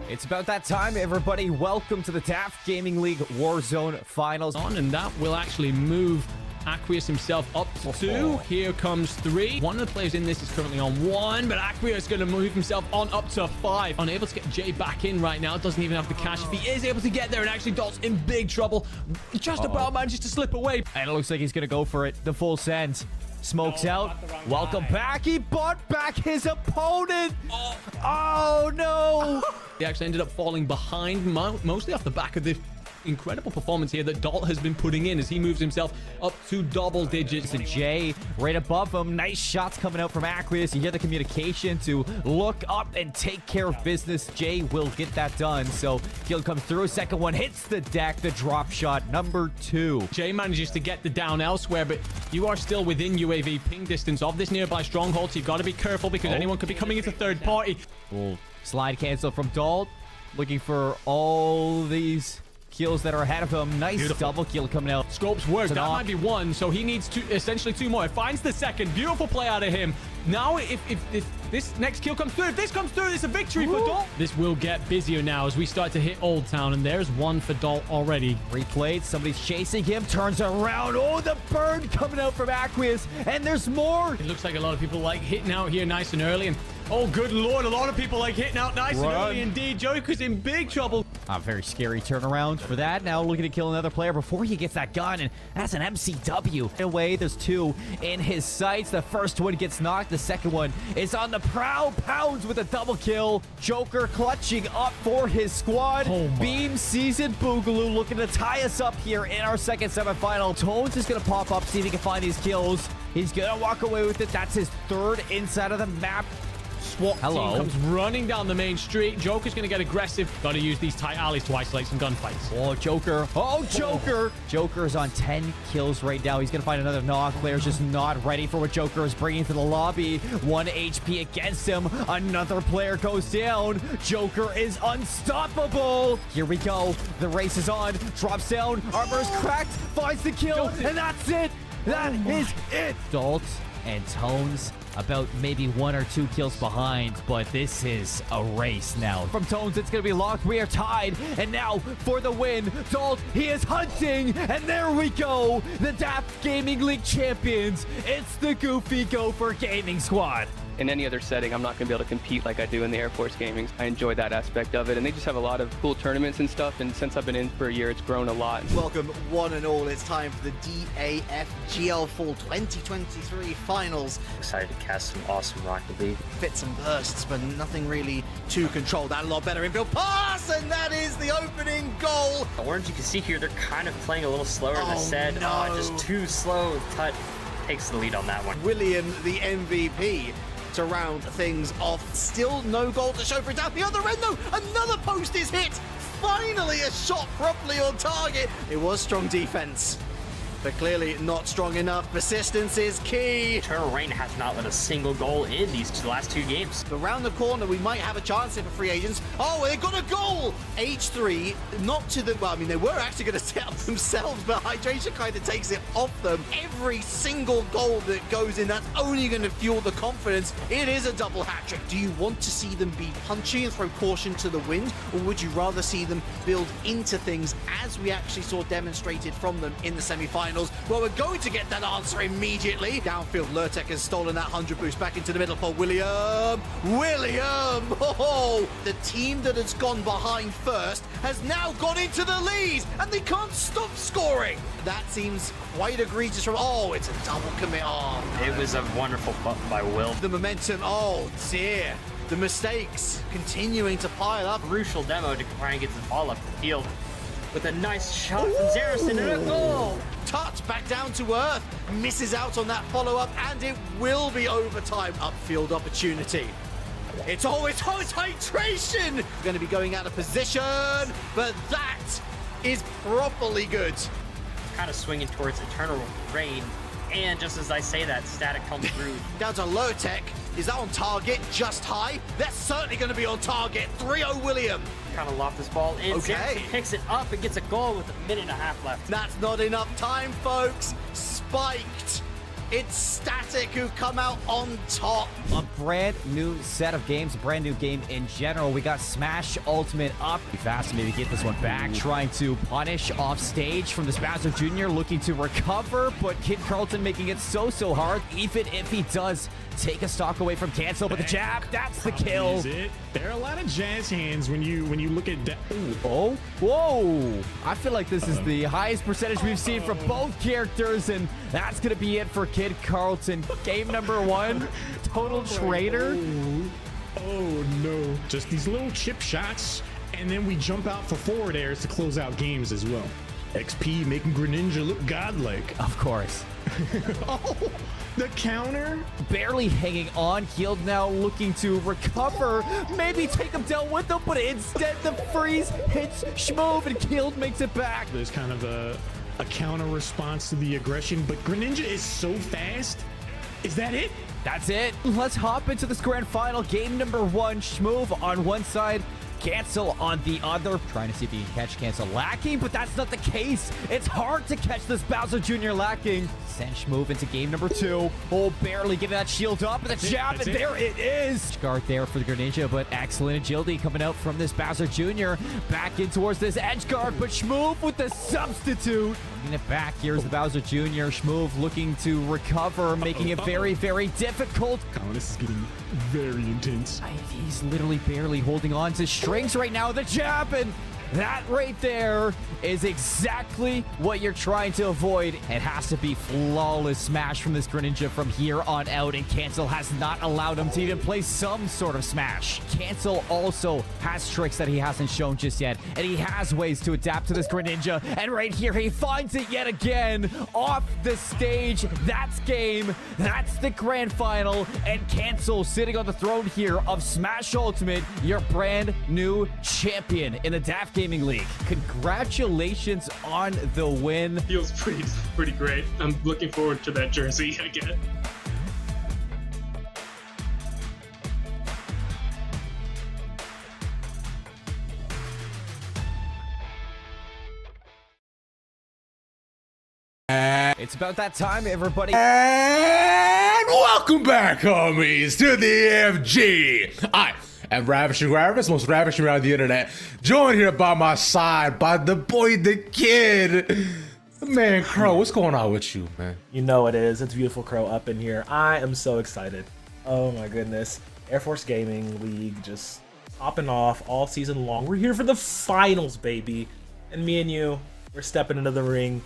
It's about that time, everybody. Welcome to the DAF Gaming League Warzone Finals. And that will actually move Aqueous himself up to 2. Here comes 3. One of the players in this is currently on 1, but Aqueous is going to move himself on up to 5. Unable to get Jay back in right now. Doesn't even have the cash. If he is able to get there, and actually Dalt's in big trouble. Just about manages to slip away. And it looks like he's going to go for it. The full send. Smokes out. Welcome back. He bought back his opponent. Oh no. He actually ended up falling behind, mostly off the back of the incredible performance here that Dalt has been putting in as he moves himself up to double digits. And Jay right above him. Nice shots coming out from Aqueous. You hear the communication to look up and take care of business. Jay will get that done. So kill comes through. Second one hits the deck. The drop shot number 2. Jay manages to get the down elsewhere, but you are still within UAV ping distance of this nearby stronghold, so you've got to be careful because anyone could be coming into third party. Well, slide cancel from Dalt. Looking for all these kills that are ahead of him. Nice double kill coming out. Scopes work. That might be 1, so he needs essentially 2 more. Finds the second. Beautiful play out of him. Now, if this next kill comes through, if this comes through, it's a victory for Dalt. This will get busier now as we start to hit Old Town, and there's 1 for Dalt already. Replayed. Somebody's chasing him. Turns around. Oh, the burn coming out from Aqueous, and there's more. It looks like a lot of people like hitting out here nice and early, and oh, good lord, a lot of people like hitting out nice and early indeed. Joker's in big trouble. A very scary turnaround for that. Now looking to kill another player before he gets that gun, and that's an MCW. Away, there's 2 in his sights. The first one gets knocked. The second one is on the prowl. Pounds with a double kill. Joker clutching up for his squad. Beam Season Boogaloo looking to tie us up here in our second semifinal. Tones is going to pop up, see if he can find these kills. He's going to walk away with it. That's his 3rd inside of the map. SWAT team comes running down the main street. Joker's going to get aggressive. Got to use these tight alleys to isolate some gunfights. Oh, Joker. Oh, Joker. Joker's on 10 kills right now. He's going to find another knock. Player's just not ready for what Joker is bringing to the lobby. 1 HP against him. Another player goes down. Joker is unstoppable. Here we go. The race is on. Drops down. Armor's cracked. Finds the kill. And that's it. That is it. Dalt and Tones about maybe 1 or 2 kills behind, but this is a race now. From Tones, it's going to be locked. We are tied, and now for the win, Dalt, he is hunting, and there we go. The DAF Gaming League Champions. It's the Goofy Gopher Gaming Squad. In any other setting, I'm not going to be able to compete like I do in the Air Force Gaming. I enjoy that aspect of it, and they just have a lot of cool tournaments and stuff, and since I've been in for a year, it's grown a lot. Welcome, one and all. It's time for the DAFGL Fall 2023 Finals. Excited to cast some awesome Rocket League. Fits and bursts, but nothing really to control. That a lot better infield pass, and that is the opening goal. The Orange, you can see here, they're kind of playing a little slower than I said. No. Just too slow. Tut takes the lead on that one. William, the MVP, to round things off. Still no goal to show for it. At the other end, though, another post is hit. Finally, a shot properly on target. It was strong defense, but clearly not strong enough. Persistence is key. Eternal Reign has not let a single goal in these last 2 games. But round the corner, we might have a chance here for free agents. Oh, they got a goal! H3, not to the... Well, I mean, they were actually going to set up themselves, but Hydration kind of takes it off them. Every single goal that goes in, that's only going to fuel the confidence. It is a double hat-trick. Do you want to see them be punchy and throw caution to the wind, or would you rather see them build into things as we actually saw demonstrated from them in the semi-finals? Well, we're going to get that answer immediately. Downfield, Lurtek has stolen that 100 boost back into the middle for William. Oh, the team that has gone behind first has now got into the lead, and they can't stop scoring. That seems quite egregious from... Oh, it's a double commit. Oh, no. It was a wonderful buff by Will. The momentum, oh dear. The mistakes continuing to pile up. Crucial demo to try and get the ball up the field with a nice shot from Zarison and a goal. Tut back down to earth, misses out on that follow-up, and it will be overtime. Upfield opportunity. It's hydration. Going to be going out of position, but that is properly good. Kind of swinging towards Eternal Reign And just as I say that, static comes through. Down to low tech. Is that on target? Just high? That's certainly going to be on target. 3-0 William. Kind of loft this ball in. Okay. Samson picks it up and gets a goal with 1.5 minutes left. That's not enough time, folks. Spiked. It's Static who come out on top. A brand new set of games, a brand new game in general. We got Smash Ultimate up. Be fast to maybe get this one back. Trying to punish off stage from this Bowser Jr. looking to recover, but Kid Carlton making it so hard. Even if he does take a stock away from Cancel, but the jab, that's the kill. Is it? There are a lot of jazz hands when you look at that. Oh, whoa. I feel like this is the highest percentage we've seen from both characters, and that's going to be it for Kid Carlton. Game number 1, total traitor. Oh no. Just these little chip shots, and then we jump out for forward airs to close out games as well. XP making Greninja look godlike. Of course. Oh, the counter. Barely hanging on. Healed now, looking to recover. Maybe take him down with him, but instead the freeze hits Shmove, and Healed makes it back. There's kind of a counter response to the aggression, but Greninja is so fast. Is that it? That's it. Let's hop into this grand final. Game number 1. Shmove on one side, Cancel on the other. Trying to see if he can catch Cancel lacking, but that's not the case. It's hard to catch this Bowser Jr. lacking. Sench move into game number 2. Oh, barely getting that shield up, and the jab, and there it is. Guard there for the Greninja, but excellent agility coming out from this Bowser Jr. Back in towards this edge guard, but Shmove with the substitute. Bringing it back. Here's the Bowser Jr. Shmove looking to recover, making it very difficult. Oh, this is getting very intense. He's literally barely holding on to strings right now. The jab, and that right there is exactly what you're trying to avoid. It has to be flawless smash from this Greninja from here on out, and Cancel has not allowed him to even play some sort of smash. Cancel also has tricks that he hasn't shown just yet, and he has ways to adapt to this Greninja, and right here he finds it yet again off the stage. That's game. That's the grand final, and Cancel sitting on the throne here of Smash Ultimate, your brand new champion in the DAFGL Gaming League. Congratulations on the win. Feels pretty great. I'm looking forward to that jersey again. It's about that time, everybody. And welcome back, homies, to the AFG. I am Ravishing Ravis, most ravishing around the internet. Joined here by my side by the boy, the kid. Man, Crow, what's going on with you, man? You know it is. It's beautiful Crow up in here. I am so excited. Oh my goodness. Air Force Gaming League just popping off all season long. We're here for the finals, baby. And me and you, we're stepping into the ring.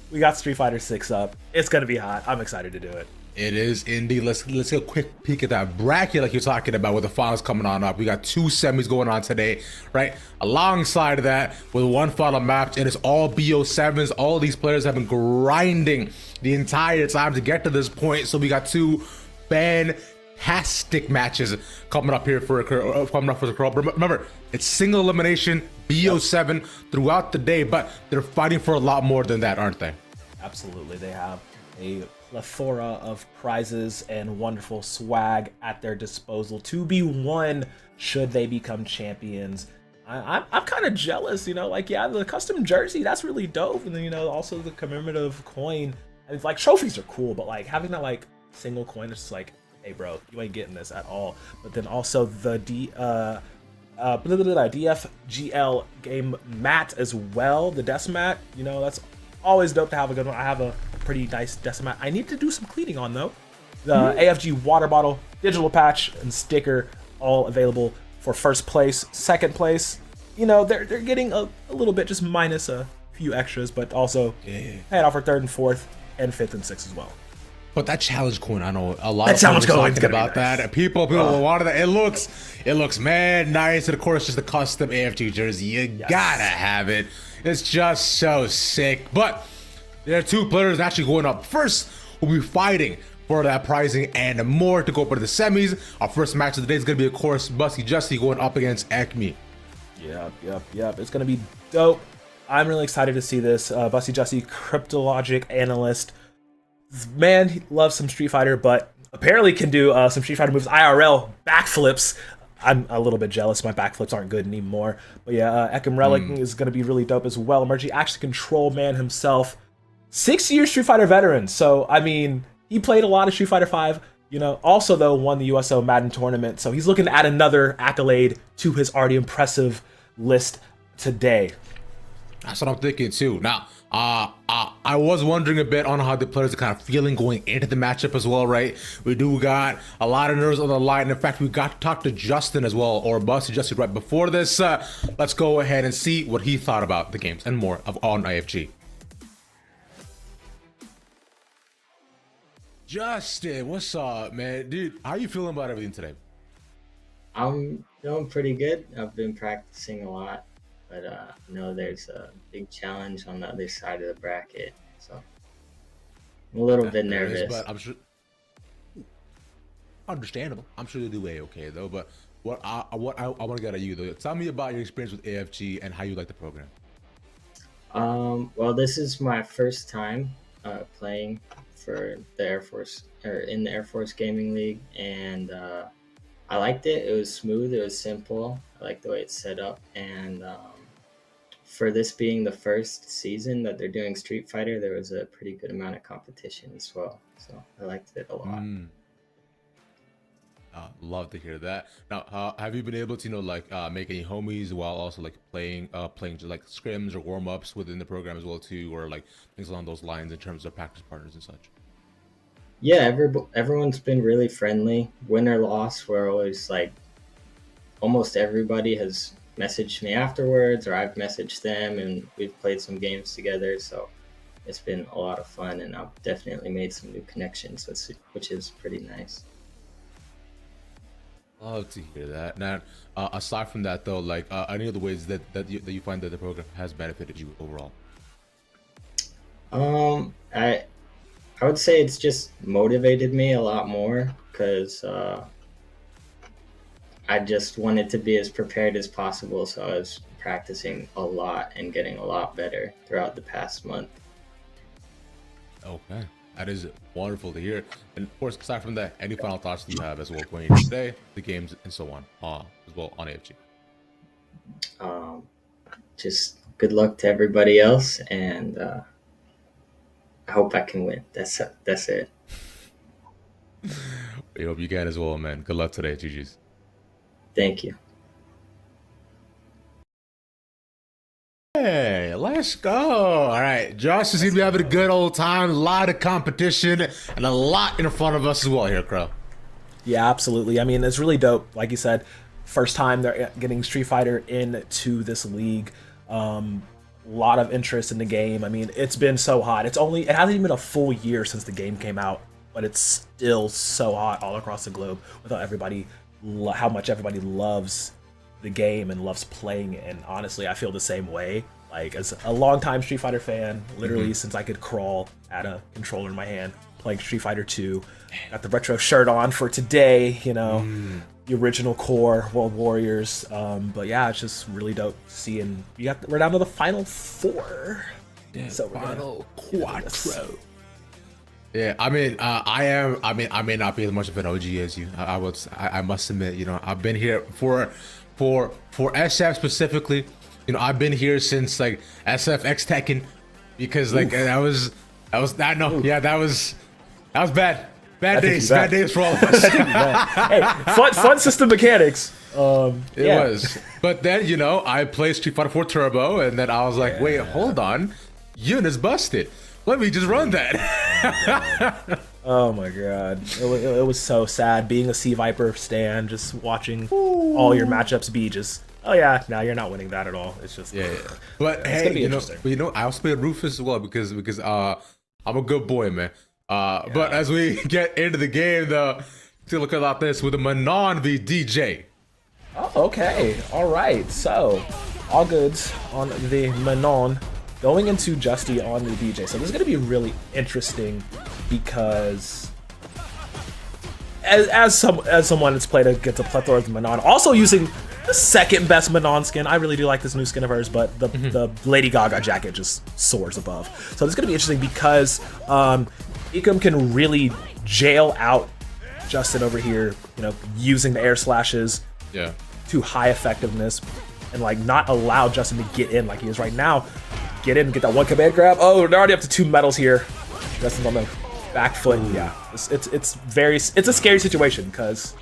We got Street Fighter 6 up. It's gonna be hot. I'm excited to do it. It is indeed. Let's get a quick peek at that bracket like you're talking about with the finals coming on up. We got 2 semis going on today, right? Alongside of that, with one final match, and it's all BO7s. All these players have been grinding the entire time to get to this point. So we got 2 fantastic matches coming up here for the Crow. Remember, it's single elimination, BO7 throughout the day, but they're fighting for a lot more than that, aren't they? Absolutely. They have a plethora of prizes and wonderful swag at their disposal to be won should they become champions. I'm kind of jealous, you know, like, yeah, the custom jersey, that's really dope. And then, you know, also the commemorative coin. I mean, like, trophies are cool, but like having that like single coin is just like, hey bro, you ain't getting this at all. But then also the DFGL game mat as well, the desk mat, you know, that's always dope to have a good one. I have a pretty nice desk mat. I need to do some cleaning on though. The AFG water bottle, digital patch, and sticker all available for first place. Second place, you know, they're getting a little bit, just minus a few extras, but also paying off for third and fourth and fifth and sixth as well. But that challenge coin, I know a lot of people talking about that. People wanted that. It looks mad nice, and of course, just the custom AFG jersey. You gotta have it. It's just so sick. But there are 2 players actually going up first. We'll be fighting for that prizing and more to go up to the semis. Our first match of the day is gonna be, of course, Busty Justy going up against Acme. Yep. It's gonna be dope. I'm really excited to see this. Busty Justy, cryptologic analyst. Man, he loves some Street Fighter, but apparently can do some Street Fighter moves, IRL, backflips. I'm a little bit jealous. My backflips aren't good anymore. But yeah, Ekim Relic is going to be really dope as well. Emerging Action Control Man himself. 6-year Street Fighter veteran. So, I mean, he played a lot of Street Fighter 5. You know, also, though, won the USO Madden tournament. So he's looking to add another accolade to his already impressive list today. That's what I'm thinking, too. Now, I was wondering a bit on how the players are kind of feeling going into the matchup as well, right? We do got a lot of nerves on the line. In fact, we got to talk to Justin as well, or Busty Justin right before this. Let's go ahead and see what he thought about the games and more of on IFG. Justin, what's up, man? Dude, how you feeling about everything today? I'm doing pretty good. I've been practicing a lot, but I know there's a big challenge on the other side of the bracket, so I'm a little bit nervous. But I'm sure, understandable. I'm sure you'll do okay though. But what I want to get at you though, tell me about your experience with AFG and how you like the program. Well, this is my first time playing for the Air Force or in the Air Force Gaming League, and I liked it. It was smooth. It was simple. I like the way it's set up, and for this being the first season that they're doing Street Fighter, there was a pretty good amount of competition as well. So I liked it a lot. Love to hear that. Now, have you been able to, make any homies while also playing just like scrims or warm ups within the program as well too, or like things along those lines in terms of practice partners and such? Yeah, everyone's been really friendly. Win or loss, we're always almost everybody has messaged me afterwards, or I've messaged them, and we've played some games together. So it's been a lot of fun, and I've definitely made some new connections, which is pretty nice. Love to hear that. Now, aside from that though, any of the ways that you find that the program has benefited you overall? I would say it's just motivated me a lot more, because I just wanted to be as prepared as possible. So I was practicing a lot and getting a lot better throughout the past month. Okay, that is wonderful to hear. And of course, aside from that, any final thoughts you have as well going into today, the games and so on, as well on AFG? Just good luck to everybody else, and I hope I can win. That's it. We hope you can as well, man. Good luck today, GG's. Thank you. Hey, let's go. All right, Josh is going to be having a good old time. A lot of competition and a lot in front of us as well here, Crow. Yeah, absolutely. I mean, it's really dope. Like you said, first time they're getting Street Fighter into this league. Lot of interest in the game. I mean, it's been so hot. It hasn't even been a full year since the game came out, but it's still so hot all across the globe without how much everybody loves the game and loves playing it. And honestly, I feel the same way. Like, as a longtime Street Fighter fan, literally since I could crawl, had a controller in my hand, playing Street Fighter 2, got the retro shirt on for today, the original core World Warriors. But yeah, it's just really dope seeing. We're down to the final 4. Yeah, so final quattro. Yeah, I mean, I may not be as much of an OG as you. I must admit, I've been here for SF specifically. I've been here since SF X Tekken, because that was bad. Bad days for all of us. Hey, fun system mechanics. It was. But then, I played Street Fighter 4 Turbo, and then I was like, wait, hold on. Unit's busted. Let me just run that. Oh my god. It was so sad being a Sea Viper stan, just watching all your matchups be just, oh yeah, now you're not winning that at all. It's just, yeah. But hey, I also played Rufus as well because I'm a good boy, man. But as we get into the game, though, to look at this with the Manon v DJ. Oh, okay. All right. So, all goods on the Manon, going into Justy on the DJ. So this is going to be really interesting because as someone that's played against a plethora of Manon, also using the second best Manon skin. I really do like this new skin of hers, but the Lady Gaga jacket just soars above. So this is going to be interesting because Ecom can really jail out Justin over here, you know, using the air slashes to high effectiveness and like not allow Justin to get in like he is right now. Get in, get that one command grab. Oh, they're already up to 2 medals here. Justin's on the back foot. Yeah, it's a scary situation because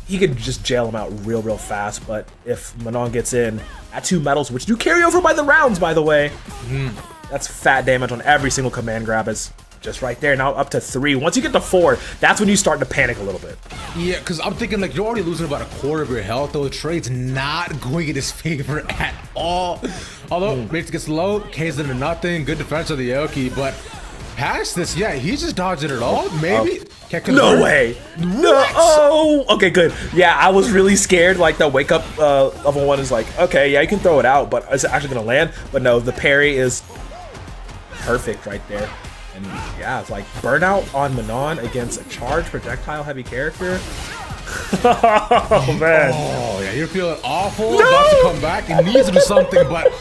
he could just jail him out real fast. But if Manon gets in at 2 medals, which do carry over by the rounds, by the way, that's fat damage on every single command grab. Is just right there. Now up to 3. Once you get to 4, that's when you start to panic a little bit. Yeah, because I'm thinking like you're already losing about a quarter of your health, though. Trade's not going in his favor at all. Although Matrix gets low, K's into nothing. Good defense of the Aoki, but past this, yeah, he just dodged it at all. Maybe. No way. No. Oh. Okay, good. Yeah, I was really scared. Like the wake up level 1 is like, okay, yeah, you can throw it out, but is it actually gonna land? But no, the parry is perfect right there. And yeah, it's like burnout on Manon against a charged projectile heavy character. Oh man. Oh yeah, you're feeling awful. About to come back. He needs to do something, but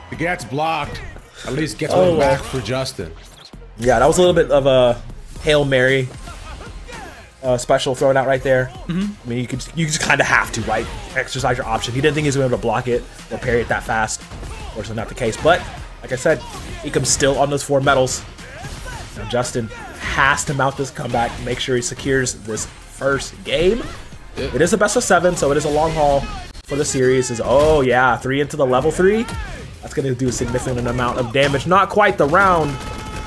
the gets blocked. At least gets one back for Justin. Yeah, that was a little bit of a Hail Mary special thrown out right there. I mean, you just kind of have to, right? Exercise your option. He didn't think he was going to be able to block it or parry it that fast. Fortunately, not the case. But like I said, Ecom's still on those 4 medals. Now Justin has to mount this comeback, make sure he secures this first game. It is a best of 7, so it is a long haul for the series. Oh yeah, 3 into the level 3. That's going to do a significant amount of damage. Not quite the round,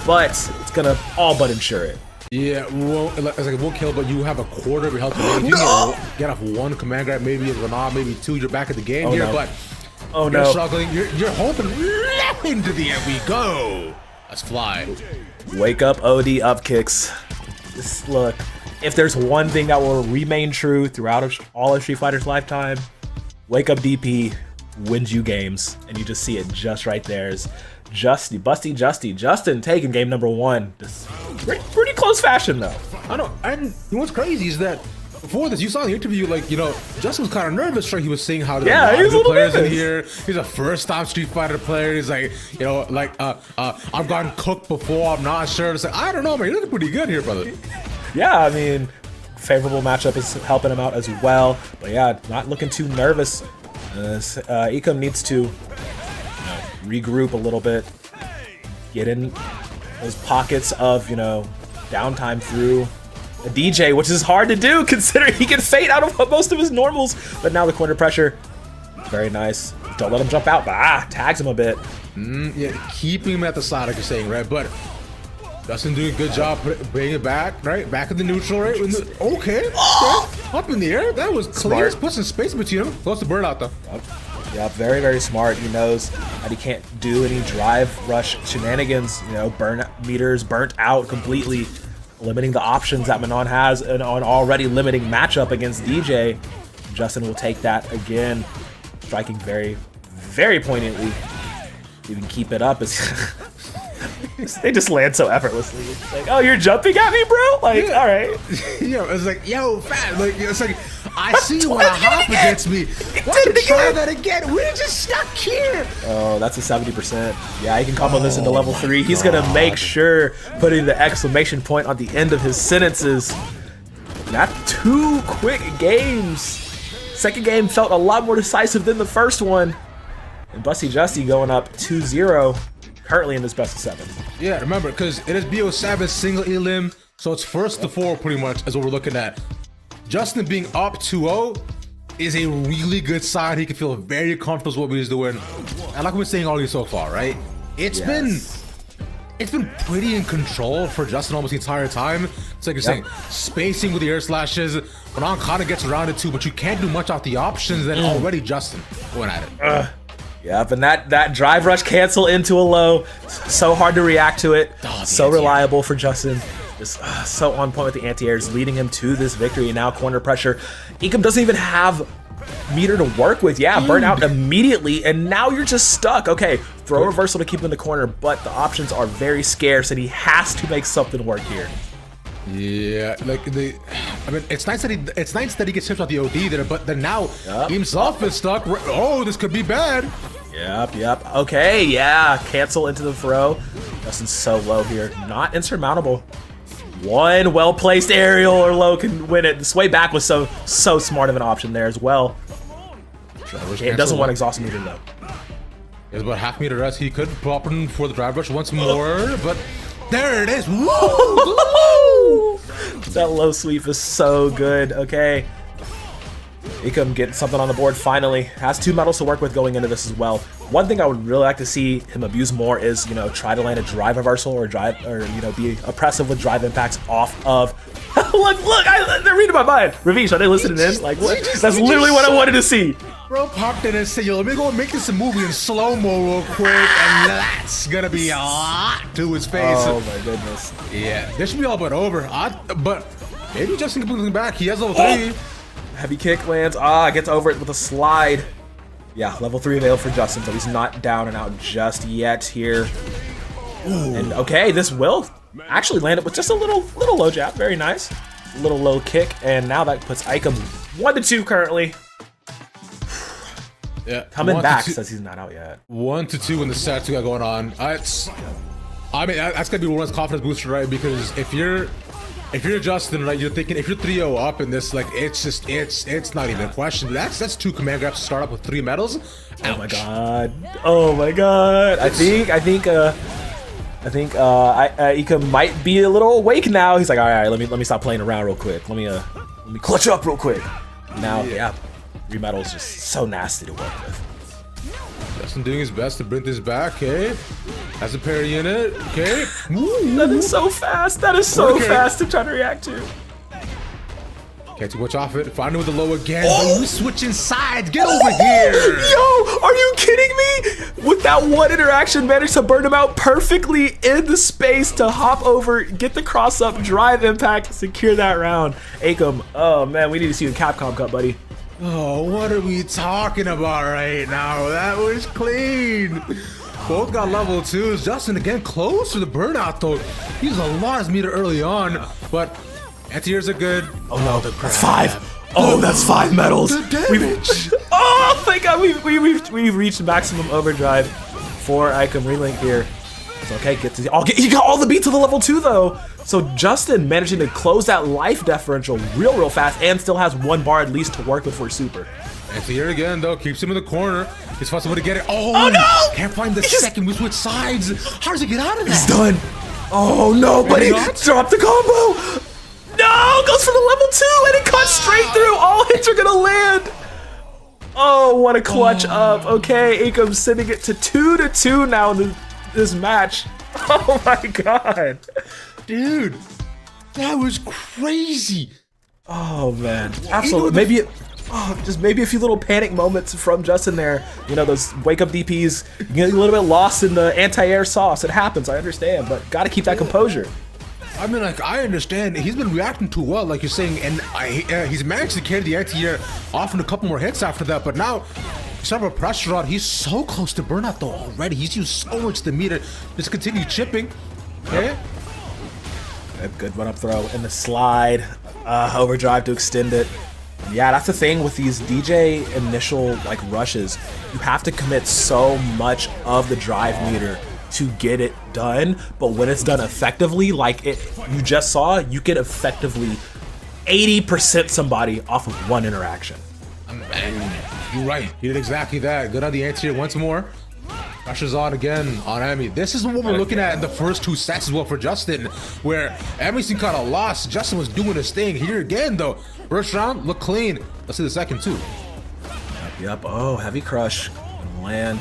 but it's going to all but ensure it. Yeah, well, it's like it won't kill, but you have a quarter of your health remaining. You get off 1 command grab, maybe a Renault, maybe 2. You're back at the game here, but you're struggling. You're hoping. Into the end we go. Let's fly. Wake up, OD up kicks. Just look, if there's one thing that will remain true throughout all of Street Fighter's lifetime, wake up DP wins you games, and you just see it just right there. Is Justin taking game number 1. Just pretty close fashion though. I know, and what's crazy is that before this, you saw in the interview, like, you know, Justin was kind of nervous. Right? He was saying how there are a lot of good players in here. He's a first-time Street Fighter player. He's like, you know, like, I've gotten cooked before. I'm not sure. It's like, I don't know, man. You're looking pretty good here, brother. Yeah, I mean, favorable matchup is helping him out as well. But yeah, not looking too nervous. Ecom needs to regroup a little bit, get in those pockets of, you know, downtime through a DJ, which is hard to do considering he can fade out of most of his normals. But now the corner pressure, very nice. Don't let him jump out, but tags him a bit. Yeah, keeping him at the side, like you're saying, right? But Justin doing a good job bringing it back, right? Back in the neutral, right? Okay. Up in the air. That was clear. Put some space between them. Close to burnout, though. Yeah, very, very smart. He knows that he can't do any drive rush shenanigans. You know, burn meters burnt out completely, limiting the options that Manon has and on already limiting matchup against DJ. Justin will take that again, striking very, very poignantly. You can keep it up. They just land so effortlessly. It's like, oh, you're jumping at me, bro? Like, all right. Yo, it's like, yo, fat. Like, it's like, I see you want to hop against me. Why don't you try that again? We're just stuck here. Oh, that's a 70%. Yeah, he can combo this into level 3. He's going to make sure putting the exclamation point on the end of his sentences. Not 2 quick games. Second game felt a lot more decisive than the first one. And Busty Justy going up 2-0. Currently in this best of 7. Yeah, remember, because it is BO7 single elim, so it's first to 4 pretty much is what we're looking at. Justin being up 2-0 is a really good sign. He can feel very comfortable with what he's doing. And like we're saying already so far, right? It's been pretty in control for Justin almost the entire time. It's like you're saying, spacing with the air slashes. Manon kind of gets around it too, but you can't do much off the options. Then already Justin going at it. Yep, and that drive rush cancel into a low, so hard to react to it, so reliable for Justin, just so on point with the anti-airs, leading him to this victory. And now corner pressure, Ecom doesn't even have meter to work with. Yeah, burn out immediately, and now you're just stuck. Okay, throw reversal to keep him in the corner, but the options are very scarce, and he has to make something work here. Yeah, like I mean, it's nice that he gets tipped off the OD there, but then now he himself is stuck. Oh, this could be bad. Yep. Okay, yeah, cancel into the throw. Justin's so low here. Not insurmountable. One well-placed aerial or low can win it. The sway back was so smart of an option there as well. It doesn't want exhaust meter though. There's about half meter rest. He could pop in for the drive rush once more, but there it is. Woo! That low sweep is so good. Okay. Ikem getting something on the board finally. Has 2 medals to work with going into this as well. One thing I would really like to see him abuse more is, you know, try to land a drive reversal or you know, be oppressive with drive impacts off of. look, they're reading my mind. Ravish, are they listening in? Like, what? That's literally what I wanted to see. Bro popped in and said, yo, let me go make this a movie in slow-mo real quick, and that's gonna be a lot to his face. Oh my goodness. Yeah, this should be all but over. But maybe Justin can put something back. He has level 3. Heavy kick lands. Gets over it with a slide. Yeah, level 3 available for Justin, but he's not down and out just yet here. Ooh. And okay, this will actually land it with just a little low jab. Very nice. Little low kick, and now that puts Ikem 1-2 currently. Yeah, coming back says he's not out yet. 1-2 in the sets we got going on. I mean, that's gonna be one confidence booster, right? Because if you're Justin, right, you're thinking if you're 3-0 up in this, like it's not even a question. That's 2 command grabs to start up with 3 medals. Ouch. Oh my god. Oh my god. I think Ikem might be a little awake now. He's like, all right, let me stop playing around real quick. Let me clutch up real quick. Now, yeah. 3 medals just so nasty to work with. Justin doing his best to bring this back, okay? Has a parry in it, okay? That is so fast. That is so fast to try to react to. Can't too much off it. Finally with the low again. Oh, you switching sides. Get over here. Yo, are you kidding me? With that one interaction, managed to burn him out perfectly in the space to hop over, get the cross up, drive impact, secure that round. Ikem, oh man, we need to see you in Capcom Cup, buddy. Oh, what are we talking about right now? That was clean. Both got level 2s. Justin again close to the burnout though. He's a lot of meter early on, but anti-airs are good. Oh no, that's 5. Oh, that's 5 medals. Oh, thank God, we've reached maximum overdrive for Ikem Relink here. It's okay, he got all the beats to the level 2 though. So Justin managing to close that life differential real fast and still has 1 bar at least to work with for super. Anti-air again though, keeps him in the corner. He's possible to get it. Oh no! Can't find the second. We switch sides. How does he get out of that? He's done. Oh no, but he dropped the combo. No, goes for the level 2 and it cuts straight through. All hits are gonna land. Oh, what a clutch up. Okay, Ikem's sending it to 2-2 now in this match. Oh my god. Dude, that was crazy. Oh man, absolutely. Maybe just maybe a few little panic moments from Justin there. You know, those wake up DPs, you get a little bit lost in the anti-air sauce. It happens, I understand, but gotta keep that composure. I mean, like, I understand. He's been reacting too well, like you're saying, and he's managed to carry the anti-air off in a couple more hits after that, but now sort of pressure on. He's so close to burnout though already. He's used so much to meter. Just continue chipping. Okay. Good run up throw and the slide, overdrive to extend it. Yeah, that's the thing with these DJ initial like rushes. You have to commit so much of the drive meter to get it done, but when it's done effectively, like you just saw, you can effectively 80% somebody off of 1 interaction. You're right. He did exactly that. Good on the anti-air once more. Pressure's on again on Emmy. This is what we're looking at in the first 2 sets as well for Justin, where Emmy's kind of lost. Justin was doing his thing. Here again, though. First round, look clean. Let's see the second, too. Yep. Oh, heavy crush. Gonna land.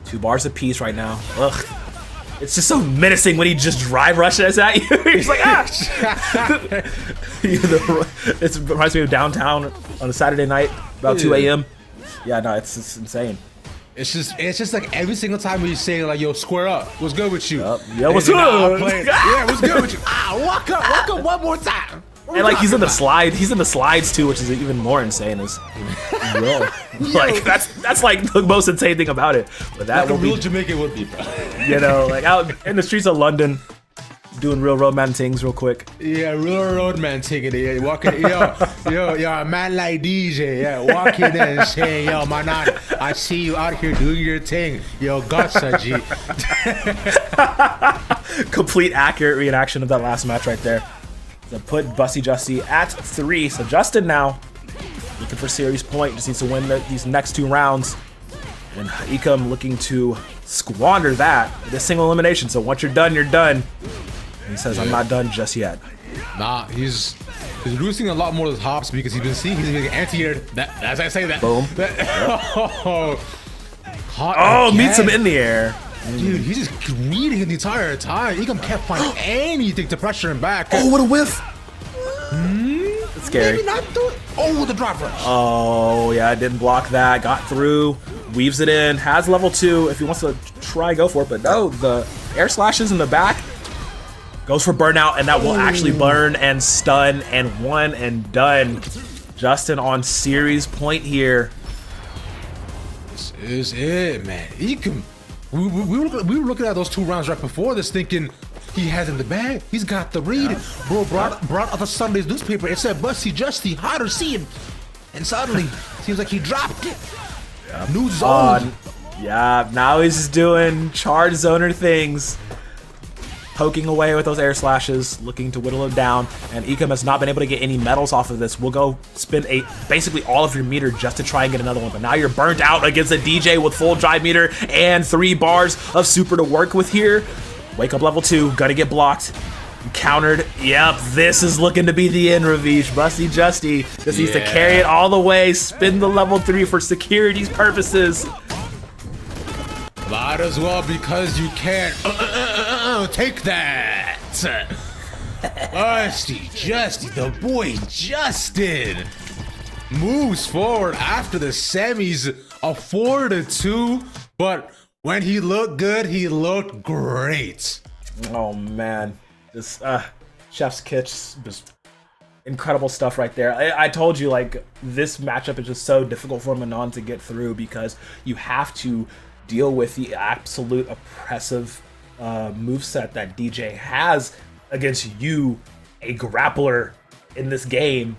2 bars apiece right now. Ugh. It's just so menacing when he just drive rushes at you. He's like, ah! It reminds me of downtown on a Saturday night, about 2 a.m. Yeah, no, it's insane. It's just like every single time we say like, yo, square up. What's good with you? Yeah, what's good? Yeah, what's good with you? Walk up one more time. And like he's in the slides too, which is even more insane. Like that's like the most insane thing about it. But that like a real Jamaican would be, bro. You know, like out in the streets of London, doing real roadman things real quick. Yeah, real roadman thing. Yeah, walking. Yo, Yo, a man like DJ, yeah, walk in there and say, yo, man, I see you out here doing your thing. Yo, gotcha, G. Complete accurate reaction of that last match right there. To put Bussy Justy at 3. So Justin now looking for series point. Just needs to win these next 2 rounds. And Ecom looking to squander that with a single elimination. So once you're done, you're done. And he says, I'm not done just yet. Nah, he's losing a lot more of his hops because he's been getting anti-aired. As I say that. Boom. Meets him in the air. Dude, he's just reading it the entire time. Ecom can't find anything to pressure him back. Oh, what a whiff. That's scary. Maybe not do it. Oh, the drop rush. Oh, yeah, didn't block that. Got through. Weaves it in. Has level 2. If he wants to try, go for it. But no, the air slashes in the back. Goes for burnout, and that will actually burn and stun, and one and done. Justin on series point here. This is it, man. Ecom. We were looking at those 2 rounds right before this thinking he has in the bag. He's got the read. Yeah. Bro brought up a Sunday's newspaper. It said Bussy Justy, hot or seeing. And suddenly, seems like he dropped it. Yeah. News is on. Yeah, now he's just doing charge zoner things. Poking away with those air slashes, looking to whittle him down. And Ecom has not been able to get any medals off of this. We'll go spend basically all of your meter just to try and get another one. But now you're burnt out against a DJ with full drive meter and 3 bars of super to work with here. Wake up level 2, gotta get blocked. Countered. Yep, this is looking to be the end, Ravish. Bussy Justy just needs to carry it all the way, spin the level 3 for security's purposes. Might as well, because you can't take that. Bussy Justy, the boy Justin, moves forward after the semis, a 4-2. But when he looked good, he looked great. Oh man, this chef's kiss, just incredible stuff right there. I told you, like, this matchup is just so difficult for Manon to get through because you have to deal with the absolute oppressive moveset that DJ has against you, a grappler in this game.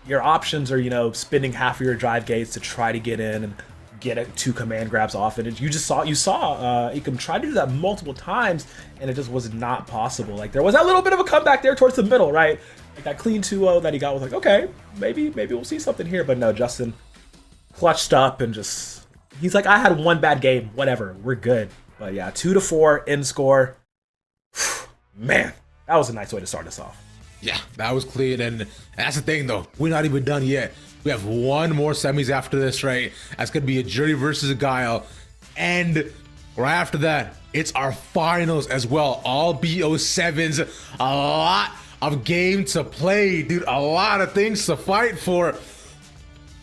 Your options are, you know, spending half of your drive gates to try to get in and get 2 command grabs off. And you saw Ecom try to do that multiple times, and it just was not possible. Like, there was that little bit of a comeback there towards the middle, right? Like that clean 2-0 that he got was like, okay, maybe we'll see something here. But no, Justin clutched up and just... He's like, I had 1 bad game, whatever, we're good. But yeah, 2-4 end score. Man, that was a nice way to start us off. Yeah, that was clean, and that's the thing though. We're not even done yet. We have 1 more semis after this, right? That's gonna be a Jury versus a Guile, and right after that, it's our finals as well. All BO7s, a lot of game to play, dude. A lot of things to fight for.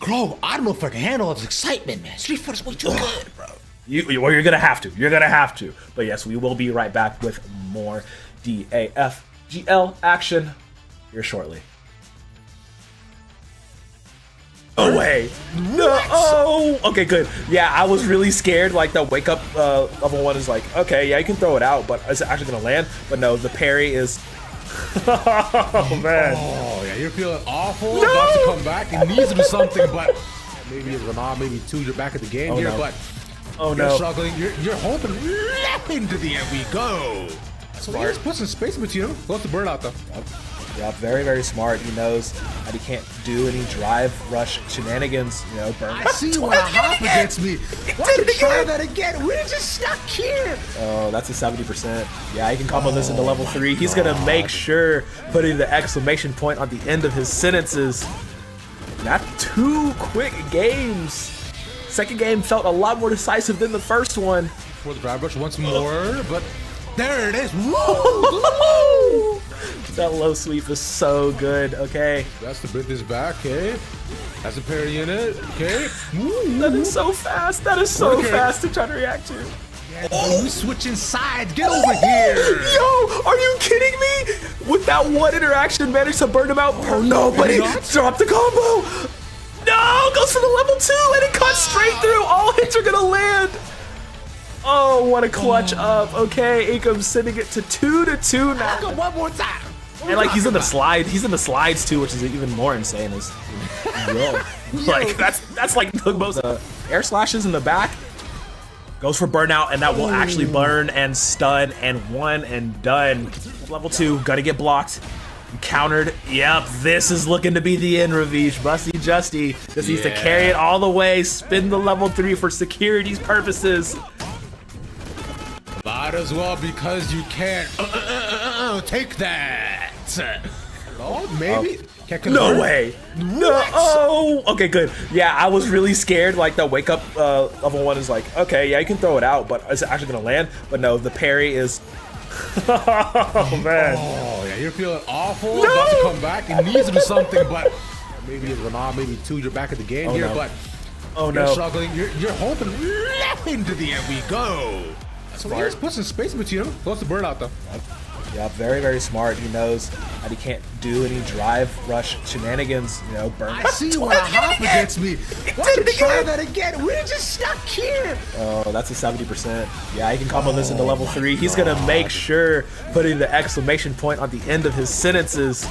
Bro, I don't know if I can handle all this excitement, man. Street Fighter's way too good, bro. You're gonna have to. You're gonna have to. But yes, we will be right back with more DAFGL action here shortly. No way. No. Oh. Okay, good. Yeah, I was really scared. Like, the wake up level 1 is like, okay, yeah, you can throw it out, but is it actually gonna land? But no, the parry is... Oh man. Oh yeah, you're feeling awful. No! About to come back. It needs to do something, but maybe it's Ramon, maybe 2. You're back at the game here, but you're struggling. You're hoping into the end we go. So he just put some space between them. Close the burnout though. Yeah, very, very smart. He knows that he can't do any drive rush shenanigans. You know, burn. I see you want to hop against me. Why don't you try that again? We're just stuck here. Oh, that's a 70%. Yeah, he can combo this into level 3. He's gonna make sure putting the exclamation point on the end of his sentences. Not 2 quick games. Second game felt a lot more decisive than the first one. For the drive rush once more, but there it is. Woo! That low sweep is so good. Okay. That's to bring this back, okay? That's a parry in it, okay? That is so fast. That is so fast to try to react to. Oh, you switching sides. Get over here. Yo, are you kidding me? With that 1 interaction, managed to burn him out. Oh no, but he dropped the combo. No, goes for the level 2, and it cuts straight through. All hits are gonna land. Oh, what a clutch up. Okay, Ecom's sending it to 2-2 now. One more time. And like he's in the slides too, which is even more insane. Like that's like the most air slashes in the back. Goes for burnout, and that will actually burn and stun and one and done. Level 2, gotta get blocked. Countered. Yep, this is looking to be the end, Ravish. Busty Justy just needs to carry it all the way, spin the level 3 for security's purposes. Might as well, because you can't take that. Oh, maybe. No way. No. Oh, okay, good. Yeah, I was really scared. Like the wake up level 1 is like, okay, yeah, you can throw it out, but is it actually gonna land? But no, the parry is. Oh man. Oh yeah, you're feeling awful. No! About to come back. It needs to do something, but maybe it's Renard, maybe 2. You're back at the game here, but you're struggling. You're hoping into the end we go. So he just puts some space between him. Close to burnout though. Yeah, very, very smart. He knows that he can't do any drive rush shenanigans, you know, burn. I see you want to hop against me. Why don't you try that again? We're just stuck here. Oh, that's a 70%. Yeah, he can combo this into level 3. He's going to make sure putting the exclamation point on the end of his sentences.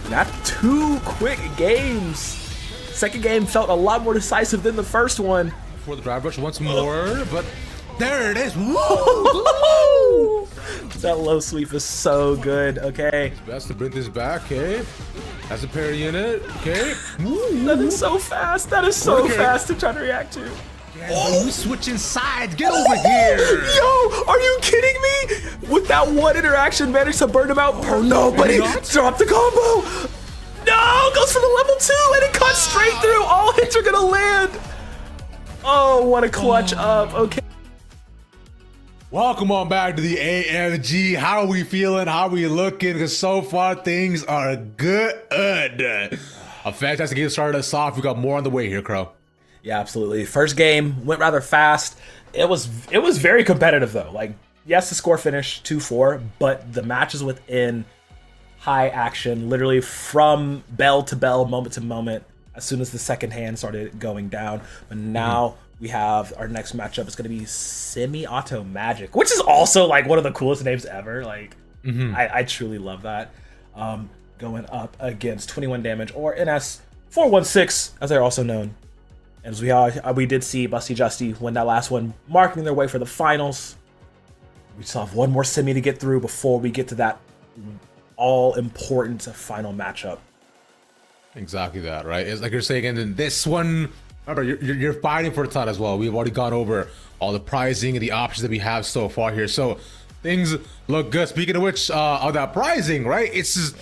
Not 2 quick games. Second game felt a lot more decisive than the first one. For the drive rush once more, but there it is. Woo! That low sweep is so good. Okay. It's best to bring this back, okay? That's a parry unit, okay? That is so fast. That is so fast to try to react to. Yeah, you switching sides. Get over here. Yo, are you kidding me? With that one interaction, managed to burn him out. No, but he dropped the combo. No, goes for the level 2 and it cuts straight through. All hits are gonna land. Oh, what a clutch up. Okay. Welcome on back to the AFG. How are we feeling? How are we looking? Because so far things are good. A fantastic game started us off. We got more on the way here, Crow. Yeah, absolutely. First game went rather fast. It was very competitive though. Like, yes, the score finished 2-4, but the matches within high action, literally from bell to bell, moment to moment, as soon as the second hand started going down. But now we have our next matchup. It's going to be Semi-Auto Magic, which is also like one of the coolest names ever. Like, I truly love that. Going up against 21 Damage, or NS416, as they're also known. As we did see Busty Justy win that last one, marking their way for the finals. We still have one more semi to get through before we get to that all-important final matchup. Exactly that, right? It's like you're saying, and then this one, remember, you're fighting for the title as well. We've already gone over all the pricing and the options that we have so far here, so things look good. Speaking of which, of that pricing, right? It's just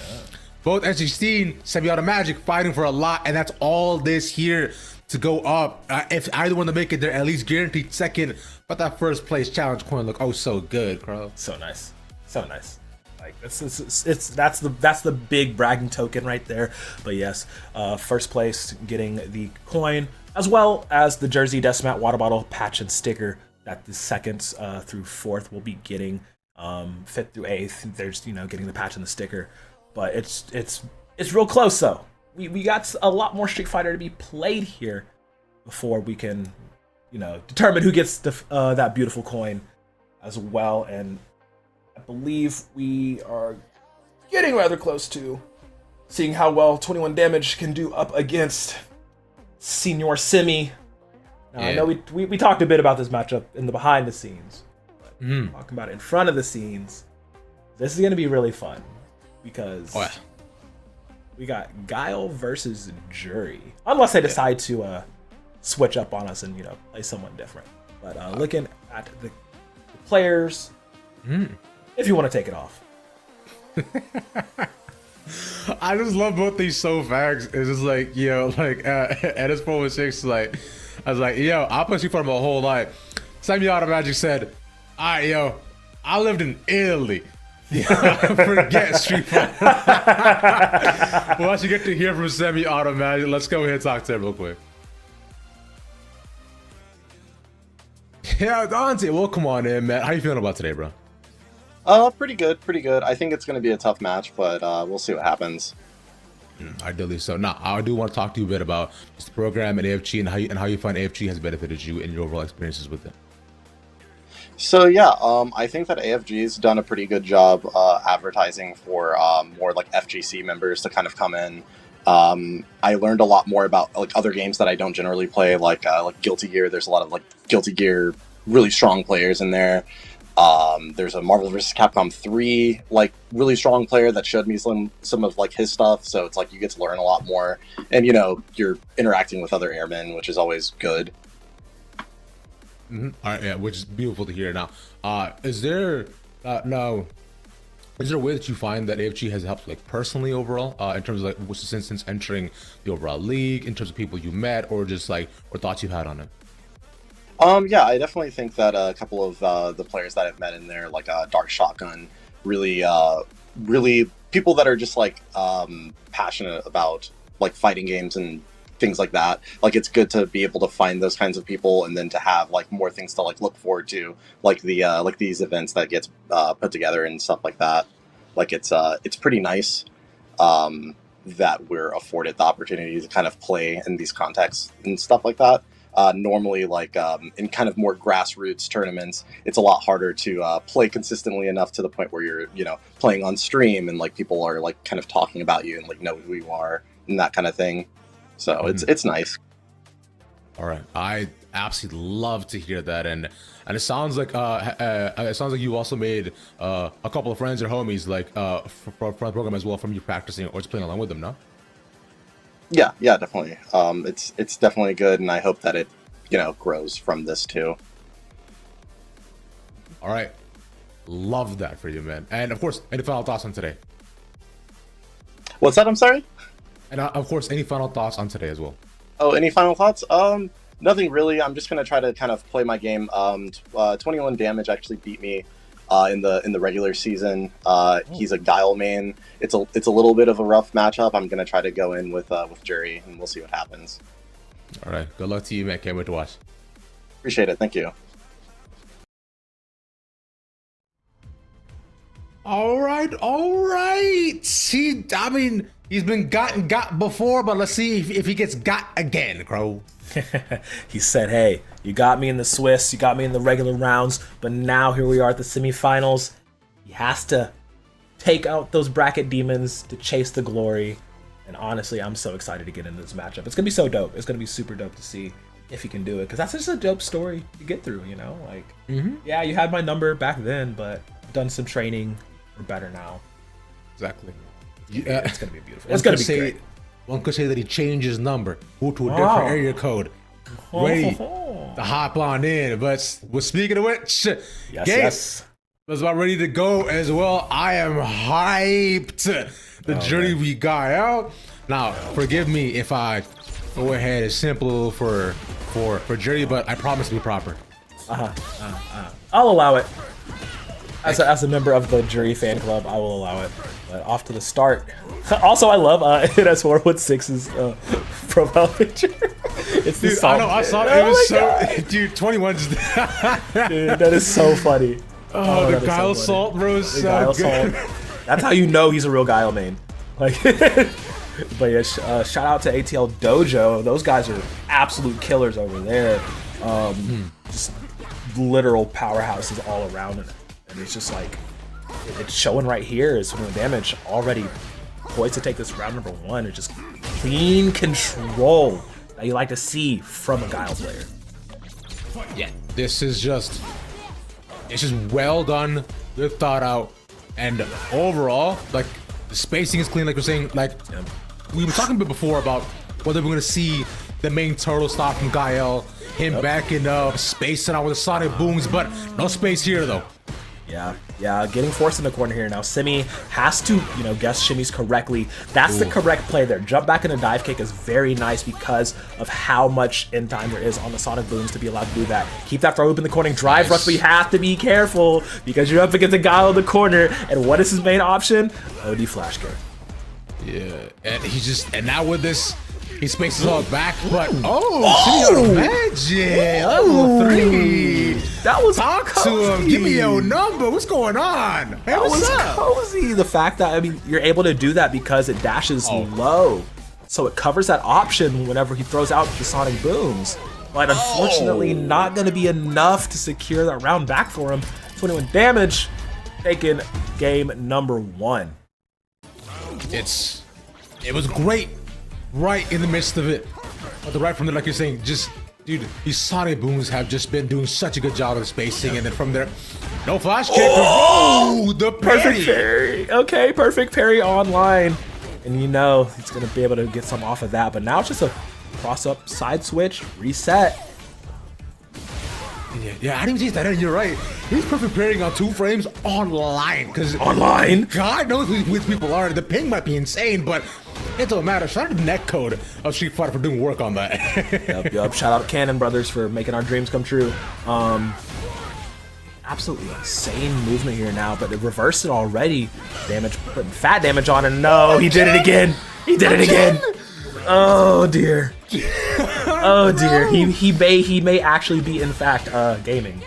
both S16, Semi-Auto Magic fighting for a lot, and that's all this here to go up. If either one to make it, they're at least guaranteed second. But that first place challenge coin look so good, bro. So nice, so nice. Like that's the big bragging token right there. But yes, first place getting the coin, as well as the Jersey Decimat water bottle patch and sticker that the second through 4th will be getting. 5th through 8th, there's getting the patch and the sticker. But it's real close though. We got a lot more Street Fighter to be played here before we can determine who gets that beautiful coin as well. And I believe we are getting rather close to seeing how well 21 Damage can do up against Senior Simi. Now, I know we talked a bit about this matchup in the behind the scenes, but talking about it in front of the scenes, this is going to be really fun because we got Guile versus Jury. Unless they decide to switch up on us and play someone different. But looking at the players, if you want to take it off. I just love both these facts. It's just like, at his 416, like, I was like, I'll push you for him a whole lot. Semi-Auto Magic said, all right, I lived in Italy. Forget Street Fighter. Well, once you get to hear from Semi-Auto Magic, let's go ahead and talk to him real quick. Yeah, Dante, well, come on in, man. How you feeling about today, bro? Pretty good. I think it's going to be a tough match, but we'll see what happens. Ideally so. Now, I do want to talk to you a bit about just the program and AFG and how you find AFG has benefited you in your overall experiences with it. So yeah, I think that AFG's done a pretty good job advertising for more like FGC members to kind of come in. I learned a lot more about like other games that I don't generally play, like Guilty Gear. There's a lot of like Guilty Gear really strong players in there. There's a Marvel vs. Capcom 3 like really strong player that showed me some of like his stuff. So it's like you get to learn a lot more, and you know you're interacting with other airmen, which is always good. All right, yeah, which is beautiful to hear. Now, is there a way that you find that AFG has helped like personally overall in terms of like since entering the overall league, in terms of people you met or just like or thoughts you had on it? Yeah, I definitely think that a couple of the players that I've met in there, like Dark Shotgun, really people that are just like passionate about like fighting games and things like that. Like it's good to be able to find those kinds of people, and then to have like more things to like look forward to, like the like these events that gets put together and stuff like that. Like it's pretty nice that we're afforded the opportunity to kind of play in these contexts and stuff like that. Normally, like in kind of more grassroots tournaments, it's a lot harder to play consistently enough to the point where you're, you know, playing on stream and like people are like kind of talking about you and like know who you are and that kind of thing. So it's nice. All right, I absolutely love to hear that, and it sounds like you also made a couple of friends or homies like from the program as well from you practicing or just playing along with them, no? Yeah, definitely. It's definitely good, and I hope that it, you know, grows from this too. All right, love that for you, man. And of course, any final thoughts on today? What's that? I'm sorry. And of course, any final thoughts on today as well? Oh, any final thoughts? Nothing really. I'm just gonna try to kind of play my game. 21 Damage actually beat me in the regular season. He's a Guile main. It's a little bit of a rough matchup. I'm gonna try to go in with Jury, and we'll see what happens. All right, good luck to you, man. Can't wait to watch. Appreciate it. Thank you. All right. I mean, he's been got before, but let's see if he gets got again, Crow. He said, hey, you got me in the Swiss, you got me in the regular rounds, but now here we are at the semifinals. He has to take out those bracket demons to chase the glory. And honestly, I'm so excited to get into this matchup. It's going to be so dope. It's going to be super dope to see if he can do it, because that's just a dope story to get through, you know? Like, yeah, you had my number back then, but I've done some training. We're better now. Exactly. Yeah, it's going to be beautiful. It's going to be great. One could say that he changed his number, moved to a different area code, ready to hop on in. But speaking of which, yes, was about ready to go as well. I am hyped. The journey we got out. Now, forgive me if I go ahead and simple for jury, but I promise to be proper. I'll allow it. As a member of the jury fan club, I will allow it. But off to the start. Also, I love NS416's profile picture. It's the song. I know, I saw it. It was so, dude, 21's. Dude, that is so funny. Oh, the Guile Salt, bro, is so good. That's how you know he's a real Guile main. Like, but yeah, shout out to ATL Dojo. Those guys are absolute killers over there. Just literal powerhouses all around it. And it's just like, it's showing right here is 21 Damage already poised to take this round number 1. It's just clean control that you like to see from a Guile player. Yeah, this is just, it's just well done, good thought out, and overall, like, the spacing is clean, like we're saying, like, we were talking a bit before about whether we're gonna see the main turtle stop from Guile, him backing up, spacing out with the sonic booms, but no space here though. Yeah, getting forced in the corner here now. Simi has to, guess shimmies correctly. That's the correct play there. Jump back into dive kick is very nice because of how much in time there is on the sonic booms to be allowed to do that. Keep that throw open in the corner, drive rush, but you have to be careful because you're up against a Guile in the corner. And what is his main option? OD flash kick. Yeah, and now with this, he spaces all back, but magic, level 3. That was talk cozy. To him. Give me your number. What's going on? Hey, that what's was up? Cozy. The fact that you're able to do that because it dashes low, so it covers that option whenever he throws out the sonic booms. but unfortunately not going to be enough to secure that round back for him. 21 damage, taking game number 1. It was great right in the midst of it. But right from there, like you're saying, just, dude, these Sonic Booms have just been doing such a good job of spacing. And then from there, no flash kick. Oh, the perfect parry. Okay, perfect parry online. And you know he's going to be able to get some off of that. But now it's just a cross-up side switch, reset. Yeah, I didn't even see that. You're right. He's perfect parrying on 2 frames online. Because online? God knows who these people are. The ping might be insane, but it don't matter. Shout out to Netcode of Street Fighter for doing work on that. Yep. Shout out to Cannon Brothers for making our dreams come true. Absolutely insane movement here now, but it reversed it already. Damage, putting fat damage on him. No, he did it again. He did it again. Oh dear. Oh dear. He may actually be in fact gaming.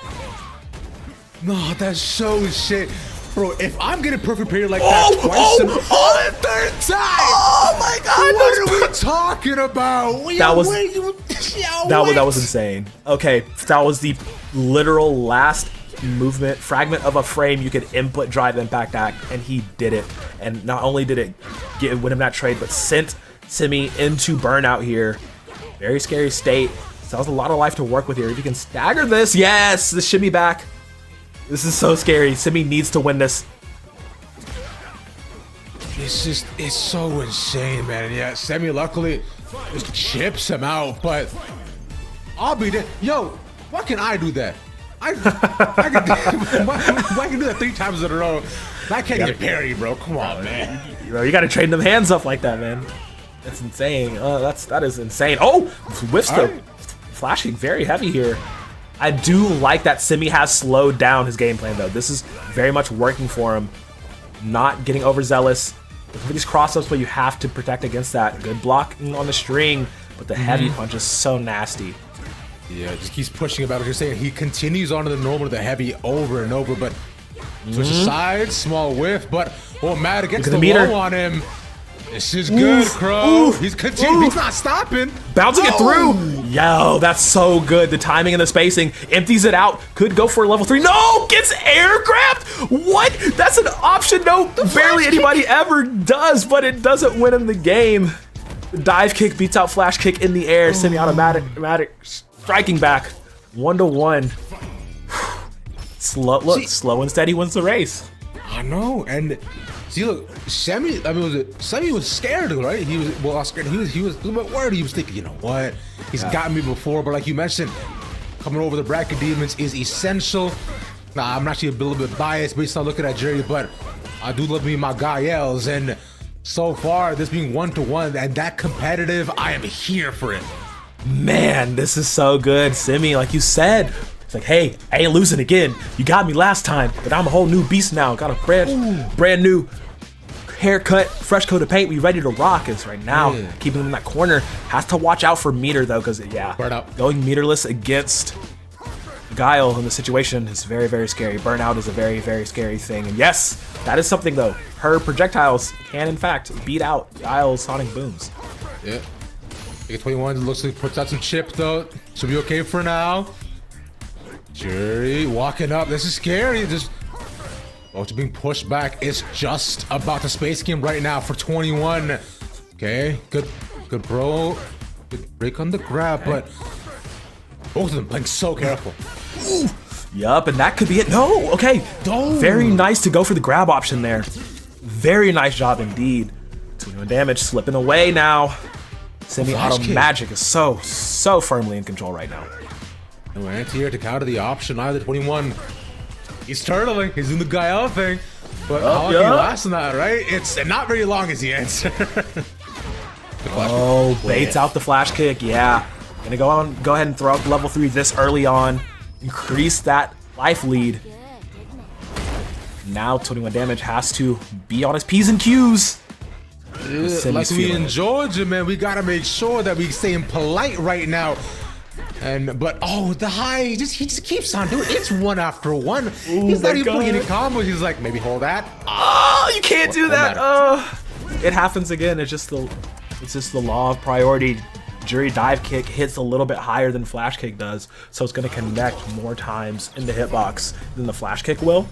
No, that's so shit. Bro, if I'm getting perfect parry like that twice in a third time, oh my god, what are we talking about? That was insane. Okay, that was the literal last movement fragment of a frame you could input drive impact act, and he did it. And not only did it win him that trade, but sent Simi into burnout here. Very scary state. So that was a lot of life to work with here. If you can stagger this, yes, the shimmy back. This is so scary. Simi needs to win this. It's so insane, man. Yeah, Semi luckily just chips him out, but I'll be there. Yo, why can I do that? I can do that 3 times in a row. I can't get parry, bro. Come on, man. Bro, you gotta train them hands up like that, man. That's insane. That is insane. Oh, whiffs the flashing very heavy here. I do like that Simi has slowed down his game plan though. This is very much working for him. Not getting overzealous. With these cross-ups, but you have to protect against that. Good blocking on the string, but the heavy punch is so nasty. Yeah, just keeps pushing about it. You're saying he continues on to the normal to the heavy over and over, but switch aside, small whiff, but Matt gets the low on him. This is good, Crow. He's continuing. He's not stopping. Bouncing it through. Yo, that's so good. The timing and the spacing. Empties it out. Could go for a level 3. No! Gets air grabbed? What? That's an option no barely anybody ever does, but it doesn't win him the game. The dive kick beats out flash kick in the air. Semi-automatic striking back. 1-1. Slow and steady wins the race. I know, and see, look, Semi was scared, right? He was scared. He was worried. He was thinking, you know what? He's gotten me before, but like you mentioned, coming over the bracket demons is essential. Nah, I'm actually a little bit biased based on looking at Jerry, but I do love me my Gaels, and so far this being 1-1 and that competitive, I am here for it. Man, this is so good, Simi. Like you said, it's like, hey, I ain't losing again. You got me last time, but I'm a whole new beast now. Got a brand new haircut, fresh coat of paint. We ready to rock. It's right now. Keeping him in that corner. Has to watch out for meter though, because going meterless against Guile in the situation is very, very scary. Burnout is a very, very scary thing. And yes, that is something though. Her projectiles can in fact beat out Guile's sonic booms. Yeah. 21 looks like puts out some chip though. Should be okay for now. Jerry walking up. This is scary. Just being pushed back. It's just about the space game right now for 21. Okay, good bro. Good break on the grab, but both of them playing so careful. Yup, and that could be it. No, okay. Very nice to go for the grab option there. Very nice job indeed. 21 damage, slipping away now. Semi-auto magic is so firmly in control right now. And we're anti-air to counter the option. Either 21. He's turtling. He's doing the Gael thing. But how long can he last on that, right? It's not very long is the answer. Baits out the flash kick. Yeah. Gonna go ahead and throw out level 3 this early on. Increase that life lead. Now 21 damage has to be on his P's and Q's. Like we in Georgia, man, we gotta make sure that we staying polite right now. But the high, he just keeps on doing it. It's one after one. He's not even putting any combos. He's like, maybe hold that. Oh, you can't do that. It happens again. It's just the law of priority. Jury dive kick hits a little bit higher than flash kick does, so it's going to connect more times in the hitbox than the flash kick will.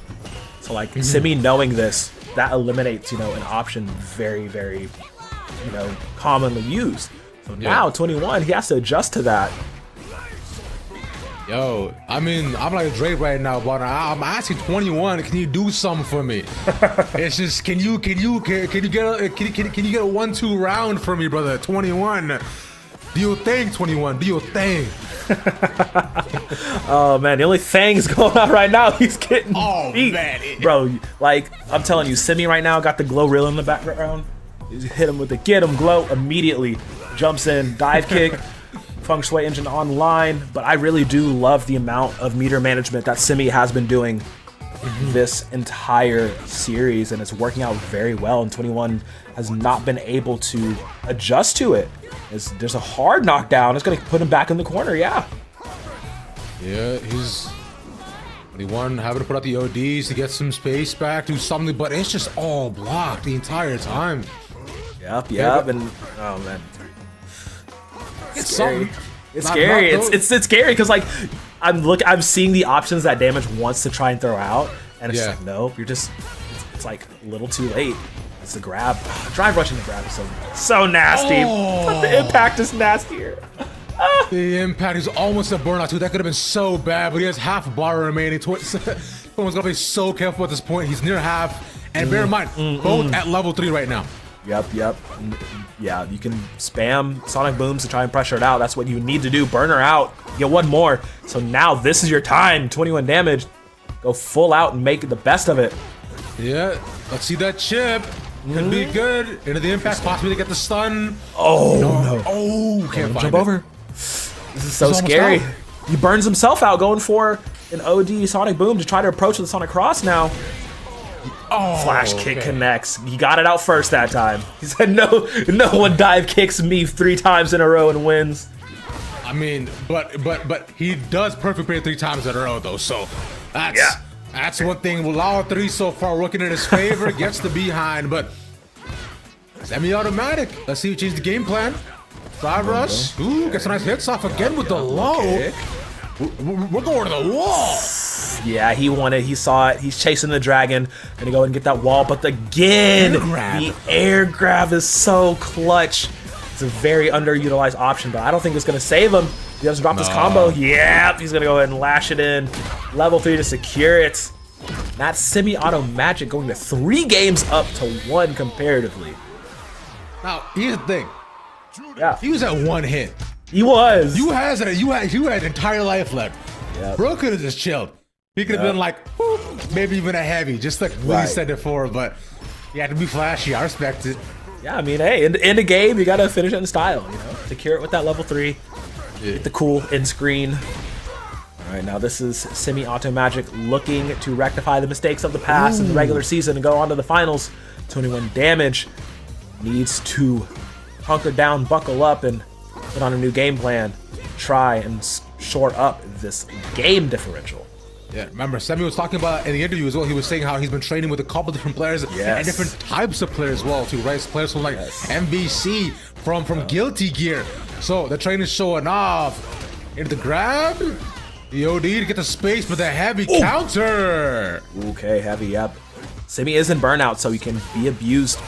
So like Simi knowing this, that eliminates, you know, an option very, very, you know, commonly used. So now 21, he has to adjust to that. Yo, I mean, I'm like Drake right now, but I'm asking 21. Can you do something for me? It's just, can you get a 1-2 round for me, brother? 21. Do your thing, 21. Do your thing. Oh man, the only thing's going on right now, he's getting beat. Man. Bro, like, I'm telling you, Simi right now got the glow reel in the background. You hit him with the get him glow immediately. Jumps in, dive kick. Feng Shui engine online, but I really do love the amount of meter management that Simi has been doing this entire series, and it's working out very well, and 21 has not been able to adjust to it. There's a hard knockdown. It's going to put him back in the corner, yeah, he's 21 having to put out the ODs to get some space back, do something, but it's just all blocked the entire time. Yep, and oh man. It's scary. It's scary. It's scary because like I'm seeing the options that Damage wants to try and throw out, and it's just like nope. You're just it's like a little too late. It's the grab. Drive rushing the grab is so nasty. But the impact is nastier. The impact is almost a burnout too. That could have been so bad, but he has half a bar remaining. Someone's gonna be so careful at this point. He's near half, and bear in mind, both at level 3 right now. Yep. Yeah, you can spam Sonic Booms to try and pressure it out. That's what you need to do. Burn her out. Get one more. So now this is your time. 21 damage. Go full out and make the best of it. Yeah, let's see that chip. Could be good. Into the impact, possibly to get the stun. Oh, no. Oh, can't find jump it. over. This is so scary. He burns himself out going for an OD Sonic Boom to try to approach with the Sonic Cross now. Oh, flash kick connects. He got it out first that time. He said, no one dive kicks me 3 times in a row and wins. I mean, but he does perfect parry 3 times in a row though, so that's one thing. Lao 3 so far working in his favor, gets the behind, but semi-automatic. Let's see if he changes the game plan. Drive rush. Ooh, gets some nice hits off again with the low. We're going to the wall. Yeah, he saw it. He's chasing the dragon. Gonna go and get that wall, but again, the air grab is so clutch. It's a very underutilized option, but I don't think it's gonna save him. He doesn't drop this combo. Yep, he's gonna go ahead and lash it in. Level 3 to secure it. That's semi-auto magic going to 3 games up to 1 comparatively. Now, here's the thing. Yeah, he was at 1 hit. He was. You had entire life left. Yep. Bro could have just chilled. He could have been like, whoop, maybe even a heavy, just like Willie said before, but you had to be flashy. I respect it. Yeah, I mean, hey, in the game, you gotta finish it in style, you know? Secure it with that level 3. Get the cool end screen. All right, now this is semi-auto magic looking to rectify the mistakes of the past in the regular season and go on to the finals. 21 damage. Needs to hunker down, buckle up, and put on a new game plan. Try and shore up this game differential. Yeah, remember, Sammy was talking about in the interview as well. He was saying how he's been training with a couple different players and different types of players as well, too, right? Players from like MVC, from Guilty Gear. So the training's showing off. Into the grab, the OD to get the space, but the heavy counter. Okay, heavy, yep. Simi is in burnout, so he can be abused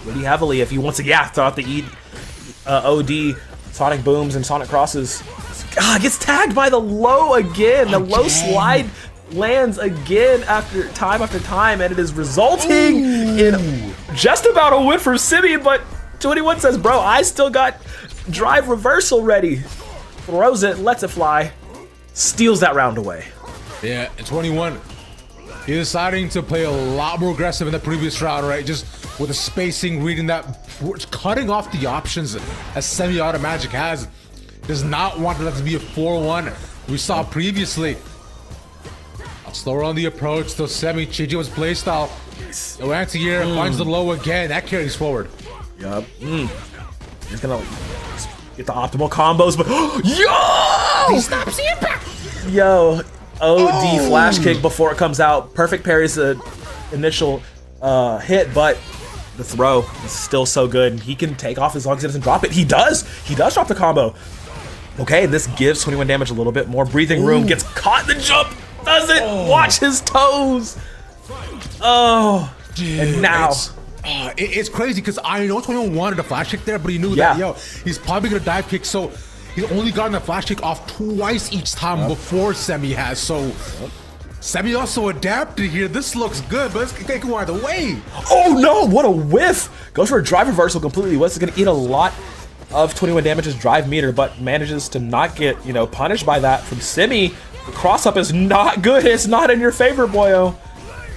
really heavily if he wants to, throw out the OD, Sonic Booms, and Sonic Crosses. Gets tagged by the low again. The low slide lands again after time, and it is resulting in just about a win for Simi, but 21 says, bro, I still got drive reversal ready. Throws it, lets it fly, steals that round away. Yeah, and 21, he's deciding to play a lot more aggressive in the previous round, right? Just with the spacing, reading that, cutting off the options as semi-auto magic has. Does not want that to be a 4-1. We saw previously. Slower on the approach, though Semi changing his playstyle. The anti-air finds the low again. That carries forward. Yup. He's gonna get the optimal combos, but yo! He stops the impact! Yo, OD flash kick before it comes out. Perfect parries the initial hit, but the throw is still so good. He can take off as long as he doesn't drop it. He does. He does drop the combo. Okay, this gives 21 damage a little bit more breathing room. Gets caught in the jump. Doesn't watch his toes. Oh, dude, and now. It's crazy because I know 21 wanted a flash kick there, but he knew that, yo, he's probably going to dive kick. So he's only gotten the flash kick off twice each time before Semi has. So Semi also adapted here. This looks good, but it's going either way. Oh no, what a whiff. Goes for a drive reversal completely. What's going to eat a lot of 21 damage's drive meter, but manages to not get, you know, punished by that from Simi. The cross up is not good. It's not in your favor, boyo.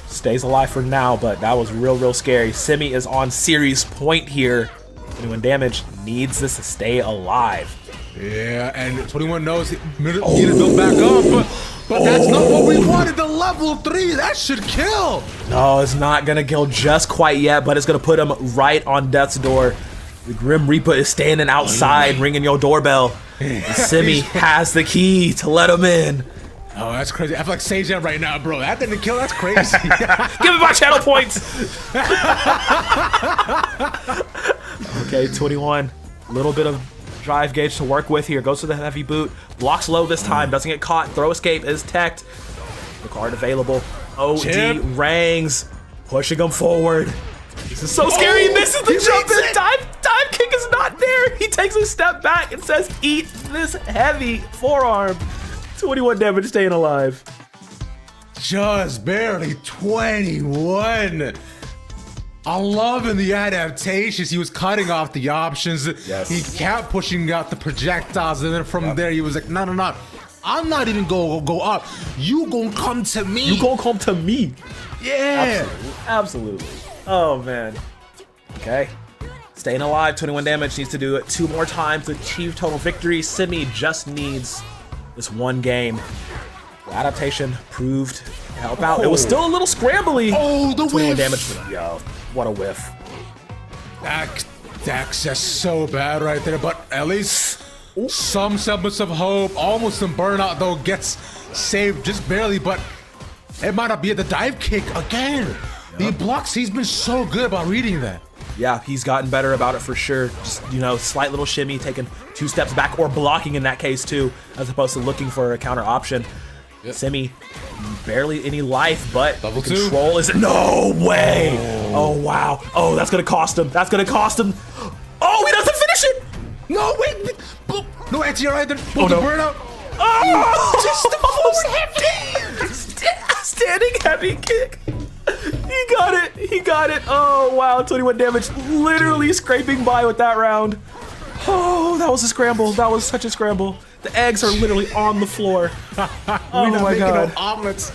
Stays alive for now, but that was real scary. Simi is on series point here. 21 damage needs this to stay alive. Yeah, and 21 knows he needed to build back up, but that's not what we wanted. The level 3, that should kill. No, it's not gonna kill just quite yet, but it's gonna put him right on death's door. The Grim Reaper is standing outside, ringing your doorbell. Simi has the key to let him in. Oh, that's crazy. I feel like Sage Jam right now, bro. That didn't kill. That's crazy. Give me my channel points. Okay, 21. Little bit of drive gauge to work with here. Goes to the heavy boot. Blocks low this time. Doesn't get caught. Throw escape is teched. The card available. OD rangs. Pushing him forward. This is so scary. He misses the jump. The dive kick is not there. He takes a step back and says, eat this heavy forearm. 21 damage staying alive. Just barely 21. I'm loving the adaptations. He was cutting off the options. Yes. He kept pushing out the projectiles, and then from there he was like, no. I'm not even gonna go up. You gonna come to me. You gonna come to me. Yeah. Absolutely. Oh, man. Okay. Staying alive, 21 damage. Needs to do it 2 more times to achieve total victory. Simi just needs this one game. The adaptation proved to help out. It was still a little scrambly. Oh, the whiff. Damage. Yo, what a whiff. That's just so bad right there, but at least some semblance of hope. Almost some burnout, though, gets saved just barely, but it might not be at the dive kick again. The blocks, he's been so good about reading that. Yeah, he's gotten better about it for sure. Just, you know, slight little shimmy, taking 2 steps back, or blocking in that case too, as opposed to looking for a counter option. Simi, barely any life, but Level the control is no way. Oh wow. Oh, that's gonna cost him. That's gonna cost him. Oh, he doesn't finish it. No, wait. No anti-air either. Oh no. Burnout. Oh, just the heavy. Standing heavy kick. He got it. He got it. Oh, wow. 21 damage. Literally scraping by with that round. Oh, that was a scramble. That was such a scramble. The eggs are literally on the floor. Oh my god. No omelets.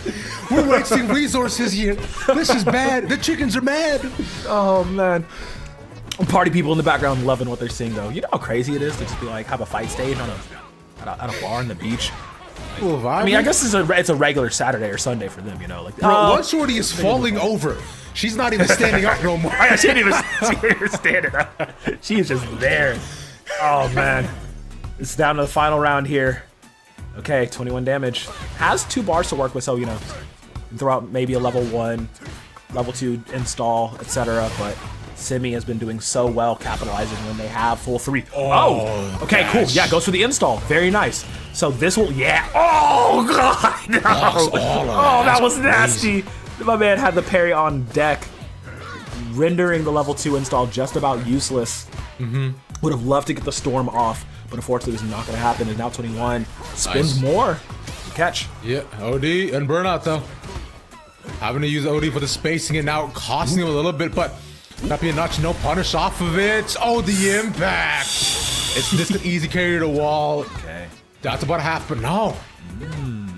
We're wasting resources here. This is bad. The chickens are mad. Oh, man. Party people in the background loving what they're seeing, though. You know how crazy it is to just be like, have a fight stage on a bar on the beach? I mean, I guess it's a regular Saturday or Sunday for them, you know. Like, bro, one shorty is falling over. She's not even standing up no more. She ain't even standing up. She is just there. Oh man, it's down to the final round here. Okay, 21 damage. Has 2 bars to work with, so you know, throw out maybe a level 1, level 2 install, etc. But Simi has been doing so well capitalizing when they have full 3. Oh, okay, cool. Yeah, goes for the install. Very nice. So this will, Oh, God, no. Oh, that was nasty. My man had the parry on deck, rendering the level 2 install just about useless. Would have loved to get the storm off, but unfortunately it was not going to happen. And now 21 spins more. Catch. Yeah, OD and burnout, though. Having to use OD for the spacing and now costing him a little bit, but not being notch, no punish off of it. Oh, the impact. It's just an easy carry to the wall. Okay. That's about a half, but no.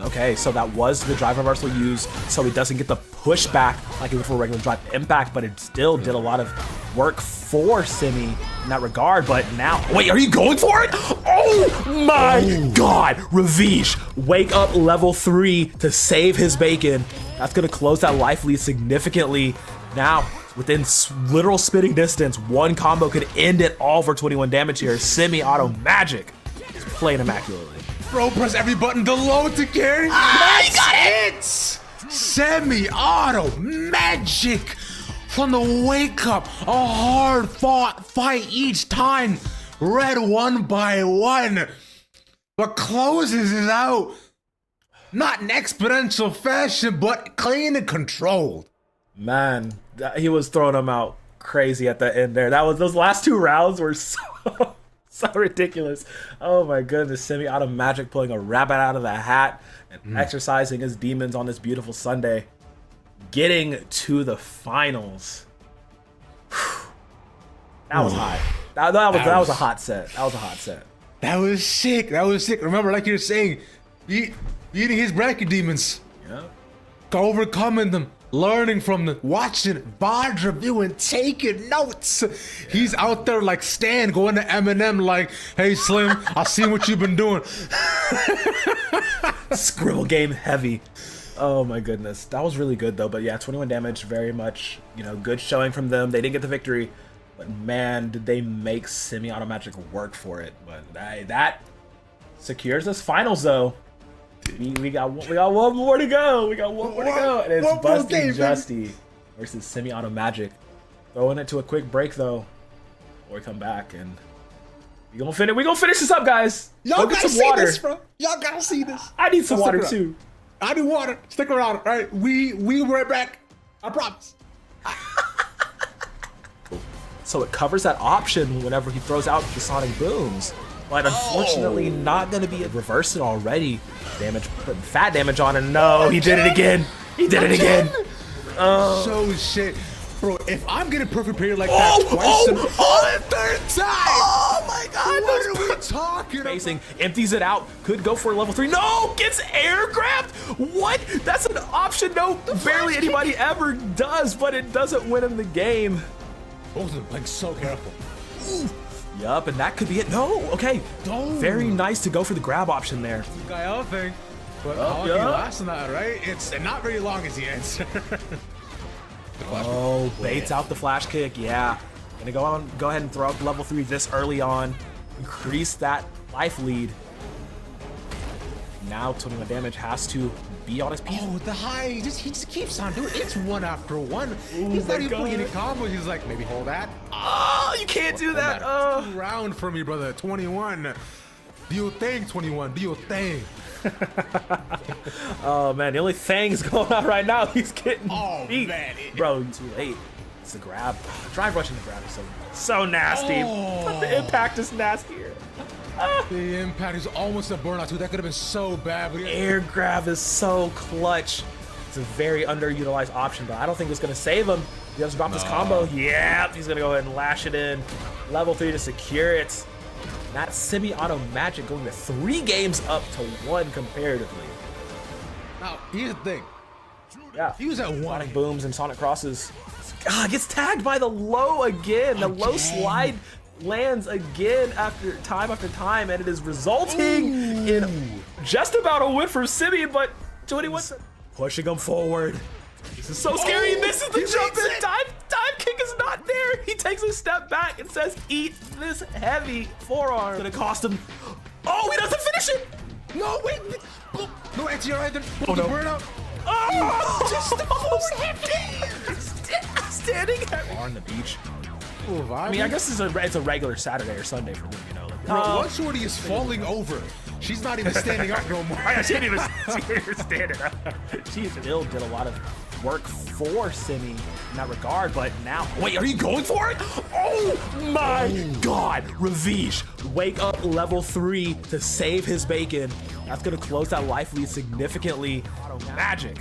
Okay, so that was the drive reversal used, so he doesn't get the pushback like it would for a regular drive impact, but it still did a lot of work for Simi in that regard. But now, wait, are you going for it? Oh my God, Ravish, wake up level 3 to save his bacon. That's gonna close that life lead significantly. Now, within literal spitting distance, one combo could end it all for 21 damage here. Simi auto magic. He's playing immaculately. Bro, press every button to load to carry. Ah, you got it! Semi-auto magic from the wake up. A hard fought fight each time. Red one by one. But closes it out. Not in exponential fashion, but clean and controlled. Man, he was throwing them out crazy at the end there. Those last 2 rounds were so ridiculous. Oh my goodness, Semi-Auto Magic pulling a rabbit out of the hat and exercising his demons on this beautiful Sunday. Getting to the finals. That was hot. That was a hot set. That was a hot set. That was sick. That was sick. Remember, like you were saying, beating his bracket demons. Yeah. Overcoming them. Learning from them, watching, VOD reviewing, taking notes. He's out there like Stan going to Eminem like, hey Slim, I seen what you've been doing. Scribble game heavy. Oh my goodness. That was really good though. But yeah, 21 damage, very much, good showing from them. They didn't get the victory, but man, did they make Semi-Auto Magic work for it. But that secures us finals though. We got one more to go. We got one more to go. And it's Busty Justy versus Semi-Auto Magic. Throwing it to a quick break though. Before we come back and we gonna finish this up, guys. Y'all get gotta some see water. this, bro. Y'all gotta see this. I need some water too. I need water. Stick around, all right? We right back. I promise. So it covers that option whenever he throws out the Sonic Booms. But unfortunately, not going to be reversed it already. Damage, putting fat damage on it. No, he did it again. He did it again. So shit. Bro, if I'm getting perfect period like that twice in the third time. Oh my god, what are we talking about? Facing, empties it out, could go for a level 3. No, gets air grabbed. What? That's an option no barely anybody ever does, but it doesn't win him the game. Both of them playing so careful. Yup, and that could be it. No, okay. Very nice to go for the grab option there. DAFGL thing. But how long can you last on that, right? It's not very long is the answer. Baits out the flash kick. Yeah. Gonna go ahead and throw out level 3 this early on. Increase that life lead. Now 21 damage has to be on his piece. Oh, the high. He just keeps on doing it. It's one after one. He's not even putting any combos. He's like, maybe hold that. Oh, you can't do that. 2 round for me, brother. 21. Do your thing, 21. Do your thing. Oh man, the only thing's going on right now. He's getting beat. Man. Bro, too late. It's the grab. Drive rushing the grab is so nasty. But the impact is nastier. The impact is almost a burnout too. That could have been so bad. But air grab is so clutch. It's a very underutilized option, but I don't think it's gonna save him. He just dropped his combo. Yep, he's gonna go ahead and lash it in. Level 3 to secure it. That Semi-Auto Magic going to 3 games up to 1 comparatively. Now, here's the thing. Yeah. He was at 1. Sonic Booms and Sonic Crosses. Gets tagged by the low again. The low slide lands again after time, and it is resulting in just about a win for Simi, but 21 pushing him forward. This is so scary. He misses the jump in time. Time kick is not there. He takes a step back and says, eat this heavy forearm. It's gonna cost him. Oh, he doesn't finish it. No, wait. No, anti either. Oh, no. Burnout. Oh, just standing on the beach. I mean, I guess it's a regular Saturday or Sunday for them, Bro, one shorty is falling over. She's not even standing up no more. She didn't even stand up. She still did a lot of work for Simi in that regard, but now... Wait, are you going for it? Oh my god! Ravish, wake up level 3 to save his bacon. That's going to close that life lead significantly. Auto Magic.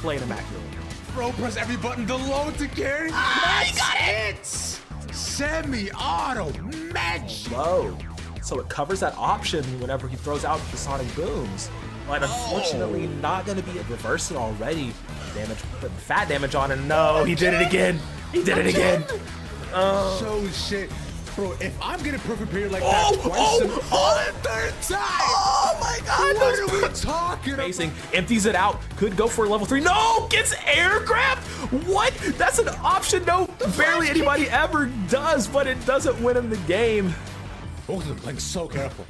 Played immaculately. Bro, press every button below to carry. You got it! It's Semi-Auto Magic. Low. So it covers that option whenever he throws out the Sonic Booms. But unfortunately, not going to be reversed it already. Damage, putting fat damage on it. No, he did it again. He did it again. So shit. Bro, if I'm getting perfect period like that twice in the third time. Oh my god, what are we talking about? Facing, empties it out, could go for a level 3. No, gets air grabbed. What? That's an option no barely anybody ever does, but it doesn't win him the game. Both of them playing so careful.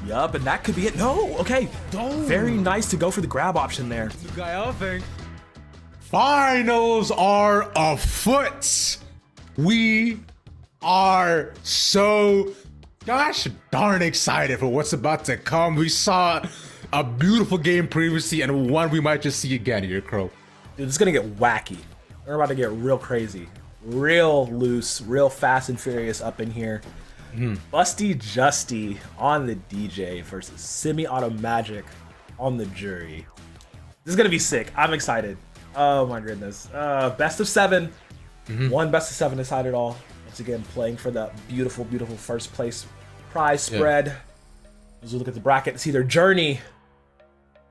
Yup, and that could be it. No, okay. Very nice to go for the grab option there. DAFGL thing. Finals are afoot. We are so gosh darn excited for what's about to come. We saw a beautiful game previously and one we might just see again here, Crow. Dude, it's gonna get wacky. We're about to get real crazy, real loose, real fast and furious up in here. Busty Justy on the DJ versus Semi-Auto Magic on the jury. This is gonna be sick. I'm excited. Oh my goodness. Best of 7. One best of 7 decided all. Once again, playing for the beautiful, beautiful first place prize spread. As we look at the bracket, see their journey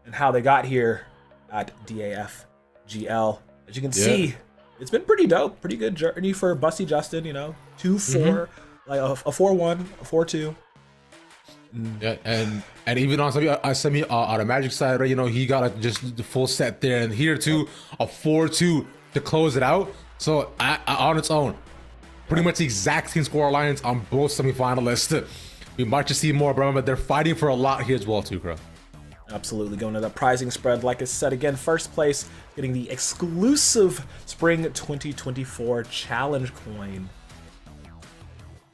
and how they got here at DAFGL. As you can see, it's been pretty dope. Pretty good journey for Busty Justin, you know. 2-4, like a 4-1, a 4-2. Yeah, and even on Semi-Auto Magic side, right, you know, he got just the full set there, and here too, a 4-2 to close it out. So on its own, pretty much the exact same score lines on both semifinalists. We might just see more, but they're fighting for a lot here as well too, Crow. Absolutely, going to the prizing spread. Like I said again, first place getting the exclusive Spring 2024 Challenge coin.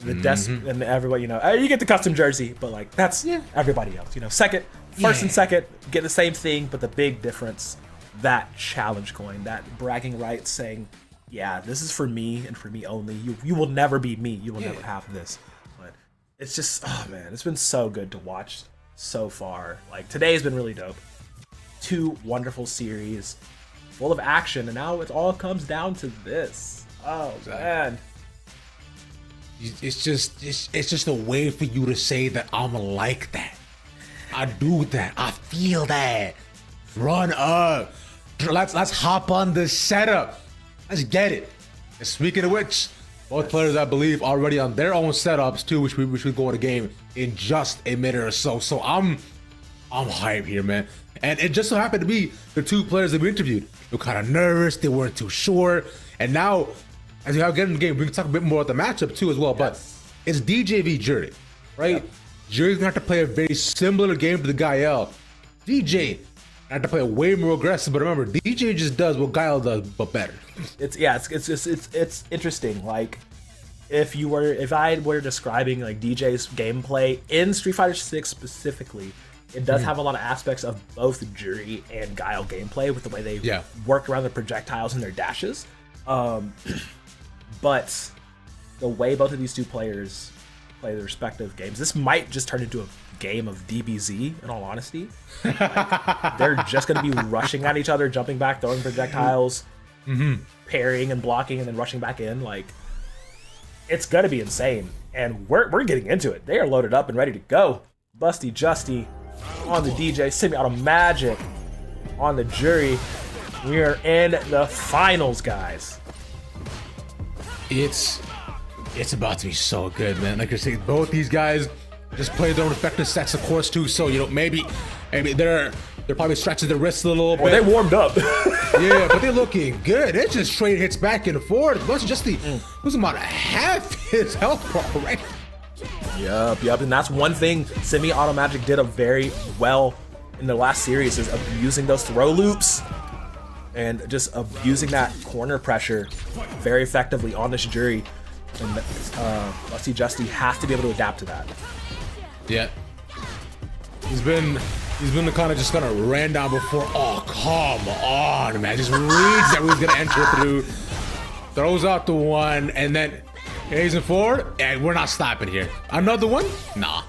The and everybody, you know, you get the custom jersey, but like that's everybody else, you know. First and second get the same thing, but the big difference, that challenge coin, that bragging rights saying, yeah, this is for me and for me only. You will never be me. You will never have this. But it's just, oh man, it's been so good to watch so far. Like today has been really dope. 2 wonderful series, full of action, and now it all comes down to this. Oh man. It's just a way for you to say that I'm like that. I do that. I feel that. Run up. Let's hop on the setup. Let's get it. And speaking of which, both players I believe already on their own setups too, which we should go in the game in just a minute or so. So I'm hyped here, man. And it just so happened to be the 2 players that we interviewed. They were kind of nervous. They weren't too sure. And now, as we get in the game, we can talk a bit more about the matchup too as well. But it's DJ v Jury, right? Jury's gonna have to play a very similar game to the Gael. DJ have to play way more aggressive, but remember, DJ just does what Gael does, but better. It's interesting. Like if I were describing like DJ's gameplay in Street Fighter 6 specifically, it does have a lot of aspects of both Jury and Gael gameplay with the way they work around the projectiles and their dashes. But the way both of these 2 players play their respective games, this might just turn into a game of DBZ, in all honesty. Like, they're just going to be rushing at each other, jumping back, throwing projectiles, parrying and blocking, and then rushing back in. Like, it's going to be insane. And we're getting into it. They are loaded up and ready to go. Busty Justy on the DJ, Semi-Auto Magic on the Jury. We are in the finals, guys. It's about to be so good, man. Like I said, both these guys just play their own respective sets, of course, too. So, you know, maybe they're probably stretching their wrists a little bit. They warmed up. Yeah, but they're looking good. It's just straight hits back and forth. Plus, just who's about half his health bar already. Yep. And that's one thing Semi-Auto Magic did very well in the last series, is abusing those throw loops and just abusing that corner pressure very effectively on this Jury. And Busty Justy has to be able to adapt to that. Yeah. He's been the kind of ran down before. Oh, come on, man. Just reads that we're gonna enter through. Throws out the one, and then he's in forward, and we're not stopping here. Another one? Nah.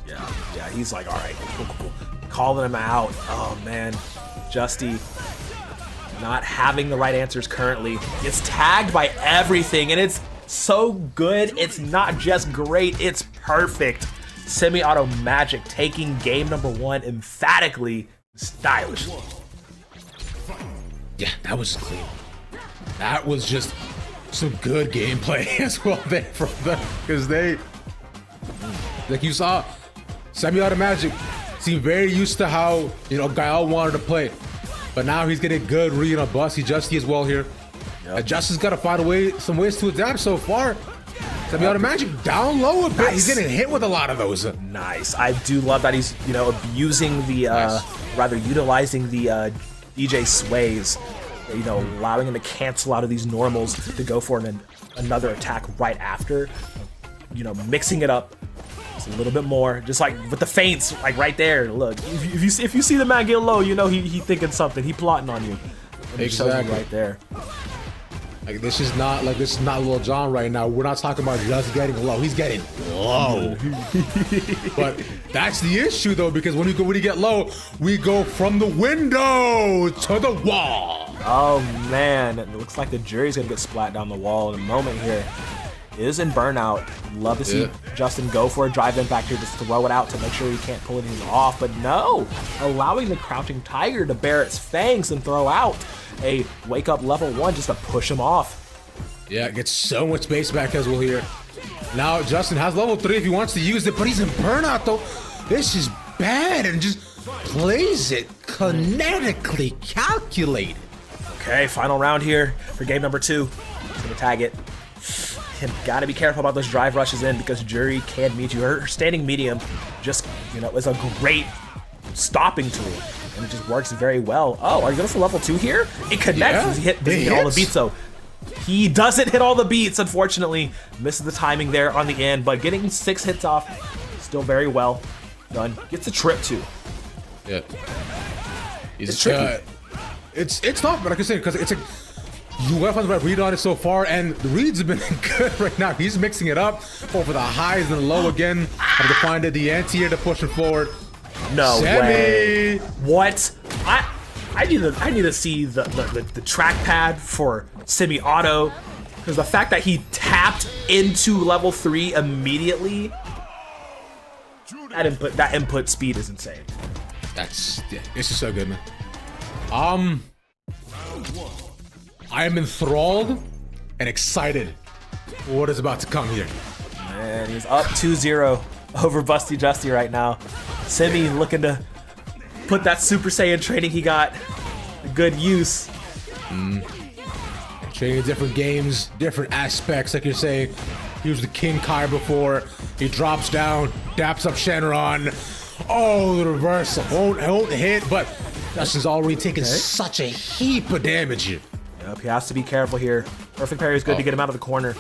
Yeah, he's like, all right, cool. Calling him out. Oh man. Justy not having the right answers currently. Gets tagged by everything, and it's so good. It's not just great, it's perfect. Semi-Auto Magic taking game number 1 emphatically, stylishly. Yeah, that was clean. That was just some good gameplay as well there from them, because they, like you saw, Semi-Auto Magic seemed very used to how, you know, Gael wanted to play. But now he's getting good read on Busty Justy as well here. Justin's got to find some ways to adapt so far. Semi-Auto Magic down low a bit. He's getting hit with a lot of those. Nice. I do love that he's, you know, abusing the, rather utilizing the DJ sways you know, allowing him to cancel out of these normals to go for another attack right after. You know, mixing it up just a little bit more, just like with the feints, like right there. Look, if you see the man get low, you know he thinking something. He plotting on you. And Exactly. right there. Like this is not Lil Jon right now. We're not talking about just getting low. He's getting low. But that's the issue though, because when you get low, we go from the window to the wall. Oh man, it looks like the jury's gonna get splat down the wall in a moment here. Is in burnout. Love to see Justin go for a drive in back here, just throw it out to make sure he can't pull anything off, but no, allowing the Crouching Tiger to bare its fangs and throw out a wake up level 1 just to push him off. Yeah, gets so much space back as well here. Now Justin has level 3 if he wants to use it, but he's in burnout though. This is bad and just plays it kinetically calculated. Okay, final round here for game number 2. He's gonna tag it. And gotta be careful about those drive rushes in because Jury can meet you. Her standing medium just, you know, is a great stopping tool. And it just works very well. Oh, are you going for level 2 here? It connects. Does he hit all the beats though? He doesn't hit all the beats, unfortunately. Misses the timing there on the end, but getting 6 hits off, still very well done. Gets a trip too. Yeah. It's tricky. It's tough, but like I said, because it's a you have found the right read on it so far, and the reads have been good right now. He's mixing it up over the highs and the low again. Have to find the anti-air to push him forward. No Semi. way. What? I need to see the trackpad for semi-auto, because the fact that he tapped into level 3 immediately, that input speed is insane. This is so good, man. I am enthralled and excited for what is about to come here. Man, he's up 2-0 over Busty Justy right now. Simi looking to put that Super Saiyan training he got to good use. Training different games, different aspects, like you're saying. He was the King Kai before. He drops down, daps up Shenron. Oh, the reversal. Won't hit, but Justin's already taken such a heap of damage here. Yep, he has to be careful here. Perfect parry is good to get him out of the corner.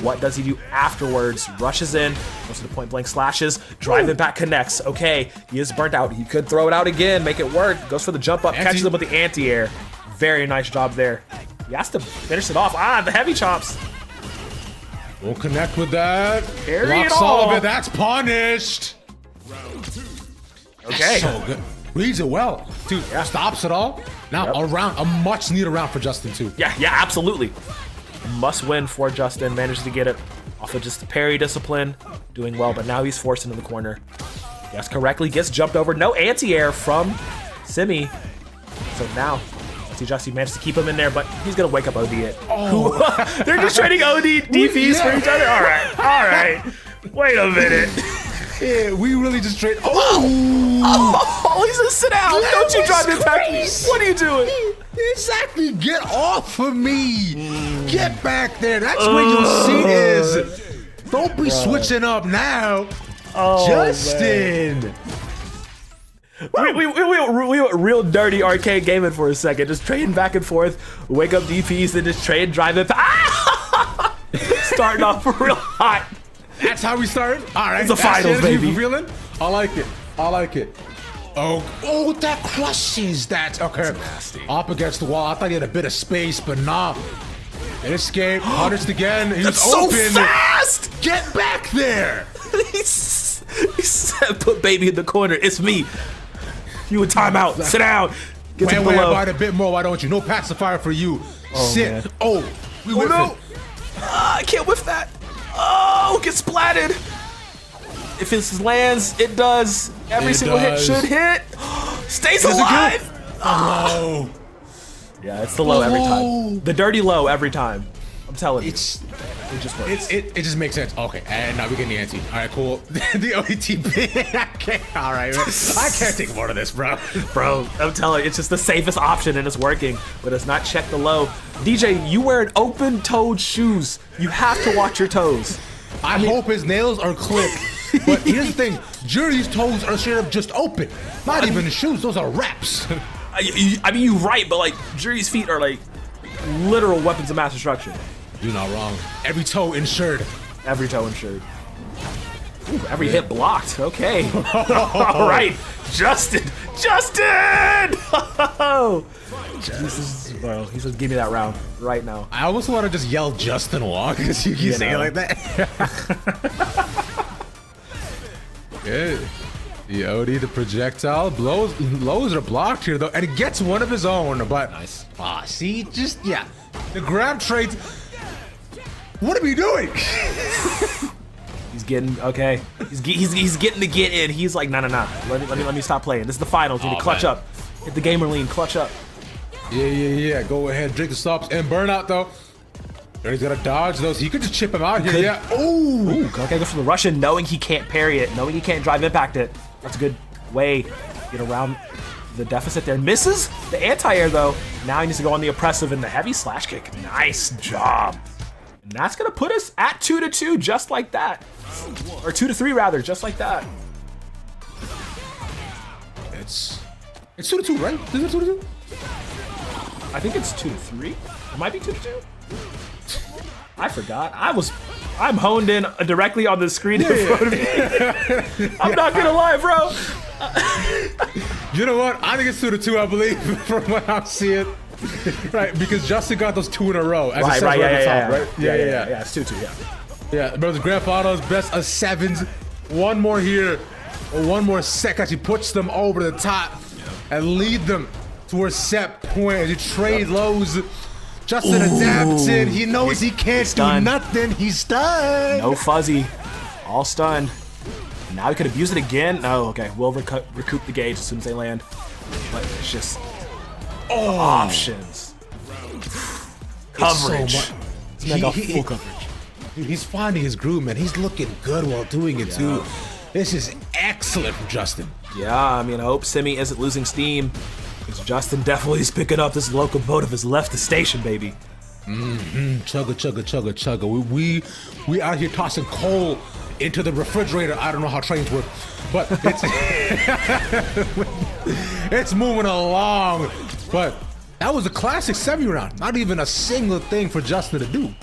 What does he do afterwards? Rushes in, goes to the point blank slashes, driving back connects. Okay, he is burnt out. He could throw it out again, make it work. Goes for the jump up, catches him with the anti-air. Very nice job there. He has to finish it off. The heavy chops. Won't connect with that. Carry Blocks it all. all of it. That's punished. Okay. That's so good. Reads it well. Dude, stops it all. Now a much needed round for Justin too. Yeah, absolutely. Must win for Justin. Manages to get it off of just the parry discipline. Doing well, but now he's forced into the corner. Guessed correctly. Gets jumped over. No anti-air from Simi. So now, Justy managed to keep him in there, but he's going to wake up OD it. Oh. They're just trading OD DPs for each other? All right. Wait a minute. Yeah, we really just trade. He's gonna sit down. Don't you drive me back. What are you doing? Exactly. Get off of me. Get back there. That's where your seat is. Don't be switching up now. Justin. We went real dirty arcade gaming for a second. Just trading back and forth. Wake up DPs and just trade, drive it. Starting off real hot. That's how we started? All right. It's the finals, baby. Feeling? I like it. Oh, that crushes that. Okay. Up against the wall. I thought he had a bit of space, but nah. It escaped. Punished again. He was open. So fast! Get back there. He said, put baby in the corner. It's me. You a timeout. Sit down. Get to below. Wait, a bit more. Why don't you? No pacifier for you. Sit. Man. We whiffed it. I can't whiff that. Oh, get splatted. If it lands, it does. Every single hit should hit. Stays alive. Oh. Yeah, it's the low every time. The dirty low every time. I'm telling you. It just works. It just makes sense. Okay, and now we get the anti. All right, cool. The OTP. Okay, all right, man. I can't take more of this, bro. Bro, I'm telling you, it's just the safest option and it's working, but it's not check the low. DJ, you wearing open-toed shoes. You have to watch your toes. I hope his nails are clipped. But here's the thing, Jury's toes are straight up just open. Not even shoes, those are wraps. I mean, you're right, but like Jury's feet are like literal weapons of mass destruction. You're not wrong. Every toe insured. Every toe insured. Ooh, every hit blocked. Okay. All right, Justin. Jesus, bro. He's just give me that round right now. I almost want to just yell Justin Walk because you keep saying it like that. Good. The OD, the projectile, blows are blocked here though, and it gets one of his own, but nice. See, just the grab trade. What are we doing? He's getting okay. He's getting to get in. He's like, no. Let me stop playing. This is the finals. You need to clutch up. Hit the gamer lean. Clutch up. Yeah. Go ahead, drink the stops and burnout though. He's got to dodge those. He could just chip him out here. Yeah. Ooh. Okay, go for the Russian, knowing he can't parry it, knowing he can't drive impact it. That's a good way to get around the deficit there. Misses the anti-air though. Now he needs to go on the oppressive and the heavy slash kick. Nice job. And that's gonna put us at 2-2, just like that. Or 2-3 rather, just like that. It's 2-2, right? Is it 2-2? I think it's 2-3. It might be 2-2. I forgot. I'm honed in directly on the screen in front of me. I'm not gonna lie, bro. You know what? I think it's 2-2, I believe, from what I'm seeing. Right, because Justin got those 2 in a row. As right, right? Yeah, it's 2-2, Yeah, bro, the grand finals, best of 7s. One more here, or one more set, actually puts them over the top and lead them to a set point as you trade lows. Justin adapted. He knows he can't do nothing. He's stunned. No fuzzy. All stunned. Now he could abuse it again. No, okay. We'll recoup the gauge as soon as they land. But it's just options. Coverage. So full coverage. Dude, he's finding his groove, man. He's looking good while doing it, too. This is excellent from Justin. Yeah, I mean, I hope Simi isn't losing steam. Because Justin definitely is picking up. This locomotive has left the station, baby. Chugga. We out here tossing coal into the refrigerator. I don't know how trains work, but it's moving along. But that was a classic semi round. Not even a single thing for Justin to do.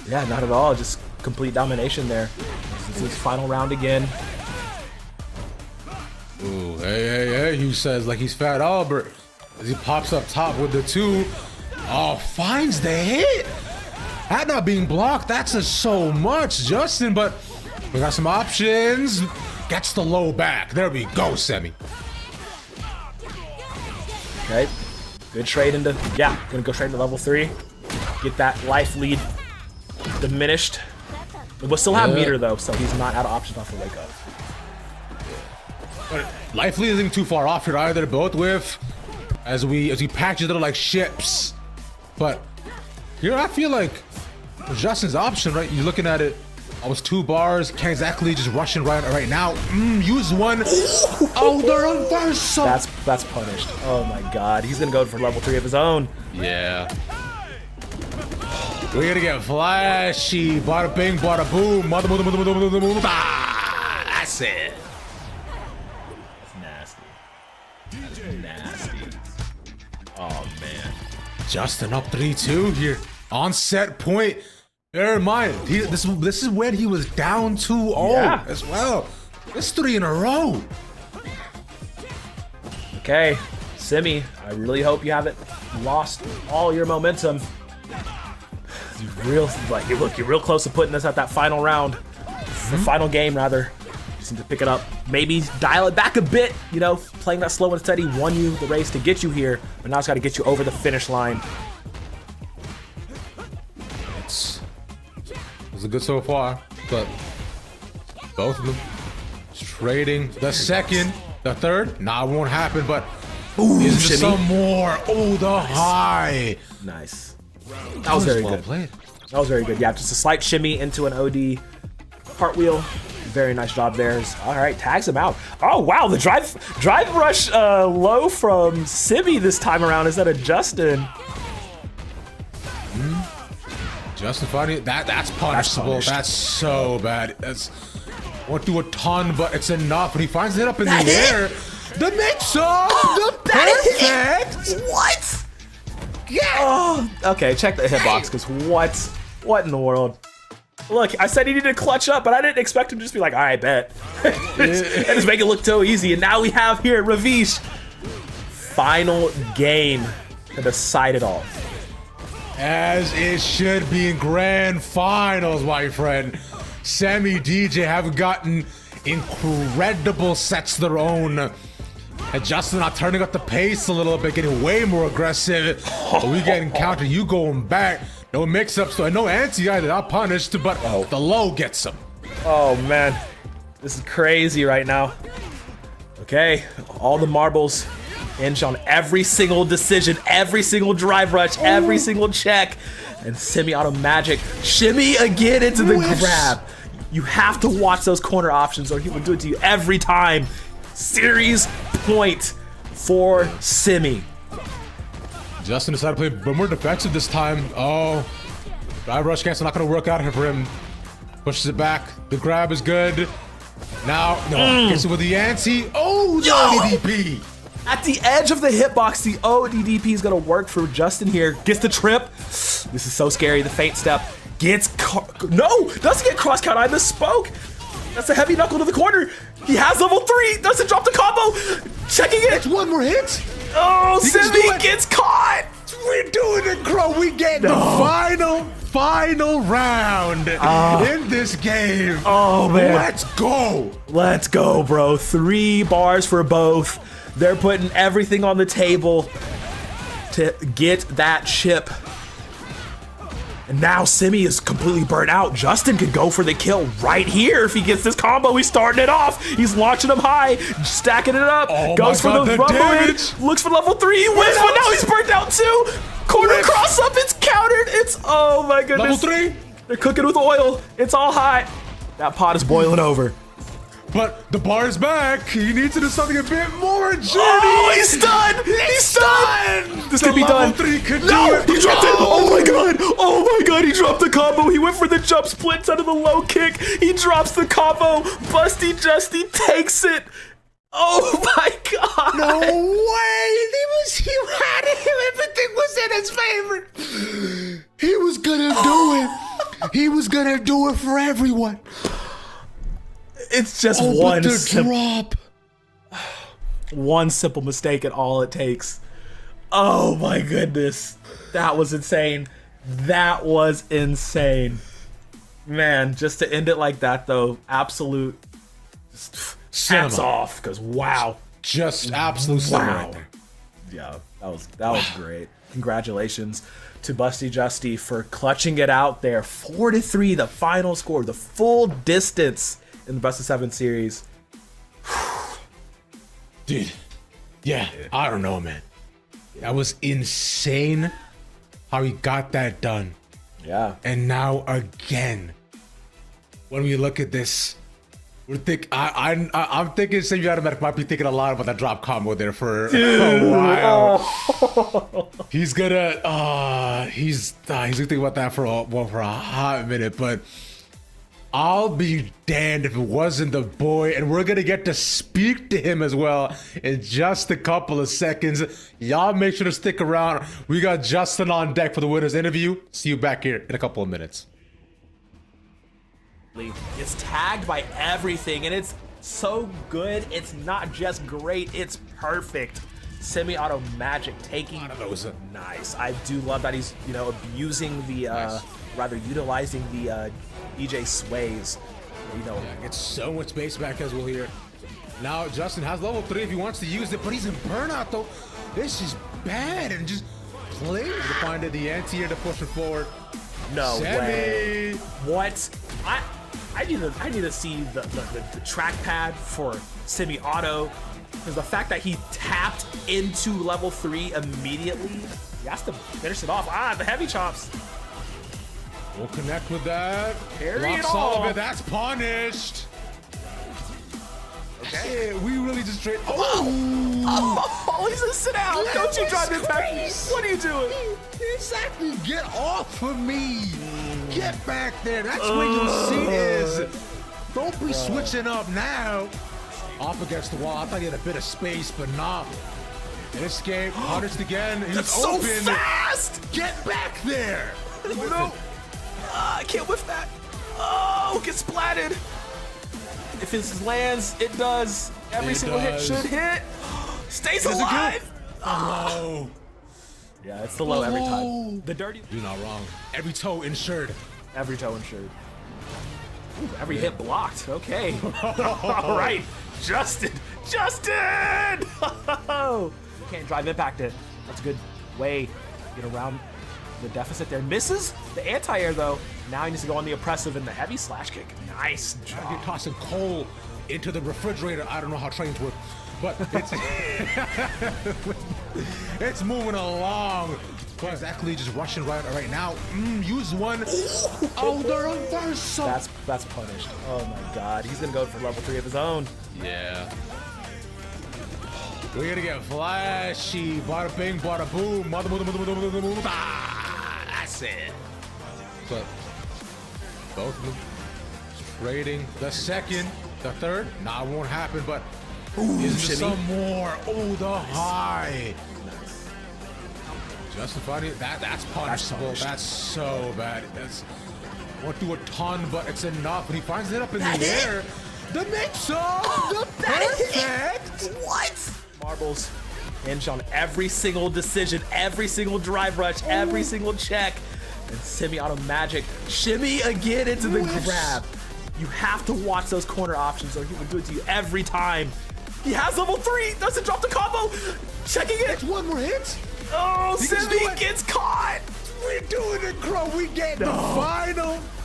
Yeah, not at all. Just complete domination there. This is his final round again. Ooh, hey, he says like he's Fat Albert as he pops up top with the 2. Oh, finds the hit. That not being blocked, that's just so much, Justin, but we got some options. Gets the low back. There we go, Semi. Okay, good trade into, gonna go straight into level 3. Get that life lead diminished. We'll still have meter though, so he's not out of options off the wake up. Life lead isn't too far off here either. Both with as we package it like ships. But here I feel like Justin's option, right? You're looking at it. I was 2 bars. Can't exactly just rushing right now. Use one. Oh, the reversal. That's punished. Oh my god. He's gonna go for level 3 of his own. Yeah. We're gonna get flashy. Bada bing, bada boom. Mother. That's it. Nasty. Oh man. Justin up 3-2 here. On set point. Bear in mind, this is when he was down 2-0 as well. It's 3 in a row. Okay, Simi, I really hope you haven't lost all your momentum. You're real close to putting this at that final round. The final game, rather. Just need to pick it up. Maybe dial it back a bit. You know, playing that slow and steady won you the race to get you here, but now it's got to get you over the finish line. It was good so far, but both of them trading the second, the third. Nah, it won't happen, but is there some more? Oh, the high. Nice. That was very good. Played. That was very good. Yeah, just a slight shimmy into an OD cartwheel. Very nice job there. All right, tags him out. Oh wow, the drive rush low from Simi this time around instead of Justin. Justin finding it. That's punishable. That's so bad. Won't do a ton, but it's enough. But he finds it up in the air. The mix-up! The perfect. What? Yeah. Oh, okay. Check the hitbox, because what in the world? Look, I said he needed to clutch up, but I didn't expect him to just be like, all right, bet. And just make it look so easy. And now we have here Ravish. Final game to decide it all. As it should be in grand finals, my friend. Sammy DJ have gotten incredible sets of their own. And Justin not turning up the pace a little bit, getting way more aggressive. But we getting countered, you going back. No mix-ups, so no anti either, not punished, but the low gets him. Oh man, this is crazy right now. Okay, all the marbles hinge on every single decision, every single drive rush, every single check. And semi-auto magic, shimmy again into the grab. You have to watch those corner options or he will do it to you every time. Series point for Simi. Justin decided to play more defensive this time. Oh, drive rush cancel not going to work out for him. Pushes it back. The grab is good. Now, gets it with the anti. Oh, the ODDP. At the edge of the hitbox, the ODDP is going to work for Justin here. Gets the trip. This is so scary. The feint step. Gets doesn't get cross count. I misspoke. That's a heavy knuckle to the corner. He has level 3. Doesn't drop the combo. Checking it. It's one more hit. Oh, Simi gets caught. We're doing it, Crow. We get the final round in this game. Oh, man. Let's go. Let's go, bro. 3 bars for both. They're putting everything on the table to get that chip. And now Simi is completely burnt out. Justin could go for the kill right here if he gets this combo. He's starting it off. He's launching him high, stacking it up. Goes for the rumble in, looks for level 3. He wins, but now he's burnt out too. Corner cross up, it's countered. It's, oh my goodness. Level 3. They're cooking with oil. It's all hot. That pot is boiling over. But the bar is back. He needs to do something a bit more journey. Oh, he's stunned. He's stunned. This could be done. Level 3 could do it. He dropped it. Oh my god. Oh my god. He dropped the combo. He went for the jump splits out of the low kick. He drops the combo. Busty Justy takes it. Oh my god. No way. He had it. Everything was in his favor. He was gonna do it. He was gonna do it for everyone. It's just one simple mistake and all it takes. Oh my goodness. That was insane. That was insane. Man, just to end it like that though, absolute hats off, because wow. Just absolute cinema right there. Yeah, that was great. Congratulations to Busty Justy for clutching it out there. 4-3, the final score, the full distance in the best of 7 series. Dude, yeah, I don't know, man. That was insane how he got that done. Yeah. And now again, when we look at this, we're I'm thinking Semi Automatic might be thinking a lot about that drop combo there for a while. He's gonna he's gonna think about that for a hot minute, but I'll be damned if it wasn't the boy, and we're gonna get to speak to him as well in just a couple of seconds. Y'all make sure to stick around. We got Justin on deck for the winner's interview. See you back here in a couple of minutes. It's tagged by everything, and it's so good. It's not just great, it's perfect. Semi-auto magic taking those. Nice. I do love that he's, abusing the rather utilizing the DJ sways. Gets so much space back as well here. Now Justin has level 3 if he wants to use it, but he's in burnout though. This is bad, and just plays to find the anti here to push it forward. No way. What? I need to see the trackpad for semi-auto, because the fact that he tapped into level 3 immediately, he has to finish it off. The heavy chops. We'll connect with that. Parry it all. That's punished. Okay. Yeah, we really just trade. Oh, he's a sit out. Don't you drive this back. What are you doing? Exactly. Get off of me. Get back there. That's where your seat is. Don't be switching up now. Off against the wall. I thought he had a bit of space, but nah. Escape, punished again. He's That's open. so fast! Get back there! No! I can't whiff that. Oh, get splatted. If this lands, it does. Every single hit should hit. Stays alive. Oh. Yeah, it's the low every time. The dirty. You're not wrong. Every toe insured. Every toe insured. Ooh, every hit blocked. Okay. All right, Justin. Justin! You can't drive impact it. That's a good way to get around the deficit there. Misses the anti-air though. Now he needs to go on the oppressive and the heavy slash kick. Nice job. You're tossing coal into the refrigerator. I don't know how trains work, but it's it's moving along. Exactly, just rushing right now. Use one. Oh, the reversal. That's punished. Oh my God, he's gonna go for level 3 of his own. Yeah. We're gonna get flashy. Bada bing, bada boom. Mother. That's it. But both of them trading the second, the third. Nah, it won't happen, but is there some more? Oh, the high. Justifying it. That's punishable. That's so bad. That's won't do a ton, but it's enough. And he finds it up in the air. The mix-up, the perfect. What? Marbles hinge on every single decision, every single drive rush, every single check. And semi-auto magic. Shimmy again into the grab. You have to watch those corner options or he will do it to you every time. He has level 3. Doesn't drop the combo. Checking it. It's one more hit. Oh, Simi gets caught. We're doing it, Crow. We get the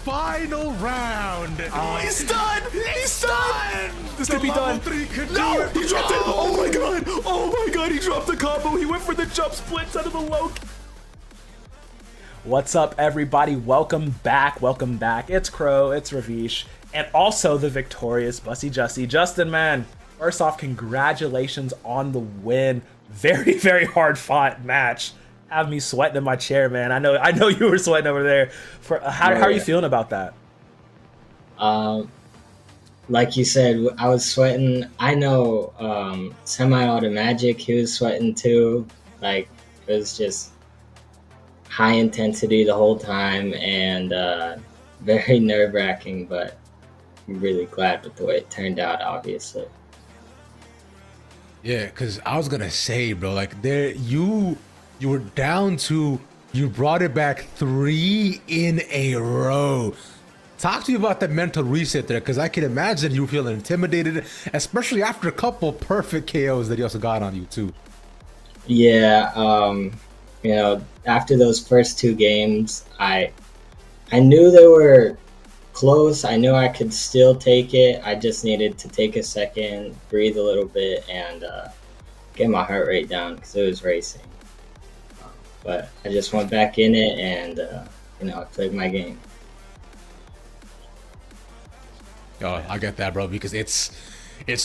final round. Oh, he's stunned. He's stunned. This could be done. 3 could No, do it. he dropped it. Oh my God. Oh my God. He dropped the combo. He went for the jump splits out of the low. What's up, everybody? Welcome back. Welcome back. It's Crow. It's Ravish. And also the victorious Bussy Jussie. Justin, man. First off, congratulations on the win. Very, very hard fought match. Have me sweating in my chair, man. I know you were sweating over there. How are you feeling about that? Like you said, I was sweating. I know semi-auto magic, he was sweating too. Like, it was just high intensity the whole time and very nerve-wracking, but I'm really glad with the way it turned out, obviously. Yeah, because I was gonna say, bro, like you were down to, you brought it back 3 in a row. Talk to me about that mental reset there, because I can imagine you were feeling intimidated, especially after a couple perfect KOs that you also got on you too. Yeah, you know, after those first 2 games, I knew they were close. I knew I could still take it. I just needed to take a second, breathe a little bit, and get my heart rate down because it was racing. But I just went back in it and, you know, I played my game. Oh, I get that, bro, because it's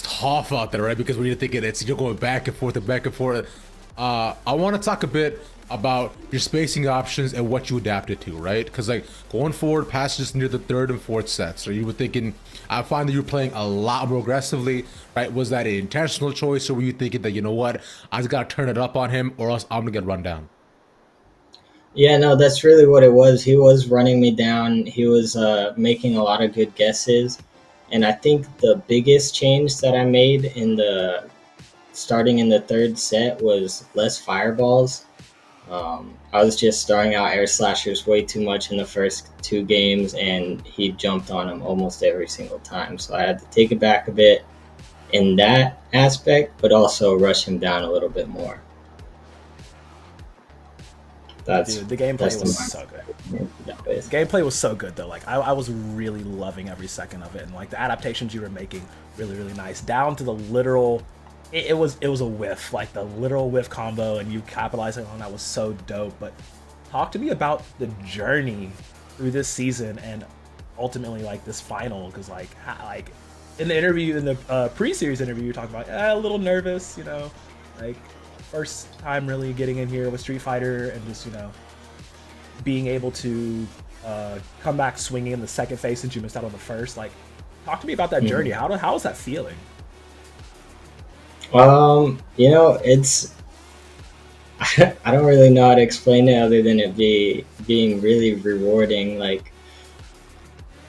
tough out there, right? Because when you're thinking you're going back and forth and back and forth. I want to talk a bit about your spacing options and what you adapted to, right? Because like going forward past just near the 3rd and 4th sets, or you were thinking, I find that you're playing a lot more aggressively, right? Was that an intentional choice, or were you thinking that, you know what, I just gotta turn it up on him or else I'm gonna get run down? Yeah, no, that's really what it was. He was running me down. He was making a lot of good guesses. And I think the biggest change that I made starting in the 3rd set was less fireballs. I was just throwing out air slashers way too much in the first 2 games, and he jumped on them almost every single time. So I had to take it back a bit in that aspect, but also rush him down a little bit more. Dude, the gameplay was so good. The gameplay was so good though. Like I was really loving every second of it, and like the adaptations you were making, really, really nice. Down to the literal. It was a whiff, like the literal whiff combo, and you capitalizing on that was so dope. But talk to me about the journey through this season and ultimately like this final, because like in the interview, in the pre-series interview, you talked about a little nervous, you know, like first time really getting in here with Street Fighter and just, you know, being able to come back swinging in the second phase since you missed out on the first. Like, talk to me about that journey. How is that feeling? You know, it's I don't really know how to explain it other than it being really rewarding. Like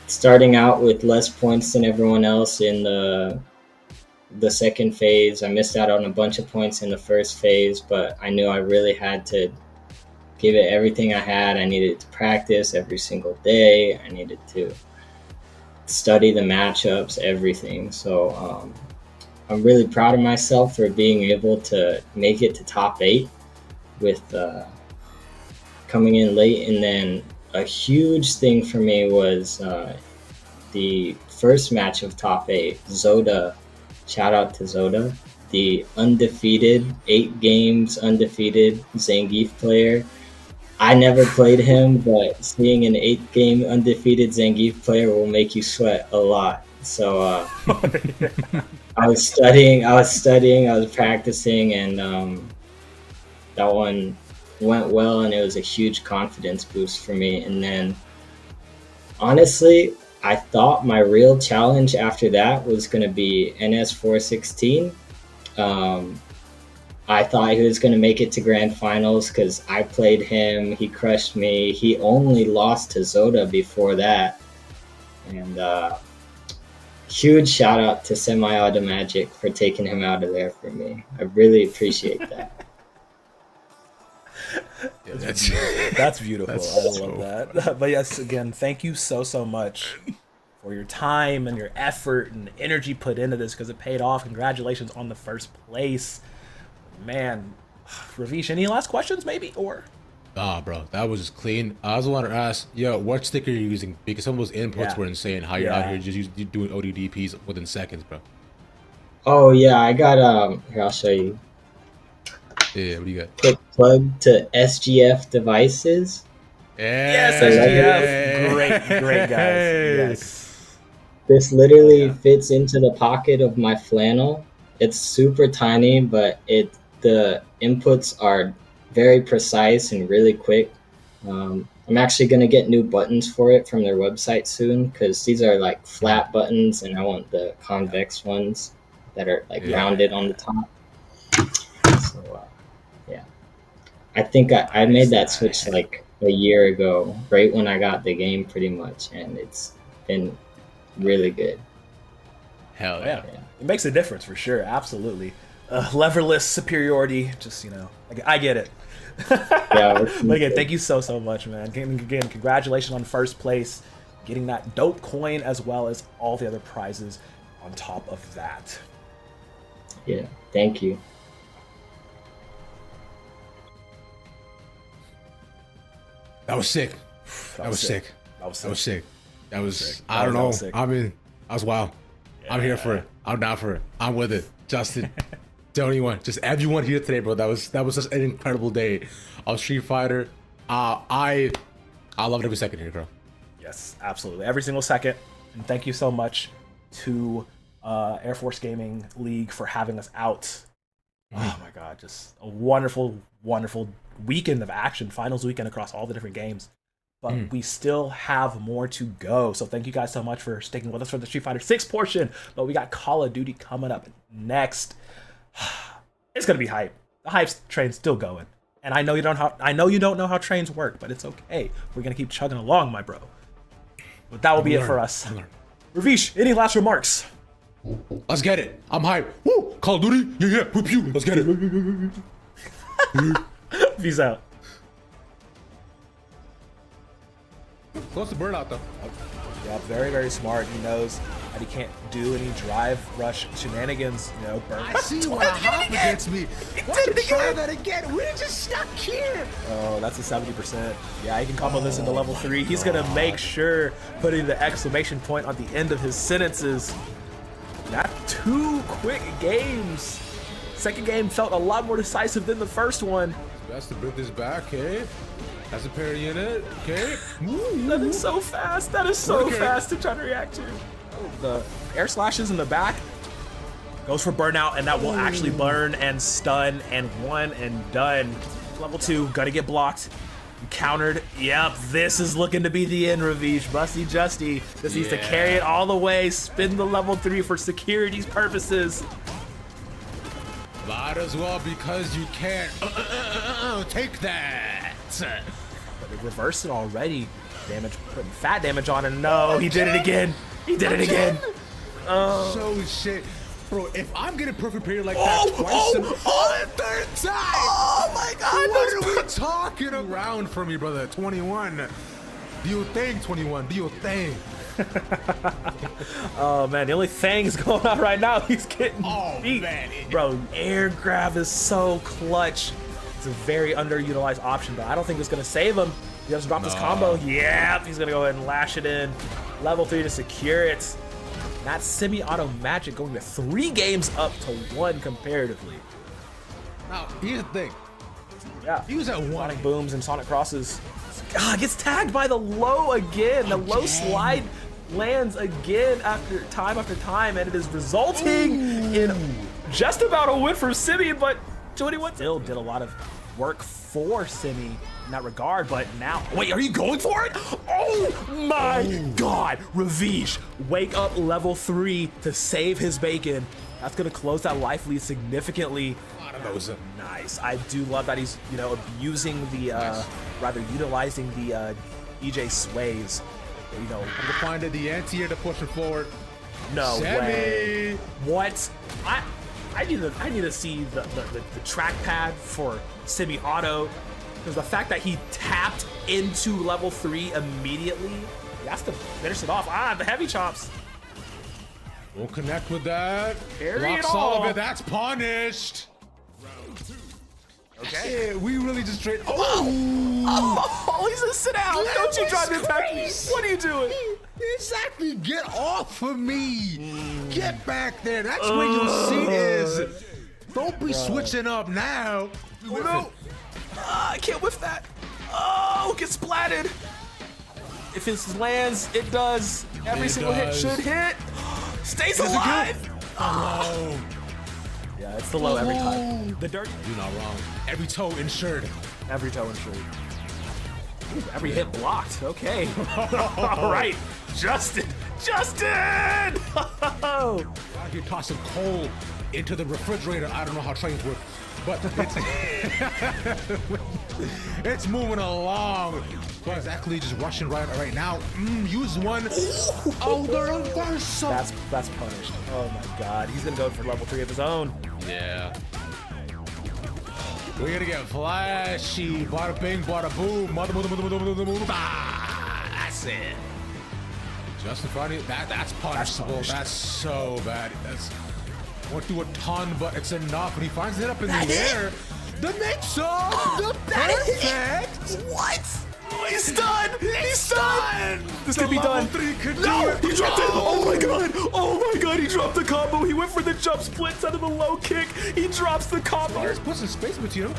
starting out with less points than everyone else in the second phase. I missed out on a bunch of points in the first phase, but I knew I really had to give it everything I had. I needed to practice every single day. I needed to study the matchups, everything. So I'm really proud of myself for being able to make it to top 8 with coming in late. And then a huge thing for me was the first match of top 8, Zoda. Shout out to Zoda, the undefeated, 8 games undefeated Zangief player. I never played him, but seeing an 8-game undefeated Zangief player will make you sweat a lot. So I was studying, I was practicing, and that one went well, and it was a huge confidence boost for me. And then, honestly, I thought my real challenge after that was going to be NS416. I thought he was going to make it to grand finals because I played him. He crushed me. He only lost to Zoda before that. And huge shout out to Semi-Auto Magic for taking him out of there for me. I really appreciate that. Yeah, that's beautiful. I love that. But yes, again, thank you so much for your time and your effort and energy put into this, because it paid off. Congratulations on the first place. Man, Ravish, any last questions maybe? Or bro, that was just clean. I also want to ask, yo, what sticker are you using? Because some of those inputs were insane. How you're out here just doing ODDPs within seconds, bro. Oh yeah, I got here, I'll show you. Yeah, what do you got? Quick plug to SGF devices. Yes, SGF. Great guys. Yes. This literally fits into the pocket of my flannel. It's super tiny, but the inputs are very precise and really quick. I'm actually going to get new buttons for it from their website soon, because these are like flat buttons, and I want the convex ones that are like rounded on the top. So I think I made that switch like a year ago, right when I got the game pretty much, and it's been really good. Hell yeah. It makes a difference for sure, absolutely. Leverless superiority, just, I get it. Yeah, but again, thank you so much, man. Again, congratulations on first place, getting that dope coin as well as all the other prizes on top of that. Yeah, thank you. That was sick. That was sick. I don't know. I mean, that was wild. I'm here for it. I'm down for it. I'm with it. Justin, tell anyone, just everyone here today, bro. That was just an incredible day of Street Fighter. I loved every second here, bro. Yes, absolutely. Every single second. And thank you so much to Air Force Gaming League for having us out. Oh my God, just a wonderful weekend of action, finals weekend across all the different games. But we still have more to go. So thank you guys so much for sticking with us for the Street Fighter 6 portion. But we got Call of Duty coming up next. It's gonna be hype. The hype train's still going. And I know you don't know how trains work, but it's okay. We're gonna keep chugging along, my bro. But that will be it for us. Ravish, any last remarks? Let's get it. I'm hyped. Woo! Call of Duty? Yeah. Whoop you. Let's get it. Peace out. Close to burnout though. Yeah, very smart. He knows that he can't do any drive rush shenanigans. Burn. I see what hop against me. Why did try that again? We're just stuck here. Oh, that's a 70%. Yeah, he can combo this into level 3. He's gonna make sure putting the exclamation point on the end of his sentences. Not 2 quick games. Second game felt a lot more decisive than the first one. Best to bring this back, okay? Has a parry in it, okay? That is so fast. That is so fast to try to react to. Oh, the air slashes in the back. Goes for burnout, and that will actually burn and stun, and one and done. Level 2, gonna get blocked. Countered. Yep, this is looking to be the end, Ravish. Busty Justy. This needs to carry it all the way. Spin the level 3 for security's purposes. Might as well, because you can't Take that. But they reversed it already. Damage, putting fat damage on him. No, he did it again. He did it again. So shit. Bro, if I'm getting perfect period like that twice the third time. Oh my God. What are we talking around for me, brother? 21. Do you think 21? Do you think? Oh man, the only thing's going on right now, he's getting beat. Man. Bro, air grab is so clutch. It's a very underutilized option, but I don't think it's gonna save him. He doesn't drop this combo. Yep, he's gonna go ahead and lash it in. Level 3 to secure it. That semi-auto magic going to 3 games up to 1 comparatively. Now, here's the thing. Yeah, he was at 1. Sonic booms and Sonic crosses. Gets tagged by the low again. The low slide lands again after time, and it is resulting in just about a win for Simi, but 21 still did a lot of work for Simi in that regard, but now, wait, are you going for it? Oh my God, Ravish, wake up level 3 to save his bacon. That's gonna close that life lead significantly. Nice. I do love that he's, abusing the, rather utilizing the EJ sways. I'm gonna find the anti-air to push it forward. No way. What? I need to see the trackpad for semi-auto, because the fact that he tapped into level 3 immediately, he has to finish it off. The heavy chops. We'll connect with that. Carry Blocks it all all. of it. That's punished. Okay. Yeah, we really just straight. Oh, he's gonna sit down. Don't you try to attack me. What are you doing? Exactly. Get off of me. Get back there. That's what you'll see is. Don't be switching up now. Oh no. I can't whiff that. Oh, get splatted. If it lands, it does. Every single hit should hit. Stays alive. Oh. Yeah, it's the low every time. The dirt. You're not wrong. Every toe insured. Every toe insured. Ooh, every hit blocked. Okay. All right. Justin. Out here tossing coal into the refrigerator. I don't know how trains work, but it's moving along. But exactly, just rushing right now. Use one. Oh, the reversal. That's punished. Oh my God, he's gonna go for level 3 of his own. Yeah. We're gonna get flashy. Bada bing, bada boom. Mother. That's it. Justin Friday, that's punishable. That's so bad. That's went through a ton, but it's enough. When he finds it up in the air, the mix-up, the perfect. What? Oh, he's done. He's done. This could be done. No, he dropped it. Oh my God. Oh my God. He dropped the combo. He went for the jump splits out of the low kick. He drops the combo. Let's put some space between them.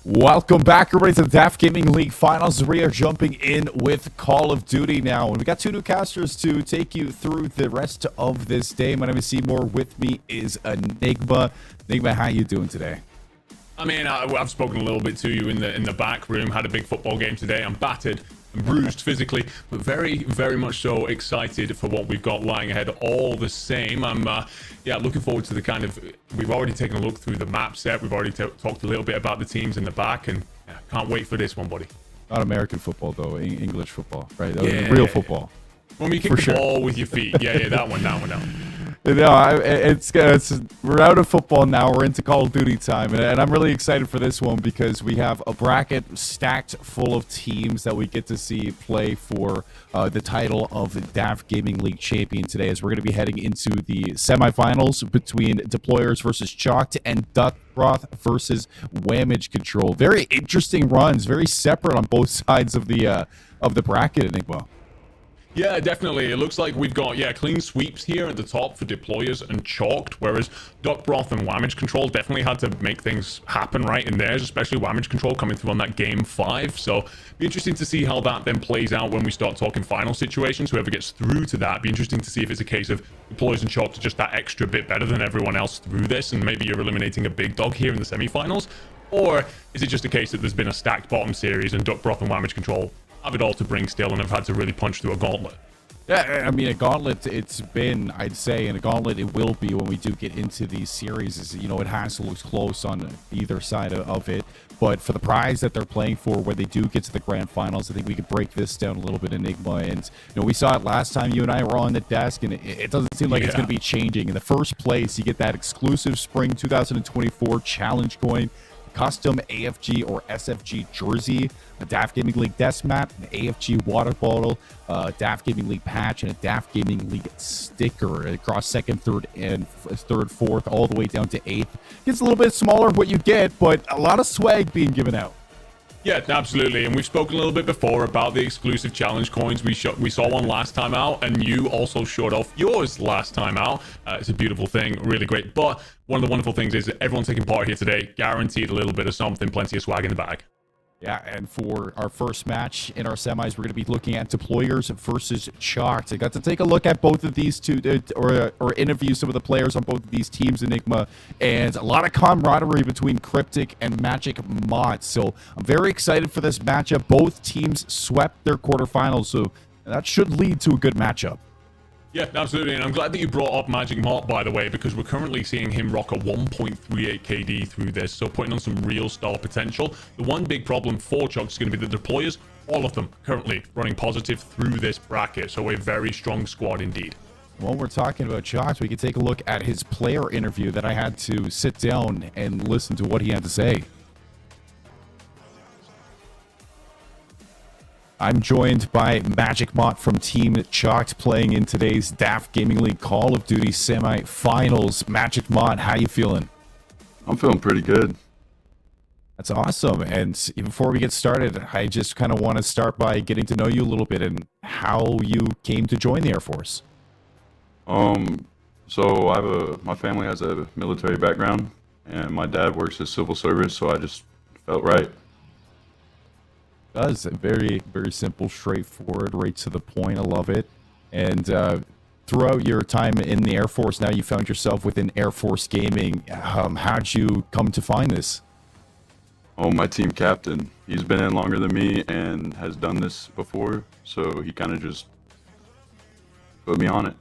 Welcome back, everybody, to the DAF Gaming League Finals. We are jumping in with Call of Duty now, and we got two new casters to take you through the rest of this day. My name is Seymour. With me is Enigma. Enigma, how you doing today? I mean, I've spoken a little bit to you in the back room. Had a big football game today. I'm battered and bruised physically, but very, very much so excited for what we've got lying ahead. All the same, I'm looking forward to the kind of. We've already taken a look through the map set. We've already talked a little bit about the teams in the back, and can't wait for this one, buddy. Not American football though, English football, right? Yeah. Real football. When you kick the ball with your feet, yeah, that one. No, it's we're out of football now. We're into Call of Duty time, and I'm really excited for this one because we have a bracket stacked full of teams that we get to see play for the title of the DAF Gaming League Champion today, as we're going to be heading into the semifinals between Deployers versus Chalked and Duckbroth versus Whamage Control. Very interesting runs, very separate on both sides of the bracket, Enigma. Yeah, definitely. It looks like we've got, clean sweeps here at the top for Deployers and Chalked, whereas Duckbroth and Whamage Control definitely had to make things happen right in theirs, especially Whamage Control coming through on that Game 5. So, be interesting to see how that then plays out when we start talking final situations. Whoever gets through to that, be interesting to see if it's a case of Deployers and Chalked are just that extra bit better than everyone else through this, and maybe you're eliminating a big dog here in the semifinals. Or is it just a case that there's been a stacked bottom series and Duckbroth and Whamage Control have it all to bring still and have had to really punch through a gauntlet? Yeah, I mean, a gauntlet it's been, I'd say, and a gauntlet it will be when we do get into these series. It has to look close on either side of it. But for the prize that they're playing for when they do get to the grand finals, I think we could break this down a little bit, Enigma. And, we saw it last time you and I were on the desk, and it doesn't seem like it's going to be changing. In the first place, you get that exclusive Spring 2024 challenge coin, custom AFG or SFG jersey, a DAF Gaming League desk mat, an AFG water bottle, a DAF Gaming League patch, and a DAF Gaming League sticker across second, third, fourth, all the way down to eighth. Gets a little bit smaller what you get, but a lot of swag being given out. Yeah, absolutely. And we've spoken a little bit before about the exclusive challenge coins. We saw one last time out, and you also showed off yours last time out. It's a beautiful thing, really great. But one of the wonderful things is that everyone taking part here today, guaranteed a little bit of something, plenty of swag in the bag. Yeah, and for our first match in our semis, we're going to be looking at Deployers versus Chalked. I got to take a look at both of these two, or interview some of the players on both of these teams, Enigma, and a lot of camaraderie between Cryptic and Magic Mod. So I'm very excited for this matchup. Both teams swept their quarterfinals, so that should lead to a good matchup. Yeah, absolutely, and I'm glad that you brought up Magic Mart, by the way, because we're currently seeing him rock a 1.38 KD through this, so putting on some real star potential. The one big problem for Chalked is going to be the Deployers, all of them currently running positive through this bracket, so a very strong squad indeed. While we're talking about Chalked, we can take a look at his player interview that I had to sit down and listen to what he had to say. I'm joined by Magic Mott from Team Chalked playing in today's DAF Gaming League Call of Duty semi-finals. Magic Mott, how you feeling? I'm feeling pretty good. That's awesome. And before we get started, I just kind of want to start by getting to know you a little bit and how you came to join the Air Force. So my family has a military background, and my dad works as civil service, so I just felt right. Does very, very simple, straightforward, right to the point. I love it. And throughout your time in the Air Force, now you found yourself within Air Force Gaming. How'd you come to find this? Oh, my team captain. He's been in longer than me and has done this before, so he kind of just put me on it.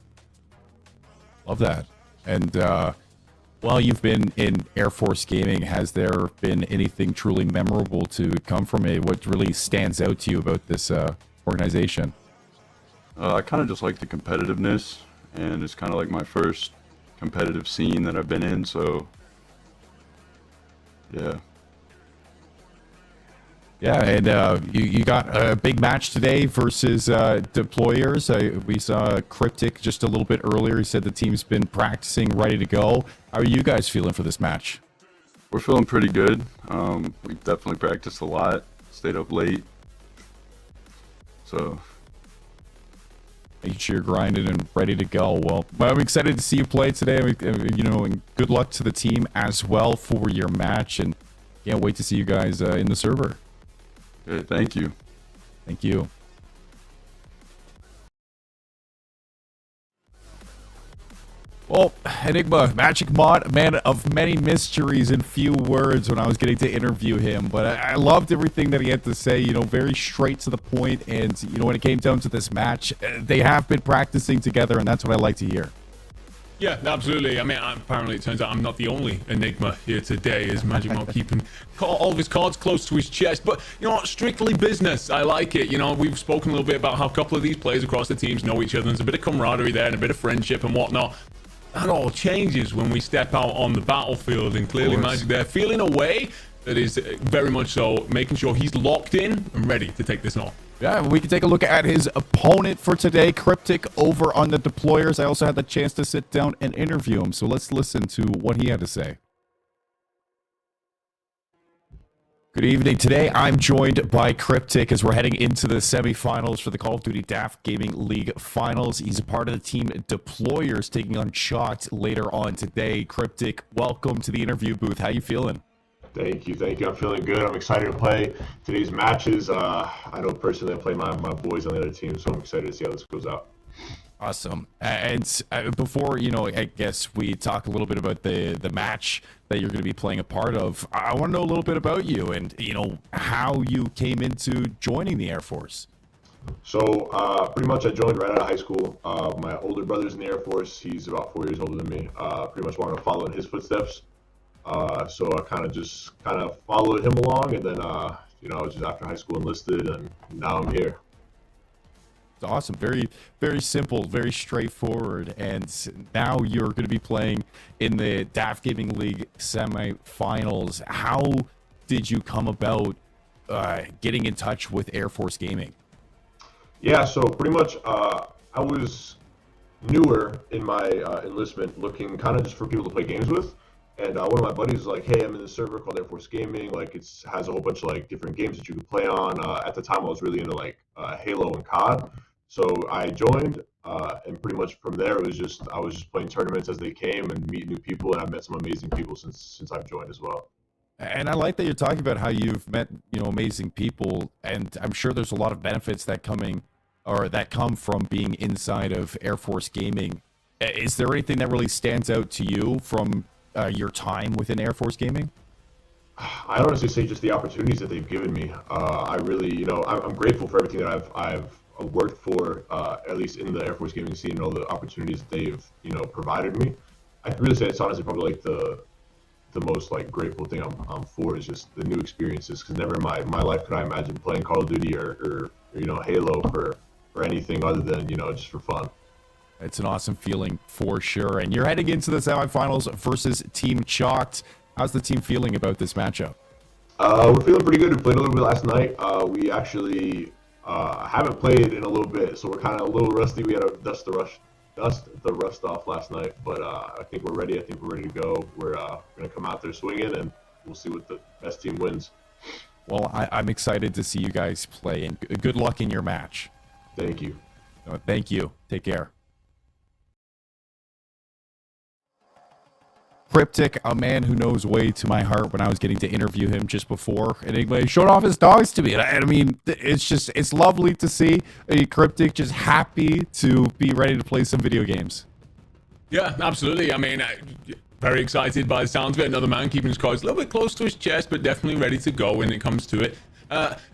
Love that. And while you've been in Air Force Gaming, has there been anything truly memorable to come from it? What really stands out to you about this organization? I kind of just like the competitiveness, and it's kind of like my first competitive scene that I've been in, so yeah. Yeah, and you got a big match today versus Deployers. We saw Cryptic just a little bit earlier. He said the team's been practicing, ready to go. How are you guys feeling for this match? We're feeling pretty good. We definitely practiced a lot, stayed up late. So making sure you're grinding and ready to go. Well, I'm excited to see you play today. And good luck to the team as well for your match. And Can't wait to see you guys in the server. Okay, thank you. Thank you. Well, Enigma, Magic Mod, man of many mysteries and few words when I was getting to interview him. But I loved everything that he had to say, you know, very straight to the point. And, you know, when it came down to this match, they have been practicing together, and that's what I like to hear. Yeah, absolutely. I mean, apparently it turns out I'm not the only Enigma here today, as Magic Mod keeping all of his cards close to his chest. But, you know, strictly business. I like it. You know, we've spoken a little bit about how a couple of these players across the teams know each other. There's a bit of camaraderie there and a bit of friendship and whatnot. That all changes when we step out on the battlefield, and clearly Magic there feeling a way that is very much so making sure he's locked in and ready to take this on. Yeah, we can take a look at his opponent for today, Cryptic, over on the Deployers. I also had the chance to sit down and interview him, so let's listen to what he had to say. Good evening. Today, I'm joined by Cryptic as we're heading into the semifinals for the Call of Duty DAF Gaming League Finals. He's a part of the team Deployers taking on Chalked later on today. Cryptic, welcome to the interview booth. How you feeling? Thank you. I'm feeling good. I'm excited to play today's matches. I know personally I play my boys on the other team, so I'm excited to see how this goes out. Awesome. And before, you know, I guess we talk a little bit about the match that you're going to be playing a part of, I want to know a little bit about you and, you know, how you came into joining the Air Force. So pretty much I joined right out of high school. My older brother's in the Air Force. He's about 4 years older than me. Pretty much wanted to follow in his footsteps. So I kind of followed him along, and then, you know, just after high school enlisted, and now I'm here. It's awesome. Very, very simple, very straightforward. And now you're going to be playing in the DAF Gaming League semifinals. How did you come about getting in touch with Air Force Gaming? Yeah, so pretty much I was newer in my enlistment, looking kind of just for people to play games with. And one of my buddies was like, hey, I'm in this server called Air Force Gaming. Like, has a whole bunch of, like, different games that you can play on. At the time, I was really into, like, Halo and COD. So I joined, and pretty much from there, I was just playing tournaments as they came and meeting new people. And I've met some amazing people since I've joined as well. And I like that you're talking about how you've met, you know, amazing people. And I'm sure there's a lot of benefits that come from being inside of Air Force Gaming. Is there anything that really stands out to you from your time within Air Force Gaming? I honestly say just the opportunities that they've given me. I really, you know, I'm grateful for everything that I've worked for, at least in the Air Force Gaming scene, and all the opportunities that they've, you know, provided me. I'd really say it's honestly probably like the most like grateful thing I'm for is just the new experiences, because never in my life could I imagine playing Call of Duty or you know, Halo for anything other than, you know, just for fun. It's an awesome feeling for sure. And you're heading into the semifinals versus Team Chalked. How's the team feeling about this matchup? We're feeling pretty good. We played a little bit last night. We actually haven't played in a little bit, so we're kind of a little rusty. We had to dust the rust off last night, but I think we're ready. I think we're ready to go. We're going to come out there swinging, and we'll see what the best team wins. Well, I'm excited to see you guys play, and good luck in your match. Thank you. Thank you. Take care. Cryptic, a man who knows way to my heart when I was getting to interview him just before Enigma showed off his dogs to me. And I mean, it's lovely to see a Cryptic just happy to be ready to play some video games. Yeah, absolutely. I mean, very excited by the sounds of it. Another man keeping his cards a little bit close to his chest, but definitely ready to go when it comes to it.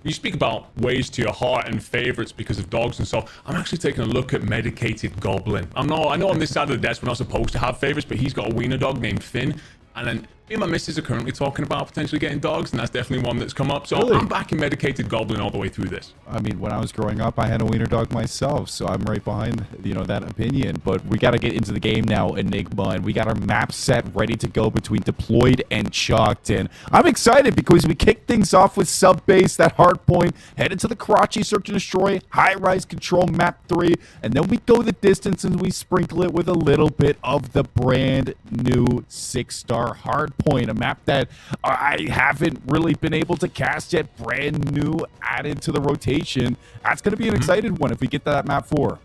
You speak about ways to your heart and favorites because of dogs and stuff. I'm actually taking a look at Medicated Goblin. I know on this side of the desk we're not supposed to have favorites, but he's got a wiener dog named Finn. And then me and my missus are currently talking about potentially getting dogs, and that's definitely one that's come up. So really? I'm backing Medicated Goblin all the way through this. I mean, when I was growing up, I had a wiener dog myself, so I'm right behind, you know, that opinion. But we got to get into the game now, Enigma, and we got our map set ready to go between Deployed and Chalked. And I'm excited because we kick things off with Sub Base, that hard point, headed to the Karachi Search and Destroy, High-Rise Control Map 3, and then we go the distance and we sprinkle it with a little bit of the brand new 6-star hard point, a map that I haven't really been able to cast yet, brand new, added to the rotation. That's going to be an exciting one if we get to that map 4.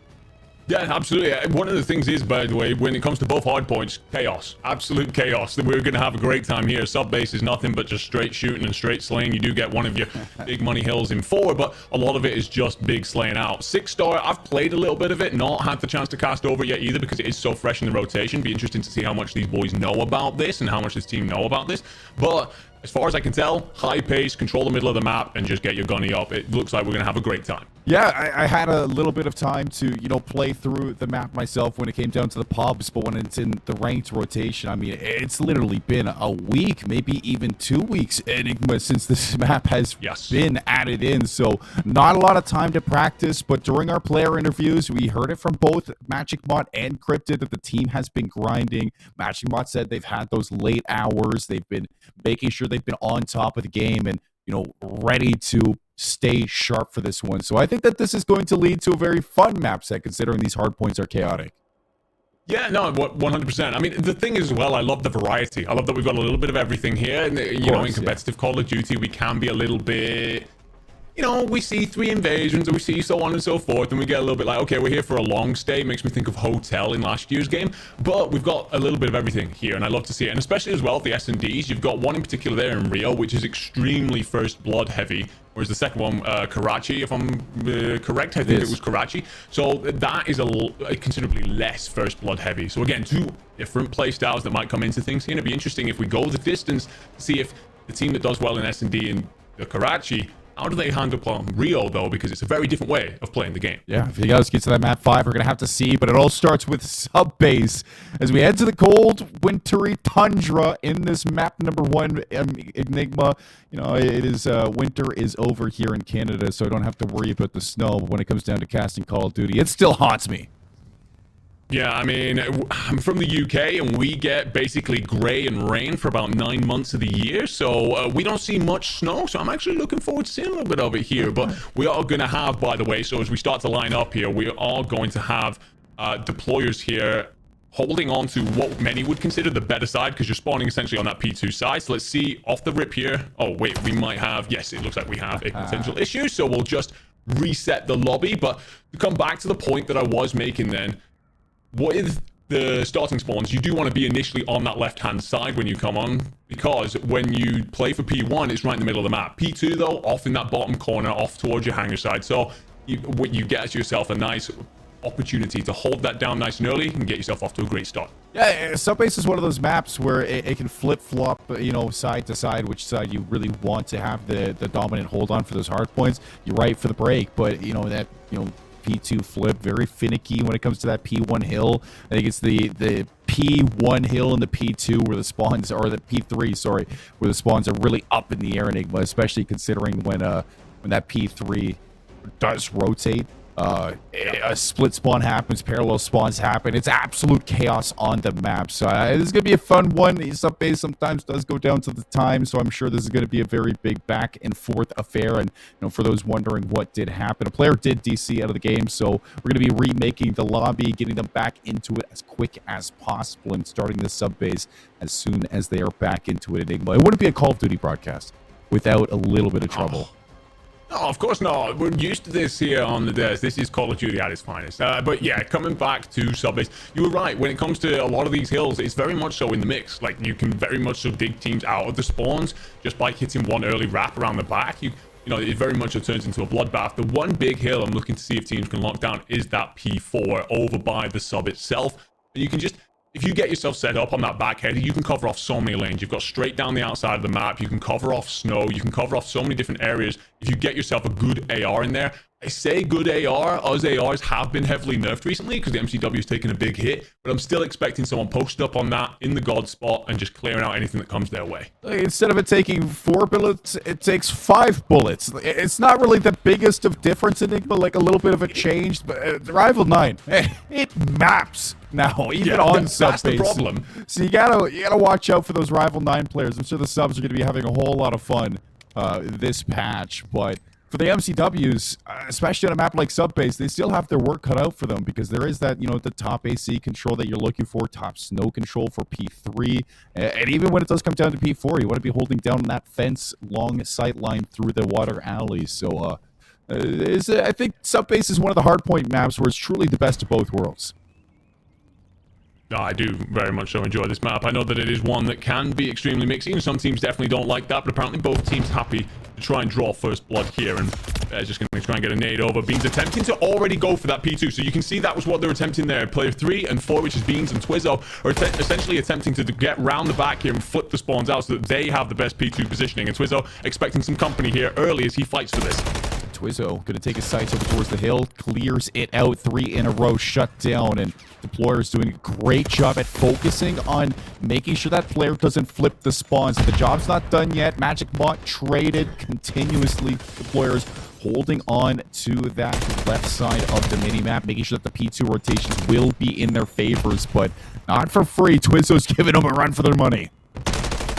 Yeah, absolutely. One of the things is, by the way, when it comes to both hard points, chaos. Absolute chaos. We're going to have a great time here. Sub base is nothing but just straight shooting and straight slaying. You do get one of your big money hills in 4, but a lot of it is just big slaying out. 6-star, I've played a little bit of it, not had the chance to cast over it yet either because it is so fresh in the rotation. Be interesting to see how much these boys know about this and how much this team know about this. But as far as I can tell, high pace, control the middle of the map, and just get your gunny up. It looks like we're going to have a great time. Yeah, I had a little bit of time to, play through the map myself when it came down to the pubs, but when it's in the ranked rotation, I mean, it's literally been a week, maybe even 2 weeks, Enigma, since this map has been added in, so not a lot of time to practice, but during our player interviews, we heard it from both MagicBot and Cryptid that the team has been grinding. MagicBot said they've had those late hours, they've been making sure they've been on top of the game and, ready to stay sharp for this one. So I think that this is going to lead to a very fun map set, considering these hard points are chaotic. Yeah, no, 100%. I mean, the thing is, as well, I love the variety. I love that we've got a little bit of everything here. And, in competitive Call of Duty, we can be a little bit... we see 3 invasions, or we see so on and so forth, and we get a little bit like, okay, we're here for a long stay. It makes me think of Hotel in last year's game, but we've got a little bit of everything here, and I love to see it. And especially as well, the S&Ds, you've got one in particular there in Rio, which is extremely First Blood heavy, whereas the second one, Karachi, if I'm correct, I think it was Karachi. So that is a considerably less First Blood heavy. So again, 2 different play styles that might come into things. It's going to be interesting if we go the distance to see if the team that does well in S&D in the Karachi, how do they handle Rio, though? Because it's a very different way of playing the game. Yeah, if you guys get to that map 5, we're going to have to see. But it all starts with sub-base. As we head to the cold, wintry tundra in this map number 1, Enigma. It is winter is over here in Canada, so I don't have to worry about the snow. But when it comes down to casting Call of Duty, it still haunts me. Yeah, I mean, I'm from the UK, and we get basically grey and rain for about 9 months of the year, so we don't see much snow, so I'm actually looking forward to seeing a little bit of it here. But we are going to have, by the way, so as we start to line up here, we are going to have deployers here holding on to what many would consider the better side, because you're spawning essentially on that P2 side. So let's see, off the rip here. Oh, wait, we might have... Yes, it looks like we have a potential issue, so we'll just reset the lobby. But to come back to the point that I was making then, with the starting spawns, you do want to be initially on that left-hand side when you come on, because when you play for P1, it's right in the middle of the map. P2, though, off in that bottom corner, off towards your hangar side. So you get yourself a nice opportunity to hold that down nice and early and get yourself off to a great start. Yeah, Subbase is one of those maps where it can flip-flop, side to side, which side you really want to have the dominant hold on for those hard points. You're right for the break, but, P2 flip, very finicky when it comes to that P1 hill. I think it's the P1 hill and the P2 where the spawns, or the P3, sorry, where the spawns are really up in the air, Enigma, especially considering when that P3 does rotate. A split spawn happens, parallel spawns happen. It's absolute chaos on the map. So this is going to be a fun one. Sub-base sometimes does go down to the time, so I'm sure this is going to be a very big back and forth affair. And for those wondering what did happen, a player did DC out of the game, so we're going to be remaking the lobby, getting them back into it as quick as possible, and starting the sub-base as soon as they are back into it, Enigma. It wouldn't be a Call of Duty broadcast without a little bit of trouble. No, of course not. We're used to this here on the desk. This is Call of Duty at its finest. But yeah, coming back to sub-base, you were right. When it comes to a lot of these hills, it's very much so in the mix. Like, you can very much so dig teams out of the spawns just by hitting one early wrap around the back. It very much so turns into a bloodbath. The one big hill I'm looking to see if teams can lock down is that P4 over by the sub itself. And you can just... If you get yourself set up on that back header, you can cover off so many lanes. You've got straight down the outside of the map. You can cover off snow. You can cover off so many different areas. If you get yourself a good AR in there, I say good AR, as ARs have been heavily nerfed recently because the MCW has taken a big hit, but I'm still expecting someone posted up on that in the god spot and just clearing out anything that comes their way. Instead of it taking 4 bullets, it takes 5 bullets. It's not really the biggest of difference, Enigma, like a little bit of a change, but the Rival 9, it maps now, even on sub-base. That's the problem. So you gotta watch out for those Rival 9 players. I'm sure the subs are going to be having a whole lot of fun this patch, but for the MCWs, especially on a map like Subbase, they still have their work cut out for them because there is that, the top AC control that you're looking for, top snow control for P3, and even when it does come down to P4, you want to be holding down that fence, long sight line through the water alleys. So, I think Subbase is one of the hardpoint maps where it's truly the best of both worlds. No, I do very much so enjoy this map. I know that it is one that can be extremely mixy, and some teams definitely don't like that, but apparently both teams happy to try and draw first blood here, and just going to try and get a nade over. Beans attempting to already go for that P2, so you can see that was what they're attempting there. Player 3 and 4, which is Beans and Twizzo, are essentially attempting to get round the back here and flip the spawns out so that they have the best P2 positioning, and Twizzo expecting some company here early as he fights for this. Twizzo going to take his sights over towards the hill, clears it out, 3 in a row, shut down, and Deployer's doing a great job at focusing on making sure that player doesn't flip the spawns. The job's not done yet. Magic Bot traded continuously. Deployer's holding on to that left side of the minimap, making sure that the P2 rotations will be in their favors, but not for free. Twizzo's giving them a run for their money.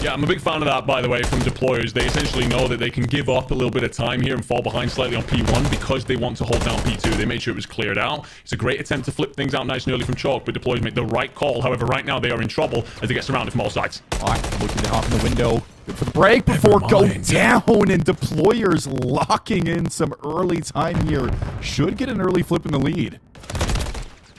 Yeah, I'm a big fan of that, by the way, from Deployers. They essentially know that they can give up a little bit of time here and fall behind slightly on P1 because they want to hold down P2. They made sure it was cleared out. It's a great attempt to flip things out nice and early from Chalk, but Deployers make the right call. However, right now they are in trouble as they get surrounded from all sides. Looking to hop in the window. Good for the break before go down, and Deployers locking in some early time here. Should get an early flip in the lead.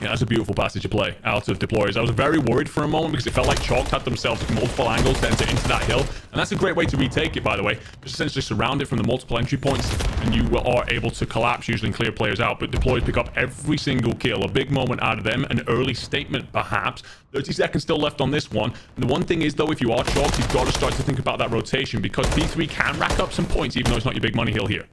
Yeah, that's a beautiful passage of play out of Deployers. I was very worried for a moment because it felt like Chalk had themselves multiple angles to enter into that hill. And that's a great way to retake it, by the way. Just essentially surround it from the multiple entry points, and you are able to collapse usually and clear players out. But Deployers pick up every single kill. A big moment out of them. An early statement, perhaps. 30 seconds still left on this one. And the one thing is, though, if you are Chalk, you've got to start to think about that rotation because P3 can rack up some points, even though it's not your big money hill here.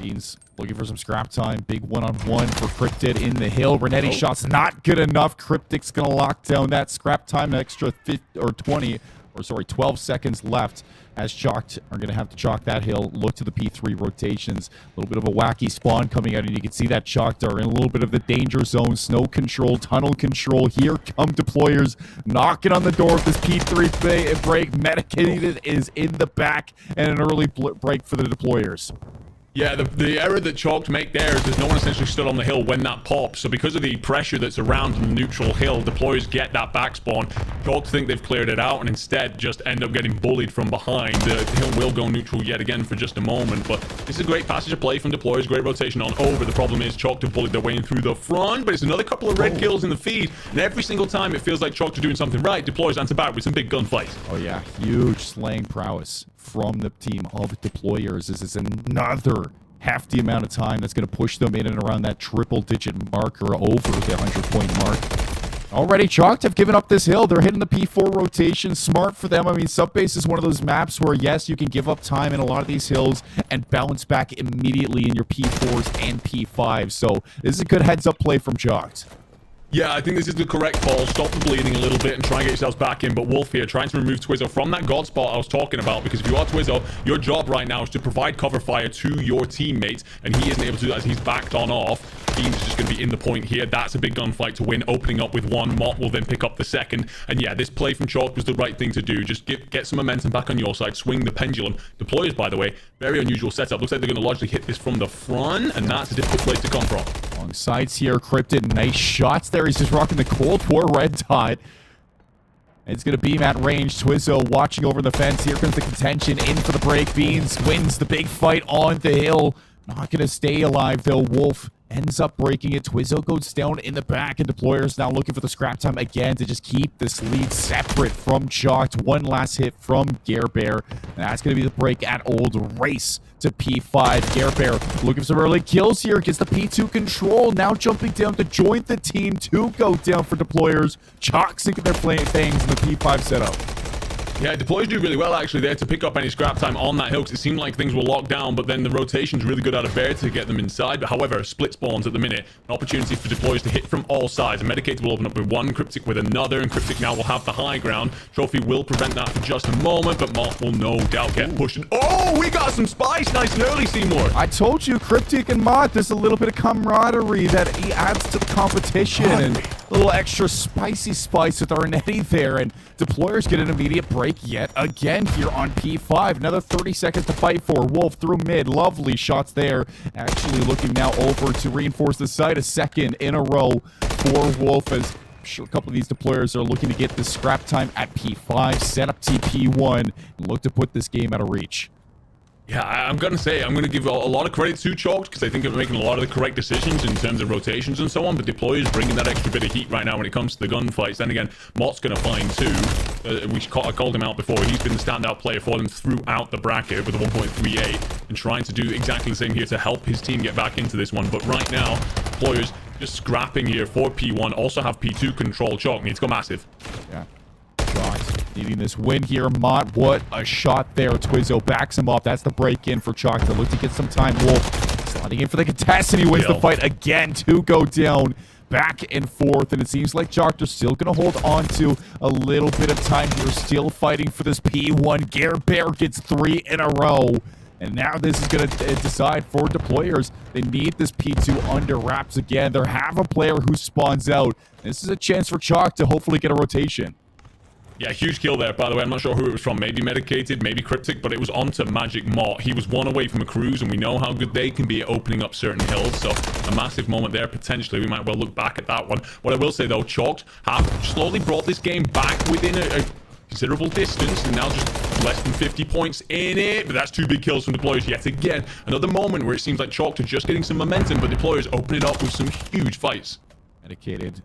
Beans looking for some scrap time. Big one-on-one for Cryptid in the hill. Renetti shot's not good enough. Cryptic's going to lock down that scrap time. An extra 12 seconds left as Chalked are going to have to chalk that hill. Look to the P3 rotations. A little bit of a wacky spawn coming out, and you can see that Chalked are in a little bit of the danger zone. Snow control, tunnel control. Here come Deployers knocking on the door of this P3 break. Medicated is in the back, and an early break for the Deployers. Yeah, the error that Chalk make there is there's no one essentially stood on the hill when that pops. So because of the pressure that's around the neutral hill, Deployers get that back spawn. Chalk think they've cleared it out and instead just end up getting bullied from behind. The hill will go neutral yet again for just a moment. But this is a great passage of play from Deployers. Great rotation on over. The problem is Chalk have bullied their way in through the front, but it's another couple of red kills in the feed. And every single time it feels like Chalk are doing something right, Deployers answer back with some big gunfights. Oh yeah, huge slaying prowess from the team of Deployers. This is another hefty amount of time that's going to push them in and around that triple-digit marker over the 100-point mark. Already, Chalked have given up this hill. They're hitting the P4 rotation. Smart for them. I mean, Subbase is one of those maps where, yes, you can give up time in a lot of these hills and bounce back immediately in your P4s and P5s. So this is a good heads-up play from Chalked. Yeah, I think this is the correct call. Stop the bleeding a little bit and try and get yourselves back in. But Wolf here trying to remove Twizzo from that god spot I was talking about, because if you are Twizzo, your job right now is to provide cover fire to your teammates, and he isn't able to do that as he's backed on off. Beans is just going to be in the point here. That's a big gunfight to win, opening up with one. Mott will then pick up the second. And yeah, this play from Chalk was the right thing to do. Just get some momentum back on your side, swing the pendulum. Deployers, by the way, very unusual setup. Looks like they're going to largely hit this from the front, and that's a difficult place to come from. Long sides here, Cryptid, nice shots there. He's just rocking the Cold War red dot. It's going to beam at range. Twizzo watching over the fence. Here comes the contention in for the break. Beans wins the big fight on the hill. Not going to stay alive, though. Wolf ends up breaking it. Twizzo goes down in the back, and Deployers now looking for the scrap time again to just keep this lead separate from Chalked. One last hit from Gare Bear. That's going to be the break at Old. Race to P5. Gare Bear looking for some early kills here. Gets the P2 control. Now jumping down to join the team to go down for Deployers. Chalk sinking their things in the P5 setup. Yeah, Deployers do really well, actually, there to pick up any scrap time on that hill, because it seemed like things were locked down, but then the rotation's really good out of Bear to get them inside. But however, split spawns at the minute. An opportunity for Deployers to hit from all sides. And Medicated will open up with one, Cryptic with another, and Cryptic now will have the high ground. Trophy will prevent that for just a moment, but Mott will no doubt get pushed. Oh, we got some spice! Nice and early, Seymour! I told you, Cryptic and Mott, there's a little bit of camaraderie that he adds to the competition, and a little extra spicy spice with Arnetti there, and Deployers get an immediate break yet again here on P5. Another 30 seconds to fight for. Wolf through mid. Lovely shots there. Actually looking now over to reinforce the site. A second in a row for Wolf, as I'm sure a couple of these Deployers are looking to get the scrap time at P5. Set up TP1 and look to put this game out of reach. Yeah, I'm going to say, I'm going to give a lot of credit to Chalked because I think they're making a lot of the correct decisions in terms of rotations and so on, but Deployer's bringing that extra bit of heat right now when it comes to the gunfights. Then again, Mott's going to find too. I called him out before. He's been the standout player for them throughout the bracket with a 1.38 and trying to do exactly the same here to help his team get back into this one. But right now, Deployer's just scrapping here for P1. Also have P2 control. Chalk needs to go massive. Yeah. Needing this win here. Mott, what a shot there. Twizzo backs him up. That's the break-in for Chalk to look to get some time. Wolf sliding in for the contest, and he wins the fight again. 2 go down, back and forth, and it seems like Chalk are still going to hold on to a little bit of time here. Still fighting for this P1. Gare Bear gets 3 in a row. And now this is going to decide for Deployers. They need this P2 under wraps again. They have a player who spawns out. This is a chance for Chalk to hopefully get a rotation. Yeah, huge kill there, by the way. I'm not sure who it was from. Maybe Medicated, maybe Cryptic, but it was onto Magic Mott. He was 1 away from a cruise, and we know how good they can be at opening up certain hills. So a massive moment there, potentially. We might well look back at that one. What I will say, though, Chalked have slowly brought this game back within a considerable distance, and now just less than 50 points in it. But that's 2 big kills from Deployers yet again. Another moment where it seems like Chalked are just getting some momentum, but Deployers open it up with some huge fights. Medicated.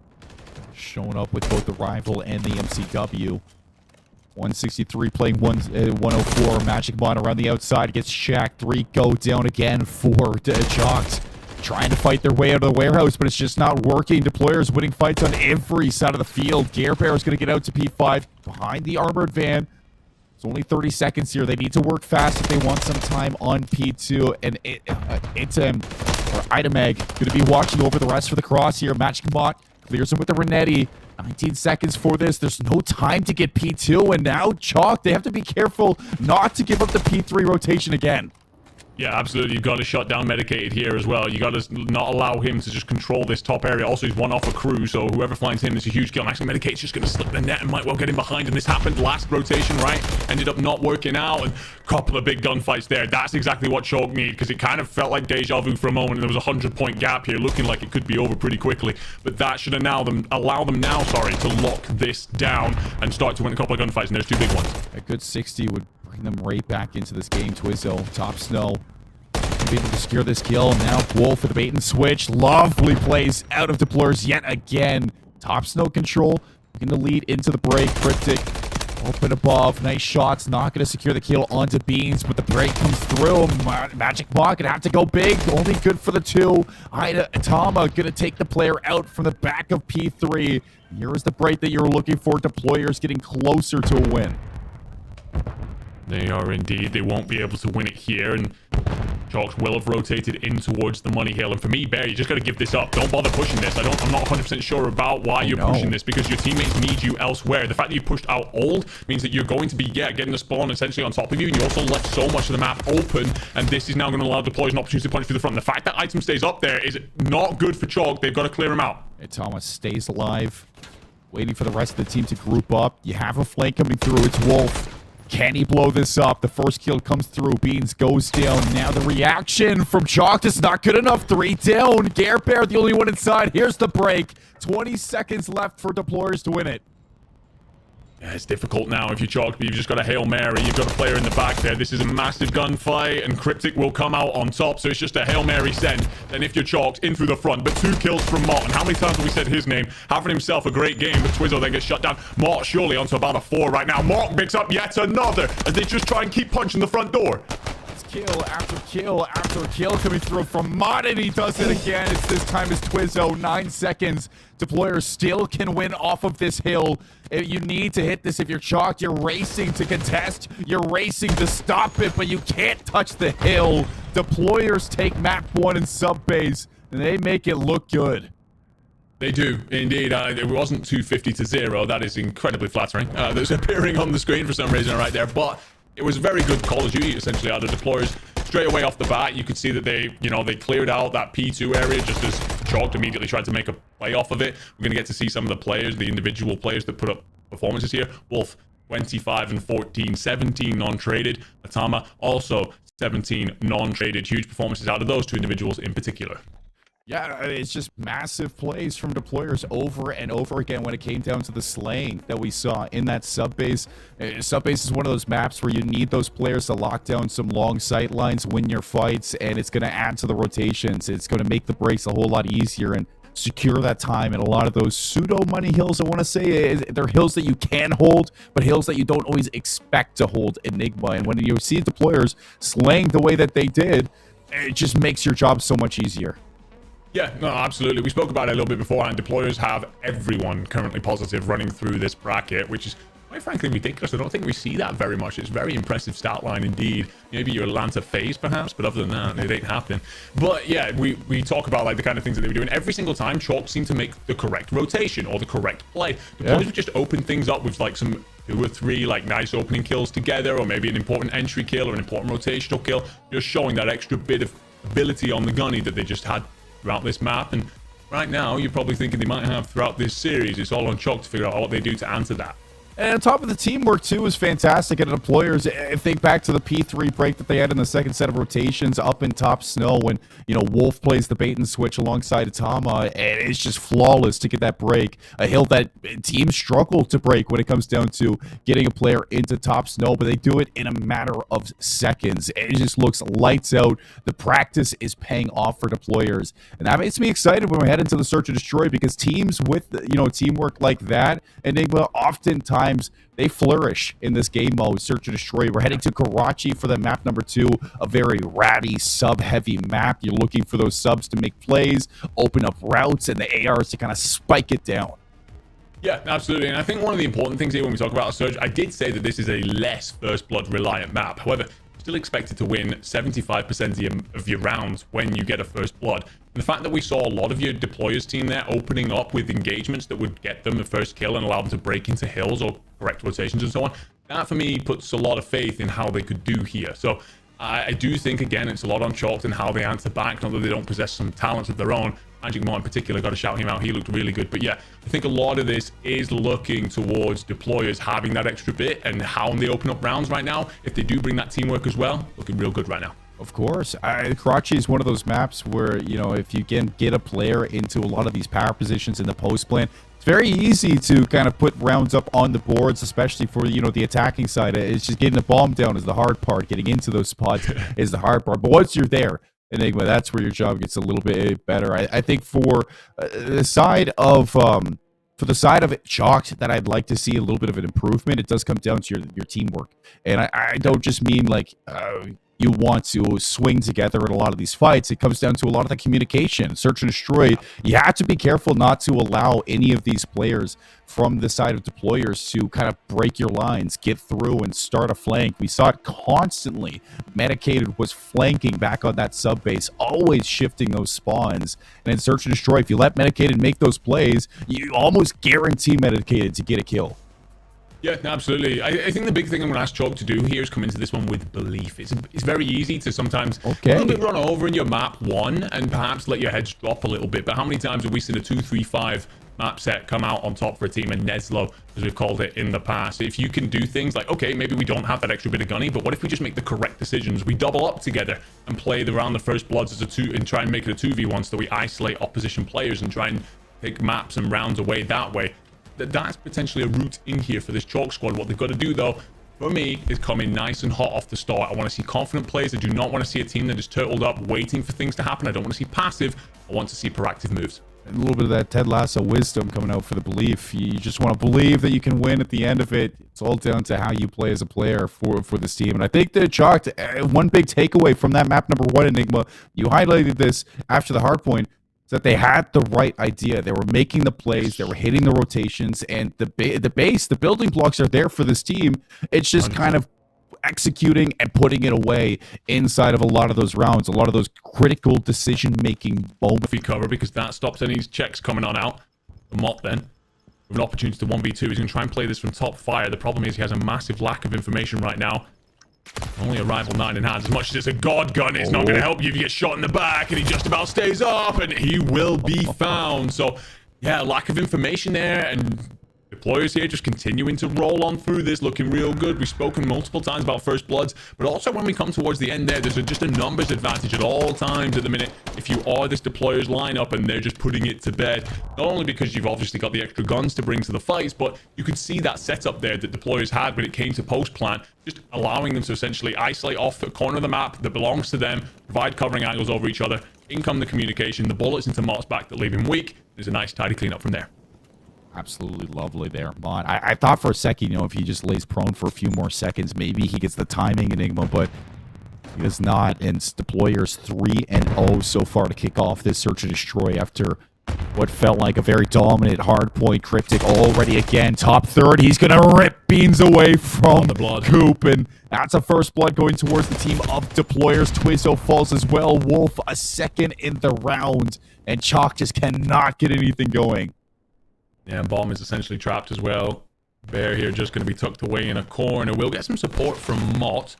Showing up with both the rival and the MCW. 163 playing 104. Magic Mott around the outside gets shacked. 3 go down again for Chalked. Trying to fight their way out of the warehouse, but it's just not working. Deployers winning fights on every side of the field. Gare Bear is going to get out to P5 behind the armored van. It's only 30 seconds here. They need to work fast if they want some time on P2. And Itemeg going to be watching over the rest for the cross here. Magic Mott clears him with the Renetti. 19 seconds for this. There's no time to get P2. And now Chalk, they have to be careful not to give up the P3 rotation again. Yeah, absolutely. You've got to shut down Medicated here as well. You got to not allow him to just control this top area. Also, he's 1 off a crew, so whoever finds him is a huge kill. Actually, Medicated's just going to slip the net and might well get him behind him. This happened last rotation, right? Ended up not working out, and a couple of big gunfights there. That's exactly what Chalk need, because it kind of felt like deja vu for a moment, and there was a 100-point gap here, looking like it could be over pretty quickly. But that should allow them now, to lock this down and start to win a couple of gunfights, and there's 2 big ones. A good 60 would bring them right back into this game. Twizzo, top snow. Be able to secure this kill. Now Wolf with the bait and switch. Lovely plays out of Deployers yet again. Top snow control. Looking to lead into the break. Cryptic open above. Nice shots. Not going to secure the kill onto Beans, but the break comes through. Magic Mott going to have to go big. Only good for the 2. Tama going to take the player out from the back of P3. Here is the break that you're looking for. Deployers getting closer to a win. They are indeed. They won't be able to win it here, and Chalks will have rotated in towards the money hill. And for me, Bear, you just got to give this up. Don't bother pushing this. I'm not 100% sure about why you're pushing this, because your teammates need you elsewhere. The fact that you pushed out old means that you're going to be getting the spawn essentially on top of you, and you also left so much of the map open, and this is now going to allow Deployers an opportunity to punch through the front. The fact that item stays up there is not good for Chalk. They've got to clear him out. Thomas stays alive, waiting for the rest of the team to group up. You have a flank coming through. It's Wolf. Can he blow this up? The first kill comes through. Beans goes down. Now the reaction from Chalk is not good enough. 3 down. Gare Bear, the only one inside. Here's the break. 20 seconds left for Deployers to win it. Yeah, it's difficult now if you're Chalk, but you've just got a Hail Mary. You've got a player in the back there. This is a massive gunfight, and Cryptic will come out on top, so it's just a Hail Mary send. Then if you're Chalked, in through the front, but 2 kills from Mott. And how many times have we said his name? Having himself a great game, but Twizzo then gets shut down. Mott surely onto about a 4 right now. Mott picks up yet another as they just try and keep punching the front door. Kill after kill after kill coming through from Mott, and he does it again. It's this time is Twizzo. 9 seconds. Deployers still can win off of this hill. You need to hit this if you're Chalked. You're racing to contest. You're racing to stop it, but you can't touch the hill. Deployers take map 1 in sub base, and they make it look good. They do, indeed. It wasn't 250 to 0. That is incredibly flattering. That's appearing on the screen for some reason right there, but it was a very good Call of Duty, essentially, out of Deployers. Straight away off the bat, you could see that they cleared out that P2 area just as Chalk immediately tried to make a play off of it. We're going to get to see some of the players, the individual players that put up performances here. Wolf, 25 and 14, 17 non-traded. Atama, also 17 non-traded. Huge performances out of those 2 individuals in particular. Yeah, it's just massive plays from deployers over and over again when it came down to the slaying that we saw in that sub base. Sub base is one of those maps where you need those players to lock down some long sight lines, win your fights, and it's going to add to the rotations. It's going to make the breaks a whole lot easier and secure that time. And a lot of those pseudo money hills, I want to say, they're hills that you can hold, but hills that you don't always expect to hold Enigma. And when you see deployers slaying the way that they did, it just makes your job so much easier. Yeah, no, absolutely. We spoke about it a little bit beforehand. Deployers have everyone currently positive running through this bracket, which is quite frankly ridiculous. I don't think we see that very much. It's a very impressive stat line indeed. Maybe your Atlanta phase perhaps, but other than that, it ain't happening. But yeah, we talk about like the kind of things that they were doing. Every single time, Chalk seemed to make the correct rotation or the correct play. Deployers would just open things up with like some 2 or 3 like nice opening kills together, or maybe an important entry kill or an important rotational kill, just showing that extra bit of ability on the gunny that they just had throughout this map. And right now you're probably thinking they might have throughout this series. It's all on Chalk to figure out what they do to answer that. And on top of the teamwork, too, is fantastic. And deployers, think back to the P3 break that they had in the second set of rotations up in top snow when, you know, Wolf plays the bait and switch alongside Atama, and it's just flawless to get that break. A hill that teams struggle to break when it comes down to getting a player into top snow, but they do it in a matter of seconds. It just looks lights out. The practice is paying off for deployers. And that makes me excited when we head into the Search and Destroy, because teams with, you know, teamwork like that, Enigma, oftentimes they flourish in this game mode, Search and Destroy. We're heading to Karachi for the map number 2, a very ratty, sub-heavy map. You're looking for those subs to make plays, open up routes, and the ARs to kind of spike it down. Yeah, absolutely. And I think one of the important things here when we talk about a Surge, I did say that this is a less First Blood reliant map. However, still expected to win 75% of your rounds when you get a First Blood. And the fact that we saw a lot of your deployers team there opening up with engagements that would get them the first kill and allow them to break into hills or correct rotations and so on, that for me puts a lot of faith in how they could do here. So I do think, again, it's a lot on Chalk and how they answer back, not that they don't possess some talents of their own. Magic Mo in particular, got to shout him out. He looked really good. But yeah, I think a lot of this is looking towards deployers having that extra bit and how they open up rounds right now. If they do bring that teamwork as well, looking real good right now. Of course. Karachi is one of those maps where, you know, if you can get a player into a lot of these power positions in the post plan, it's very easy to kind of put rounds up on the boards, especially for, you know, the attacking side. It's just getting the bomb down is the hard part. Getting into those spots is the hard part. But once you're there, Enigma, that's where your job gets a little bit better. I think for the side of Chalked that I'd like to see a little bit of an improvement, it does come down to your teamwork. And I don't just mean like you want to swing together in a lot of these fights. It comes down to a lot of the communication. Search and Destroy, you have to be careful not to allow any of these players from the side of deployers to kind of break your lines, get through and start a flank. We saw it constantly. Medicated was flanking back on that sub base, always shifting those spawns. And in Search and Destroy, if you let Medicated make those plays, you almost guarantee Medicated to get a kill. Yeah, absolutely. I think the big thing I'm going to ask Chalk to do here is come into this one with belief. It's very easy to sometimes a little bit run over in your map 1 and perhaps let your heads drop a little bit. But how many times have we seen a 2-3-5 map set come out on top for a team, and Neslo, as we've called it in the past? If you can do things like, okay, maybe we don't have that extra bit of gunny, but what if we just make the correct decisions? We double up together and play the round of First Bloods as a 2 and try and make it a 2v1 so that we isolate opposition players and try and take maps and rounds away that way. That's potentially a route in here for this Chalk squad. What they've got to do, though, for me, is come in nice and hot off the start. I want to see confident plays. I do not want to see a team that is turtled up, waiting for things to happen. I don't want to see passive. I want to see proactive moves. A little bit of that Ted Lasso wisdom coming out for the belief. You just want to believe that you can win at the end of it. It's all down to how you play as a player for this team. And I think that Chalk, one big takeaway from that map number 1, Enigma, you highlighted this after the hard point, that they had the right idea. They were making the plays, they were hitting the rotations, and the base, the building blocks are there for this team. It's just kind of executing and putting it away inside of a lot of those rounds, a lot of those critical decision-making moments. If we cover, because that stops any checks coming on out. The Mott then, with an opportunity to 1v2, he's going to try and play this from top fire. The problem is he has a massive lack of information right now. Only a rival 9 in hands. As much as it's a god gun, it's not going to help you if you get shot in the back, and he just about stays up, and he will be found. So yeah, lack of information there, and Deployers here just continuing to roll on through this, looking real good. We've spoken multiple times about first bloods, but also when we come towards the end there, there's just a numbers advantage at all times at the minute if you are this Deployers lineup and they're just putting it to bed. Not only because you've obviously got the extra guns to bring to the fights, but you could see that setup there that Deployers had when it came to post plant, just allowing them to essentially isolate off the corner of the map that belongs to them, provide covering angles over each other, in come the communication, the bullets into Mott's back that leave him weak. There's a nice tidy cleanup from there. Absolutely lovely there, Mott. I thought for a second, if he just lays prone for a few more seconds, maybe he gets the timing Enigma, but he does not. And Deployers 3-0 so far to kick off this search and destroy after what felt like a very dominant hard point. Cryptic already again, top third. He's going to rip Beans away from the blood. Coop, and that's a first blood going towards the team of Deployers. Twizzo falls as well. Wolf a second in the round, and Chalk just cannot get anything going. Yeah, and Bomb is essentially trapped as well. Bear here just going to be tucked away in a corner. We'll get some support from Mott,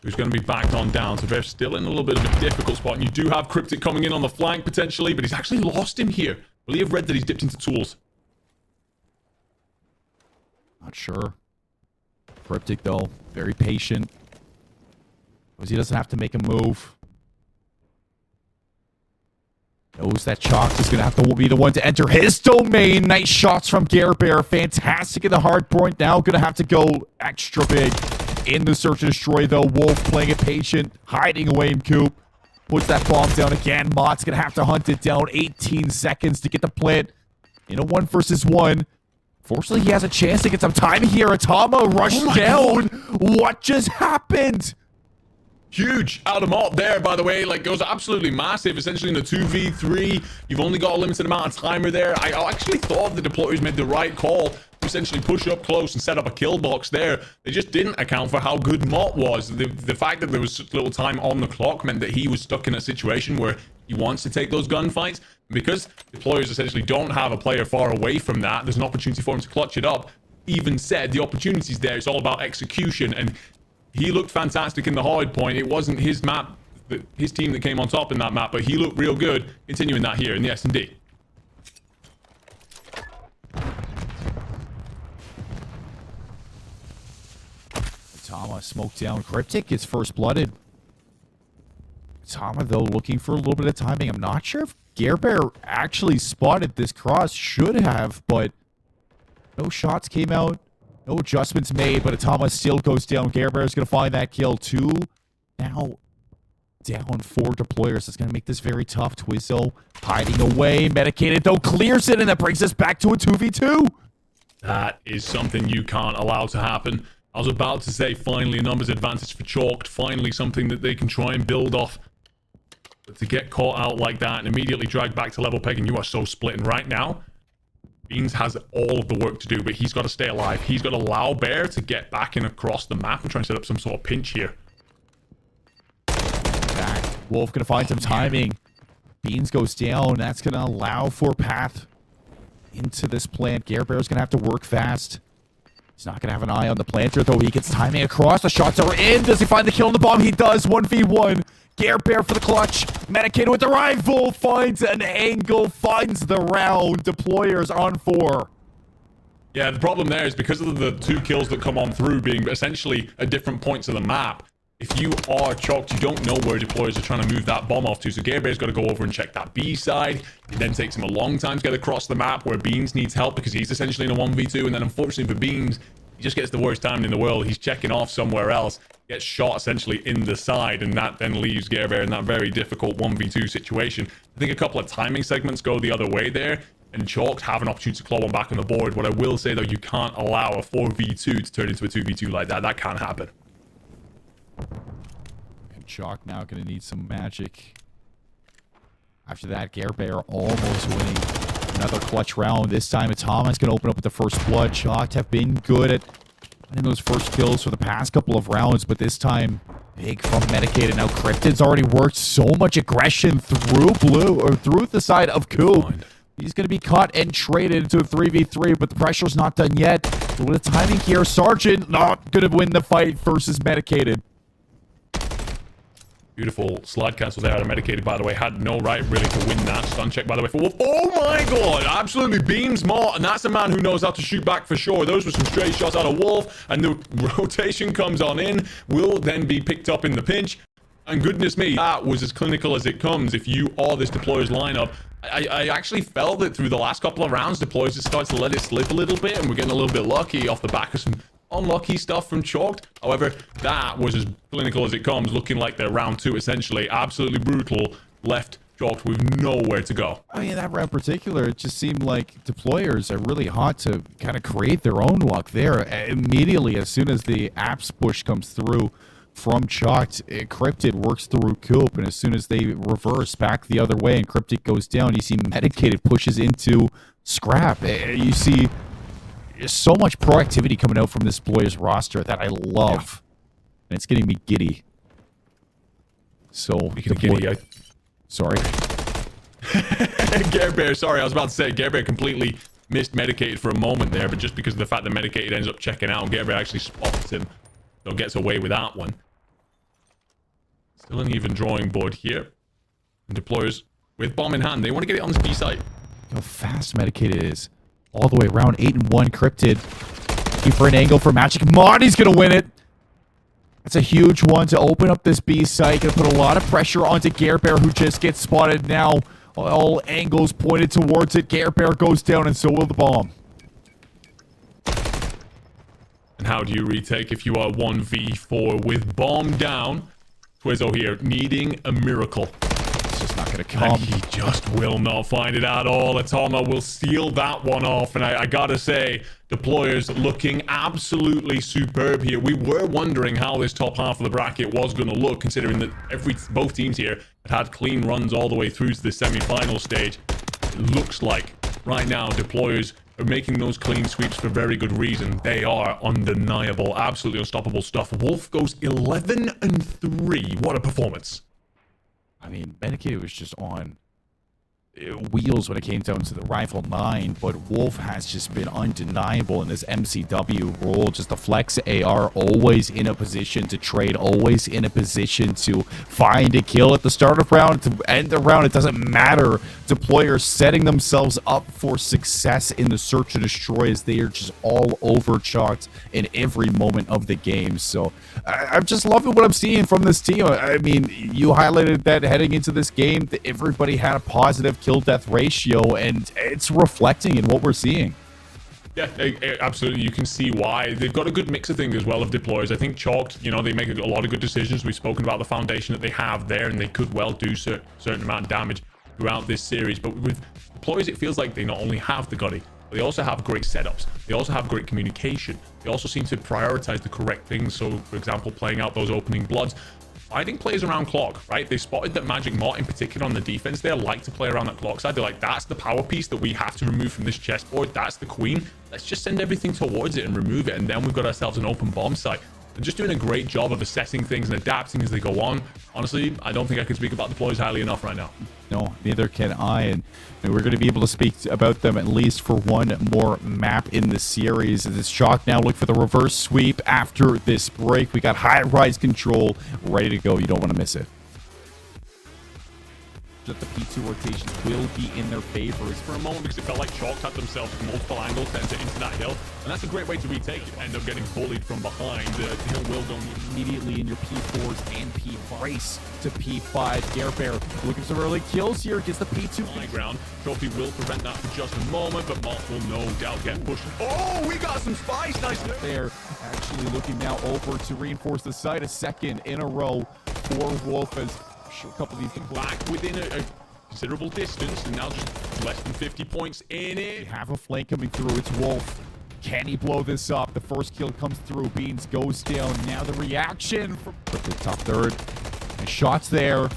who's going to be backed on down. So Bear's still in a little bit of a difficult spot. And you do have Cryptic coming in on the flank potentially, but he's actually lost him here. Will he have read that he's dipped into tools? Not sure. Cryptic, though, very patient. Because he doesn't have to make a move. Knows that Chalk is going to have to be the one to enter his domain. Nice shots from Bear. Fantastic in the hard point. Now going to have to go extra big in the search and destroy, though. Wolf playing it patient, hiding away in Coop. Puts that bomb down again. Mott's going to have to hunt it down. 18 seconds to get the plant in a 1-versus-1. Fortunately, he has a chance to get some time here. Atama rushed down. What just happened? Huge out of Mott there, by the way. Like, goes absolutely massive. Essentially in the 2v3, you've only got a limited amount of timer there. I actually thought the Deployers made the right call to essentially push up close and set up a kill box there. They just didn't account for how good Mott was. The fact that there was such little time on the clock meant that he was stuck in a situation where he wants to take those gunfights. Because Deployers essentially don't have a player far away from that, there's an opportunity for him to clutch it up. Even said, the opportunity's there. It's all about execution, and he looked fantastic in the hard point. It wasn't his map, his team that came on top in that map, but he looked real good continuing that here in the S&D. Tama smoked down Cryptic, gets first blooded. Tama, though, looking for a little bit of timing. I'm not sure if Bear actually spotted this cross. Should have, but no shots came out. No adjustments made, but Atama still goes down. Bear is going to find that kill. 2 now down 4 Deployers. That's going to make this very tough. Twizzo hiding away. Medicated, though, clears it, and that brings us back to a 2v2. That is something you can't allow to happen. I was about to say, finally, a numbers advantage for Chalked. Finally, something that they can try and build off. But to get caught out like that and immediately dragged back to level pegging, you are so splitting right now. Beans has all of the work to do, but he's got to stay alive. He's got to allow Bear to get back in across the map and try and set up some sort of pinch here. Back. Wolf going to find some timing. Beans goes down. That's going to allow for path into this plant. Bear's going to have to work fast. He's not going to have an eye on the planter, though. He gets timing across. The shots are in. Does he find the kill on the bomb? He does. 1v1. Bear for the clutch. Medicated with the rifle. Finds an angle. Finds the round. Deployers on 4. Yeah, the problem there is because of the 2 kills that come on through being essentially at different points of the map. If you are Chalked, you don't know where Deployers are trying to move that bomb off to. So Bear's got to go over and check that B side. It then takes him a long time to get across the map where Beans needs help because he's essentially in a 1v2. And then unfortunately for Beans, he just gets the worst timing in the world. He's checking off somewhere else, gets shot essentially in the side, and that then leaves Bear in that very difficult 1v2 situation. I think a couple of timing segments go the other way there, and Chalked have an opportunity to claw one back on the board. What I will say, though, you can't allow a 4v2 to turn into a 2v2 like that. That can't happen. And Chalk now going to need some magic. After that, Bear almost winning another clutch round. This time, Atama's going to open up with the first blood. Chalk have been good at getting those first kills for the past couple of rounds, but this time, big from Medicated. Now, Cryptid's already worked so much aggression through Blue, or through the side of Coop. He's going to be caught and traded into a 3v3, but the pressure's not done yet. A little timing here. Sergeant not going to win the fight versus Medicated. Beautiful slide cancel there. Medicated, by the way, had no right really to win that. Stun check, by the way, for Wolf. Oh my god, absolutely beams Mott, and that's a man who knows how to shoot back for sure. Those were some straight shots out of Wolf, and the rotation comes on in, will then be picked up in the pinch. And goodness me, that was as clinical as it comes if you are this Deployers lineup. I actually felt that through the last couple of rounds, Deployers just started to let it slip a little bit, and we're getting a little bit lucky off the back of some unlucky stuff from Chalked. However, that was as clinical as it comes, looking like their round 2 essentially. Absolutely brutal. Left Chalked with nowhere to go. I mean, that round in particular, it just seemed like Deployers are really hot to kind of create their own luck there. Immediately, as soon as the apps push comes through from Chalked, Cryptid works through Coop, and as soon as they reverse back the other way and Cryptid goes down, you see Medicated pushes into Scrap. You see so much proactivity coming out from this Deployers roster that I love, and it's getting me giddy. So, sorry. Gare Bear, sorry, I was about to say, Gare Bear completely missed Medicated for a moment there, but just because of the fact that Medicated ends up checking out, and Gare Bear actually spots him, so gets away with that one. Still an even drawing board here. And Deployers with bomb in hand, they want to get it on this B site. How fast Medicated is. All the way around, 8-1 Cryptid. Looking for an angle for Magic Mod. He's going to win it. That's a huge one to open up this B site. Going to put a lot of pressure onto Gare Bear, who just gets spotted now. All angles pointed towards it. Gare Bear goes down, and so will the bomb. And how do you retake if you are 1v4 with bomb down? Twizzo here, needing a miracle. It's just not going to come. And he just will not find it at all. Atama will steal that one off. And I gotta say, Deployers looking absolutely superb here. We were wondering how this top half of the bracket was going to look, considering that both teams here had clean runs all the way through to the semi-final stage. It looks like right now Deployers are making those clean sweeps for very good reason. They are undeniable, absolutely unstoppable stuff. Wolf goes 11-3. What a performance. I mean, Medicated was just on wheels when it came down to the Rifle 9, but Wolf has just been undeniable in this MCW role. Just the flex AR, always in a position to trade, always in a position to find a kill at the start of round, to end the round. It doesn't matter. Deployers setting themselves up for success in the search and destroy, as they are just all over Chalked in every moment of the game. So I'm just loving what I'm seeing from this team. I mean, you highlighted that heading into this game, that everybody had a positive kill-death ratio, and it's reflecting in what we're seeing. Yeah, absolutely. You can see why. They've got a good mix of things as well of Deployers. I think Chalked, you know, they make a lot of good decisions. We've spoken about the foundation that they have there, and they could well do certain amount of damage throughout this series. But with Deployers, it feels like they not only have the Gotti, but they also have great setups. They also have great communication. They also seem to prioritize the correct things. So, for example, playing out those opening bloods, finding plays around clock, right? They spotted that Magic Mott in particular on the defense there like to play around that clock side. They're like, that's the power piece that we have to remove from this chessboard. That's the queen. Let's just send everything towards it and remove it. And then we've got ourselves an open bomb site. They're just doing a great job of assessing things and adapting as they go on. Honestly, I don't think I can speak about Deployers highly enough right now. No, neither can I, and we're going to be able to speak about them at least for one more map in the series. It's Chalk now. Look for the reverse sweep after this break. We got high rise control ready to go. You don't want to miss it. That the P2 rotations will be in their favor for a moment, because it felt like Chalk had themselves multiple angles to enter into that hill, and that's a great way to retake it. End up getting bullied from behind. The hill will go immediately in your P4s and P5. Race to P5. Gare Bear looking for some early kills here. Gets the P2 high ground. Trophy will prevent that for just a moment, but Mott will no doubt get pushed. Oh, we got some spice. Nice there. Actually looking now over to reinforce the site. A second in a row for Wolf, as a couple of these things back within a considerable distance, and now just less than 50 points in it. We have a flank coming through. It's Wolf. Can he blow this up? The first kill comes through. Beans goes down. Now the reaction from the top third. And shots there.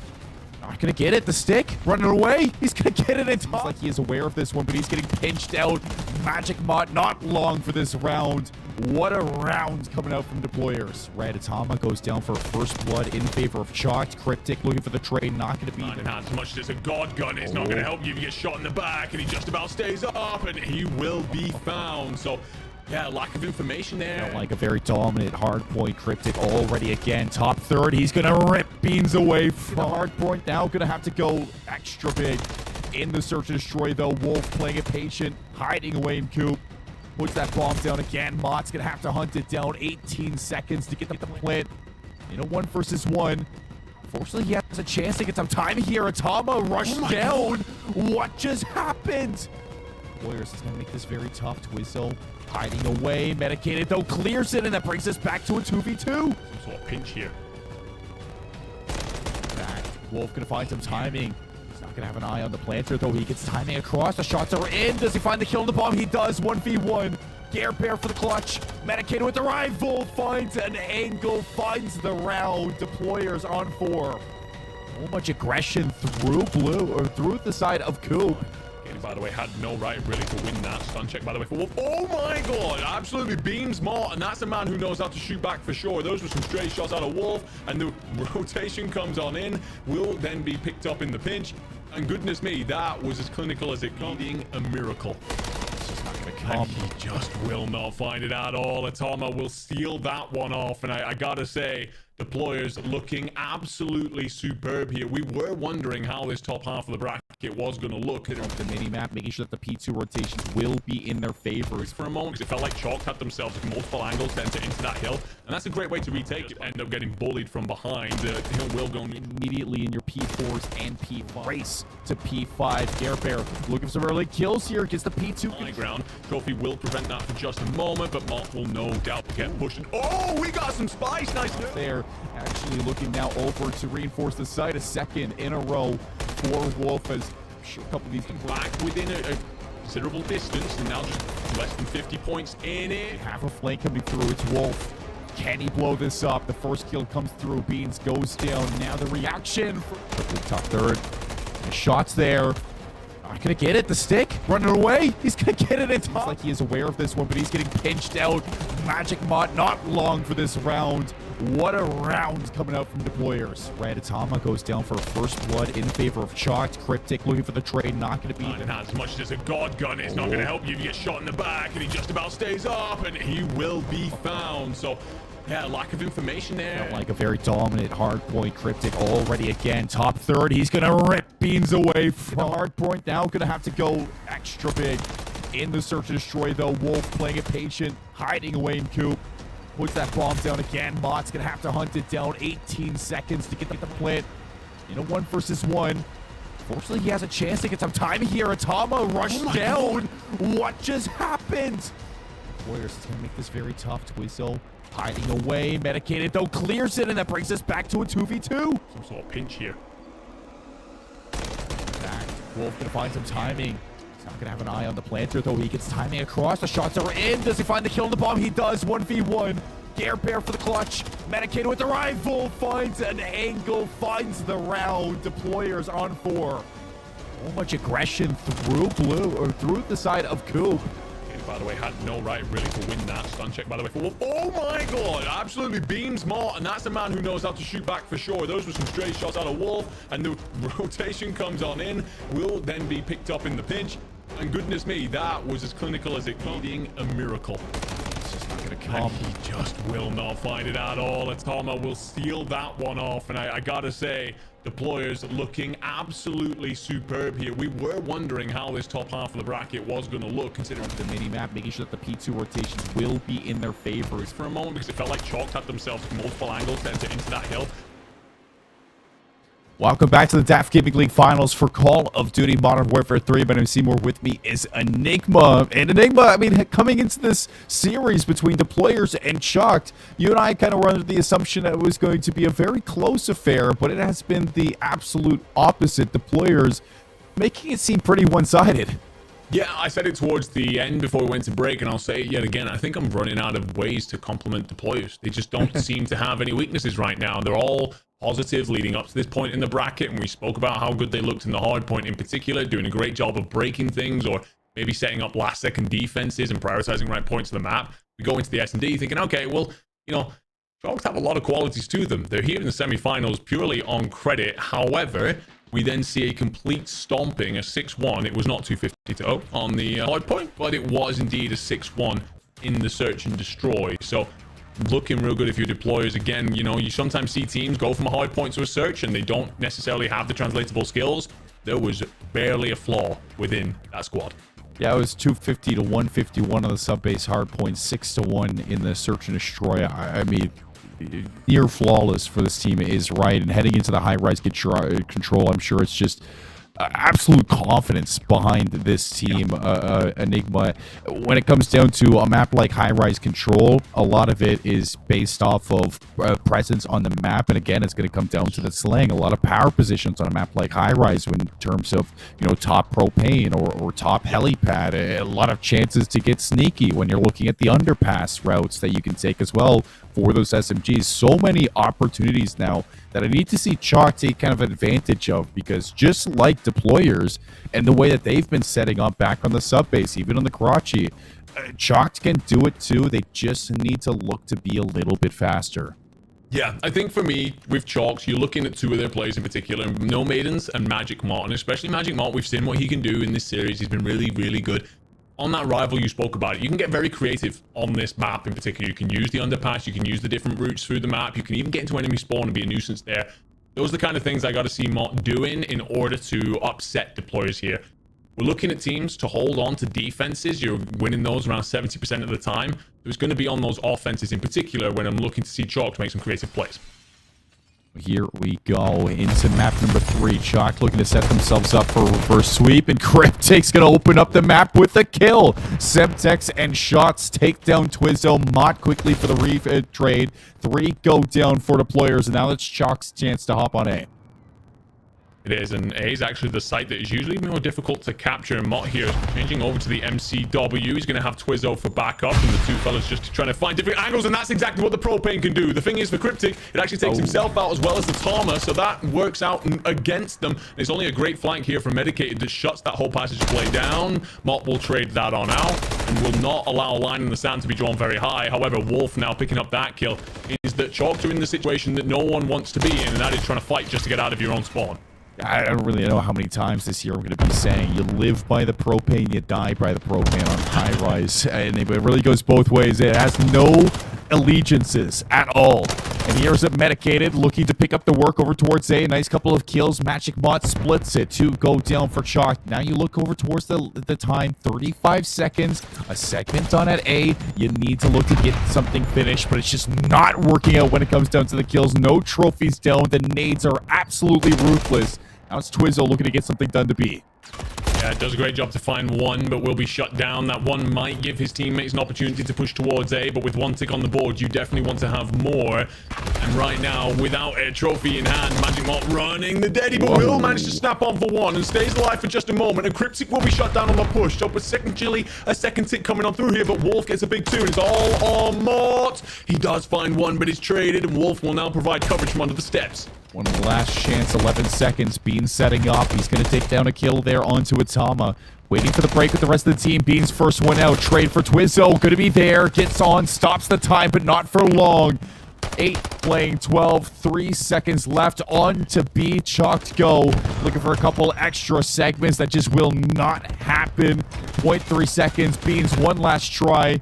Not gonna get it. The stick running away. He's gonna get it in top. Like he is aware of this one, but he's getting pinched out. Magic Mott not long for this round. What a round coming out from Deployers. Red Atama goes down for first blood in favor of Chalked. Cryptic looking for the trade. Not going to be there. As much as a god gun, it's not going to help you. You get shot in the back, and he just about stays up, and he will be found. So Yeah, lack of information there. Like a very dominant hard point. Cryptic already again. Top third. He's going to rip Beans away from the hard point. Now going to have to go extra big in the search and destroy, though. Wolf playing it patient, hiding away in Coop. Puts that bomb down again. Mott's going to have to hunt it down. 18 seconds to get the plant in a 1 versus 1. Fortunately, he has a chance to get some time here. Atama rushed down. What just happened? Warriors is going to make this very tough. Twizzo hiding away. Medicated, though, clears it, and that brings us back to a 2v2. Some sort of pinch here. Back. Wolf going to find some timing. He's not going to have an eye on the planter, though. He gets timing across. The shots are in. Does he find the kill on the bomb? He does. 1v1. Gare Bear for the clutch. Medicated with the rifle. Finds an angle. Finds the round. Deployers on 4. So much aggression through blue, or through the side of Coop. By the way, had no right really to win that. Stun check, by the way, for Wolf. Oh my god, absolutely beams Mott, and that's a man who knows how to shoot back for sure. Those were some stray shots out of Wolf, and the rotation comes on in, will then be picked up in the pinch, and goodness me, that was as clinical as it comes. Needing a miracle. It's just not gonna come. And he just will not find it at all. Atama will seal that one off, and I gotta say, Deployers looking absolutely superb here. We were wondering how this top half of the bracket was going to look. The mini-map, making sure that the P2 rotations will be in their favor. For a moment, because it felt like Chalk had themselves multiple angles to enter into that hill, and that's a great way to retake it. End up getting bullied from behind. The hill will go immediately in your P4s and P5. Race to P5. Gare Bear looking for some early kills here. Gets the P2 high ground. Trophy will prevent that for just a moment, but Mott will no doubt get pushed. Oh, we got some spice. Nice there. Actually looking now over to reinforce the site. A second in a row for Wolf, as a couple of these back within a considerable distance, and now just less than 50 points in it. Half a flank coming through. It's Wolf. Can he blow this up? The first kill comes through. Beans goes down. Now the reaction for the top third. The shots there. Not gonna get it. The stick running away. He's gonna get it. It's like he is aware of this one, but he's getting pinched out. Magic Mott not long for this round. What a round coming out from Deployers. Red Atama goes down for a first blood in favor of Chalked. Cryptic looking for the trade. Not going to be there. As much as a god gun, it's not going to help you. You get shot in the back, and he just about stays up, and he will be found. So, yeah, lack of information there. Like a very dominant hard point. Cryptic already again. Top third. He's going to rip Beans away from the hard point. Now going to have to go extra big in the search and destroy, though. Wolf playing it patient, hiding away in Coop. Puts that bomb down again. Mott's gonna have to hunt it down. 18 seconds to get the plant in a 1 versus 1. Fortunately, he has a chance to get some time here. Atama rushed down. What just happened? Warriors is gonna make this very tough. Twizzo hiding away. Medicated, though, clears it, and that brings us back to a 2v2. Some sort of pinch here. Back. Wolf gonna find some timing. He's not going to have an eye on the planter, though. He gets timing across. The shots are in. Does he find the kill on the bomb? He does. 1v1. Gare Bear for the clutch. Medicated with the rifle. Finds an angle. Finds the round. Deployers on 4. So much aggression through blue, or through the side of Coop. By the way, had no right really to win that. Stun check, by the way, for Wolf. Oh my god, absolutely beams Mott, and that's a man who knows how to shoot back for sure. Those were some stray shots out of Wolf, and the rotation comes on in, will then be picked up in the pinch. And goodness me, that was as clinical as it comes. Needing a miracle. It's just not gonna come. And he just will not find it at all. Atama will seal that one off, and I gotta say, Deployers looking absolutely superb here. We were wondering how this top half of the bracket was going to look, considering the mini-map, making sure that the P2 rotations will be in their favor. For a moment, because it felt like Chalk had themselves multiple angles to enter into that hill. Welcome back to the DAF Gaming League Finals for Call of Duty Modern Warfare 3. My name is Seymour. With me is Enigma. And Enigma, I mean, coming into this series between Deployers and Chalked, you and I kind of were under the assumption that it was going to be a very close affair, but it has been the absolute opposite. Deployers making it seem pretty one-sided. Yeah, I said it towards the end before we went to break, and I'll say it yet again. I think I'm running out of ways to compliment Deployers. They just don't seem to have any weaknesses right now. They're all positive leading up to this point in the bracket, and we spoke about how good they looked in the hard point in particular, doing a great job of breaking things, or maybe setting up last-second defenses and prioritizing right points of the map. We go into the S&D thinking, okay, well, you know, Sharks have a lot of qualities to them. They're here in the semifinals purely on credit. However, we then see a complete stomping, a 6-1. It was not 250-0 on the hard point, but it was indeed a 6-1 in the search and destroy. So looking real good if your deployers. Again, you know, you sometimes see teams go from a hard point to a search and they don't necessarily have the translatable skills. There was barely a flaw within that squad. Yeah, it was 250 to 151 on the sub-base hard point, 6 to 1 in the search and destroy. I mean, near flawless for this team is right. And heading into the high-rise control, I'm sure it's just absolute confidence behind this team, Enigma. When it comes down to a map like high-rise control, a lot of it is based off of presence on the map, and again, it's going to come down to the slang. A lot of power positions on a map like high-rise in terms of, you know, top propane or top helipad. A lot of chances to get sneaky when you're looking at the underpass routes that you can take as well for those SMGs. So many opportunities now that I need to see Chalk take kind of advantage of, because just like deployers and the way that they've been setting up back on the sub base, even on the Karachi, Chalk can do it too. They just need to look to be a little bit faster. Yeah, I think for me, with Chalks, you're looking at two of their players in particular, No Maidens and Magic Mott. And especially Magic Mott, we've seen what he can do in this series. He's been really, really good. On that rival you spoke about, you can get very creative on this map in particular. You can use the underpass, you can use the different routes through the map, you can even get into enemy spawn and be a nuisance there. Those are the kind of things I got to see Mott doing in order to upset deployers here. We're looking at teams to hold on to defenses. You're winning those around 70% of the time. So it's going to be on those offenses in particular when I'm looking to see Chalk to make some creative plays. Here we go into map number 3. Chalk looking to set themselves up for a reverse sweep, and Cryptic's going to open up the map with a kill. Semtex and Shots take down Twizzo. Mott quickly for the trade. 3 go down for deployers, and now it's Chalk's chance to hop on A. It is, and A is actually the site that is usually more difficult to capture. And Mott here is changing over to the MCW. He's going to have Twizzo for backup, and the two fellas just trying to find different angles, and that's exactly what the propane can do. The thing is, for Cryptic, it actually takes himself out as well as the Tama, so that works out against them. It's only a great flank here from Medicated that shuts that whole passage play down. Mott will trade that on out and will not allow a line in the sand to be drawn very high. However, Wolf now picking up that kill is that Chalks are in the situation that no one wants to be in, and that is trying to fight just to get out of your own spawn. I don't really know how many times this year we're going to be saying you live by the propane, you die by the propane on high rise. And it really goes both ways. It has no allegiances at all. And here's a Medicated looking to pick up the work over towards A. Nice couple of kills. Magic Mott splits it. 2 go down for Chalk. Now you look over towards the time. 35 seconds. A segment on at A. You need to look to get something finished, but it's just not working out when it comes down to the kills. No trophies down. The nades are absolutely ruthless. Now it's Twizzo looking to get something done to B. Yeah, it does a great job to find one, but will be shut down. That one might give his teammates an opportunity to push towards A, but with one tick on the board, you definitely want to have more. And right now, without a trophy in hand, Magic Mott running the deadie, but will manage to snap on for one and stays alive for just a moment. And Cryptic will be shut down on the push. So potentially a second tick coming on through here, but Wolf gets a big 2, and it's all on Mott. He does find one, but it's traded, and Wolf will now provide coverage from under the steps. One last chance, 11 seconds. Bean setting up. He's going to take down a kill there onto Atama. Waiting for the break with the rest of the team. Bean's first one out. Trade for Twizzo. Going to be there. Gets on. Stops the time, but not for long. 8 playing 12. 3 seconds left. On to B. Chalked go. Looking for a couple extra segments. That just will not happen. 0.3 seconds. Bean's one last try.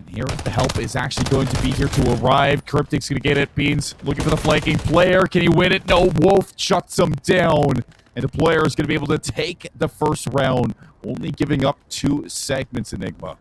Here, the help is actually going to be here to arrive. Cryptic's going to get it. Beans looking for the flanking player. Can he win it? No. Wolf shuts him down. And the player is going to be able to take the first round, only giving up 2 segments, Enigma.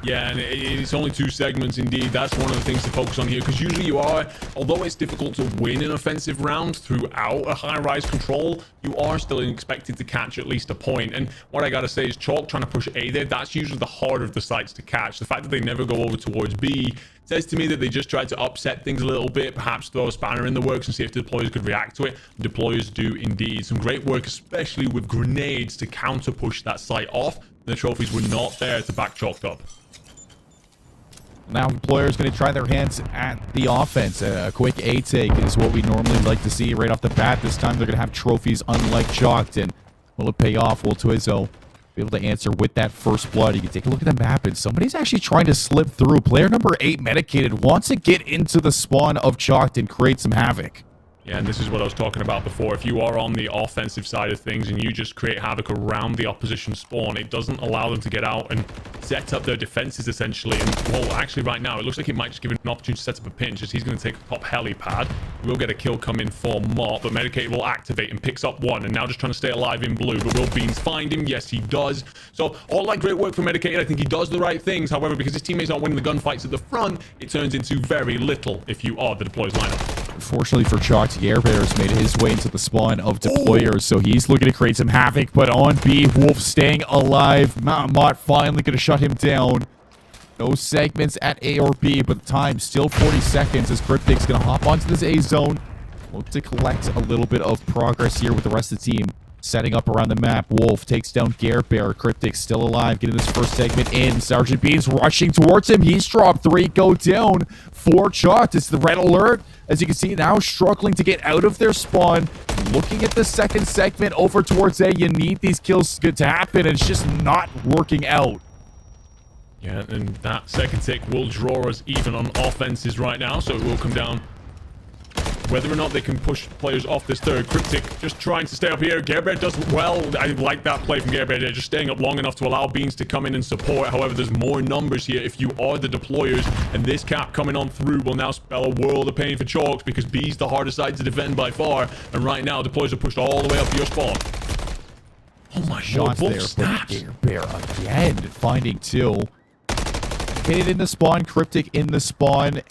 Yeah, and it's only 2 segments indeed. That's one of the things to focus on here, because usually you are, although it's difficult to win an offensive round throughout a high-rise control, you are still expected to catch at least a point. And what I gotta say is Chalk trying to push A there, that's usually the harder of the sites to catch. The fact that they never go over towards B says to me that they just tried to upset things a little bit, perhaps throw a spanner in the works and see if the deployers could react to it. Deployers do indeed. Some great work, especially with grenades, to counter push that site off. The trophies were not there to back Chalked up. Now deployers going to try their hands at the offense. A quick A take is what we normally like to see right off the bat. This time they're going to have trophies unlike Chalked. And will it pay off? Will Twizzo be able to answer with that first blood? You can take a look at the map, and somebody's actually trying to slip through. Player number 8, Medicated, wants to get into the spawn of Chalked and create some havoc. Yeah, and this is what I was talking about before. If you are on the offensive side of things and you just create havoc around the opposition spawn, it doesn't allow them to get out and set up their defenses, essentially. And, well, actually, right now, it looks like it might just give him an opportunity to set up a pinch, as he's going to take a top helipad. We'll get a kill come in for Mott, but Medicated will activate and picks up one, and now just trying to stay alive in blue. But will Beans find him? Yes, he does. So, all that great work for Medicated. I think he does the right things. However, because his teammates aren't winning the gunfights at the front, it turns into very little if you are the Deployers lineup. Unfortunately for Chalk, Airbear's made his way into the spawn of Deployers, so he's looking to create some havoc, but on B, Wolf staying alive. Mott finally going to shut him down. No segments at A or B, but the time still 40 seconds as Cryptic's going to hop onto this A zone. Look to collect a little bit of progress here with the rest of the team. Setting up around the map. Wolf takes down Bear. Cryptic still alive, getting this first segment in. Sergeant Beans rushing towards him. He's dropped 3, go down. 4 Chalk. It's the red alert. As you can see now, struggling to get out of their spawn. Looking at the second segment over towards A. You need these kills to happen, and it's just not working out. Yeah, and that second tick will draw us even on offenses right now, so it will come down whether or not they can push players off this third. Cryptic just trying to stay up here. Bear does well. I like that play from Bear, just staying up long enough to allow Beans to come in and support. However, there's more numbers here if you are the Deployers, and this cap coming on through will now spell a world of pain for Chalks, because B's the hardest side to defend by far, and right now Deployers are pushed all the way up to your spawn. Oh my god, Wolf snaps. Bear again finding 2. Hit in the spawn, Cryptic in the spawn.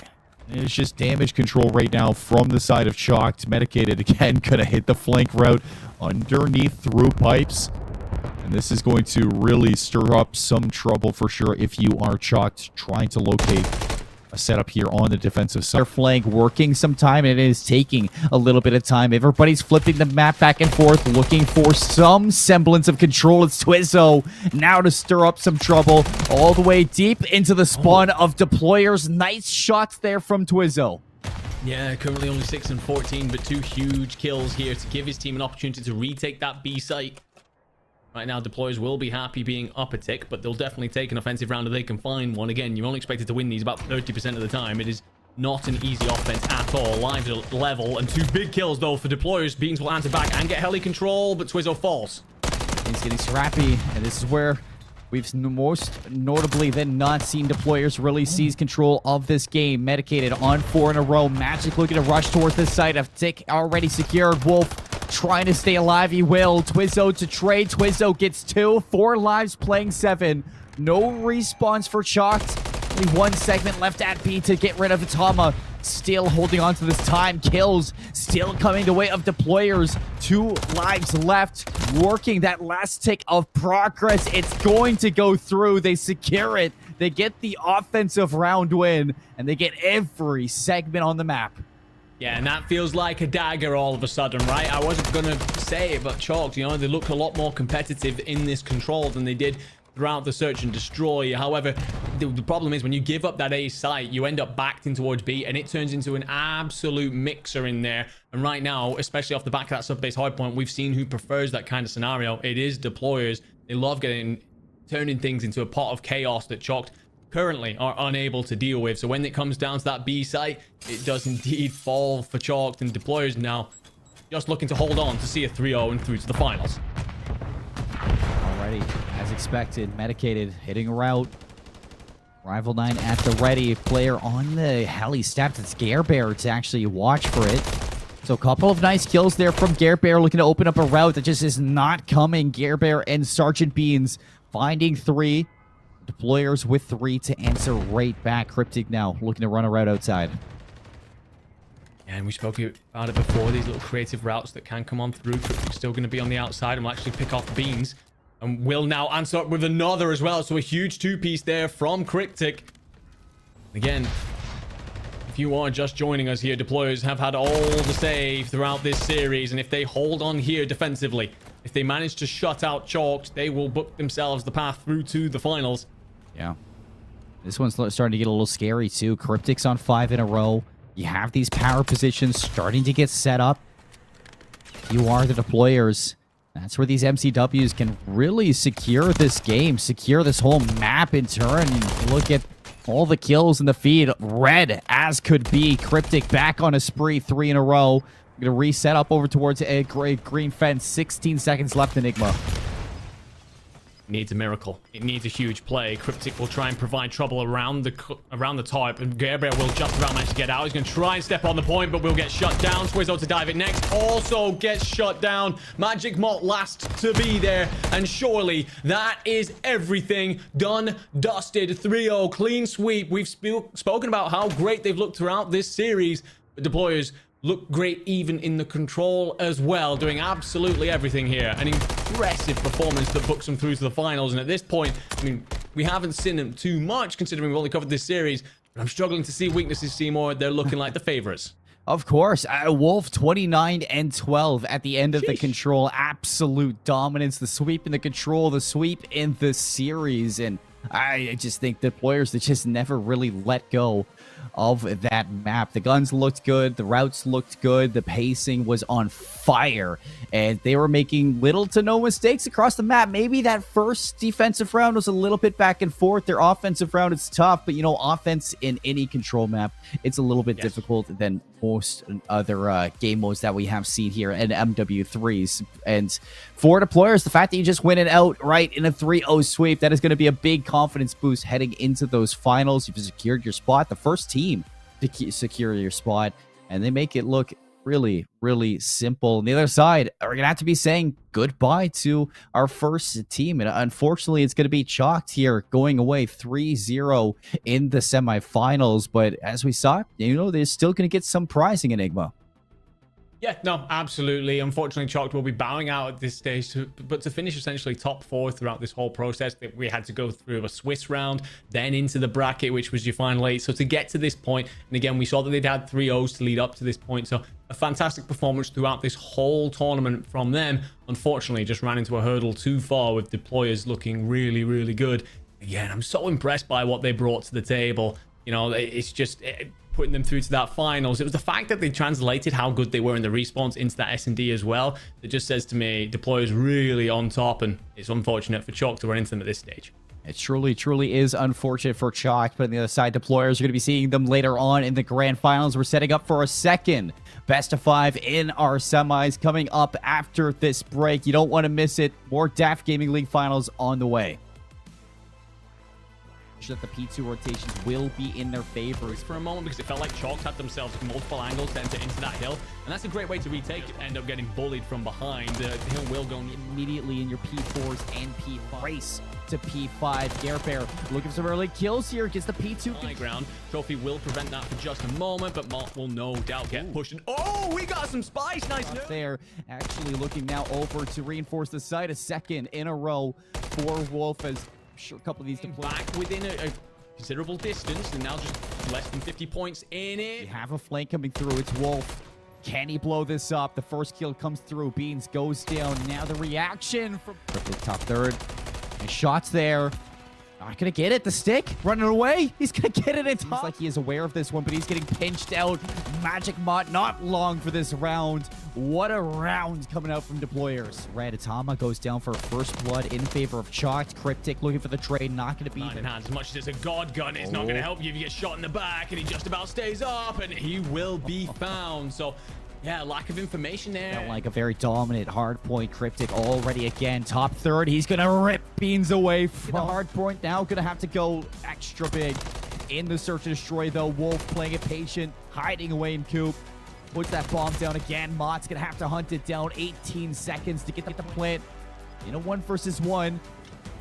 It's just damage control right now from the side of Chalked. Medicated again, gonna hit the flank route underneath through pipes. And this is going to really stir up some trouble for sure if you are Chalked trying to locate a setup here on the defensive side. Their flank working some time, and it is taking a little bit of time. Everybody's flipping the map back and forth, looking for some semblance of control. It's Twizzo now to stir up some trouble all the way deep into the spawn of Deployers. Nice shots there from Twizzo. Yeah, currently only 6 and 14, but 2 huge kills here to give his team an opportunity to retake that B site. Right now, Deployers will be happy being up a tick, but they'll definitely take an offensive round if they can find one. Again, you're only expected to win these about 30% of the time. It is not an easy offense at all. Lives are level, and 2 big kills, though, for Deployers. Beans will answer back and get heli control, but Twizzo falls. He's getting scrappy, and this is where we've most notably then not seen Deployers really seize control of this game. Medicated on 4 in a row. Magic looking to rush towards this side. A tick already secured. Wolf trying to stay alive. He will. Twizzo to trade. Twizzo gets 2. 4 lives playing 7. No respawns for Chalked. Only 1 segment left at B to get rid of Itama. Still holding on to this time. Kills still coming the way of Deployers. 2 lives left. Working that last tick of progress. It's going to go through. They secure it. They get the offensive round win, and they get every segment on the map. Yeah, and that feels like a dagger all of a sudden, right? I wasn't going to say it, but Chalked, you know, they look a lot more competitive in this control than they did throughout the search and destroy. However, the problem is when you give up that A site, you end up backed in towards B, and it turns into an absolute mixer in there. And right now, especially off the back of that sub-base hardpoint, we've seen who prefers that kind of scenario. It is Deployers. They love turning things into a pot of chaos that Chalked currently are unable to deal with. So when it comes down to that B site, it does indeed fall for Chalked, and Deployers now just looking to hold on to see a 3-0 and through to the finals. Alrighty, as expected, Medicated hitting a route. Rival 9 at the ready. Player on the heli stepped. It's Bear to actually watch for it. So a couple of nice kills there from Bear, looking to open up a route that just is not coming. Bear and Sergeant Beans finding 3. Deployers with 3 to answer right back. Cryptic now looking to run a route outside. Yeah, and we spoke about it before, these little creative routes that can come on through. Cryptic's still going to be on the outside and will actually pick off Beans. And will now answer up with another as well. So a huge 2-piece there from Cryptic. Again, if you are just joining us here, Deployers have had all the save throughout this series. And if they hold on here defensively, if they manage to shut out Chalked, they will book themselves the path through to the finals. Yeah. This one's starting to get a little scary too. Cryptic's on 5 in a row. You have these power positions starting to get set up. You are the Deployers. That's where these MCWs can really secure this game, secure this whole map in turn. Look at all the kills in the feed. Red as could be. Cryptic back on a spree, 3 in a row. Gonna reset up over towards a green fence. 16 seconds left, Enigma. Needs a miracle. It needs a huge play. Cryptic will try and provide trouble around the top, and Gabriel will just about manage to get out. He's going to try and step on the point, but will get shut down. Swizzo to dive it next. Also gets shut down. Magic Mott last to be there, and surely that is everything done, dusted. 3-0 clean sweep. We've spoken about how great they've looked throughout this series. The deployers look great even in the control as well, doing absolutely everything here. An impressive performance that books them through to the finals. And at this point, I mean, we haven't seen them too much considering we've only covered this series. But I'm struggling to see weaknesses, Seymour. They're looking like the favorites. Of course. Wolf 29-12 at the end of the control. Absolute dominance. The sweep in the control, the sweep in the series. And I just think the players that just never really let go of that map. The guns looked good, the routes looked good, the pacing was on fire, and they were making little to no mistakes across the map. Maybe that first defensive round was a little bit back and forth. Their offensive round is tough, but you know, offense in any control map, it's a little bit difficult than most other game modes that we have seen here in MW3s. And for deployers, the fact that you just win it outright in a 3-0 sweep, that is going to be a big confidence boost heading into those finals. You've secured your spot, the first team to secure your spot, and they make it look really, really simple. On the other side, we're going to have to be saying goodbye to our first team, and unfortunately, it's going to be chalked here, going away 3-0 in the semifinals. But as we saw, you know, they're still going to get some prizing, Enigma. Yeah, no, absolutely. Unfortunately, Chalked will be bowing out at this stage, but to finish essentially top 4 throughout this whole process, we had to go through a Swiss round, then into the bracket, which was your final 8. So to get to this point, and again, we saw that they'd had 3-0s to lead up to this point. So a fantastic performance throughout this whole tournament from them. Unfortunately, just ran into a hurdle too far with deployers looking really, really good. Again, I'm so impressed by what they brought to the table. You know, it's just putting them through to that finals. It was the fact that they translated how good they were in the respawns into that S&D as well. It just says to me, deployers really on top, and it's unfortunate for Chalk to run into them at this stage. It truly, truly is unfortunate for Chalk, but on the other side, deployers are going to be seeing them later on in the grand finals. We're setting up for a second best of 5 in our semis coming up after this break. You don't want to miss it. More DAF Gaming League finals on the way. That the P2 rotations will be in their favor for a moment, because it felt like Chalks had themselves multiple angles to enter into that hill, and that's a great way to retake it. End up getting bullied from behind. The hill will go immediately in your P4s and P5. Race to P5. Bear looking for some early kills here. Gets the P2 high ground. Trophy will prevent that for just a moment, but Mott will no doubt get pushed. And oh, we got some spice. Nice there. Actually looking now over to reinforce the site. A second in a row for Wolf, as sure a couple of these back within a considerable distance, and now just less than 50 points in it. You have a flank coming through. It's Wolf. Can he blow this up? The first kill comes through. Beans goes down. Now the reaction from the top third. And shots there. Not gonna get it. The stick running away. He's gonna get it in top. Seems like he is aware of this one, but he's getting pinched out. Magic Mott not long for this round. What a round coming out from deployers. Red Atama goes down for first blood in favor of Chalked. Cryptic looking for the trade. Not gonna be in hand. As much as it's a god gun, it's not gonna help you if you get shot in the back, and he just about stays up, and he will be found. So yeah, lack of information there. Felt like a very dominant hard point. Cryptic already again. Top third. He's going to rip Beans away from the hard point. Now going to have to go extra big in the search and destroy, though. Wolf playing it patient, hiding away in Coop. Puts that bomb down again. Mott's going to have to hunt it down. 18 seconds to get the plant in a 1 versus 1.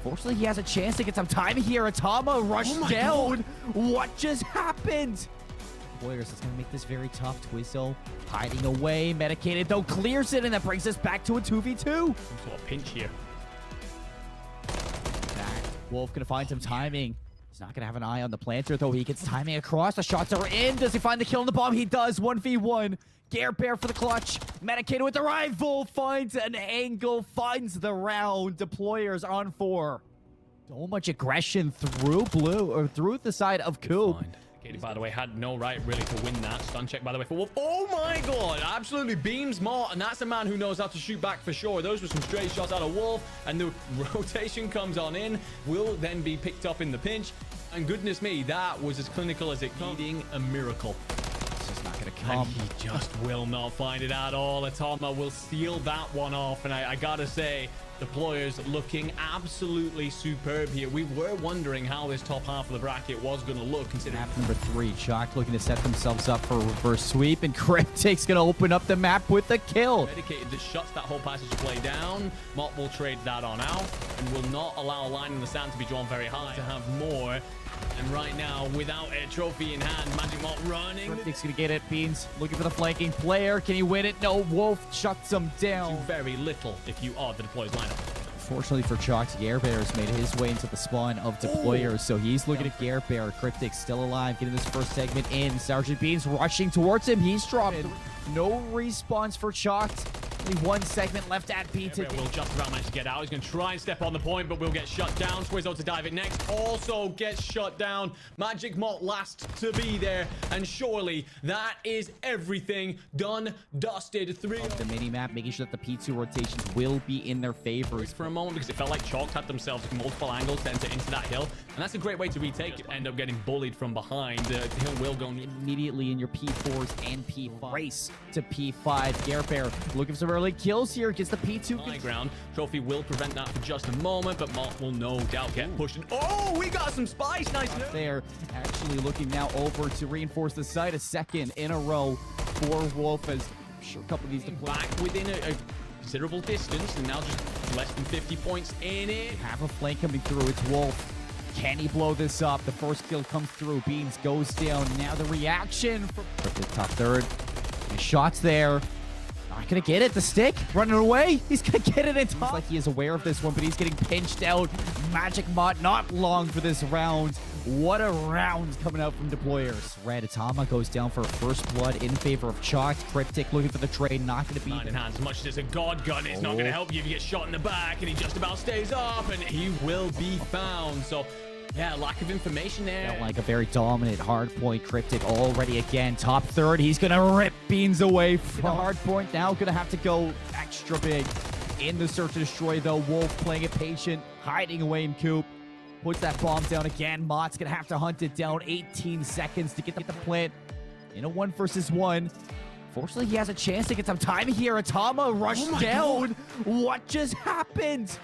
Fortunately, he has a chance to get some time here. Atama rushed down. What just happened? It's going to make this very tough. Twizzo hiding away. Medicated, though, clears it, and that brings us back to a 2v2. Some sort of pinch here. Wolf going to find some timing. He's not going to have an eye on the planter, though. He gets timing across. The shots are in. Does he find the kill on the bomb? He does. 1v1. Bear for the clutch. Medicated with the rifle. Finds an angle. Finds the round. Deployers on 4. So much aggression through blue, or through the side of Coop. Katie, by the way, had no right really to win that. Stun check, by the way, for Wolf. Oh my god, absolutely beams Mott, and that's a man who knows how to shoot back for sure. Those were some straight shots out of Wolf, and the rotation comes on in, will then be picked up in the pinch, and goodness me, that was as clinical as it comes. Needing a miracle. It's just not going to And come. he just will not find it at all. Atama will steal that one off. And I gotta say, Deployers looking absolutely superb here. We were wondering how this top half of the bracket was going to look, considering Map number 3, Chalk looking to set themselves up for a reverse sweep, and Cryptic's going to open up the map with a kill. dedicated that shuts that whole passage play down. Mott will trade that on out and will not allow a line in the sand to be drawn very high to have more. And right now, without a trophy in hand, Magic Mott running. Cryptic's going to get it. Beans looking for the flanking player. Can he win it? No, Wolf shuts him down. Very little if you are the Deployers lineup. Fortunately for Chalk, Bear's made his way into the spawn of Deployers, so he's looking at Bear. Cryptic still alive, getting this first segment in. Sergeant Beans rushing towards him. He's dropped. No respawns for Chalk. Only one segment left at B to will just about manage to get out. He's going to try and step on the point, but will get shut down. Swizzo to dive it next. Also gets shut down. Magic Mott last to be there. And surely that is everything done, dusted. 3 of the mini-map, making sure that the P2 rotations will be in their favor. For a moment, because it felt like Chalk had themselves multiple angles to enter into that hill. And that's a great way to retake it. End up getting bullied from behind. The hill will go immediately in your P4s and P5. Race to P5. Bear looking for some early kills here. Gets the P2 high ground. Trophy will prevent that for just a moment, but Mott will no doubt get pushed. Oh, we got some spice. Nice. There, actually looking now over to reinforce the site. A second in a row for Wolf, as I'm sure a couple of these back within a considerable distance, and now just less than 50 points in it. Have a flank coming through. It's Wolf. Can he blow this up? The first kill comes through. Beans goes down. Now the reaction from the top third. His shots there. Not gonna get it. The stick running away. He's gonna get it in top. Looks like he is aware of this one, but he's getting pinched out. Magic Mott not long for this round. What a round coming out from Deployers. Red Atama goes down for first blood in favor of Chalk. Cryptic looking for the trade. Not gonna be 9 in hand. As much as a god gun, it's not gonna help you if you get shot in the back, and he just about stays up, and he will be found. So yeah, lack of information there. Felt like a very dominant hard point. Cryptic already again. Top third. He's going to rip Beans away from the hard point. Now going to have to go extra big in the search to destroy, though. Wolf playing it patient, hiding away in Coop. Puts that bomb down again. Mott's going to have to hunt it down. 18 seconds to get the plant in a 1 versus 1. Fortunately, he has a chance to get some time here. Atama rushed down. God. What just happened?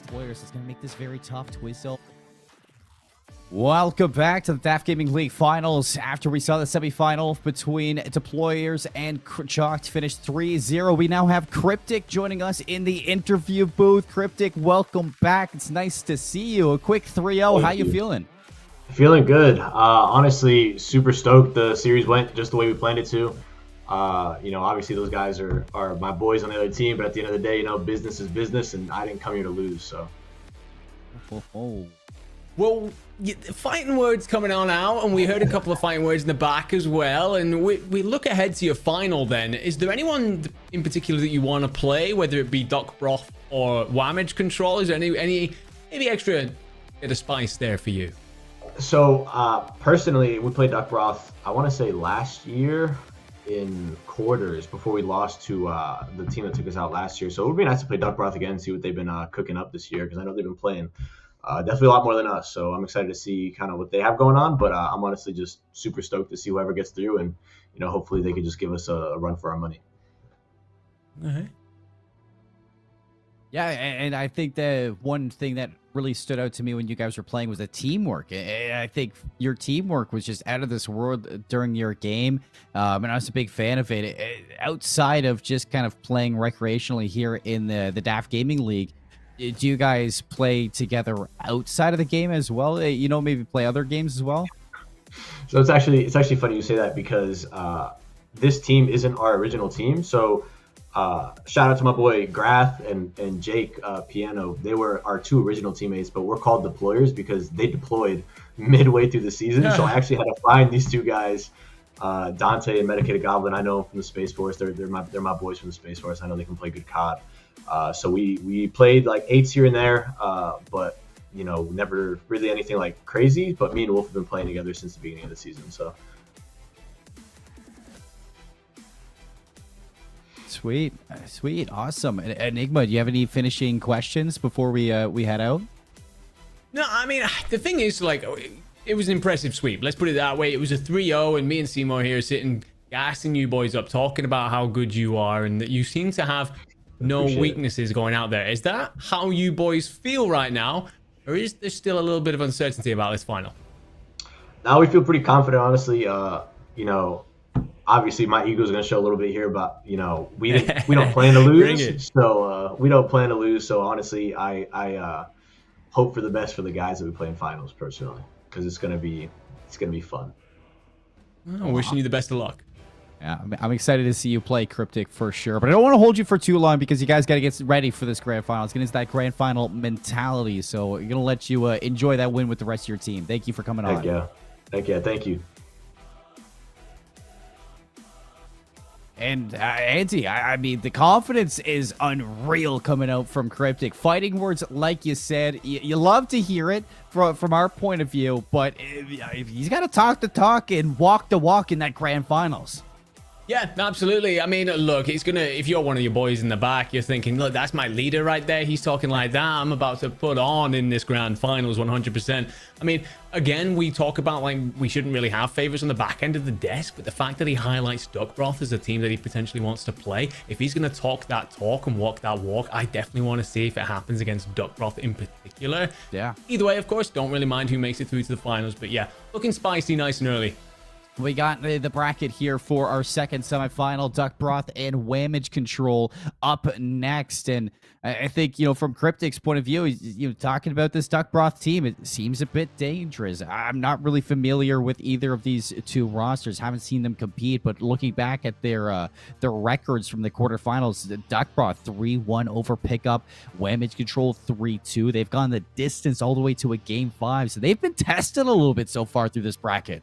Deployers is going to make this very tough. Twizzo. Welcome back to the DAF Gaming League Finals. After we saw the semifinal between Deployers and Chalk finish 3-0, we now have Cryptic joining us in the interview booth. Cryptic, welcome back. It's nice to see you. A quick 3-0. How you feeling? Feeling good. Honestly, super stoked. The series went just the way we planned it to. You know, obviously those guys are my boys on the other team, but at the end of the day, you know, business is business, and I didn't come here to lose. So. Well, fighting words coming on out, and we heard a couple of fighting words in the back as well. And we look ahead to your final then. Is there anyone in particular that you want to play, whether it be Doc Broth or Whamage Control? Is there any extra bit of spice there for you? So, personally, we played Duck Broth, I want to say last year in quarters before we lost to the team that took us out last year. So it would be nice to play Duck Broth again and see what they've been cooking up this year, because I know they've been playing definitely a lot more than us. So I'm excited to see kind of what they have going on, but I'm honestly just super stoked to see whoever gets through, and, you know, hopefully they could just give us a run for our money. Yeah, and I think the one thing that really stood out to me when you guys were playing was the teamwork. I think your teamwork was just out of this world during your game, and I was a big fan of it. Outside of just kind of playing recreationally here in the DAF Gaming League, do you guys play together outside of the game as well? You know, maybe play other games as well? So it's actually funny you say that, because this team isn't our original team. So shout out to my boy Grath and Jake Piano. They were our 2 original teammates, but we're called Deployers because they deployed midway through the season. So I actually had to find these 2 guys, Dante and Medicated Goblin. I know them from the Space Force. They're my boys from the Space Force. I know they can play good COD. So we played like 8s here and there, but, you know, never really anything like crazy. But me and Wolf have been playing together since the beginning of the season. So. Sweet, awesome. Enigma, do you have any finishing questions before we head out? No, I mean, the thing is, like, it was an impressive sweep. Let's put it that way. It was a 3-0, and me and Seymour here sitting gassing you boys up, talking about how good you are and that you seem to have no weaknesses going out there. Is that how you boys feel right now? Or is there still a little bit of uncertainty about this final? Now we feel pretty confident, honestly. You know, obviously my ego's going to show a little bit here, but you know, we don't plan to lose. So we don't plan to lose. So honestly, I hope for the best for the guys that we play in finals personally, because it's going to be fun. I'm wishing you the best of luck. Yeah, I'm excited to see you play Cryptic for sure, but I don't want to hold you for too long because you guys got to get ready for this grand final. It's getting into that grand final mentality, so we're going to let you enjoy that win with the rest of your team. Thank you for coming on. Thank you. And Auntie, I mean, the confidence is unreal coming out from Cryptic. Fighting words, like you said, you love to hear it from our point of view, but he's got to talk the talk and walk the walk in that grand finals. Yeah, absolutely. I mean, look, it's gonna, if you're one of your boys in the back, you're thinking, look, that's my leader right there. He's talking like that. I'm about to put on in this grand finals 100%. I mean, again, we talk about like we shouldn't really have favorites on the back end of the desk, but the fact that he highlights Duckbroth as a team that he potentially wants to play, if he's going to talk that talk and walk that walk, I definitely want to see if it happens against Duckbroth in particular. Yeah. Either way, of course, don't really mind who makes it through to the finals, but yeah, looking spicy nice and early. We got the bracket here for our second semifinal. Duckbroth and Whamage Control up next. And I think, you know, from Cryptic's point of view, you know, talking about this Duckbroth team, it seems a bit dangerous. I'm not really familiar with either of these two rosters. Haven't seen them compete, but looking back at their records from the quarterfinals, Duckbroth 3-1 over Pickup, Whamage Control 3-2. They've gone the distance all the way to a Game 5. So they've been tested a little bit so far through this bracket.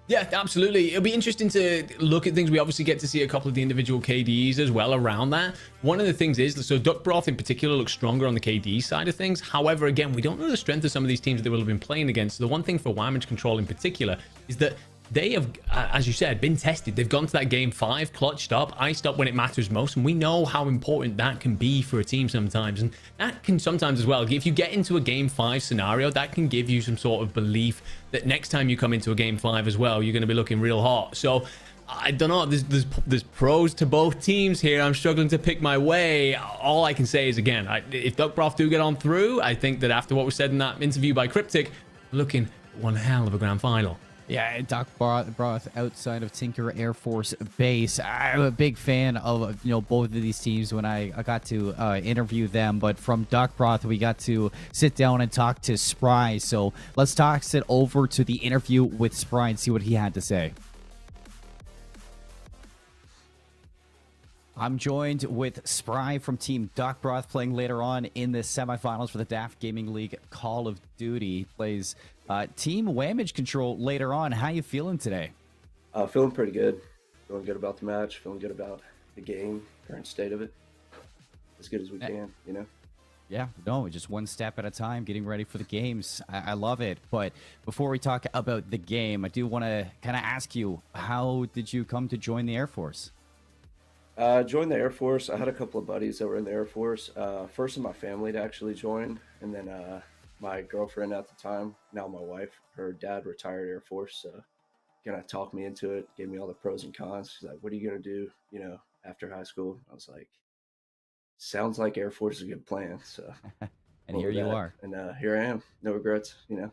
Yeah, absolutely. It'll be interesting to look at things. We obviously get to see a couple of the individual KDs as well around that. One of the things is, so Duckbroth in particular looks stronger on the KD side of things. However, again, we don't know the strength of some of these teams that they will have been playing against. So the one thing for Whamage Control in particular is that they have, as you said, been tested. They've gone to that Game 5, clutched up, iced up when it matters most, and we know how important that can be for a team sometimes. And that can sometimes as well, if you get into a Game 5 scenario, that can give you some sort of belief that next time you come into a Game 5 as well, you're going to be looking real hot. So I don't know, there's pros to both teams here. I'm struggling to pick my way. All I can say is, again, if Duckbroth do get on through, I think that after what was said in that interview by Cryptic, we're looking at one hell of a grand final. Yeah, Duckbroth outside of Tinker Air Force Base. I'm a big fan of, you know, both of these teams when I got to interview them. But from Duckbroth, we got to sit down and talk to Spry. So let's toss it over to the interview with Spry and see what he had to say. I'm joined with Spry from Team Duckbroth, playing later on in the semifinals for the DAFGL League Call of Duty. Plays Team Whamage Control later on. How you feeling today? Feeling pretty good. Feeling good about the match. Feeling good about the game, current state of it. As good as we can, you know? Yeah, no, just one step at a time, getting ready for the games. I love it. But before we talk about the game, I do want to kind of ask you, how did you come to join the Air Force? Joined the Air Force. I had a couple of buddies that were in the Air Force. First in my family to actually join, and then my girlfriend at the time, now my wife, her dad retired Air Force, so kind of talked me into it, gave me all the pros and cons. She's like, what are you going to do, you know, after high school? I was like, sounds like Air Force is a good plan. So and here you are. And here I am. No regrets, you know.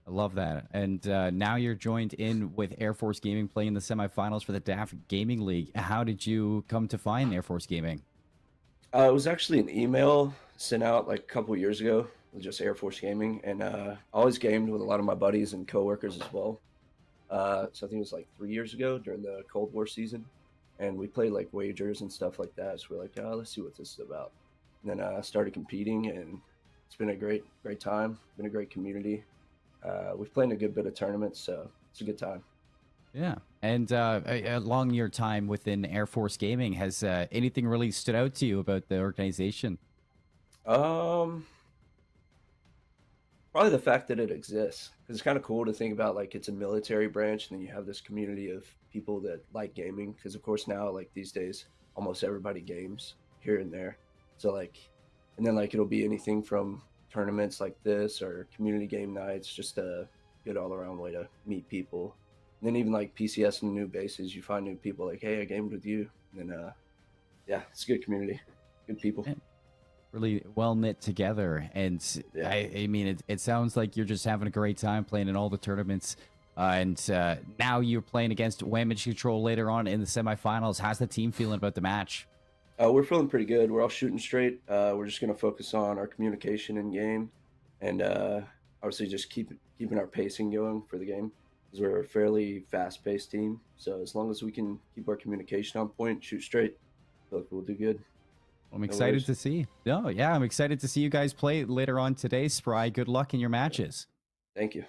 I love that. And now you're joined in with Air Force Gaming, playing the semifinals for the DAFGL League. How did you come to find Air Force Gaming? It was actually an email sent out like a couple years ago with just Air Force Gaming. And I always gamed with a lot of my buddies and coworkers as well. So I think it was like 3 years ago during the Cold War season. And we played like wagers and stuff like that. So we're like, oh, let's see what this is about. And then I started competing, and it's been a great time. Been a great community. We've played a good bit of tournaments, so it's a good time. Yeah. And along your time within Air Force Gaming, has anything really stood out to you about the organization? Probably the fact that it exists. Because it's kind of cool to think about, like, it's a military branch, and then you have this community of people that like gaming. Because, of course, now, like, these days, almost everybody games here and there. So, like, and then, like, it'll be anything from tournaments like this or community game nights, just a good all-around way to meet people, then even like PCS and new bases, you find new people like, hey, I gamed with you. And yeah, it's a good community, good people. Really well knit together. And Yeah. I mean, it sounds like you're just having a great time playing in all the tournaments. And now you're playing against Whamage Control later on in the semifinals. How's the team feeling about the match? We're feeling pretty good. We're all shooting straight. We're just going to focus on our communication in game and obviously just keeping our pacing going for the game because we're a fairly fast-paced team. So as long as we can keep our communication on point, shoot straight, I feel like we'll do good. I'm excited to see. No, yeah, I'm excited to see you guys play later on today, Spry. Good luck in your matches. Thank you.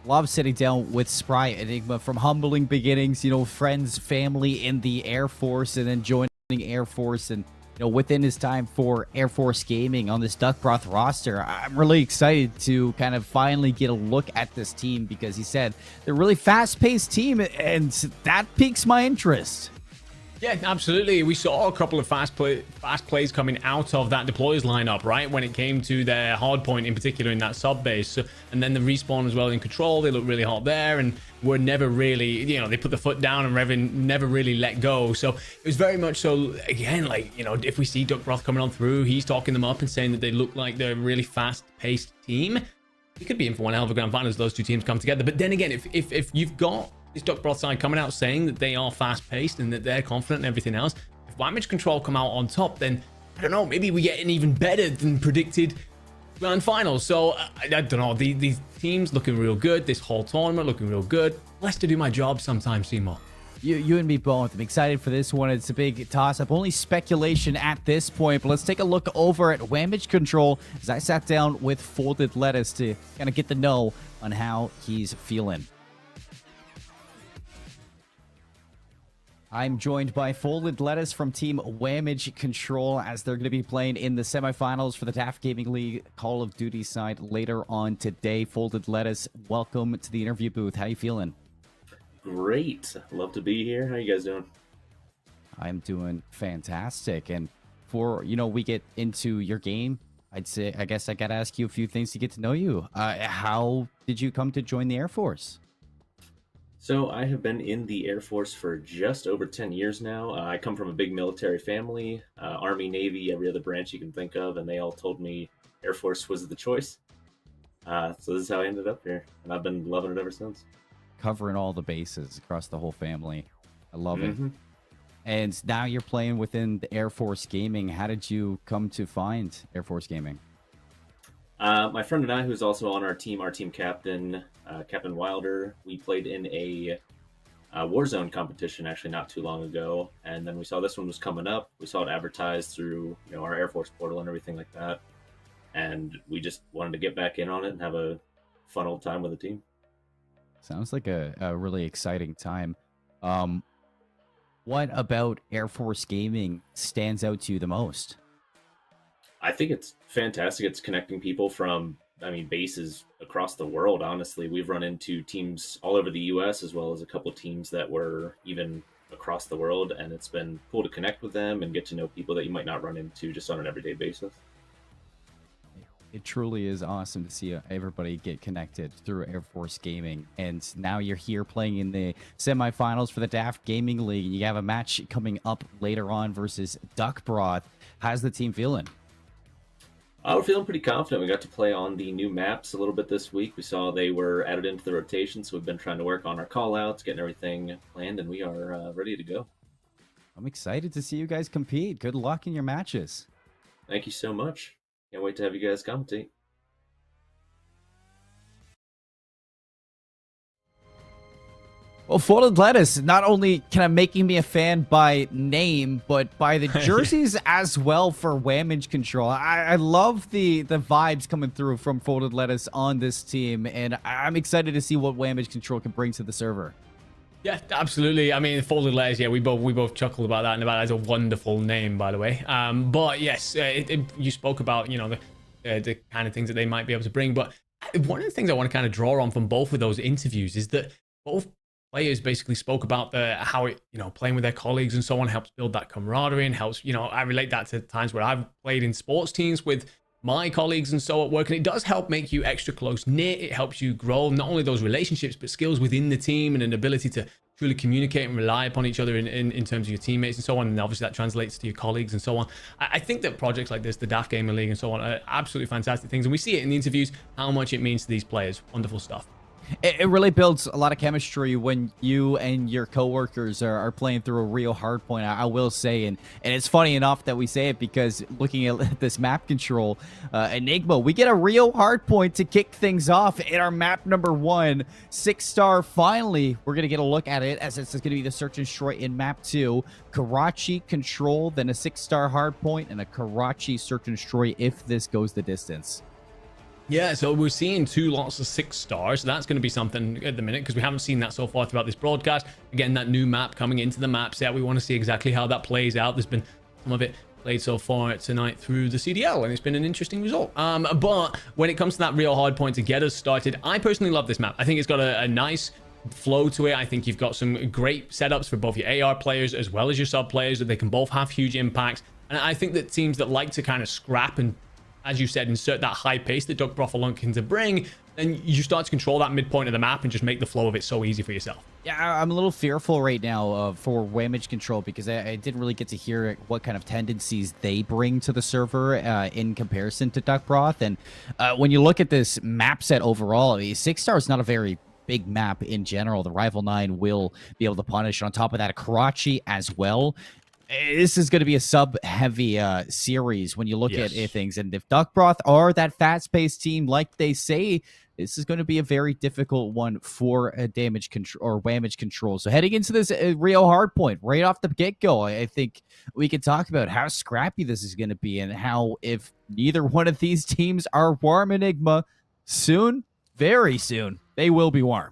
Love sitting down with Spry Enigma from humbling beginnings, you know, friends, family in the Air Force, and then joining Air Force, and you know, within his time for Air Force Gaming on this Duck Broth roster. I'm really excited to kind of finally get a look at this team because he said they're a really fast-paced team, and that piques my interest. Yeah, absolutely. We saw a couple of fast plays coming out of that deployers lineup, right? When it came to their hard point, in particular in that sub base. So, and then the respawn as well in control, they looked really hot there and were never really, you know, they put the foot down and Revan never really let go. So it was very much so, again, like, you know, if we see Duck Broth coming on through, he's talking them up and saying that they look like they're a really fast-paced team. It could be in for one hell of a grand final as those two teams come together. But then again, if you've got this Duck Broth side coming out saying that they are fast-paced and that they're confident and everything else, if Whamage Control come out on top, then I don't know, maybe we get an even better than predicted grand final. So I don't know, these teams looking real good, this whole tournament looking real good. Blessed to do my job sometimes, Seymour. You and me both. I'm excited for this one. It's a big toss-up. Only speculation at this point, but let's take a look over at Whamage Control as I sat down with Folded Lettuce to kind of get the know on how he's feeling. I'm joined by Folded Lettuce from Team Whamage Control as they're going to be playing in the semifinals for the DAF Gaming League Call of Duty side later on today. Folded Lettuce, welcome to the interview booth. How you feeling? Great. Love to be here. How you guys doing? I'm doing fantastic. And before, you know, we get into your game, I guess I got to ask you a few things to get to know you. How did you come to join the Air Force? So I have been in the Air Force for just over 10 years now. I come from a big military family, Army, Navy, every other branch you can think of, and they all told me Air Force was the choice. So this is how I ended up here, and I've been loving it ever since. Covering all the bases across the whole family. I love it. And now you're playing within the Air Force Gaming. How did you come to find Air Force Gaming? My friend and I, who's also on our team captain, Captain Wilder, we played in a Warzone competition actually not too long ago, and then we saw this one was coming up. We saw it advertised through, you know, our Air Force portal and everything like that, and we just wanted to get back in on it and have a fun old time with the team. Sounds like a really exciting time. What about Air Force Gaming stands out to you the most? I think it's fantastic. It's connecting people from, I mean, bases across the world. Honestly, we've run into teams all over the U.S. as well as a couple teams that were even across the world, and it's been cool to connect with them and get to know people that you might not run into just on an everyday basis. It truly is awesome to see everybody get connected through Air Force Gaming. And now you're here playing in the semifinals for the DAF Gaming League. You have a match coming up later on versus Duck Broth. How's the team feeling? We're feeling pretty confident. We got to play on the new maps a little bit this week. We saw they were added into the rotation, so we've been trying to work on our call-outs, getting everything planned, and we are ready to go. I'm excited to see you guys compete. Good luck in your matches. Thank you so much. Can't wait to have you guys commentate. Well, Folded Lettuce, not only kind of making me a fan by name, but by the jerseys as well for Whamage Control. I love the vibes coming through from Folded Lettuce on this team, and I'm excited to see what Whamage Control can bring to the server. Yeah, absolutely. I mean, Folded Lettuce, yeah, we both chuckled about that, and that's a wonderful name, by the way. But yes, you spoke about, you know, the kind of things that they might be able to bring. But one of the things I want to kind of draw on from both of those interviews is that both players basically spoke about how it, you know, playing with their colleagues and so on helps build that camaraderie and helps, you know, I relate that to times where I've played in sports teams with my colleagues and so at work, and it does help make you extra close knit. It helps you grow not only those relationships but skills within the team and an ability to truly communicate and rely upon each other in terms of your teammates and so on. And obviously that translates to your colleagues and so on. I think that projects like this, the DAFGL League and so on, are absolutely fantastic things, and we see it in the interviews how much it means to these players. Wonderful stuff. It really builds a lot of chemistry when you and your coworkers are playing through a real hard point, I will say. And it's funny enough that we say it because looking at this map control, Enigma, we get a real hard point to kick things off in our map number 1. 6-star, finally, we're going to get a look at it as this is going to be the search and destroy in map 2. Karachi control, then a 6-star hard point, and a Karachi search and destroy if this goes the distance. Yeah, so we're seeing 2 lots of 6 stars. So that's going to be something at the minute because we haven't seen that so far throughout this broadcast. Again, that new map coming into the map set. We want to see exactly how that plays out. There's been some of it played so far tonight through the CDL, and it's been an interesting result. But when it comes to that real hard point to get us started, I personally love this map. I think it's got a nice flow to it. I think you've got some great setups for both your AR players as well as your sub players, that they can both have huge impacts. And I think that teams that like to kind of scrap and, as you said, insert that high pace that Duckbroth are looking to bring, then you start to control that midpoint of the map and just make the flow of it so easy for yourself. Yeah, I'm a little fearful right now for Wamage Control because I didn't really get to hear what kind of tendencies they bring to the server in comparison to Duckbroth. And when you look at this map set overall, I mean, 6-star is not a very big map in general. The Rival 9 will be able to punish. On top of that, a Karachi as well. This is going to be a sub-heavy series when you look at things. And if Duckbroth are that fast-paced team like they say, this is going to be a very difficult one for a damage control or Wamage Control. So heading into this real hard point right off the get-go, I think we can talk about how scrappy this is going to be and how if neither one of these teams are warm Enigma, soon, very soon, they will be warm.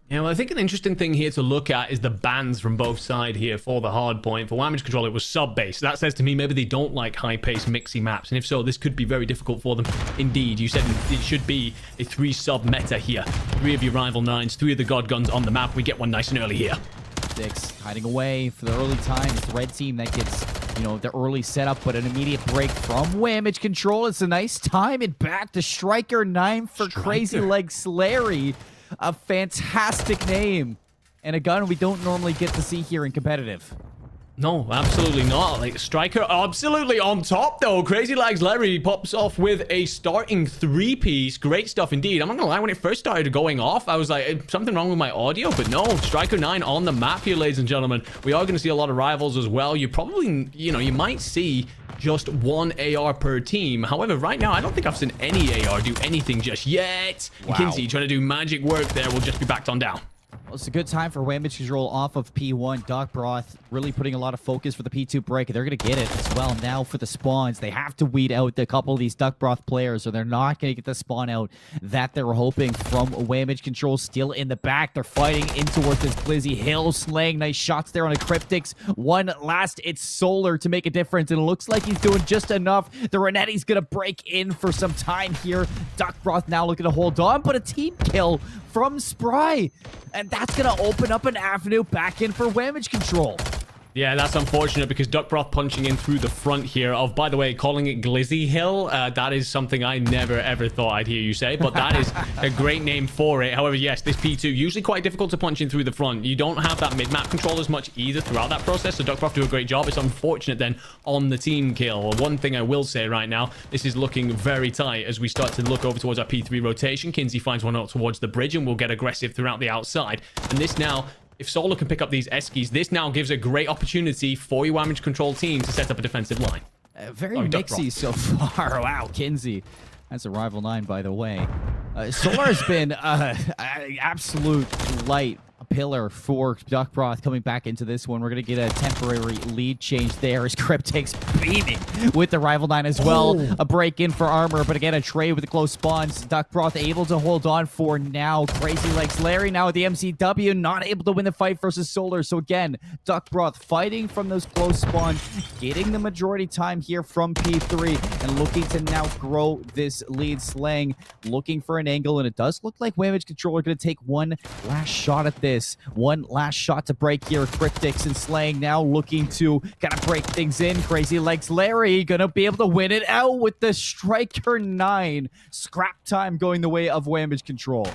Yeah, well, I think an interesting thing here to look at is the bans from both sides here for the hard point. For Wamage Control, it was sub-based. That says to me maybe they don't like high-paced, mixy maps. And if so, this could be very difficult for them indeed. You said it should be a 3-sub meta here. 3 of your Rival 9s, 3 of the God Guns on the map. We get one nice and early here. 6 hiding away for the early time. It's the red team that gets, you know, the early setup, but an immediate break from Wamage Control. It's a nice time and back to Striker 9 for Crazy Legs Larry. A fantastic name and a gun we don't normally get to see here in competitive. No, absolutely not. Like, Striker absolutely on top, though. Crazy Legs Larry pops off with a starting 3-piece. Great stuff indeed. I'm not gonna lie, when it first started going off, I was like, something wrong with my audio, but no. Striker 9 on the map here, ladies and gentlemen. We are gonna see a lot of rivals as well. You probably, you know, you might see just 1 AR per team. However, right now, I don't think I've seen any AR do anything just yet. Wow. Kinsey trying to do magic work there. Will just be backed on down. Well, it's a good time for Wamage Control off of P1. Duckbroth really putting a lot of focus for the P2 break. They're going to get it as well. Now for the spawns, they have to weed out a couple of these Duckbroth players, or they're not going to get the spawn out that they're hoping from Wamage Control. Still in the back. They're fighting in towards this Blizzy Hill. Slaying nice shots there on a Cryptix. One last. It's Solar to make a difference, and it looks like he's doing just enough. The Renetti's going to break in for some time here. Duckbroth now looking to hold on, but a team kill from Spry. And that's going to open up an avenue back in for Wamage Control. Yeah, that's unfortunate because Duckbroth punching in through the front here of, by the way, calling it Glizzy Hill. That is something I never, ever thought I'd hear you say, but that is a great name for it. However, yes, this P2, usually quite difficult to punch in through the front. You don't have that mid-map control as much either throughout that process, so Duckbroth do a great job. It's unfortunate then on the team kill. One thing I will say right now, this is looking very tight as we start to look over towards our P3 rotation. Kinsey finds one out towards the bridge and will get aggressive throughout the outside. And this now, if Solar can pick up these Eskies, this now gives a great opportunity for your Wamage Control team to set up a defensive line. Very mixy so far. Wow, Kinsey. That's a Rival 9, by the way. Solar has been absolute light pillar for Duckbroth coming back into this one. We're going to get a temporary lead change there as Cryptix beaming with the Rival 9 as well. Oh. A break in for armor, but again, a trade with the close spawns. Duckbroth able to hold on for now. Crazy Legs Larry now with the MCW, not able to win the fight versus Solar. So again, Duckbroth fighting from those close spawns, getting the majority time here from P3 and looking to now grow this lead. Slang looking for an angle, and it does look like Wamage Control are going to take one last shot at this. this. One last shot to break here. Cryptics and Slaying now looking to kind of break things in. Crazy Legs Larry gonna be able to win it out with the Striker 9. Scrap time going the way of Whamage Control.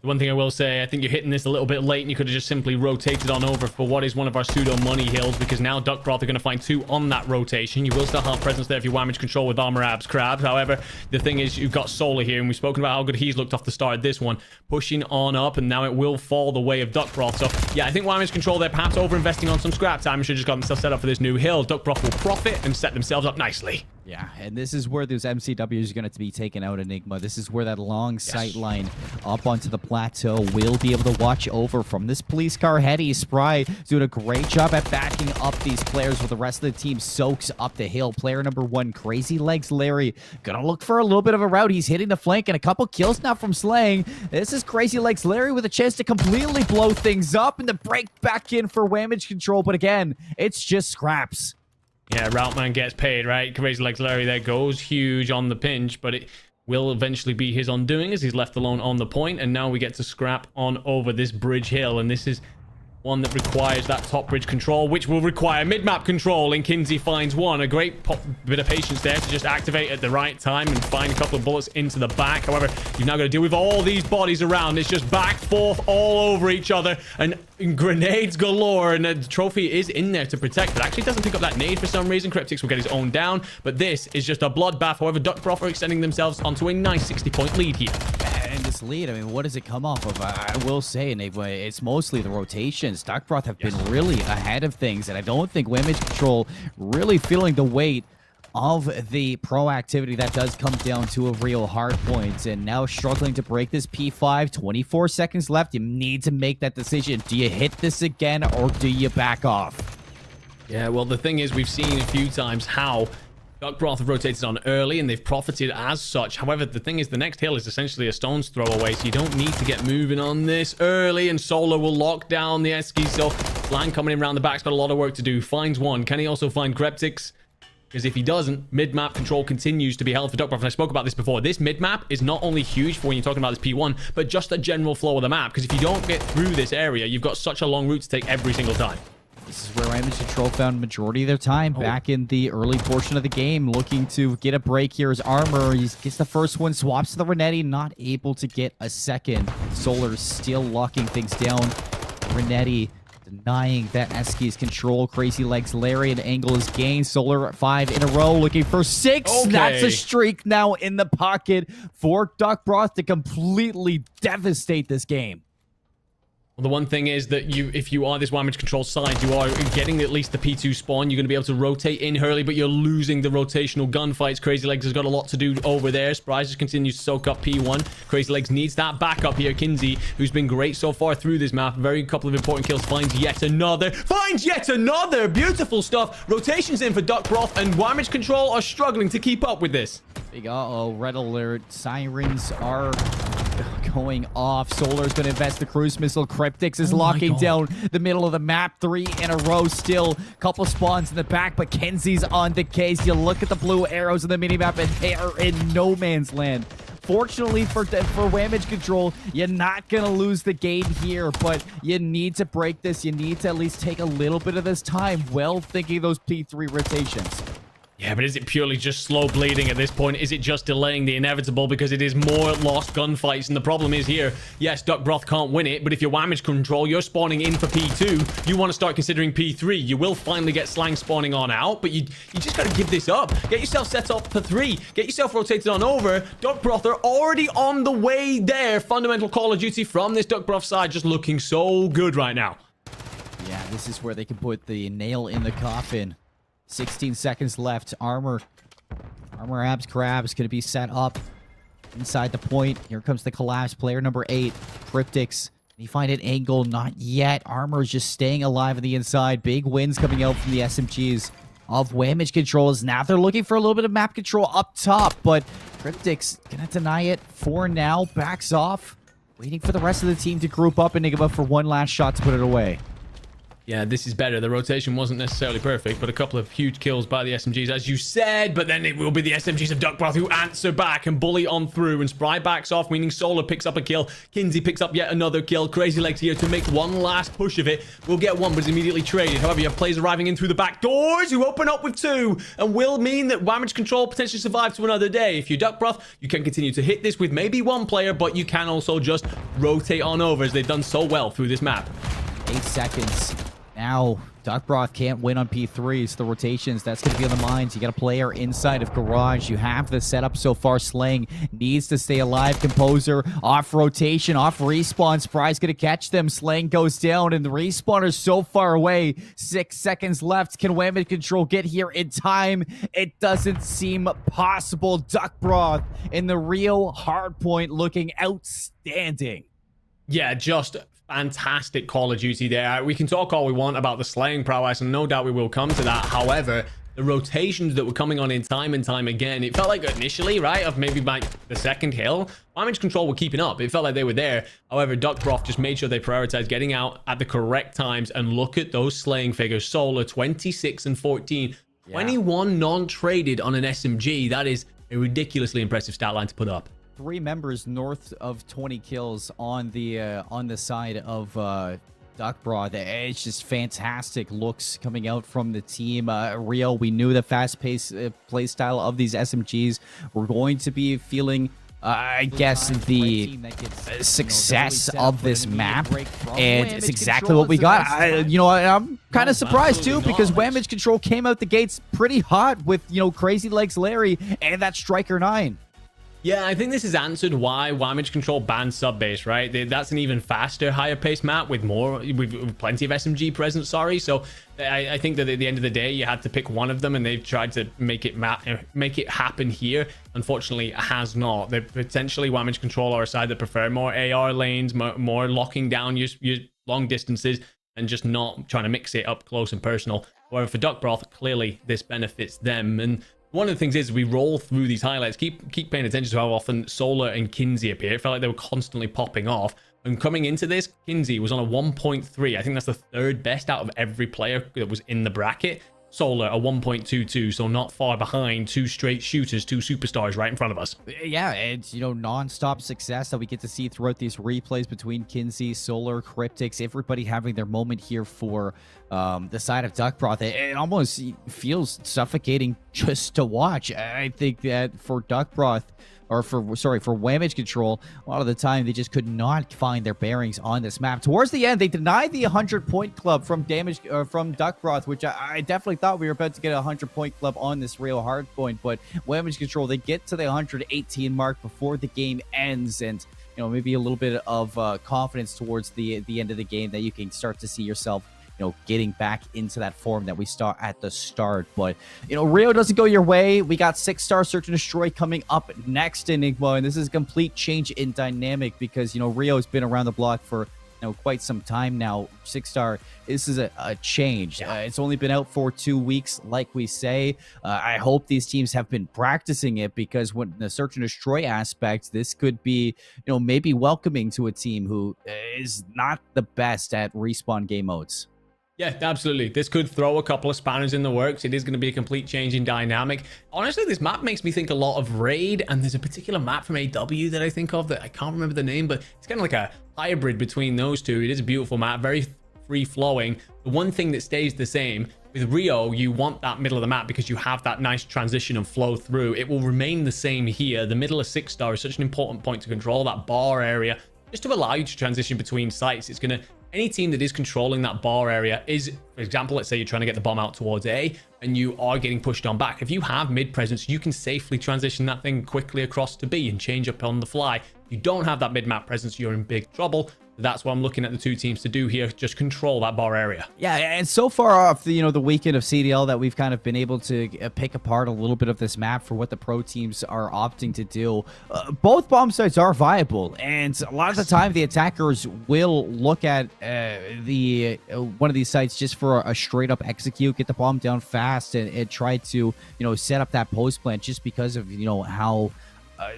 The one thing I will say, I think you're hitting this a little bit late and you could have just simply rotated on over for what is one of our pseudo money hills, because now Duckbroth are going to find 2 on that rotation. You will still have presence there if you Whamage Control with Armor Abs Crabs. However, the thing is, you've got Solar here, and we've spoken about how good he's looked off the start of this one. Pushing on up, and now it will fall the way of Duckbroth. So, yeah, I think Whamage Control, they're perhaps over-investing on some scrap time. Should have just got themselves set up for this new hill. Duckbroth will profit and set themselves up nicely. Yeah, and this is where those MCWs are going to be taking out Enigma. This is where that long sight line up onto the plateau will be able to watch over from this police car. Hetty Spry doing a great job at backing up these players while the rest of the team soaks up the hill. Player number 1, Crazy Legs Larry, gonna look for a little bit of a route. He's hitting the flank and a couple kills now from Slaying. This is Crazy Legs Larry with a chance to completely blow things up and to break back in for Whamage Control. But again, it's just scraps. Yeah, Routman gets paid, right? Crazy Legs Larry there goes huge on the pinch, but it will eventually be his undoing as he's left alone on the point, and now we get to scrap on over this bridge hill, and this is one that requires that top bridge control, which will require mid-map control, and Kinsey finds one. A great bit of patience there to just activate at the right time and find a couple of bullets into the back. However, you've now got to deal with all these bodies around. It's just back, forth, all over each other, and grenades galore, and the trophy is in there to protect, but actually doesn't pick up that nade for some reason. Cryptics will get his own down, but this is just a bloodbath. However, Duckbroth are extending themselves onto a nice 60-point lead here. And this lead, I mean, what does it come off of? I will say, Nate, it's mostly the rotations. Duckbroth have been really ahead of things, and I don't think Whamage Control really feeling the weight of the proactivity that does come down to a real hard point. And now struggling to break this P5, 24 seconds left. You need to make that decision. Do you hit this again, or do you back off? Yeah, well, the thing is, we've seen a few times how Duckbroth have rotated on early, and they've profited as such. However, the thing is, the next hill is essentially a stone's throw away, so you don't need to get moving on this early, and Solo will lock down the Eskies. So Slang coming in around the back's got a lot of work to do. Finds one. Can he also find Cryptics? Because if he doesn't, mid-map control continues to be held for Duckbroth. And I spoke about this before. This mid-map is not only huge for when you're talking about this P1, but just the general flow of the map. Because if you don't get through this area, you've got such a long route to take every single time. This is where Whamage Control found majority of their time back in the early portion of the game, looking to get a break here. His Armor, he gets the first one, swaps to the Renetti, not able to get a second. Solar still locking things down. Renetti denying that Eski's control. Crazy Legs Larry, and angle is gained. Solar 5 in a row, looking for 6. Okay. That's a streak now in the pocket for Duckbroth to completely devastate this game. Well, the one thing is that if you are this Whamage Control side, you are getting at least the P2 spawn. You're going to be able to rotate in early, but you're losing the rotational gunfights. Crazy Legs has got a lot to do over there. Spry just continues to soak up P1. Crazy Legs needs that backup here. Kinsey, who's been great so far through this map, very couple of important kills, finds yet another. Beautiful stuff. Rotations in for Duckbroth, and Whamage Control are struggling to keep up with this. Big uh-oh, red alert. Sirens are going off. Solar's going to invest the cruise missile. Cryptics is locking down the middle of the map. 3 in a row still. Couple spawns in the back, but Kenzie's on the case. You look at the blue arrows in the minimap, and they are in no man's land. Fortunately for Whamage Control, you're not going to lose the game here, but you need to break this. You need to at least take a little bit of this time while thinking those P3 rotations. Yeah, but is it purely just slow bleeding at this point? Is it just delaying the inevitable because it is more lost gunfights? And the problem is here, yes, Duckbroth can't win it, but if you're Whamage Control, you're spawning in for P2. You want to start considering P3. You will finally get Slang spawning on out, but you just got to give this up. Get yourself set up for 3. Get yourself rotated on over. Duckbroth are already on the way there. Fundamental Call of Duty from this Duckbroth side, just looking so good right now. Yeah, this is where they can put the nail in the coffin. 16 seconds left. Armor Abs Crabs going to be set up inside the point. Here comes the collapse. Player number 8, Cryptics. Can you find an angle? Not yet. Armor is just staying alive on the inside. Big wins coming out from the SMGs of Whamage Controls. Now they're looking for a little bit of map control up top, but Cryptics going to deny it for now. Backs off. Waiting for the rest of the team to group up. Enigma for one last shot to put it away. Yeah, this is better. The rotation wasn't necessarily perfect, but a couple of huge kills by the SMGs, as you said. But then it will be the SMGs of Duckbroth who answer back and bully on through. And Spry backs off, meaning Solar picks up a kill. Kinsey picks up yet another kill. Crazy Legs here to make one last push of it. We'll get one, but is immediately traded. However, you have players arriving in through the back doors who open up with 2 and will mean that Damage Control potentially survives to another day. If you're Duckbroth, you can continue to hit this with maybe 1 player, but you can also just rotate on over as they've done so well through this map. 8 seconds. Now, Duckbroth can't win on P3s. The rotations, that's going to be on the mines. You got a player inside of Garage. You have the setup so far. Slang needs to stay alive. Composer off rotation, off respawn. Spry's going to catch them. Slang goes down, and the respawner's so far away. 6 seconds left. Can Damage Control get here in time? It doesn't seem possible. Duckbroth in the real hardpoint looking outstanding. Yeah, just fantastic Call of Duty there. We can talk all we want about the slaying prowess, and no doubt we will come to that. However, the rotations that were coming on in time and time again, it felt like initially, right, of maybe by the second hill, Damage Control were keeping up. It felt like they were there. However, Duckbroth just made sure they prioritized getting out at the correct times, and look at those slaying figures. Solar, 26 and 14. 21 non-traded on an SMG. That is a ridiculously impressive stat line to put up. 3 members north of 20 kills on the side of Duckbroth. It's just fantastic looks coming out from the team. Rio, we knew the fast-paced play style of these SMGs were going to be feeling I guess the success of this map, and it's exactly what we got. I'm kind of surprised too, because Damage Control came out the gates pretty hot with, Crazy Legs Larry and that Striker 9. Yeah, I think this has answered why Damage Control banned sub-base, right? That's an even faster, higher-paced map with plenty of SMG present, So I think that at the end of the day, you had to pick one of them, and they've tried to make it happen here. Unfortunately, it has not. They potentially, Damage Control are a side that prefer more AR lanes, more locking down your long distances, and just not trying to mix it up close and personal. However, for Duckbroth, clearly this benefits them. And one of the things is, we roll through these highlights, keep paying attention to how often Solar and Kinsey appear. It felt like they were constantly popping off. And coming into this, Kinsey was on a 1.3. I think that's the 3rd best out of every player that was in the bracket. Solar, a 1.22, so not far behind. 2 straight shooters, 2 superstars right in front of us. Yeah, it's, non-stop success that we get to see throughout these replays between Kinsey, Solar, Cryptics, everybody having their moment here for the side of Duckbroth. It almost feels suffocating just to watch. I think that for Duckbroth, or for Damage Control, a lot of the time they just could not find their bearings on this map. Towards the end, they denied the 100-point club from Duckbroth, which I definitely thought we were about to get a 100-point club on this real hard point. But Damage Control, they get to the 118 mark before the game ends, and maybe a little bit of confidence towards the end of the game that you can start to see yourself getting back into that form that we saw at the start. But, Rio doesn't go your way. We got 6-star Search and Destroy coming up next, Enigma, and this is a complete change in dynamic because, Rio's been around the block for, quite some time now. 6-star, this is a change. It's only been out for 2 weeks, like we say. I hope these teams have been practicing it, because when the Search and Destroy aspect, this could be, maybe welcoming to a team who is not the best at respawn game modes. Yeah, absolutely. This could throw a couple of spanners in the works. It is going to be a complete change in dynamic. Honestly, this map makes me think a lot of Raid, and there's a particular map from AW that I think of that I can't remember the name, but it's kind of like a hybrid between those two. It is a beautiful map, very free-flowing. The one thing that stays the same, with Rio, you want that middle of the map because you have that nice transition and flow through. It will remain the same here. The middle of 6-star is such an important point to control, that bar area, just to allow you to transition between sites. It's going to... Any team that is controlling that bar area is, for example, let's say you're trying to get the bomb out towards A and you are getting pushed on back. If you have mid presence, you can safely transition that thing quickly across to B and change up on the fly. If you don't have that mid map presence, you're in big trouble. That's what I'm looking at the 2 teams to do here. Just control that bar area. Yeah, and so far off the weekend of CDL that we've kind of been able to pick apart a little bit of this map for what the pro teams are opting to do. Both bomb sites are viable, and a lot of the time the attackers will look at one of these sites just for a straight up execute, get the bomb down fast, and try to set up that post plant, just because of how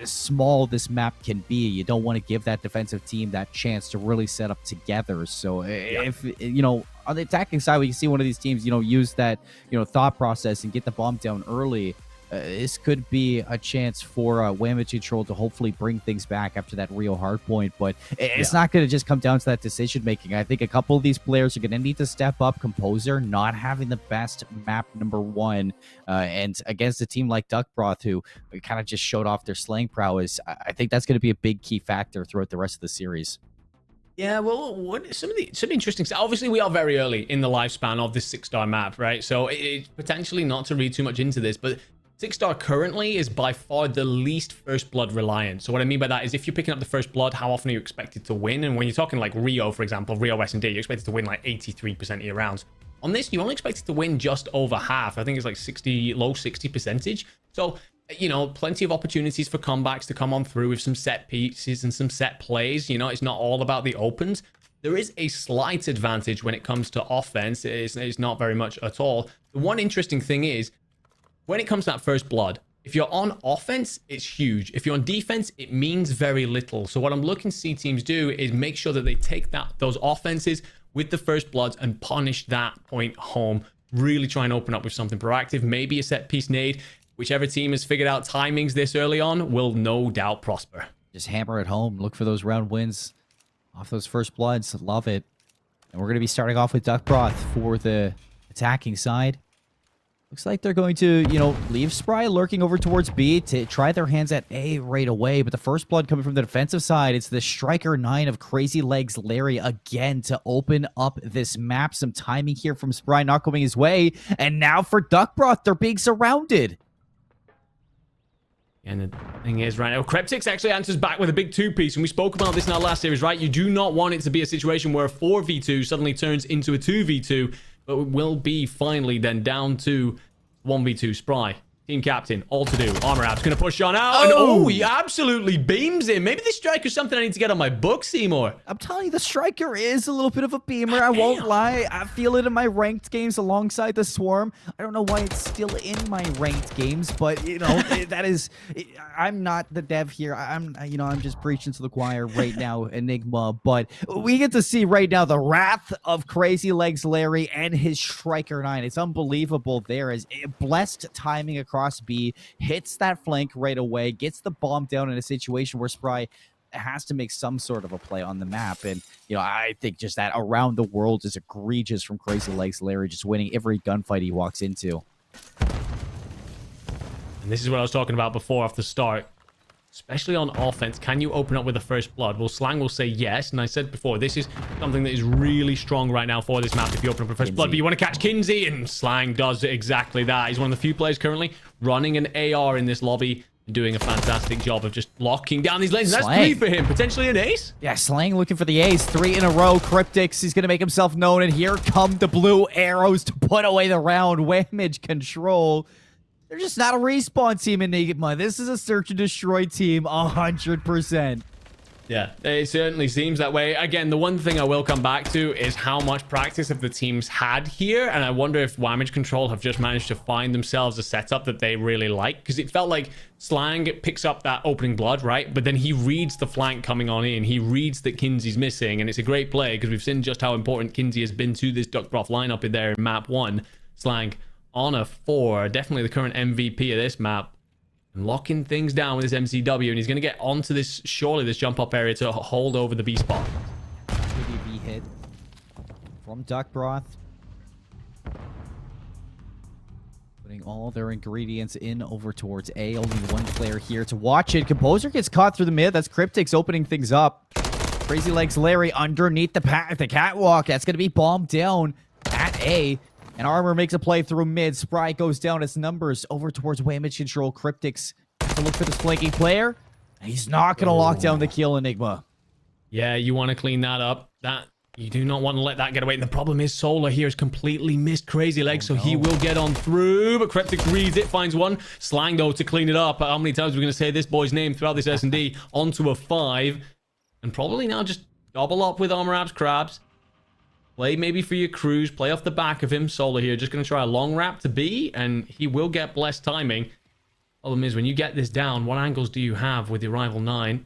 small this map can be. You don't want to give that defensive team that chance to really set up together. So if, you know, on the attacking side, we can see one of these teams, you know, use that, you know, thought process and get the bomb down early. This could be a chance for Whamage Control to hopefully bring things back after that real hard point, but it's not going to just come down to that decision making. I think a couple of these players are going to need to step up. Composer not having the best map #1, and against a team like Duckbroth, who kind of just showed off their slaying prowess, I think that's going to be a big key factor throughout the rest of the series. Yeah, well, some interesting stuff. Obviously, we are very early in the lifespan of this 6-star map, right? So it's potentially not to read too much into this, but 6-star currently is by far the least first blood reliant. So what I mean by that is if you're picking up the first blood, how often are you expected to win? And when you're talking like Rio, for example, Rio S&D, you're expected to win like 83% of your rounds. On this, you're only expected to win just over half. I think it's like 60, low 60%. So, you know, plenty of opportunities for comebacks to come on through with some set pieces and some set plays. You know, it's not all about the opens. There is a slight advantage when it comes to offense. It's not very much at all. The one interesting thing is, when it comes to that first blood, if you're on offense, it's huge. If you're on defense, it means very little. So what I'm looking to see teams do is make sure that they take those offenses with the first bloods and punish that point home. Really try and open up with something proactive, maybe a set piece nade. Whichever team has figured out timings this early on will no doubt prosper. Just hammer it home. Look for those round wins off those first bloods. Love it. And we're going to be starting off with Duckbroth for the attacking side. Looks like they're going to, you know, leave Spry lurking over towards B to try their hands at A right away. But the first blood coming from the defensive side, it's the Striker 9 of Crazy Legs Larry again to open up this map. Some timing here from Spry not going his way. And now for Duckbroth, they're being surrounded. And the thing is, right now, Cryptix actually answers back with a big 2-piece, and we spoke about this in our last series, right? You do not want it to be a situation where a 4v2 suddenly turns into a 2v2, but it will be finally then down to 1v2 Spry. Team captain, all to do. Armor App's going to push on out. Oh! And he absolutely beams him. Maybe this Striker's something I need to get on my book, Seymour. I'm telling you, the Striker is a little bit of a beamer. I won't lie. I feel it in my ranked games alongside the Swarm. I don't know why it's still in my ranked games, but, you know, that is... I'm not the dev here. I'm just preaching to the choir right now, Enigma. But we get to see right now the wrath of Crazy Legs Larry and his Striker 9. It's unbelievable there as blessed timing across B, hits that flank right away, gets the bomb down in a situation where Spry has to make some sort of a play on the map. And, you know, I think just that around the world is egregious from Crazy Legs Larry, just winning every gunfight he walks into. And this is what I was talking about before off the start. Especially on offense, can you open up with the first blood? Well, Slang will say yes, and I said before, this is something that is really strong right now for this map if you open up with first blood. But you want to catch Kinsey, and Slang does exactly that. He's one of the few players currently running an AR in this lobby and doing a fantastic job of just locking down these lanes. That's 3 for him, potentially an ace. Yeah, Slang looking for the ace. 3 in a row. Cryptix, he's going to make himself known, and here come the blue arrows to put away the round. Whamage Control. They're just not a respawn team, Enigma. This is a search and destroy team, 100%. Yeah, it certainly seems that way. Again, the one thing I will come back to is how much practice have the teams had here, and I wonder if Whamage Control have just managed to find themselves a setup that they really like, because it felt like Slang picks up that opening blood, right? But then he reads the flank coming on in. He reads that Kinsey's missing, and it's a great play, because we've seen just how important Kinsey has been to this Duckbroth lineup in there in map 1. Slang on a 4, definitely the current MVP of this map, and locking things down with his MCW, and he's going to get onto this, surely this jump up area to hold over the B spot. B hit from Duckbroth. Putting all their ingredients in over towards A. Only one player here to watch it. Composer gets caught through the mid. That's Cryptix opening things up. Crazy Legs Larry underneath the catwalk. That's going to be bombed down at A. And Armor makes a play through mid. Spry goes down its numbers over towards Whamage Control. Cryptix has to look for this flanking player. He's not going to lock down the kill, Enigma. Yeah, you want to clean that up. You do not want to let that get away. And the problem is Solar here has completely missed Crazy Legs, so he will get on through. But Cryptix reads it, finds one. Slang, though, to clean it up. How many times are we going to say this boy's name throughout this S&D? Onto a 5. And probably now just double up with Armor Abs Crabs. Play maybe for your cruise. Play off the back of him. Solar here just going to try a long wrap to B, and he will get blessed timing. Problem is, when you get this down, what angles do you have with your rival 9?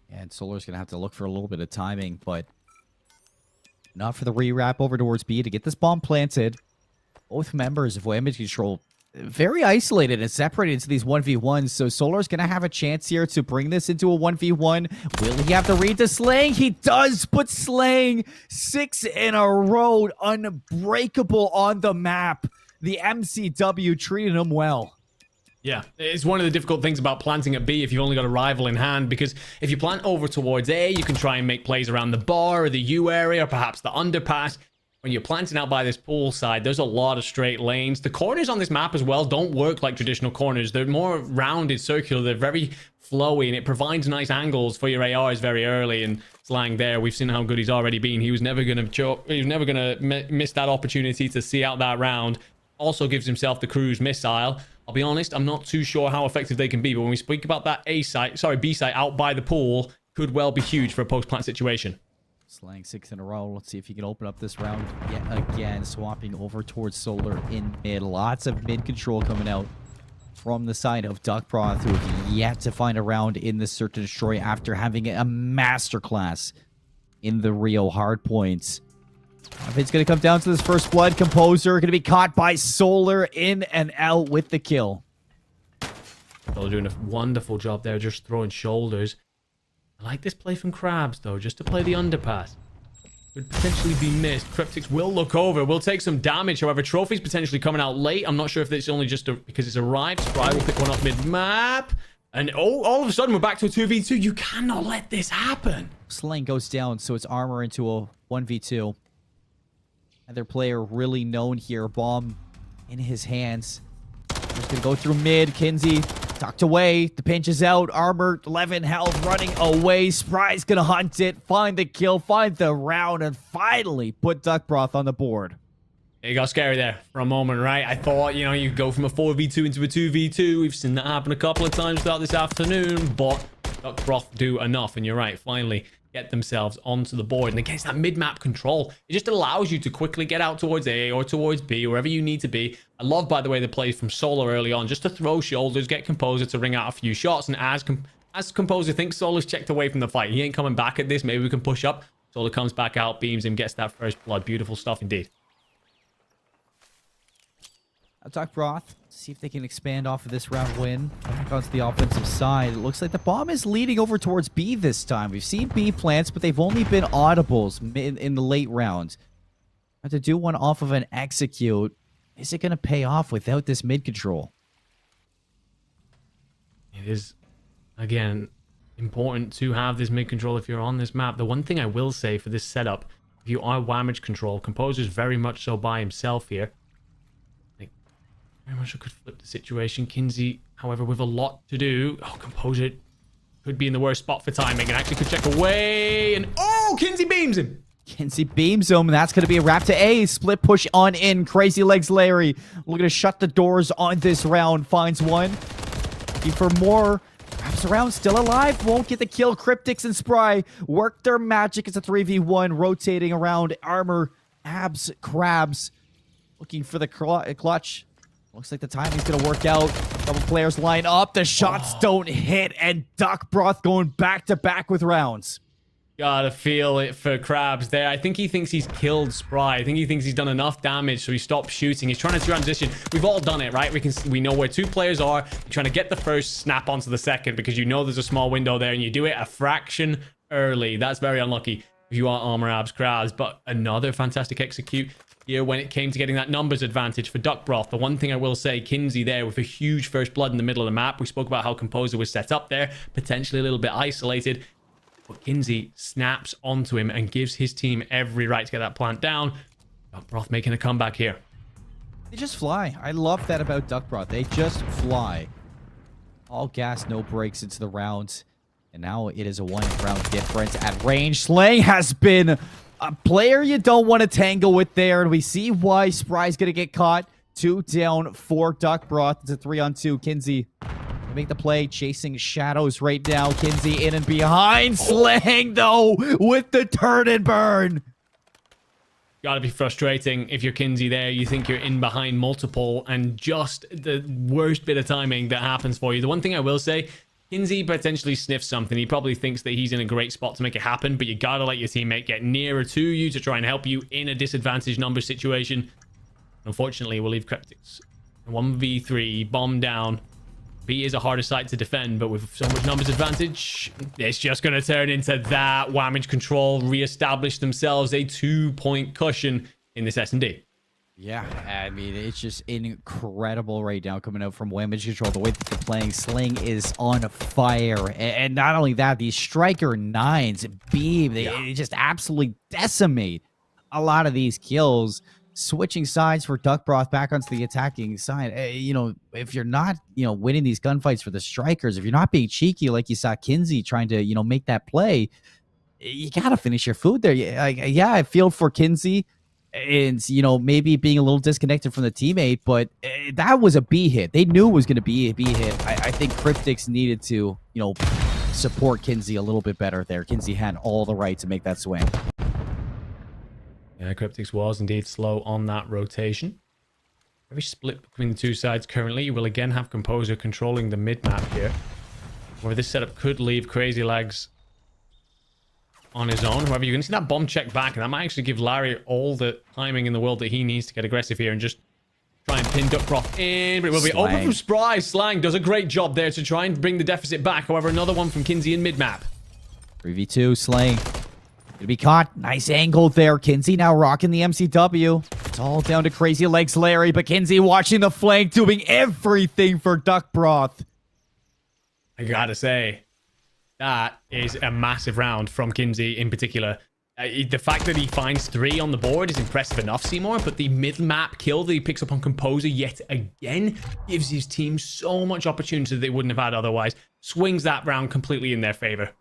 And Solar's going to have to look for a little bit of timing, but not for the rewrap over towards B to get this bomb planted. Both members of Damage Control very isolated and separated into these 1v1s, so Solar's going to have a chance here to bring this into a 1v1. Will he have to read to Slang? He does, but Slang, 6 in a row, unbreakable on the map. The MCW treating him well. Yeah, it's one of the difficult things about planting at B if you've only got a rival in hand, because if you plant over towards A, you can try and make plays around the bar or the U area, or perhaps the underpass. When you're planting out by this pool side, there's a lot of straight lanes. The corners on this map as well don't work like traditional corners. They're more rounded, circular. They're very flowy, and it provides nice angles for your ARs very early. And Slang there, we've seen how good he's already been. He was never going to miss that opportunity to see out that round. Also gives himself the cruise missile. I'll be honest, I'm not too sure how effective they can be, but when we speak about that B site out by the pool, could well be huge for a post-plant situation. Slang 6 in a row. Let's see if he can open up this round yet again. Swapping over towards Solar in mid. Lots of mid control coming out from the side of Duckbroth, who have yet to find a round in the Search and Destroy after having a masterclass in the Rio hardpoints. If it's going to come down to this first blood, Composer going to be caught by Solar in and out with the kill. Solar doing a wonderful job there, just throwing shoulders. I like this play from Krabs, though, just to play the underpass. Could potentially be missed. Cryptics will look over, will take some damage. However, Trophy's potentially coming out late. I'm not sure if it's only just because it's arrived. Spry will pick one up mid-map. And all of a sudden, we're back to a 2v2. You cannot let this happen. Slang goes down, so it's Armor into a 1v2. Other player really known here. Bomb in his hands. Just gonna go through mid. Kinsey tucked away. The pinch is out. Armor, 11 health, running away. Spry's gonna hunt it, find the kill, find the round, and finally put Duckbroth on the board. It got scary there for a moment, right? I thought, you know, you go from a 4v2 into a 2v2. We've seen that happen a couple of times throughout this afternoon, but Duckbroth do enough, and you're right, finally get themselves onto the board. And against that mid-map control, it just allows you to quickly get out towards A or towards B, wherever you need to be. I love, by the way, the play from Solar early on, just to throw shoulders, get Composer to ring out a few shots, and as Composer thinks Solar's checked away from the fight, he ain't coming back at this, maybe we can push up. Solar comes back out, beams him, gets that first blood. Beautiful stuff indeed. Duckbroth, see if they can expand off of this round win. Back onto the offensive side. It looks like the bomb is leading over towards B this time. We've seen B plants, but they've only been audibles in the late rounds. Have to do one off of an execute. Is it going to pay off without this mid control? It is, again, important to have this mid control if you're on this map. The one thing I will say for this setup, if you are Whammage control, Composer's very much so by himself here. Very much I could flip the situation. Kinsey, however, with a lot to do. Oh, Composer could be in the worst spot for timing and actually could check away. And oh, Kinsey beams him. Kinsey beams him. That's going to be a wrap to A. Split push on in. Crazy Legs Larry looking to shut the doors on this round. Finds one. Looking for more. Wraps around. Still alive. Won't get the kill. Cryptics and Spry work their magic. It's a 3v1. Rotating around. Armor. Abs. Crabs. Looking for the clutch. Looks like the timing's going to work out. Double players line up. The shots don't hit. And Duckbroth going back-to-back with rounds. Gotta feel it for Krabs there. I think he thinks he's killed Spry. I think he thinks he's done enough damage, so he stopped shooting. He's trying to transition. We've all done it, right? We know where two players are. You're trying to get the first, snap onto the second, because you know there's a small window there, and you do it a fraction early. That's very unlucky if you are Armor Abs Krabs. But another fantastic execute here when it came to getting that numbers advantage for Duckbroth. The one thing I will say, Kinsey there with a huge first blood in the middle of the map. We spoke about how Composer was set up there, potentially a little bit isolated. But Kinsey snaps onto him and gives his team every right to get that plant down. Duckbroth making a comeback here. They just fly. I love that about Duckbroth. They just fly. All gas, no breaks into the rounds. And now it is a one-round difference at range. Slang has been a player you don't want to tangle with there. And we see why Spry's going to get caught. 2 down for Duckbroth. It's a 3-on-2. Kinsey make the play, chasing shadows right now. Kinsey in and behind. Slang, though, with the turn and burn. Gotta be frustrating if you're Kinsey there. You think you're in behind multiple and just the worst bit of timing that happens for you. The one thing I will say, Kinsey potentially sniffs something. He probably thinks that he's in a great spot to make it happen, but you gotta let your teammate get nearer to you to try and help you in a disadvantaged number situation. Unfortunately, we'll leave Cryptics 1v3, bomb down. B is a harder site to defend, but with so much numbers advantage, it's just going to turn into that. Whammage Control reestablish themselves a 2-point cushion in this S&D. Yeah, I mean, it's just incredible right now coming out from Whammage Control. The way that they're playing, Sling is on fire. And not only that, these Striker 9s, Beam, they just absolutely decimate a lot of these kills. Switching sides for Duckbroth back onto the attacking side. You know, if you're not, winning these gunfights for the Strikers, if you're not being cheeky like you saw Kinsey trying to, make that play, you got to finish your food there. Yeah, I feel for Kinsey and, maybe being a little disconnected from the teammate, but that was a B hit. They knew it was going to be a B hit. I think Cryptics needed to, support Kinsey a little bit better there. Kinsey had all the right to make that swing. Yeah, Cryptics was indeed slow on that rotation. Very split between the two sides currently. You will again have Composer controlling the mid-map here, where this setup could leave Crazy Legs on his own. However, you're going to see that bomb check back, and that might actually give Larry all the timing in the world that he needs to get aggressive here and just try and pin Duckbroth in. But it will be open from Spry. Slang does a great job there to try and bring the deficit back. However, another one from Kinsey in mid-map. 3v2, Slang. Gonna be caught. Nice angle there. Kinsey now rocking the MCW. It's all down to Crazy Legs Larry, but Kinsey watching the flank, doing everything for Duckbroth. I gotta say, that is a massive round from Kinsey in particular. The fact that he finds 3 on the board is impressive enough, Seymour, but the mid-map kill that he picks up on Composer yet again gives his team so much opportunity that they wouldn't have had otherwise. Swings that round completely in their favor.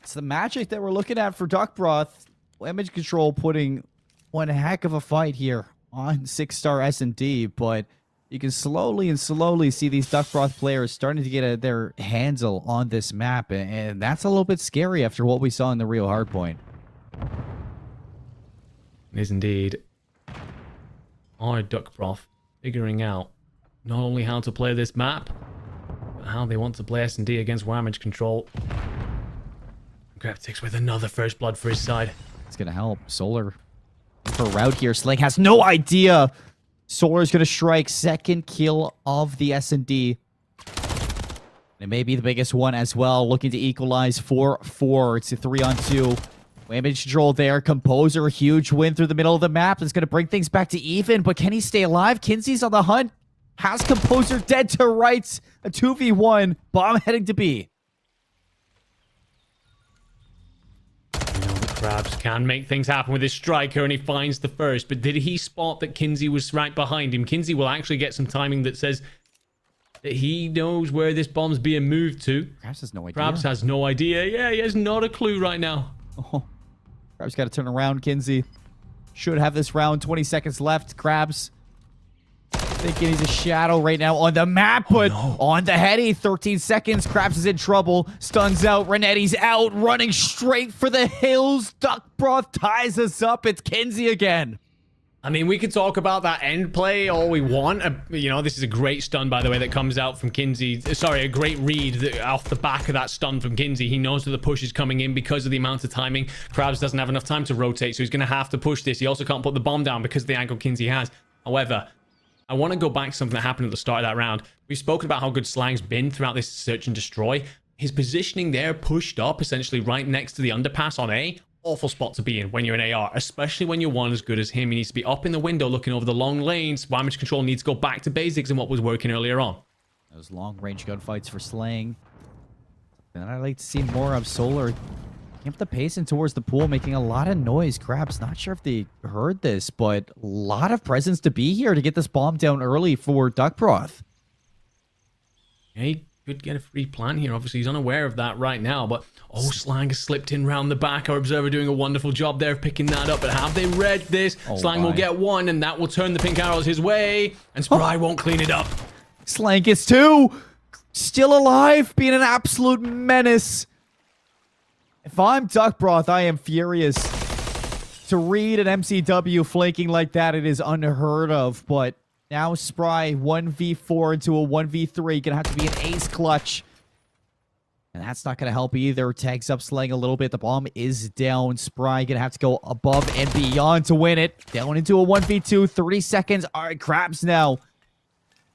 It's the magic that we're looking at for Duckbroth. Whammage Control putting one heck of a fight here on 6-star S&D, but you can slowly see these Duckbroth players starting to get their handle on this map, and that's a little bit scary after what we saw in the real hardpoint. It is indeed. Our Duckbroth figuring out not only how to play this map, but how they want to play S&D against Whammage Control. Cryptics with another first blood for his side. It's going to help. Solar for a route here. Sling has no idea. Solar's going to strike second kill of the S&D. It may be the biggest one as well. Looking to equalize 4-4. It's a 3-on-2. Whammage Control there. Composer, a huge win through the middle of the map. It's going to bring things back to even, but can he stay alive? Kinsey's on the hunt. Has Composer dead to rights. A 2v1. Bomb heading to B. Krabs can make things happen with his striker, and he finds the first. But did he spot that Kinsey was right behind him? Kinsey will actually get some timing that says that he knows where this bomb's being moved to. Krabs has no idea. Krabs has no idea. Yeah, he has not a clue right now. Oh, Krabs got to turn around. Kinsey should have this round. 20 seconds left. Krabs thinking he's a shadow right now on the map, but on the heady, 13 seconds. Krabs is in trouble. Stuns out. Renetti's out, running straight for the hills. Duckbroth ties us up. It's Kinsey again. I mean, we could talk about that end play all we want. This is a great stun, by the way, that comes out from Kinsey. Sorry, a great read off the back of that stun from Kinsey. He knows that the push is coming in because of the amount of timing. Krabs doesn't have enough time to rotate, so he's going to have to push this. He also can't put the bomb down because of the angle Kinsey has. However, I want to go back to something that happened at the start of that round. We've spoken about how good Slang's been throughout this search and destroy. His positioning there, pushed up, essentially right next to the underpass on A. Awful spot to be in when you're an AR, especially when you're one as good as him. He needs to be up in the window looking over the long lanes. Whammage Control needs to go back to basics and what was working earlier on. Those long-range gunfights for Slang. And I'd like to see more of Solar. Keep the pacing towards the pool, making a lot of noise. Krabs, not sure if they heard this, but a lot of presence to be here to get this bomb down early for Duckbroth. He could get a free plant here. Obviously, he's unaware of that right now, but Slang has slipped in round the back. Our Observer doing a wonderful job there of picking that up, but have they read this? Slang will get one, and that will turn the pink arrows his way, and Spry won't clean it up. Slang gets 2. Still alive, being an absolute menace. If I'm Duckbroth, I am furious. To read an MCW flanking like that, it is unheard of. But now Spry 1v4 into a 1v3. Gonna have to be an ace clutch. And that's not going to help either. Tags up Slang a little bit. The bomb is down. Spry going to have to go above and beyond to win it. Down into a 1v2. 30 seconds. All right, Krabs now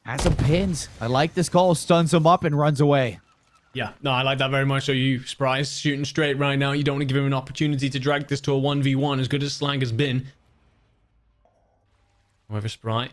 has him pinned. I like this call. Stuns him up and runs away. Yeah, no, I like that very much. So you, Spry's shooting straight right now. You don't want to give him an opportunity to drag this to a 1v1 as good as Slang has been. However, Spry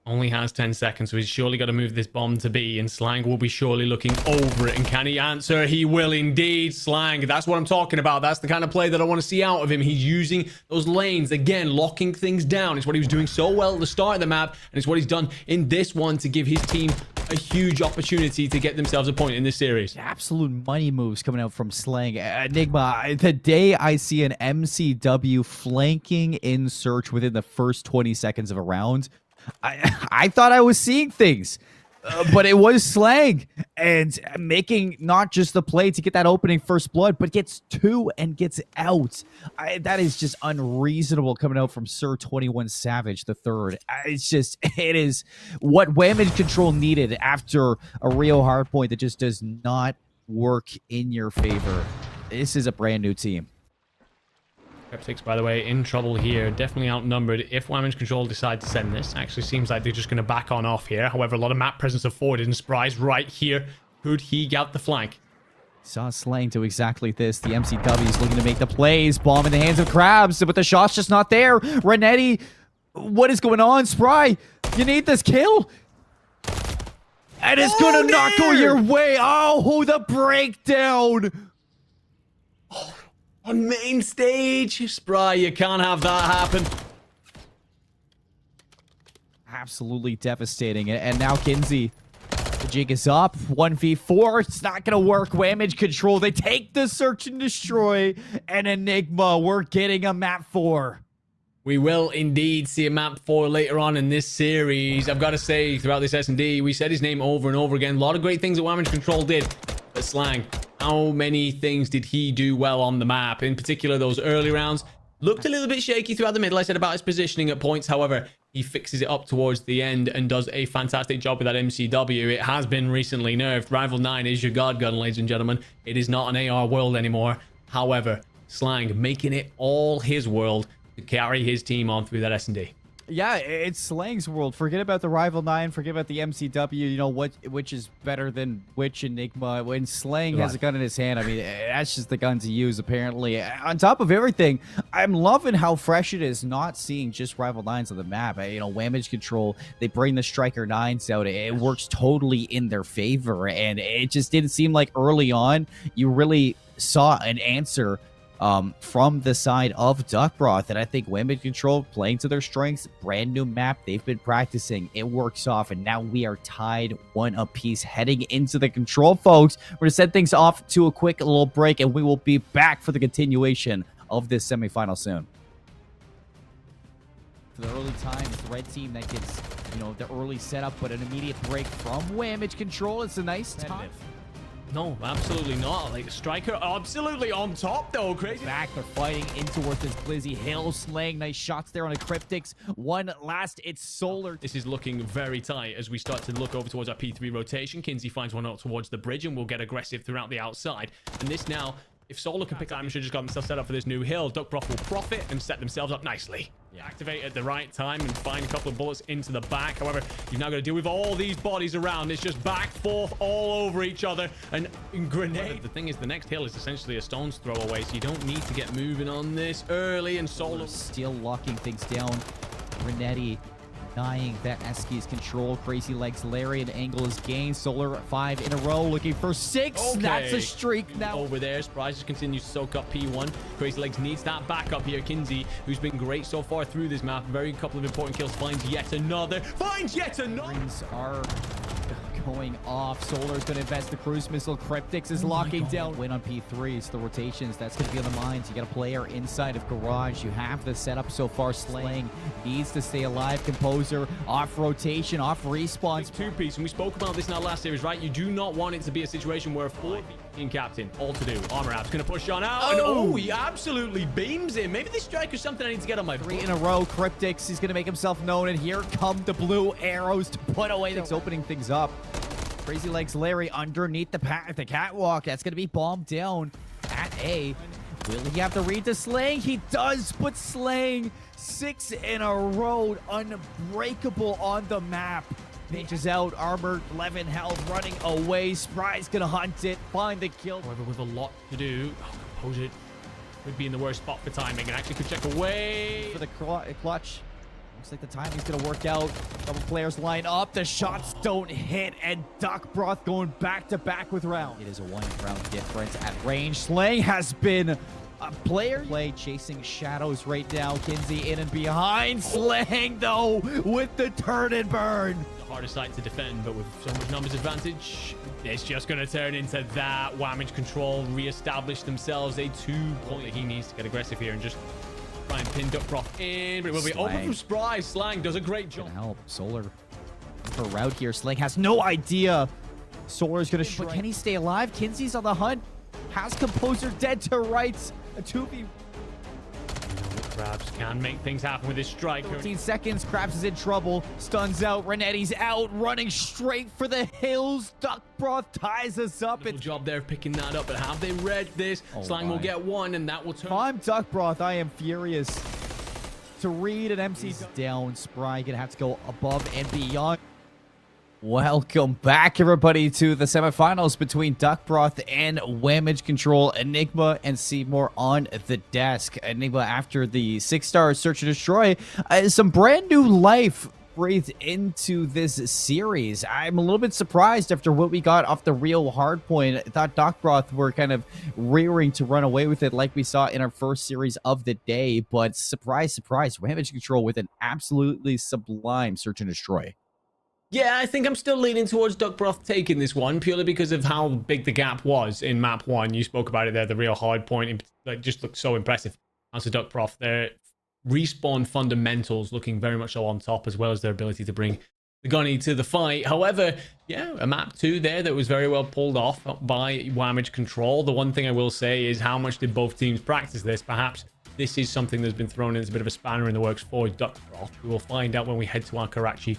only has 10 seconds, so he's surely got to move this bomb to B, and Slang will be surely looking over it. And can he answer? He will indeed. Slang, that's what I'm talking about. That's the kind of play that I want to see out of him. He's using those lanes, again, locking things down. It's what he was doing so well at the start of the map, and it's what he's done in this one to give his team a huge opportunity to get themselves a point in this series. Absolute money moves coming out from Slang. Enigma, the day I see an MCW flanking in search within the first 20 seconds of a round, I thought I was seeing things, but it was Slang and making not just the play to get that opening first blood, but gets two and gets out. That is just unreasonable coming out from Sir 21 Savage the third. It is what Whamage Control needed after a Rio hardpoint that just does not work in your favor. This is a brand new team. Skeptics, by the way, in trouble here. Definitely outnumbered. If Whamage Control decide to send this, actually seems like they're just going to back on off here. However, a lot of map presence afforded, and Spry's right here. Could he get the flank? Saw Slang do exactly this. The MCW is looking to make the plays. Bomb in the hands of Krabs, but the shot's just not there. Renetti, what is going on? Spry, you need this kill. And it's going to not go your way. Oh, the breakdown. On main stage, Spry, you can't have that happen. Absolutely devastating. And now Kinsey, the jig is up. 1v4. It's not going to work. Whamage Control. They take the search and destroy. And Enigma, we're getting a map 4. We will indeed see a map 4 later on in this series. I've got to say, throughout this S&D, we said his name over and over again. A lot of great things that Whamage Control did. But Slang, how many things did he do well on the map? In particular, those early rounds looked a little bit shaky throughout the middle. I said about his positioning at points. However, he fixes it up towards the end and does a fantastic job with that MCW. It has been recently nerfed. Rival 9 is your guard gun, ladies and gentlemen. It is not an AR world anymore. However, Slang making it all his world to carry his team on through that S&D. Yeah, it's Slang's world. Forget about the Rival 9. Forget about the MCW. You know, which is better than which Enigma. When Slang has a gun in his hand, I mean, that's just the gun to use, apparently. On top of everything, I'm loving how fresh it is not seeing just Rival 9s on the map. You know, Whamage Control, they bring the Striker 9s out. It works totally in their favor, and it just didn't seem like early on you really saw an answer from the side of Duckbroth, and I think Whamage Control playing to their strengths, brand new map, they've been practicing, it works off, and now we are tied 1 apiece heading into the Control, folks. We're going to send things off to a quick little break, and we will be back for the continuation of this semifinal soon. For the early times, the red team that gets, you know, the early setup, but an immediate break from Whamage Control. It's a nice time. No, absolutely not. Like, Striker absolutely on top, though. Crazy. Back, they're fighting in towards this Blizzy Hill. Slang, nice shots there on the Cryptics. One last, it's Solar. This is looking very tight as we start to look over towards our P3 rotation. Kinsey finds one out towards the bridge and will get aggressive throughout the outside. And this now, if Solar can pick that, I'm sure just got themselves set up for this new hill. Duckbroth will profit and set themselves up nicely. Yeah. Activate at the right time and find a couple of bullets into the back. However, you've now got to deal with all these bodies around. It's just back, forth, all over each other. And grenade. The thing is, the next hill is essentially a stone's throw away, so you don't need to get moving on this early. And Solar still locking things down. Renetti denying that Eski's control. Crazy Legs Lariat angle is gained. Solar 5 in a row, looking for 6. Okay. That's a streak now. Over there, Spry just continues to soak up P1. Crazy Legs needs that backup here. Kinsey, who's been great so far through this map, very couple of important kills, finds yet another. Rings are going off. Solar's going to invest the cruise missile. Cryptics is locking down. Win on P3s. The rotations, that's going to be on the minds. You got a player inside of Garage. You have the setup so far. Slang needs to stay alive. Composer off rotation, off respawns. Two-piece, and we spoke about this in our last series, right? You do not want it to be a situation where Team captain, all to do. Armor App's gonna push on out. And he absolutely beams him. Maybe this strike is something I need to get on my 3 in a row. Cryptics, he's gonna make himself known, and here come the blue arrows to put away the opening things up. Crazy Legs Larry underneath the catwalk. That's gonna be bombed down at A. Will he have to read to Slang? He does, but Slang 6 in a row, unbreakable on the map. Ninja's out, armored, 11 health, running away. Spry's gonna hunt it, find the kill. However, with a lot to do, Composure could be in the worst spot for timing and actually could check away. For the clutch. Looks like the timing's gonna work out. Double players line up, the shots don't hit, and Duck Broth going back to back with round. It is a 1 round difference at range. Slang has been a player chasing shadows right now. Kinsey in and behind. Slang though with the turn and burn. The hardest site to defend, but with so much numbers advantage, it's just going to turn into that. Whamage Control reestablish themselves. A 2-point. He needs to get aggressive here and just try and pin Duck Broth in, but it will be over from Spry. Slang does a great job. Gonna help. Solar for route here. Slang has no idea. Solar's gonna shoot. But can he stay alive? Kinsey's on the hunt. Has Composer dead to rights. A 2v. Krabs can make things happen with his strike. 13 seconds. Krabs is in trouble. Stuns out. Renetti's out. Running straight for the hills. Duck Broth ties us up. Good job there picking that up, but have they read this? Slang will get 1, and that will turn. If I'm Duck Broth, I am furious. To read an MC down. Spry gonna have to go above and beyond. Welcome back, everybody, to the semifinals between Duck Broth and Whamage Control. Enigma and Seymour on the desk. Enigma, after the 6-star Search and Destroy, some brand new life breathed into this series. I'm a little bit surprised after what we got off the real hardpoint. I thought Duck Broth were kind of rearing to run away with it like we saw in our first series of the day, but surprise, surprise, Whamage Control with an absolutely sublime Search and Destroy. Yeah, I think I'm still leaning towards Duck Broth taking this one, purely because of how big the gap was in map 1. You spoke about it there, the real hard point. Like, just looked so impressive. As a Duck Broth, their respawn fundamentals looking very much so on top, as well as their ability to bring the gunny to the fight. However, yeah, a map 2 there that was very well pulled off by Whamage Control. The one thing I will say is, how much did both teams practice this? Perhaps this is something that's been thrown in as a bit of a spanner in the works for Duck Broth. We will find out when we head to our Karachi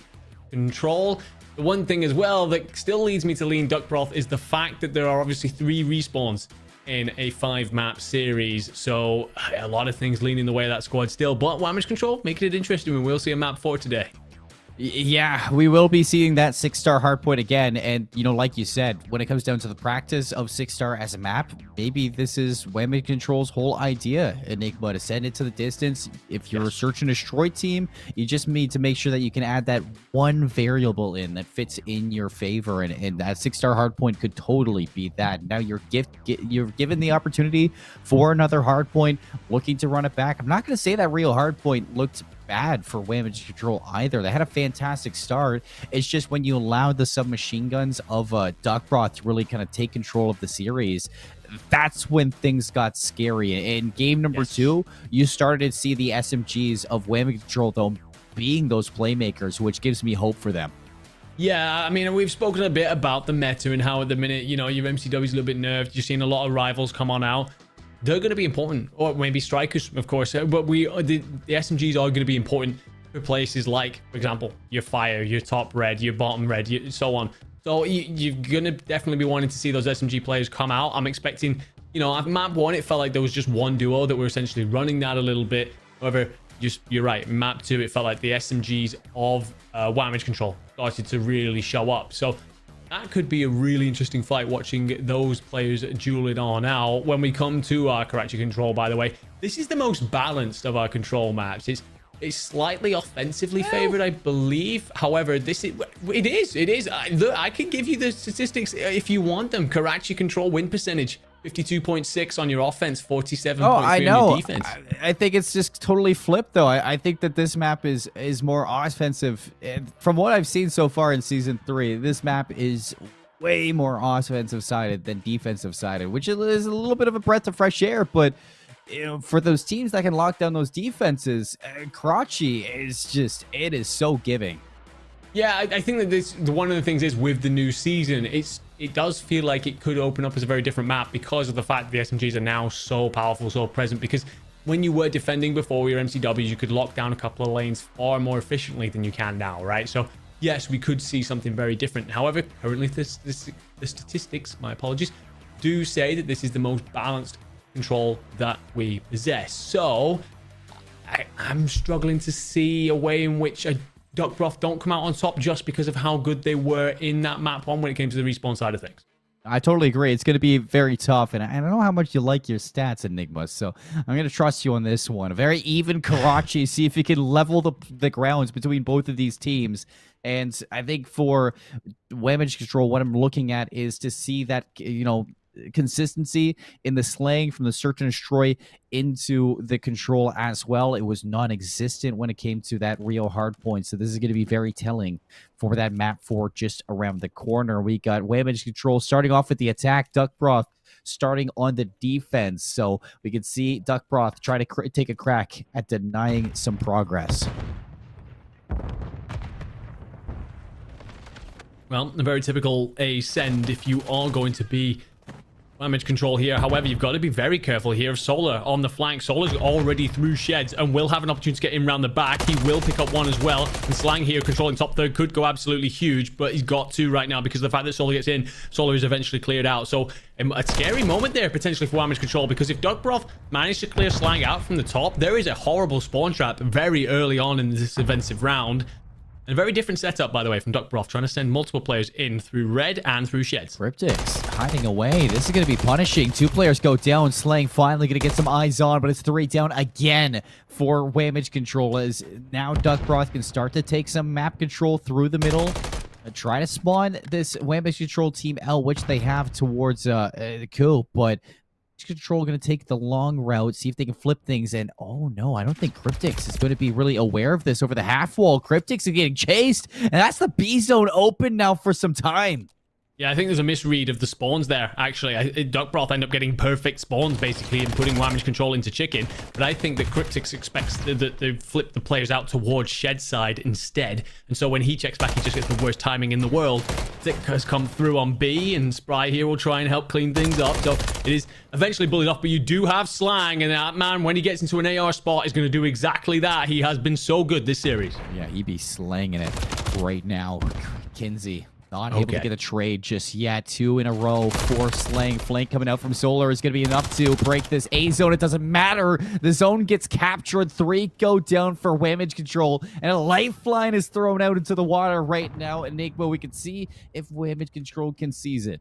Control. The one thing as well that still leads me to lean Duck Broth is the fact that there are obviously 3 respawns in a 5-map series, so a lot of things leaning the way of that squad still, but Whamage Control making it interesting. We will see a map 4 today. Yeah, we will be seeing that 6-star hardpoint again, and you know, like you said, when it comes down to the practice of 6-star as a map, maybe this is Whamage Control's whole idea, Enigma, to send it to the distance. If you're a Search and Destroy team, you just need to make sure that you can add that one variable in that fits in your favor, and that 6-star hardpoint could totally be that. Now you're given the opportunity for another hardpoint, looking to run it back. I'm not going to say that real hardpoint looked bad for Whamage Control either. They had a fantastic start. It's just when you allowed the submachine guns of Duck Broth to really kind of take control of the series, that's when things got scary. In game number 2, you started to see the SMGs of Whamage Control, though, being those playmakers, which gives me hope for them. Yeah, I mean, we've spoken a bit about the meta and how at the minute, you know, your MCW's a little bit nerfed. You're seeing a lot of rivals come on out. They're going to be important, or maybe strikers, of course, but the SMGs are going to be important for places like, for example, your fire, your top red, your bottom red, so on. So you're going to definitely be wanting to see those SMG players come out. I'm expecting, you know, at map 1, it felt like there was just one duo that were essentially running that a little bit. However, you're right, map 2, it felt like the SMGs of Whamage Control started to really show up. So that could be a really interesting fight, watching those players duel it on out. When we come to our Karachi Control, by the way, this is the most balanced of our control maps. It's slightly offensively favored, I believe. However, it is. Look, I can give you the statistics if you want them. Karachi Control win percentage, 52.6 on your offense, 47.3 on your defense. I think it's just totally flipped, though. I think that this map is more offensive. From what I've seen so far in Season 3, this map is way more offensive sided than defensive sided, which is a little bit of a breath of fresh air. But you know, for those teams that can lock down those defenses, Karachi is just, it is so giving. Yeah, I think that one of the things is with the new season, it's it does feel like it could open up as a very different map because of the fact that the SMGs are now so powerful, so present. Because when you were defending before your MCWs, you could lock down a couple of lanes far more efficiently than you can now, right? So yes, we could see something very different. However, currently the statistics, my apologies, do say that this is the most balanced control that we possess. So I'm struggling to see a way in which a Duckbroth don't come out on top just because of how good they were in that map one when it came to the respawn side of things. I totally agree. It's going to be very tough, and I don't know how much you like your stats, Enigma, so I'm going to trust you on this one. A very even Karachi, see if you can level the grounds between both of these teams. And I think for Damage Control, what I'm looking at is to see that, you know, consistency in the slaying from the search and destroy into the control as well. It was non-existent when it came to that Rio hardpoint, so this is going to be very telling for that map 4 just around the corner. We got Damage Control starting off with the attack, Duckbroth starting on the defense, so we can see Duckbroth try to take a crack at denying some progress. Well, a very typical A send if you are going to be Damage Control here. However, you've got to be very careful here. Solar on the flank. Solar's already through sheds and will have an opportunity to get in around the back. He will pick up one as well. And Slang here controlling top third could go absolutely huge, but he's got two right now because of the fact that Solar gets in. Solar is eventually cleared out. So a scary moment there potentially for Damage Control, because if Duckbroth managed to clear Slang out from the top, there is a horrible spawn trap very early on in this offensive round. And a very different setup, by the way, from Duckbroth, trying to send multiple players in through red and through sheds. Cryptics hiding away. This is going to be punishing. 2 players go down. Slang finally going to get some eyes on, but it's 3 down again for Damage Control, as now Duckbroth can start to take some map control through the middle. Try to spawn this Damage Control team L, which they have towards the Coop, but Control going to take the long route, see if they can flip things, and oh no, I don't think Cryptics is going to be really aware of this over the half wall. Cryptics are getting chased, and that's the B zone open now for some time. Yeah, I think there's a misread of the spawns there, actually. Duckbroth end up getting perfect spawns, basically, and putting Damage Control into chicken. But I think that Cryptics expects that they flip the players out towards shed side instead. And so when he checks back, he just gets the worst timing in the world. Zick has come through on B, and Spry here will try and help clean things up. So it is eventually bullied off, but you do have Slang, and that man, when he gets into an AR spot, is going to do exactly that. He has been so good this series. Yeah, he be slanging it right now. Kinsey not able to get a trade just yet. 2 in a row for Slang. Flank coming out from Solar is going to be enough to break this A zone. It doesn't matter. The zone gets captured. 3 go down for Damage Control, and a lifeline is thrown out into the water right now. Enigma, we can see if Damage Control can seize it.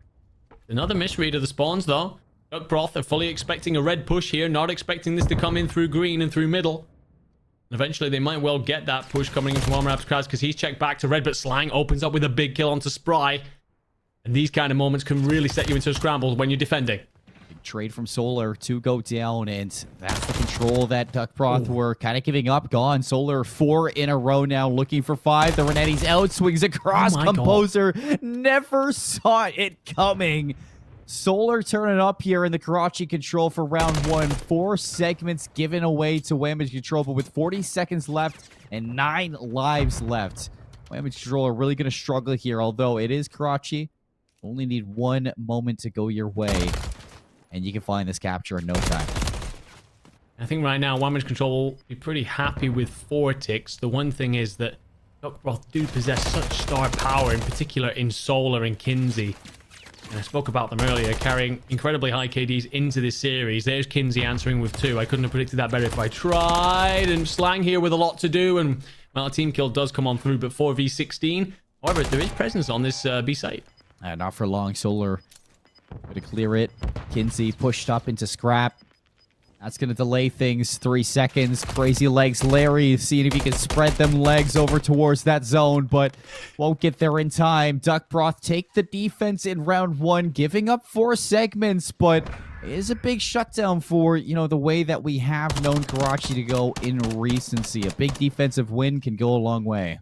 Another misread of the spawns, though. Duckbroth are fully expecting a red push here, not expecting this to come in through green and through middle. Eventually, they might well get that push coming in from Armorap's Kraz because he's checked back to red, but Slang opens up with a big kill onto Spry. And these kind of moments can really set you into a scramble when you're defending. Big trade from Solar, 2 go down, and that's the control that Duckbroth were kind of giving up. Gone. Solar 4 in a row now, looking for 5. The Renetti's out, swings across. Composer never saw it coming. Solar turning up here in the Karachi control for round 1. 4 segments given away to Damage Control, but with 40 seconds left and 9 lives left, Damage Control are really going to struggle here, although it is Karachi. Only need 1 moment to go your way, and you can find this capture in no time. I think right now, Damage Control will be pretty happy with 4 ticks. The one thing is that Duckbroth do possess such star power, in particular in Solar and Kinsey. And I spoke about them earlier, carrying incredibly high KDs into this series. There's Kinsey answering with 2. I couldn't have predicted that better if I tried. And Slang here with a lot to do. And, well, a team kill does come on through, but 4v16. However, there is presence on this B site. Not for long. Solar going to clear it. Kinsey pushed up into scrap. That's going to delay things 3 seconds. Crazy legs Larry seeing if he can spread them legs over towards that zone, but won't get there in time. Duckbroth take the defense in round 1, giving up 4 segments, but it is a big shutdown for, you know, the way that we have known Karachi to go in recency. A big defensive win can go a long way.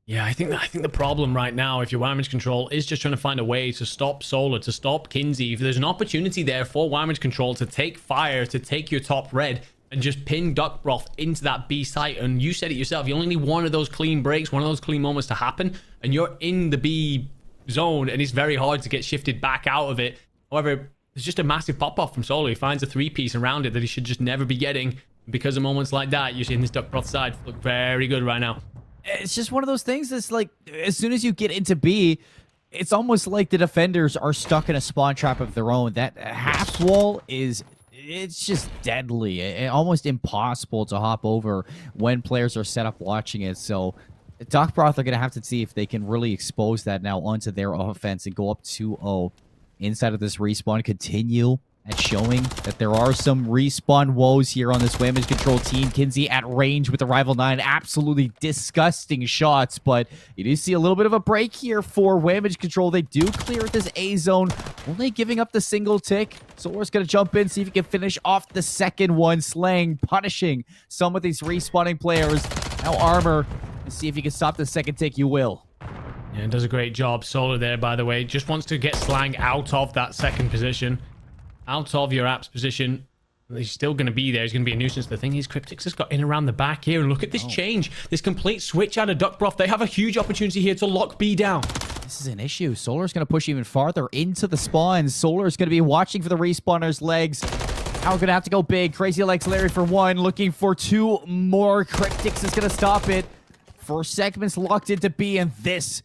Yeah, I think the problem right now, if you're Damage Control, is just trying to find a way to stop Solar, to stop Kinsey. If there's an opportunity there for Damage Control to take fire, to take your top red, and just pin Duckbroth into that B site, and you said it yourself, you only need one of those clean breaks, one of those clean moments to happen, and you're in the B zone, and it's very hard to get shifted back out of it. However, there's just a massive pop-off from Solo. He finds a 3-piece around it that he should just never be getting. Because of moments like that, you're seeing this Duck Broth side look very good right now. It's just one of those things that's like, as soon as you get into B, it's almost like the defenders are stuck in a spawn trap of their own. That half wall it's just deadly. Almost impossible to hop over when players are set up watching it. So Duck Broth are going to have to see if they can really expose that now onto their offense and go up 2-0 inside of this respawn. Continue at showing that there are some respawn woes here on this Damage Control team. Kinsey at range with the Rival 9. Absolutely disgusting shots, but you do see a little bit of a break here for Damage Control. They do clear this A zone, only giving up the single tick. Solar's going to jump in, see if he can finish off the second one. Slang punishing some of these respawning players. Now Armor, and see if you can stop the second tick. You will. Yeah, does a great job. Solar there, by the way. Just wants to get Slang out of that second position. Out of your app's position. He's still going to be there. He's going to be a nuisance. The thing is, Cryptix has got in around the back here. And look at this change. This complete switch out of Duck Broth. They have a huge opportunity here to lock B down. This is an issue. Solar's going to push even farther into the spawns. Solar's going to be watching for the respawners' legs. Now we're going to have to go big. Crazy Legs Larry for 1. Looking for 2 more. Cryptix is going to stop it. First segment's locked into B. And this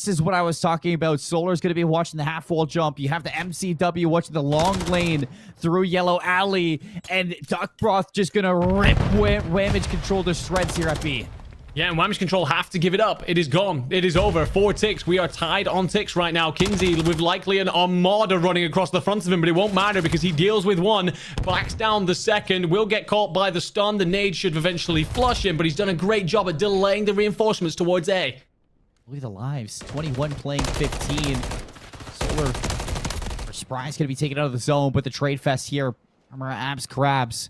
is what I was talking about. Solar's going to be watching the half-wall jump. You have the MCW watching the long lane through Yellow Alley. And Duck Broth just going to rip Damage Control to shreds here at B. Yeah, and Damage Control have to give it up. It is gone. It is over. 4 ticks. We are tied on ticks right now. Kinsey with likely an armada running across the front of him, but it won't matter because he deals with 1, backs down the second, will get caught by the stun. The nade should eventually flush him, but he's done a great job at delaying the reinforcements towards A. Look at the lives. 21 playing 15. Solar or Spry's going to be taken out of the zone, but the trade fest here. Armor Abs Crabs.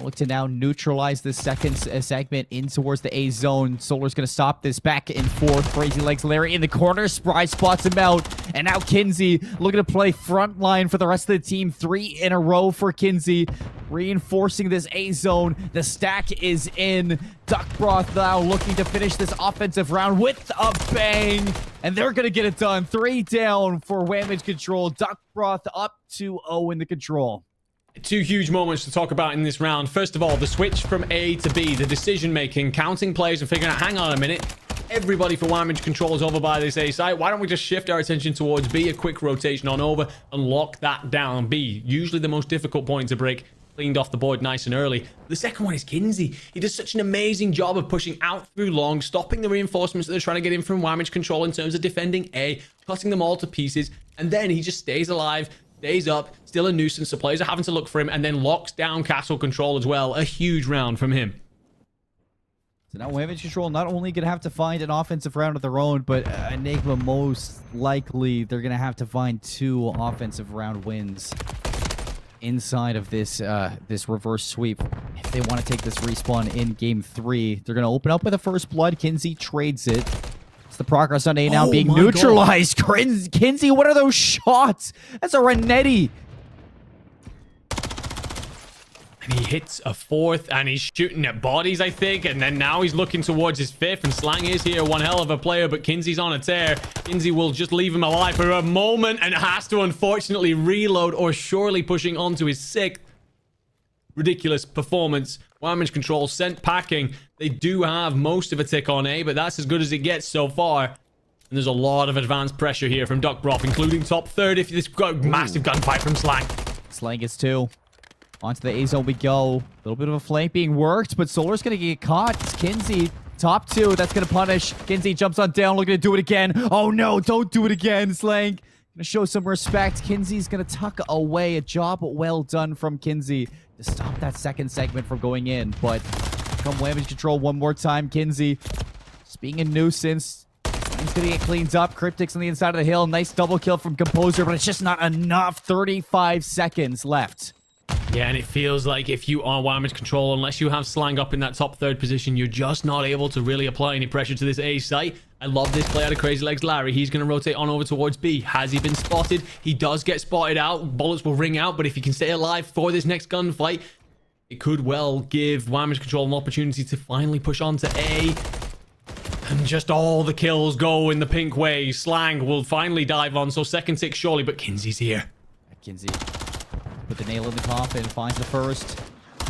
Look to now neutralize this second segment in towards the A zone. Solar's going to stop this back and forth. Crazy Legs Larry in the corner. Spry spots him out. And now Kinsey looking to play front line for the rest of the team. 3 in a row for Kinsey. Reinforcing this A zone. The stack is in. Duck Broth now looking to finish this offensive round with a bang. And they're going to get it done. 3 down for Damage Control. Duck Broth up 2-0 in the control. 2 huge moments to talk about in this round. First of all, the switch from A to B, the decision-making, counting plays and figuring out, hang on a minute, everybody for Damage Control is over by this A site. Why don't we just shift our attention towards B, a quick rotation on over, and lock that down. B, usually the most difficult point to break, cleaned off the board nice and early. The second one is Kinsey. He does such an amazing job of pushing out through long, stopping the reinforcements that they're trying to get in from Damage Control in terms of defending A, cutting them all to pieces, and then he just stays alive, stays up, still a nuisance, so players are having to look for him, and then locks down castle control as well. A huge round from him. So now Damage Control not only going to have to find an offensive round of their own, but Enigma most likely they're going to have to find 2 offensive round wins inside of this this reverse sweep. If they want to take this respawn in game 3, they're going to open up with a first blood. Kinsey trades it. It's the progress on A now being neutralized. Kinsey, what are those shots? That's a Renetti. And he hits a 4th, and he's shooting at bodies, I think. And then now he's looking towards his 5th, and Slang is here. One hell of a player, but Kinsey's on a tear. Kinsey will just leave him alive for a moment and has to, unfortunately, reload, or surely pushing on to his 6th. Ridiculous performance. Damage Control sent packing. They do have most of a tick on A, but that's as good as it gets so far. And there's a lot of advanced pressure here from Duck Broth, including top third. If this massive gunfight from Slang. Slang gets 2. Onto the A zone we go. A little bit of a flank being worked, but Solar's going to get caught. It's Kinsey. Top 2. That's going to punish. Kinsey jumps on down, looking to do it again. Oh no, don't do it again, Slang. Going to show some respect. Kinsey's going to tuck away. A job well done from Kinsey to stop that second segment from going in. But come Damage Control one more time. Kinsey just being a nuisance. He's going to get cleaned up. Cryptix on the inside of the hill. Nice double kill from Composer, but it's just not enough. 35 seconds left. Yeah, and it feels like if you are Damage Control, unless you have Slang up in that top 3rd position, you're just not able to really apply any pressure to this A site. I love this play out of Crazy Legs Larry. He's going to rotate on over towards B. Has he been spotted? He does get spotted out. Bullets will ring out, but if he can stay alive for this next gunfight, it could well give Damage Control an opportunity to finally push on to A. And just all the kills go in the pink way. Slang will finally dive on, so second 6 surely, but Kinsey's here. Kinsey put the nail in the coffin, finds the first.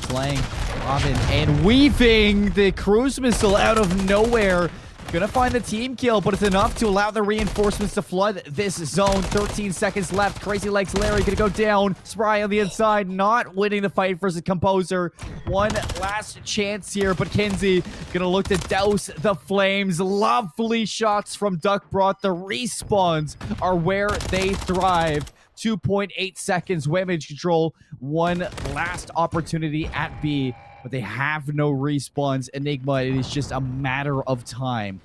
Slang, Robin, and weaving the cruise missile out of nowhere. Gonna find the team kill, but it's enough to allow the reinforcements to flood this zone. 13 seconds left. Crazy Legs Larry gonna go down. Spry on the inside, not winning the fight versus Composer. One last chance here, but Kinsey gonna look to douse the flames. Lovely shots from Duck Broth. The respawns are where they thrive. 2.8 seconds, Damage Control. One last opportunity at B, but they have no respawns. Enigma, it is just a matter of time.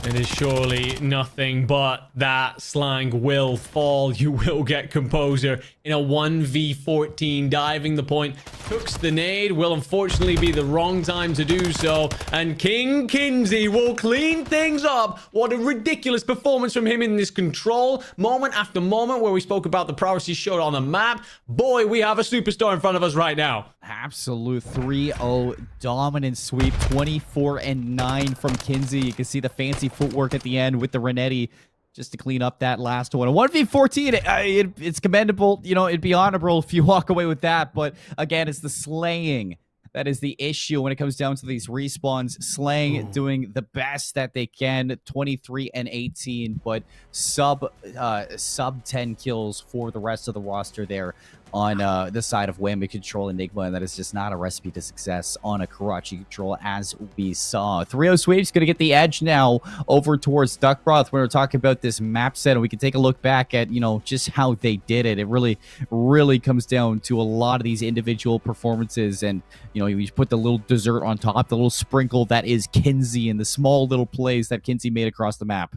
It is surely nothing but that Slang will fall. You will get Composer in a 1v14. Diving the point, cooks the nade. Will unfortunately be the wrong time to do so. And King Kinsey will clean things up. What a ridiculous performance from him in this control. Moment after moment where we spoke about the prowess he showed on the map. Boy, we have a superstar in front of us right now. Absolute 3-0 dominant sweep. 24-9 from Kinsey. You can see the fancy footwork at the end with the Renetti just to clean up that last one. A 1v14, it's commendable. You know, it'd be honorable if you walk away with that. But again, it's the slaying that is the issue when it comes down to these respawns. Slaying doing the best that they can, 23-18, but sub 10 kills for the rest of the roster there on the side of Damage Control Enigma, and that is just not a recipe to success on a Karachi Control, as we saw. 3-0 sweep's going to get the edge now over towards Duck Broth when we're talking about this map set, and we can take a look back at, you know, just how they did it. It really comes down to a lot of these individual performances, and, you know, you put the little dessert on top, the little sprinkle that is Kinsey, and the small little plays that Kinsey made across the map.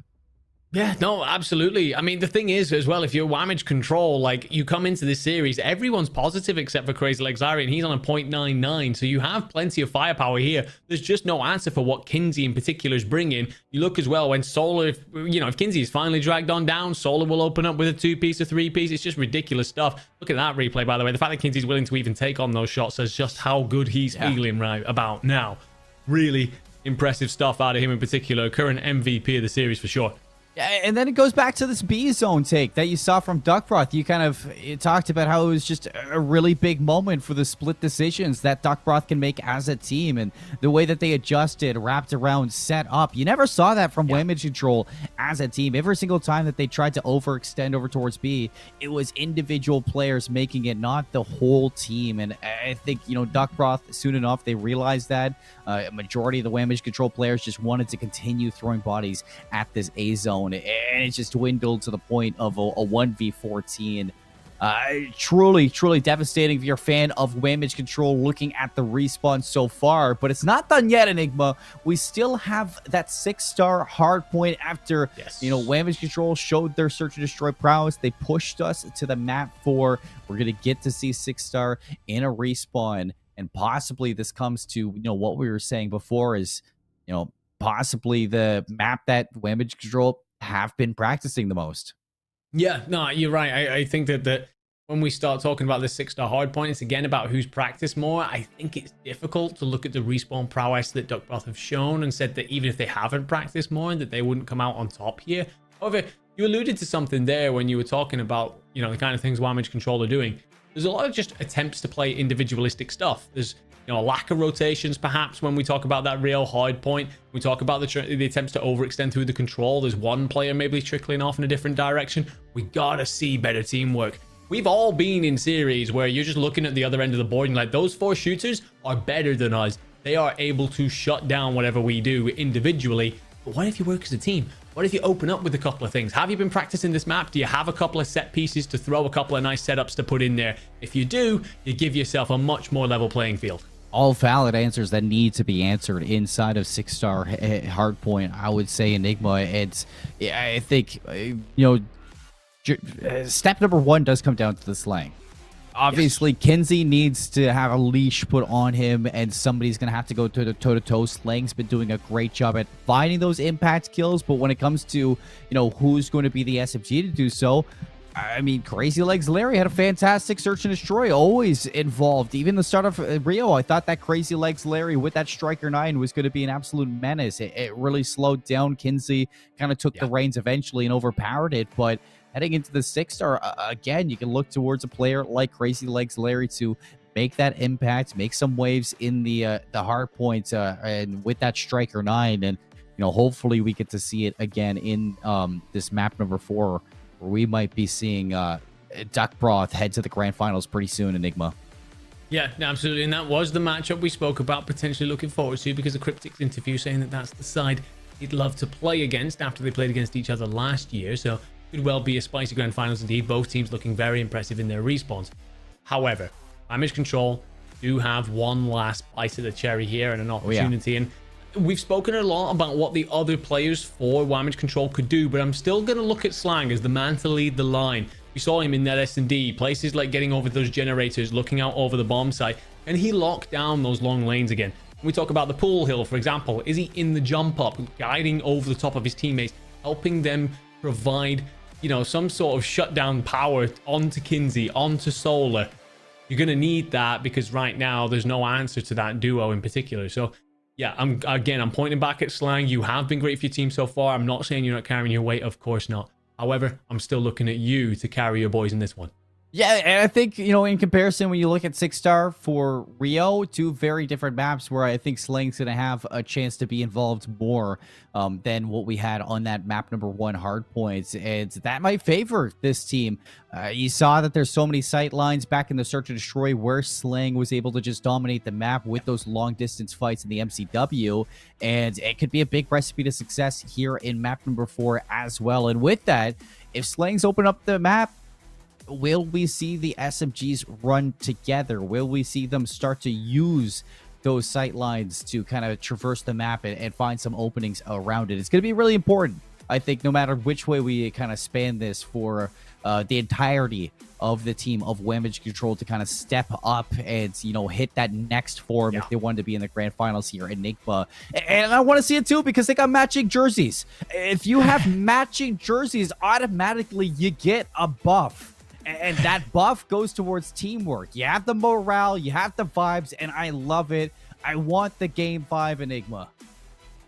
Yeah, no, absolutely. I mean, the thing is, as well, if you're Damage Control, like, you come into this series, everyone's positive except for Crazy Legs Larry, and he's on a 0.99, so you have plenty of firepower here. There's just no answer for what Kinsey in particular is bringing. You look as well when Solar, if Kinsey is finally dragged on down, Solar will open up with a 2-piece or 3-piece. It's just ridiculous stuff. Look at that replay, by the way. The fact that Kinsey's willing to even take on those shots says just how good he's feeling right about now. Really impressive stuff out of him in particular. Current MVP of the series for sure. And then it goes back to this B zone take that you saw from Duckbroth. You talked about how it was just a really big moment for the split decisions that Duckbroth can make as a team, and the way that they adjusted, wrapped around, set up. You never saw that from Damage Control as a team. Every single time that they tried to overextend over towards B, it was individual players making it, not the whole team. And I think, Duckbroth, soon enough, they realized that. A majority of the Damage Control players just wanted to continue throwing bodies at this A zone. And it just dwindled to the point of a 1v14. Truly devastating if you're a fan of Damage Control looking at the respawn so far. But it's not done yet, Enigma. We still have that 6-star hard point after, Damage Control showed their search and destroy prowess. They pushed us to the map 4. We're going to get to see 6-star in a respawn. And possibly this comes to, what we were saying before is, possibly the map that Damage Control have been practicing the most. Yeah, no, you're right. I think that when we start talking about the 6-star hardpoint, it's again about who's practiced more. I think it's difficult to look at the respawn prowess that Duckbroth have shown and said that even if they haven't practiced more, that they wouldn't come out on top here. However, you alluded to something there when you were talking about, the kind of things Damage Control are doing. There's a lot of just attempts to play individualistic stuff. There's a lack of rotations, perhaps, when we talk about that real hard point. We talk about the attempts to overextend through the control. There's one player maybe trickling off in a different direction. We gotta see better teamwork. We've all been in series where you're just looking at the other end of the board and like, those 4 shooters are better than us. They are able to shut down whatever we do individually. But what if you work as a team? What if you open up with a couple of things? Have you been practicing this map? Do you have a couple of set pieces to throw, a couple of nice setups to put in there? If you do, you give yourself a much more level playing field. All valid answers that need to be answered inside of 6-star hardpoint. I would say Enigma. I think, step number 1 does come down to the slang. Obviously, Kinsey needs to have a leash put on him, and somebody's going to have to go to the toe-to-toe. Slang's been doing a great job at finding those impact kills, but when it comes to, who's going to be the SMG to do so, I mean, Crazy Legs Larry had a fantastic search and destroy, always involved. Even the start of Rio, I thought that Crazy Legs Larry with that Striker 9 was going to be an absolute menace. It really slowed down Kinsey, kind of took the reins eventually and overpowered it. But heading into the 6-star, again, you can look towards a player like Crazy Legs Larry to make that impact, make some waves in the hard points, and with that Striker 9. And, hopefully we get to see it again in this map number 4, where we might be seeing Duck Broth head to the grand finals pretty soon, Enigma. Yeah, absolutely. And that was the matchup we spoke about potentially looking forward to, because of Cryptic's interview saying that that's the side he'd love to play against after they played against each other last year. So could well be a spicy grand finals indeed. Both teams looking very impressive in their respawns. However, Damage Control do have one last bite of the cherry here and an opportunity. And we've spoken a lot about what the other players for Damage Control could do, but I'm still going to look at Slang as the man to lead the line. We saw him in that S&D, places like getting over those generators, looking out over the bomb site, and he locked down those long lanes again. When we talk about the pool hill, for example, is he in the jump up, guiding over the top of his teammates, helping them provide, some sort of shutdown power onto Kinsey, onto Solar? You're going to need that, because right now there's no answer to that duo in particular. So yeah, I'm pointing back at Slang. You have been great for your team so far. I'm not saying you're not carrying your weight, of course not. However, I'm still looking at you to carry your boys in this one. Yeah, and I think, in comparison, when you look at 6-star for Rio, 2 very different maps where I think Slang's going to have a chance to be involved more than what we had on that map number 1 hardpoints. And that might favor this team. You saw that there's so many sight lines back in the Search and Destroy where Slang was able to just dominate the map with those long distance fights in the MCW. And it could be a big recipe to success here in map number 4 as well. And with that, if Slang's open up the map, will we see the SMGs run together? Will we see them start to use those sight lines to kind of traverse the map and find some openings around it? It's going to be really important, I think, no matter which way we kind of span this for the entirety of the team of Damage Control to kind of step up and, hit that next form if they wanted to be in the grand finals here, Enigma. And I want to see it too, because they got matching jerseys. If you have matching jerseys, automatically you get a buff. And that buff goes towards teamwork. You have the morale, you have the vibes, and I love it. I want the Game 5 Enigma.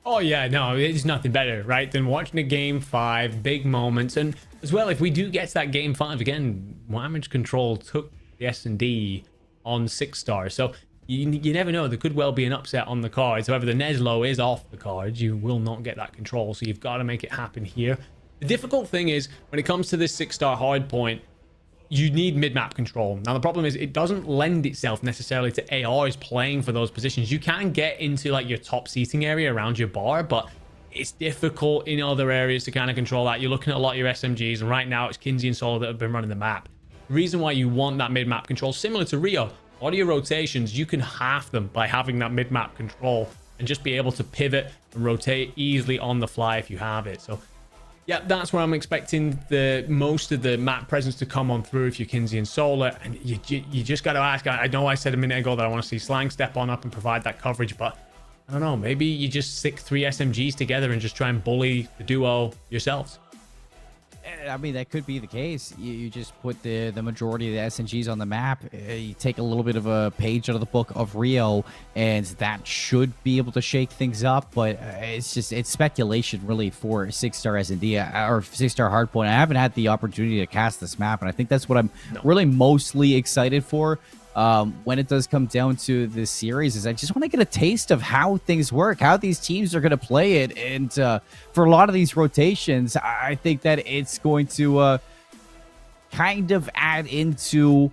Oh, yeah, no, it's nothing better, right, than watching a Game 5, big moments. And as well, if we do get to that Game 5, again, Damage Control took the S&D on 6-star. So you never know. There could well be an upset on the cards. However, the Neslo is off the cards. You will not get that control, so you've got to make it happen here. The difficult thing is, when it comes to this 6-star hardpoint, you need mid-map control. Now, the problem is it doesn't lend itself necessarily to ARs playing for those positions. You can get into like your top seating area around your bar, but it's difficult in other areas to kind of control that. You're looking at a lot of your SMGs, and right now it's Kinsey and Solo that have been running the map. The reason why you want that mid-map control, similar to Rio, a lot of your rotations, you can half them by having that mid-map control and just be able to pivot and rotate easily on the fly if you have it. So yeah, that's where I'm expecting the most of the map presence to come on through if you're Kinsey and Solar. And you just got to ask, I know I said a minute ago that I want to see Slang step on up and provide that coverage, but I don't know, maybe you just stick 3 SMGs together and just try and bully the duo yourselves. I mean, that could be the case. You just put the majority of the SNGs on the map. You take a little bit of a page out of the book of Rio, and that should be able to shake things up. But it's speculation, really, for 6-star S&D or 6-star hardpoint. I haven't had the opportunity to cast this map, and I think that's what I'm really mostly excited for. When it does come down to this series, is I just want to get a taste of how things work, how these teams are going to play it. And for a lot of these rotations, I think that it's going to kind of add into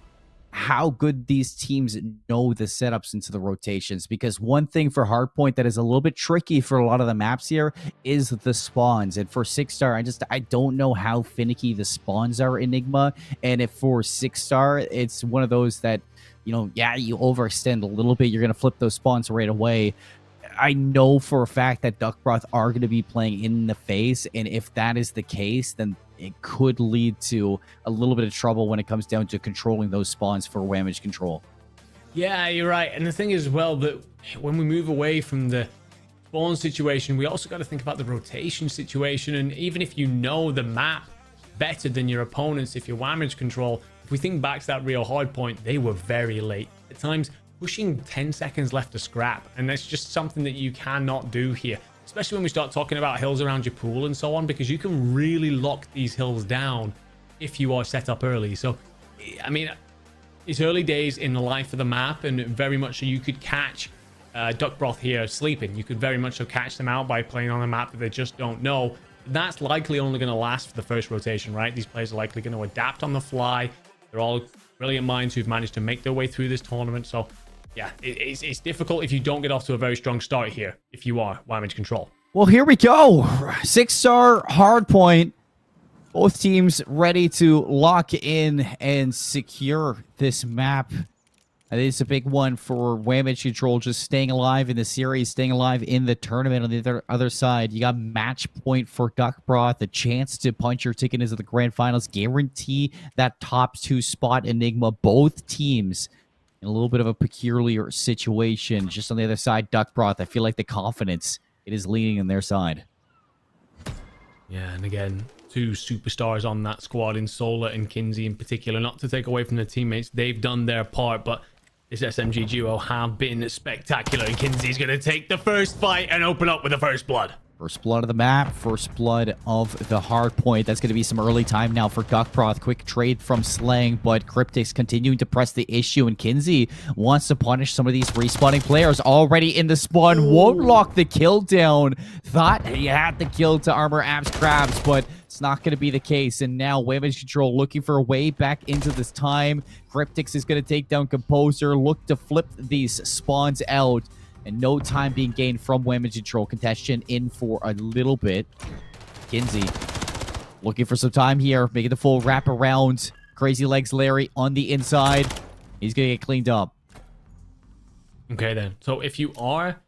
how good these teams know the setups into the rotations. Because one thing for hardpoint that is a little bit tricky for a lot of the maps here is the spawns. And for 6-star, I don't know how finicky the spawns are, Enigma. And if for 6-star, it's one of those that, you overextend a little bit, you're going to flip those spawns right away. I know for a fact that Duck Broth are going to be playing in the face, and if that is the case, then it could lead to a little bit of trouble when it comes down to controlling those spawns for Damage Control. Yeah, you're right. And the thing is, well, that when we move away from the spawn situation, we also got to think about the rotation situation. And even if you know the map better than your opponents if you're Whamage Control. If we think back to that real hard point, they were very late. At times, pushing 10 seconds left to scrap, and that's just something that you cannot do here, especially when we start talking about hills around your pool and so on, because you can really lock these hills down if you are set up early. So, I mean, it's early days in the life of the map, and very much so you could catch Duck Broth here sleeping. You could very much so catch them out by playing on a map that they just don't know. That's likely only going to last for the first rotation, right? These players are likely going to adapt on the fly. They're all brilliant minds who've managed to make their way through this tournament. So, yeah, it's difficult if you don't get off to a very strong start here, if you are Whamage Control. Well, here we go. 6-star hard point. Both teams ready to lock in and secure this map. I think it's a big one for Whamage Control, just staying alive in the series, staying alive in the tournament. On the other side, you got match point for Duck Broth, a chance to punch your ticket into the grand finals, guarantee that top 2 spot. Enigma, both teams in a little bit of a peculiar situation. Just on the other side, Duck Broth, I feel like the confidence, it is leaning on their side. Yeah, and again, 2 superstars on that squad in Solar and Kinsey in particular. Not to take away from their teammates, they've done their part, but this SMG duo have been spectacular, and Kinsey's going to take the first fight and open up with the first blood. First blood of the map, first blood of the hard point. That's going to be some early time now for Duck Broth. Quick trade from Slang, but Cryptic's continuing to press the issue, and Kinsey wants to punish some of these respawning players already in the spawn. Won't lock the kill down. Thought he had the kill to armor Abs Crabs, but it's not going to be the case. And now Whamage Control looking for a way back into this time. Cryptix is going to take down Composer, look to flip these spawns out. And no time being gained from Whamage Control. Contestant in for a little bit. Kinsey looking for some time here. Making the full wrap around. Crazy Legs Larry on the inside. He's going to get cleaned up. Okay, then. So if you are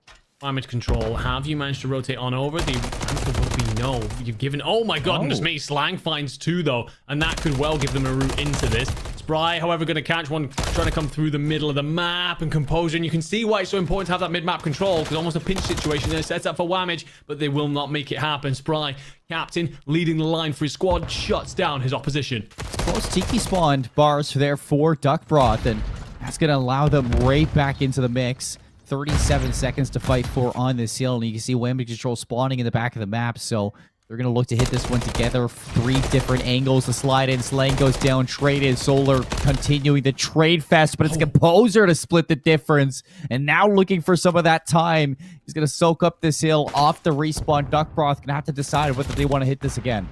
Whamage Control, have you managed to rotate on over? The answer will be no. You've given... Oh my goodness me. Slang finds 2, though. And that could well give them a route into this. Spry, however, going to catch one trying to come through the middle of the map, and Composure. And you can see why it's so important to have that mid-map control, because almost a pinch situation there set up for Whamage, but they will not make it happen. Spry, captain, leading the line for his squad, shuts down his opposition. Close Tiki spawned bars there for Duck Broth, and that's going to allow them right back into the mix. 37 seconds to fight for on this hill, and you can see Whamage Control spawning in the back of the map, so they're going to look to hit this one together. 3 different angles to slide in. Slang goes down. Trade in. Solar continuing the trade fest, but it's Composer to split the difference. And now looking for some of that time. He's going to soak up this hill off the respawn. Duck Broth going to have to decide whether they want to hit this again.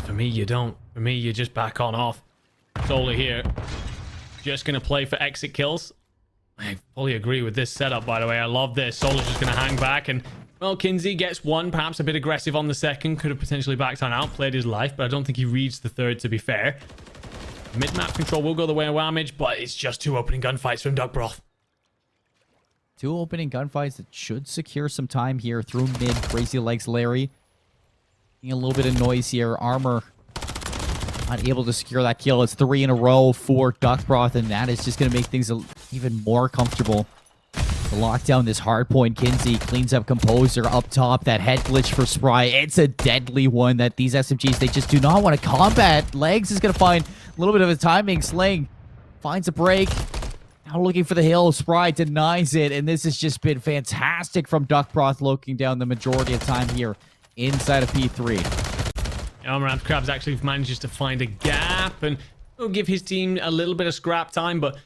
For me, you don't. For me, you just back on off. Solar here. Just going to play for exit kills. I fully agree with this setup, by the way. I love this. Solar's just going to hang back, and well, Kinsey gets one, perhaps a bit aggressive on the second. Could have potentially backed on out, played his life, but I don't think he reads the third, to be fair. Mid-map control will go the way of Whamage, but it's just 2 opening gunfights from Duck Broth. 2 opening gunfights that should secure some time here through mid. Crazy Legs Larry. Getting a little bit of noise here. Armor not able to secure that kill. It's 3 in a row for Duck Broth, and that is just going to make things even more comfortable. To lock down this hard point. Kinsey cleans up Composer up top. That head glitch for Spry. It's a deadly one that these SMGs, they just do not want to combat. Legs is going to find a little bit of a timing. Sling finds a break. Now looking for the hill. Spry denies it, and this has just been fantastic from Duck Broth, looking down the majority of time here inside of P3. Armor Crabs actually manages to find a gap, and will give his team a little bit of scrap time, but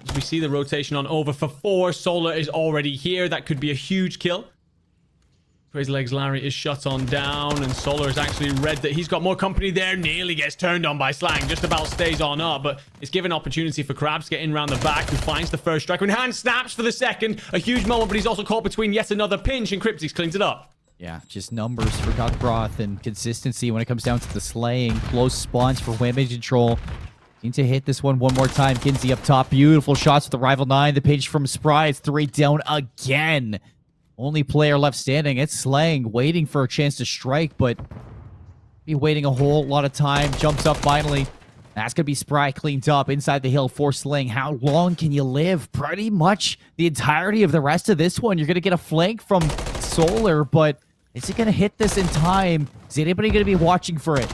as we see the rotation on over for 4, Solar is already here. That could be a huge kill. Crazy Legs Larry is shut on down, and Solar is actually read that he's got more company there. Nearly gets turned on by Slang. Just about stays on up, but it's given opportunity for Krabs to get in around the back, who finds the first strike. When hand snaps for the second. A huge moment, but he's also caught between yet another pinch, and Cryptix cleans it up. Yeah, just numbers for Duck Broth and consistency when it comes down to the slaying. Close spawns for Whamage Control. Need to hit this one more time. Kinsey up top. Beautiful shots with the Rival 9. The pinch from Spry. It's 3 down again. Only player left standing. It's Slang waiting for a chance to strike, but be waiting a whole lot of time. Jumps up finally. That's going to be Spry cleaned up inside the hill for Sling. How long can you live? Pretty much the entirety of the rest of this one. You're going to get a flank from Solar, but is he going to hit this in time? Is anybody going to be watching for it?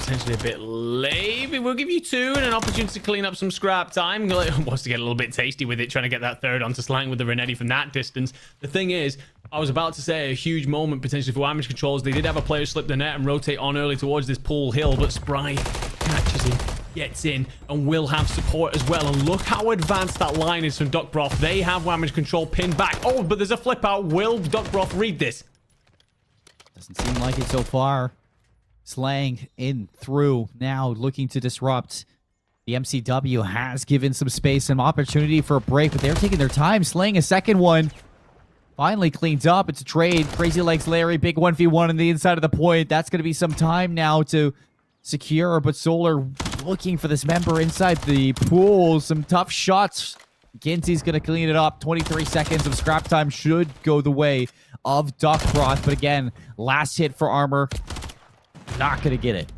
potentially a bit late, but we'll give you 2 and an opportunity to clean up some scrap time. Wants to get a little bit tasty with it, trying to get that third onto Slang with the Renetti from that distance. The thing is, I was about to say a huge moment potentially for Damage Controls. They did have a player slip the net and rotate on early towards this pool hill, but Spry catches him, gets in, and will have support as well. And look how advanced that line is from Duckbroth. They have Damage Control pinned back. Oh, but there's a flip out. Will Duckbroth read this? Doesn't seem like it so far. Slang in through now, looking to disrupt. The MCW has given some space, some opportunity for a break, but they're taking their time. Slaying a second one. Finally cleans up. It's a trade. Crazy Legs Larry, big 1v1 on the inside of the point. That's going to be some time now to secure, but Solar looking for this member inside the pool. Some tough shots. Kinsey's going to clean it up. 23 seconds of scrap time should go the way of Duckbroth, but again, last hit for Armor. Not going to get it.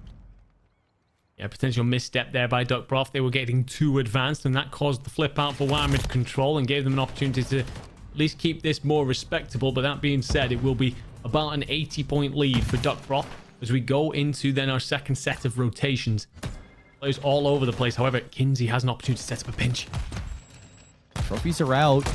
Yeah, potential misstep there by Duckbroth. They were getting too advanced, and that caused the flip out for Damage Control and gave them an opportunity to at least keep this more respectable. But that being said, it will be about an 80-point lead for Duckbroth as we go into then our second set of rotations. Players all over the place. However, Kinsey has an opportunity to set up a pinch. Trophies are out.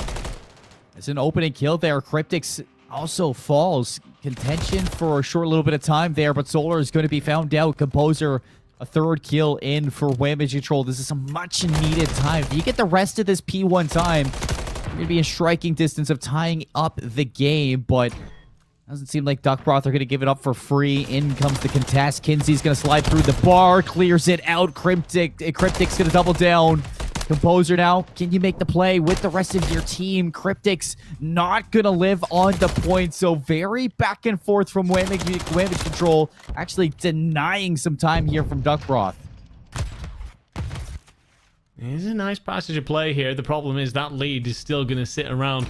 It's an opening kill there. Cryptix also falls. Contention for a short little bit of time there, but Solar is going to be found out. Composer, a third kill in for Damage Control. This is a much needed time. If you get the rest of this P1 time, you're going to be in striking distance of tying up the game, but doesn't seem like Duckbroth are going to give it up for free. In comes the contest. Kinsey's going to slide through the bar, clears it out. Cryptic's going to double down. Composer now, can you make the play with the rest of your team? Cryptic's not going to live on the point, so very back and forth from Damage Control, actually denying some time here from Duckbroth. It's a nice passage of play here. The problem is that lead is still going to sit around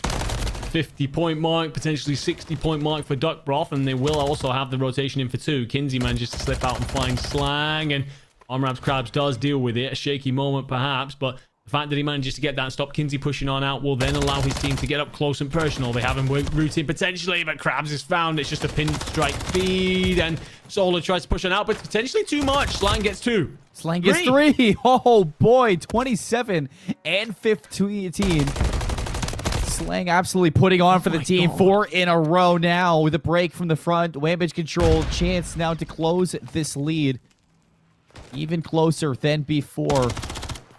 50-point mark, potentially 60-point mark for Duckbroth, and they will also have the rotation in for 2. Kinsey manages to slip out and find Slang, and Armrab's Crabs does deal with it. A shaky moment, perhaps, but the fact that he manages to get that and stop Kinsey pushing on out will then allow his team to get up close and personal. They have him routine potentially, but Crabs is found. It's just a pinstripe feed, and Solar tries to push on out, but potentially too much. Slang gets 2. Slang gets 3. Oh, boy. 27 and 15. Slang absolutely putting on for the team. 4 in a row now with a break from the front. Damage Control chance now to close this lead. Even closer than before.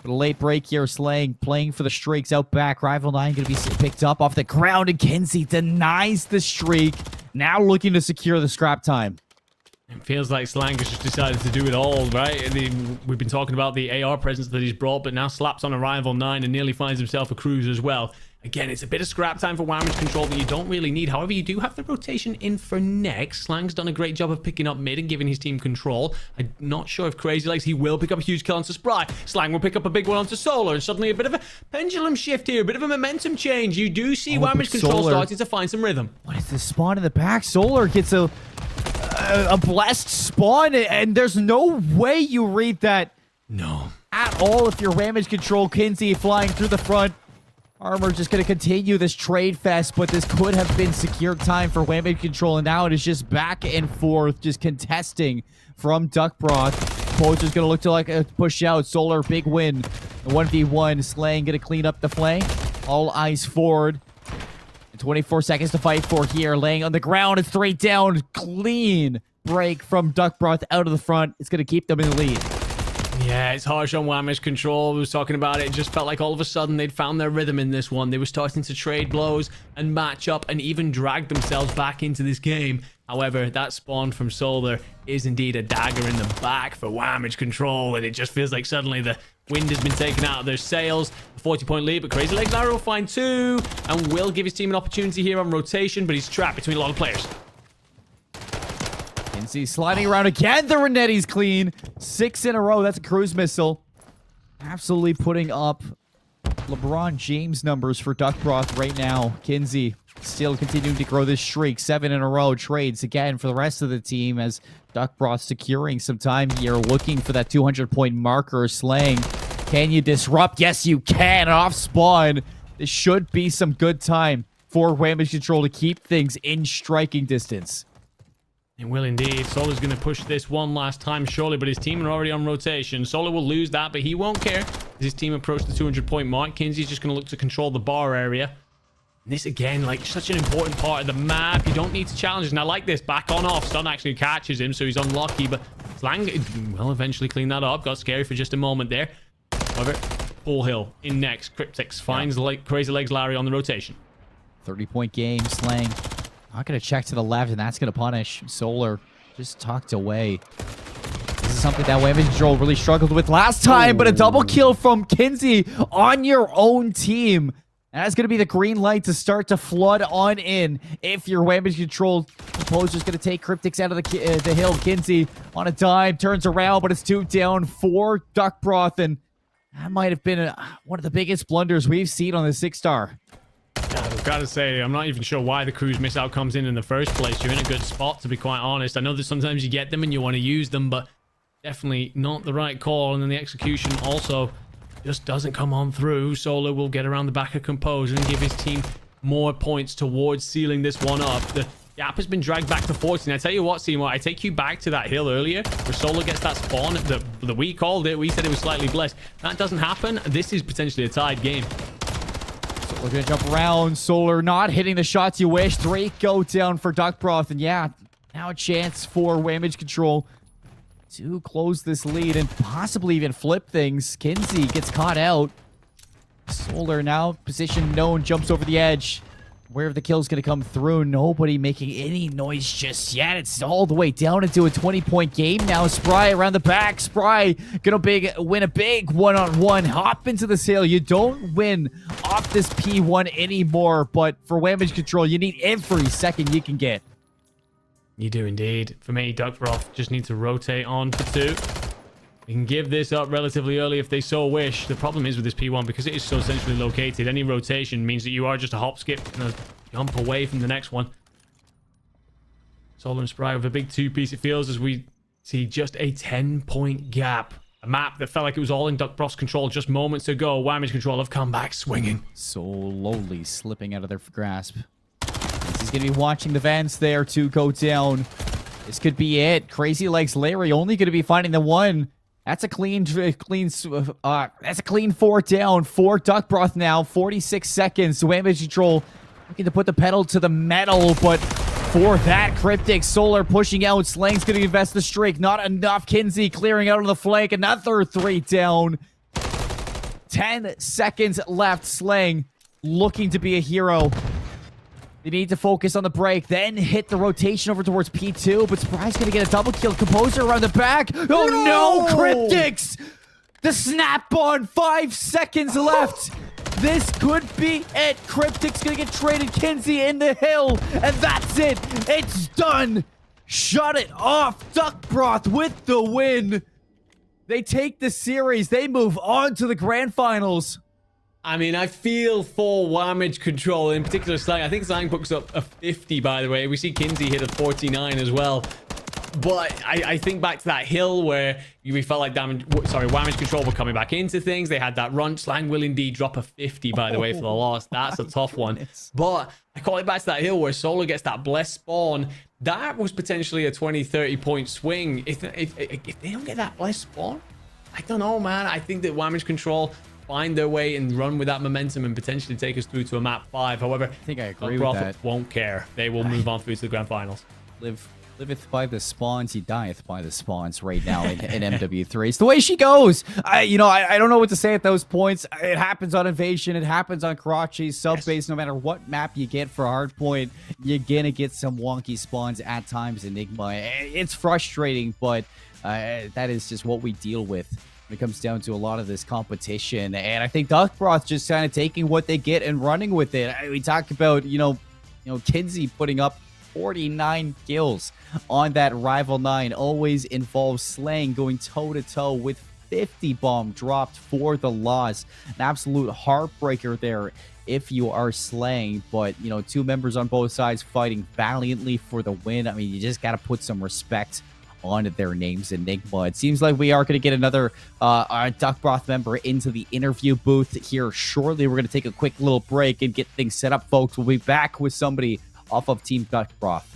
But a late break here. Slang playing for the streaks out back. Rival 9 going to be picked up off the ground, and Kinsey denies the streak. Now looking to secure the scrap time. It feels like Slang has just decided to do it all, right? We've been talking about the AR presence that he's brought, but now slaps on a Rival 9 and nearly finds himself a cruise as well. Again, it's a bit of scrap time for Damage Control that you don't really need. However, you do have the rotation in for next. Slang's done a great job of picking up mid and giving his team control. I'm not sure if Crazy Legs, he will pick up a huge kill onto Spry. Slang will pick up a big one onto Solar, and suddenly a bit of a pendulum shift here, a bit of a momentum change. You do see Damage Control starting to find some rhythm. What is this spawn in the back? Solar gets a blessed spawn, and there's no way you read that. No. At all if you're Damage Control. Kinsey flying through the front. Armor just going to continue this trade fest, but this could have been secured time for Damage Control, and now it is just back and forth, just contesting from Duckbroth. Poacher's going to look to like a push out. Solar, big win. The 1v1. Slang going to clean up the flank. All eyes forward. 24 seconds to fight for here. Laying on the ground. It's 3 down. Clean break from Duckbroth out of the front. It's going to keep them in the lead. Yeah, it's harsh on Damage Control. We was talking about it. It just felt like all of a sudden they'd found their rhythm in this one. They were starting to trade blows and match up and even drag themselves back into this game. However, that spawn from Solar is indeed a dagger in the back for Damage Control, and it just feels like suddenly the wind has been taken out of their sails. A 40-point lead, but Crazy Legs Larry will find 2 and will give his team an opportunity here on rotation, but he's trapped between a lot of players. Kinsey sliding around again. The Renetti's clean. 6 in a row. That's a cruise missile. Absolutely putting up LeBron James numbers for Duckbroth right now. Kinsey still continuing to grow this streak. 7 in a row. Trades again for the rest of the team as Duckbroth securing some time here, looking for that 200-point marker. Slang, can you disrupt? Yes, you can. Off spawn. This should be some good time for Damage Control to keep things in striking distance. It will indeed. Solar's going to push this one last time, surely, but his team are already on rotation. Solar will lose that, but he won't care as his team approach the 200-point mark. Kinsey's just going to look to control the bar area. And this, again, like, such an important part of the map. You don't need to challenge it. And I like this. Back on off. Stun actually catches him, so he's unlucky. But Slang will eventually clean that up. Got scary for just a moment there. However, Full Hill in next. Cryptix finds Crazy Legs Larry on the rotation. 30-point game. Slang not going to check to the left, and that's going to punish. Solar just tucked away. This is something that Whamage Control really struggled with last time, but a double kill from Kinsey on your own team. And that's going to be the green light to start to flood on in. If your Whamage Control composer's going to take Cryptix out of the hill. Kinsey on a dime, turns around, but it's 2 down for Duck Broth. And that might have been one of the biggest blunders we've seen on the 6-star. I've got to say, I'm not even sure why the cruise missile comes in the first place. You're in a good spot, to be quite honest. I know that sometimes you get them and you want to use them, but definitely not the right call. And then the execution also just doesn't come on through. Solar will get around the back of Composer and give his team more points towards sealing this one up. The gap has been dragged back to 14. I tell you what, Seymour, I take you back to that hill earlier where Solar gets that spawn that we called it. We said it was slightly blessed. That doesn't happen. This is potentially a tied game. We're going to jump around. Solar not hitting the shots you wish. 3 go down for Duck Broth. And yeah, now a chance for Whamage Control to close this lead and possibly even flip things. Kinsey gets caught out. Solar now position known, jumps over the edge. Where the kill's going to come through. Nobody making any noise just yet. It's all the way down into a 20-point game now. Spry around the back. Spry going to win a big one-on-one. Hop into the sail. You don't win off this P1 anymore, but for Whamage Control, you need every second you can get. You do indeed. For me, Duck Broth just need to rotate on for 2. You can give this up relatively early if they so wish. The problem is with this P1, because it is so centrally located, any rotation means that you are just a hop, skip, and a jump away from the next one. Solar and Spry with a big 2-piece, it feels, as we see just a 10-point gap. A map that felt like it was all in Duck Broth's control just moments ago. Whamage Control have come back swinging. Slowly slipping out of their grasp. He's going to be watching the Vans there to go down. This could be it. Crazy Legs Larry only going to be finding the one. That's a clean 4 down for Duck Broth now. 46 seconds. Whamage Control looking to put the pedal to the metal, but for that, Cryptic Solar pushing out. Slang's going to invest the streak. Not enough. Kinsey clearing out on the flank. Another 3 down. 10 seconds left. Slang looking to be a hero. They need to focus on the break, then hit the rotation over towards P2, but Spry's going to get a double kill. Composer around the back. Oh no, Cryptix! The snap on, 5 seconds left. This could be it. Cryptix going to get traded. Kinsey in the hill, and that's it. It's done. Shut it off. Duck Broth with the win. They take the series. They move on to the grand finals. I mean, I feel for Whamage Control, in particular Slang. I think Slang books up a 50, by the way. We see Kinsey hit a 49 as well. But I think back to that hill where we felt like Whamage Control were coming back into things. They had that run. Slang will indeed drop a 50, by the way, for the loss. That's a tough one. But I call it back to that hill where Solar gets that blessed spawn. That was potentially a 20-30 point swing. If they don't get that blessed spawn, I don't know, man. I think that Whamage Control find their way and run with that momentum and potentially take us through to a map 5. However, I think I agree with that. Won't care. They will move on through to the grand finals. Liveth by the spawns, he dieth by the spawns right now in MW3. It's the way she goes. I don't know what to say at those points. It happens on Invasion. It happens on Karachi, Sub-Base. No matter what map you get for Hardpoint, you're going to get some wonky spawns at times, Enigma. It's frustrating, but that is just what we deal with when it comes down to a lot of this competition. And I think Duck Broth just kind of taking what they get and running with it. We talked about, Kinsey putting up 49 kills on that Rival 9. Always involves Slang going toe-to-toe with 50 bomb dropped for the loss. An absolute heartbreaker there if you are Slang. But, 2 members on both sides fighting valiantly for the win. I mean, you just got to put some respect on their names. Enigma. It seems like we are going to get another Duck Broth member into the interview booth here shortly. We're going to take a quick little break and get things set up, folks. We'll be back with somebody off of Team Duck Broth.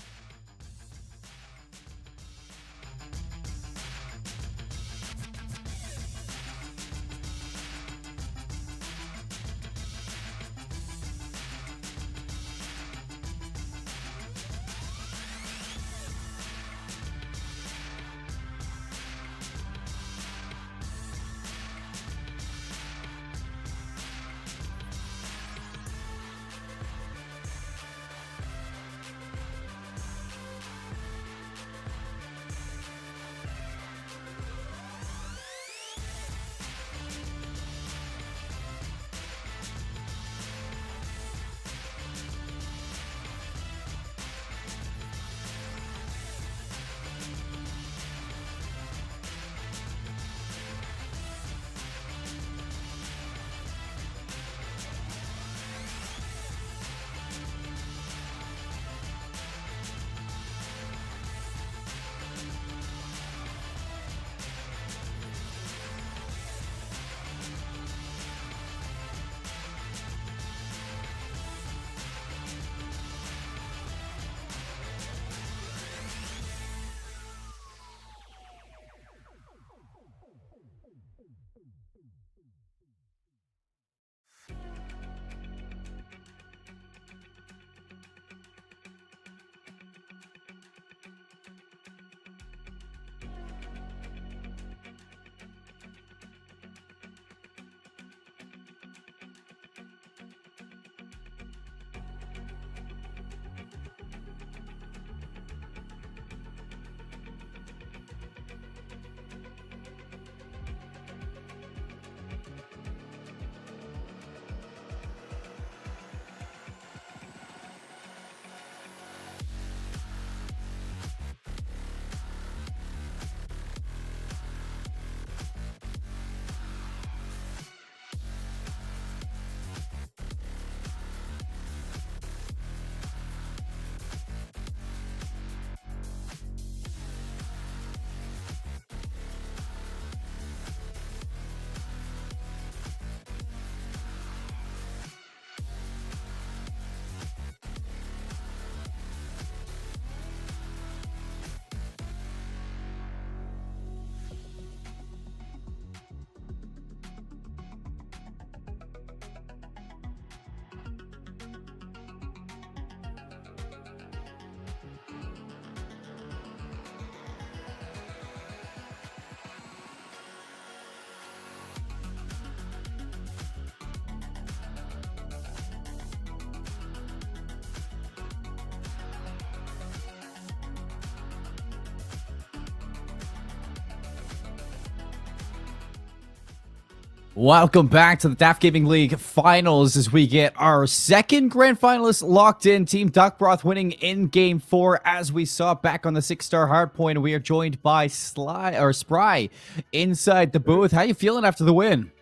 Welcome back to the DAF Gaming League finals as we get our second grand finalist locked in. Team Duckbroth winning in game 4 as we saw back on the 6-star hardpoint. We are joined by Spry inside the booth. How you feeling after the win?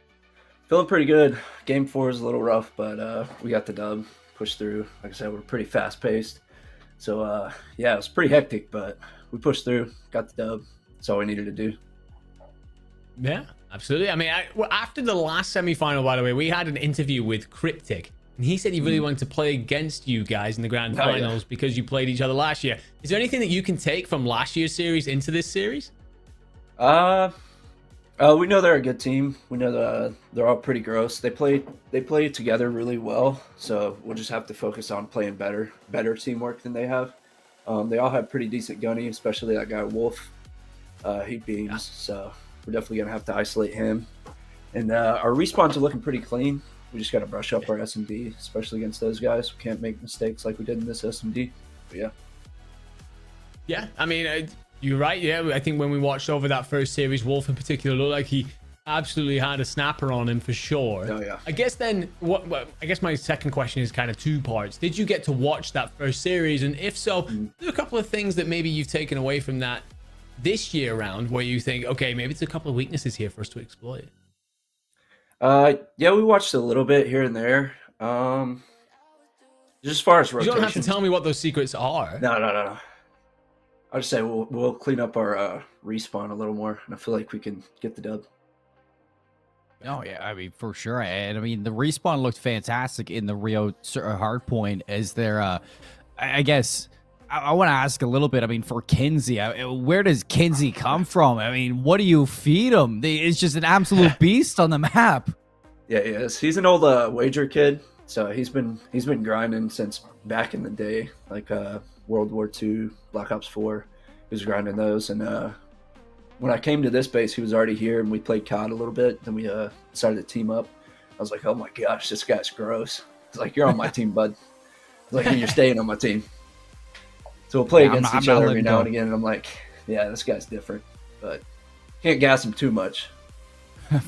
Feeling pretty good. Game 4 is a little rough, but we got the dub, pushed through. Like I said, we're pretty fast paced. So yeah, it was pretty hectic, but we pushed through, got the dub. That's all we needed to do. Yeah, absolutely. I mean, after the last semifinal, by the way, we had an interview with Cryptic, and he said he really wanted to play against you guys in the grand finals because you played each other last year. Is there anything that you can take from last year's series into this series? We know they're a good team. We know that they're all pretty gross. They play together really well, so we'll just have to focus on playing better teamwork than they have. They all have pretty decent gunny, especially that guy Wolf. He beams, so we're definitely going to have to isolate him. And our respawns are looking pretty clean. We just got to brush up our SMD, especially against those guys. We can't make mistakes like we did in this SMD. But yeah. Yeah, I mean, you're right. Yeah, I think when we watched over that first series, Wolf in particular looked like he absolutely had a snapper on him for sure. Oh, yeah. I guess then, I guess my second question is kind of 2 parts. Did you get to watch that first series? And if so, there are a couple of things that maybe you've taken away from that this year round where you think, okay, maybe it's a couple of weaknesses here for us to exploit? Yeah, we watched a little bit here and there. Just as far as rotation. You don't have to tell me what those secrets are. No. I'll just say we'll clean up our respawn a little more, and I feel like we can get the dub. Oh, yeah, I mean, for sure. And I mean, the respawn looked fantastic in the Rio hardpoint. Is there, I guess, I want to ask a little bit. I mean, for Kinsey, where does Kinsey come from? I mean, what do you feed him? It's just an absolute beast on the map. Yeah, he is. He's an old wager kid, so he's been grinding since back in the day, like World War II, Black Ops 4. He was grinding those, and when I came to this base, he was already here, and we played COD a little bit. Then we decided to team up. I was like, oh my gosh, this guy's gross. He's like, you're on my team, bud. I was like, you're staying on my team. So we'll play against each other every now and again, and I'm like, yeah, this guy's different, but can't gas him too much.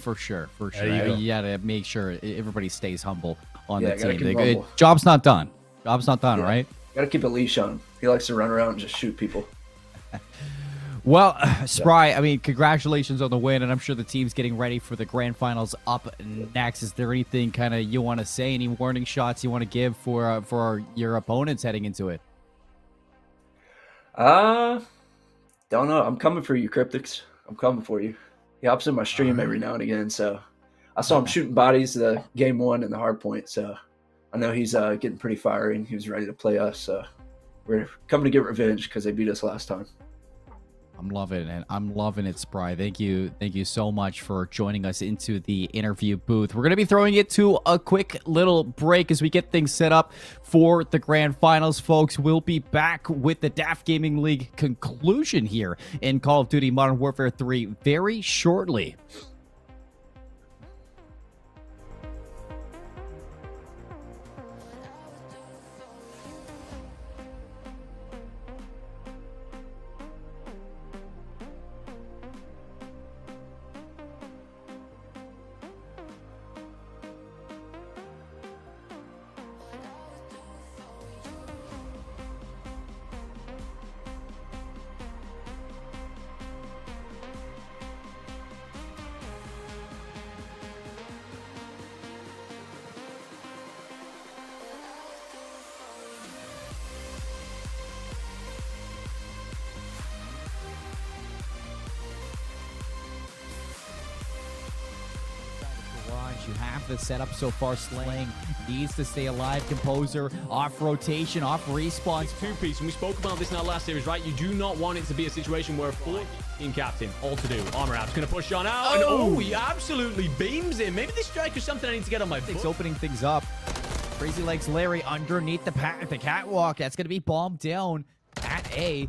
For sure. You gotta make sure everybody stays humble on the team. Humble. Job's not done. Right? Gotta keep a leash on him. He likes to run around and just shoot people. Well, Spry, I mean, congratulations on the win, and I'm sure the team's getting ready for the grand finals up next. Is there anything kind of you want to say, any warning shots you want to give for your opponents heading into it? Don't know. I'm coming for you, Cryptics. I'm coming for you. He hops in my stream every now and again, so I saw him shooting bodies the game 1 in the hard point, so I know he's getting pretty fiery and he was ready to play us, so we're coming to get revenge because they beat us last time. I'm loving it. I'm loving it, Spry. Thank you so much for joining us into the interview booth. We're going to be throwing it to a quick little break as we get things set up for the grand finals, folks. We'll be back with the DAF Gaming League conclusion here in Call of Duty Modern Warfare 3 very shortly. You have the setup so far. Slaying needs to stay alive. Composer off rotation, off respawn. Two-piece, and we spoke about this in our last series, right? You do not want it to be a situation where a team captain, all to do. Armor App's going to push on out. And he absolutely beams him. Maybe this strike is something I need to get on my book. Opening things up. Crazy Legs Larry underneath the catwalk. That's going to be bombed down at A.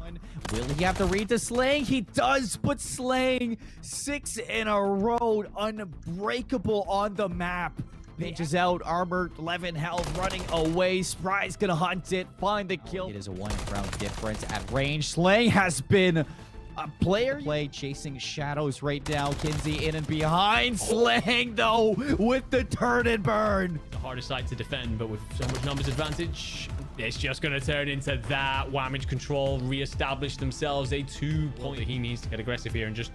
Will he have to read to Slaying? He does, but Slaying 6 in a row, unbreakable on the map. Pitches out, armor, 11 health, running away. Spry's gonna hunt it, find the kill. It is a 1 round difference at range. Slaying has been A player play chasing shadows right now. Kinsey in and behind. Slang, though, with the turn and burn. The hardest side to defend, but with so much numbers advantage, it's just going to turn into that. Whamage Control reestablish themselves a 2-point. He needs to get aggressive here and just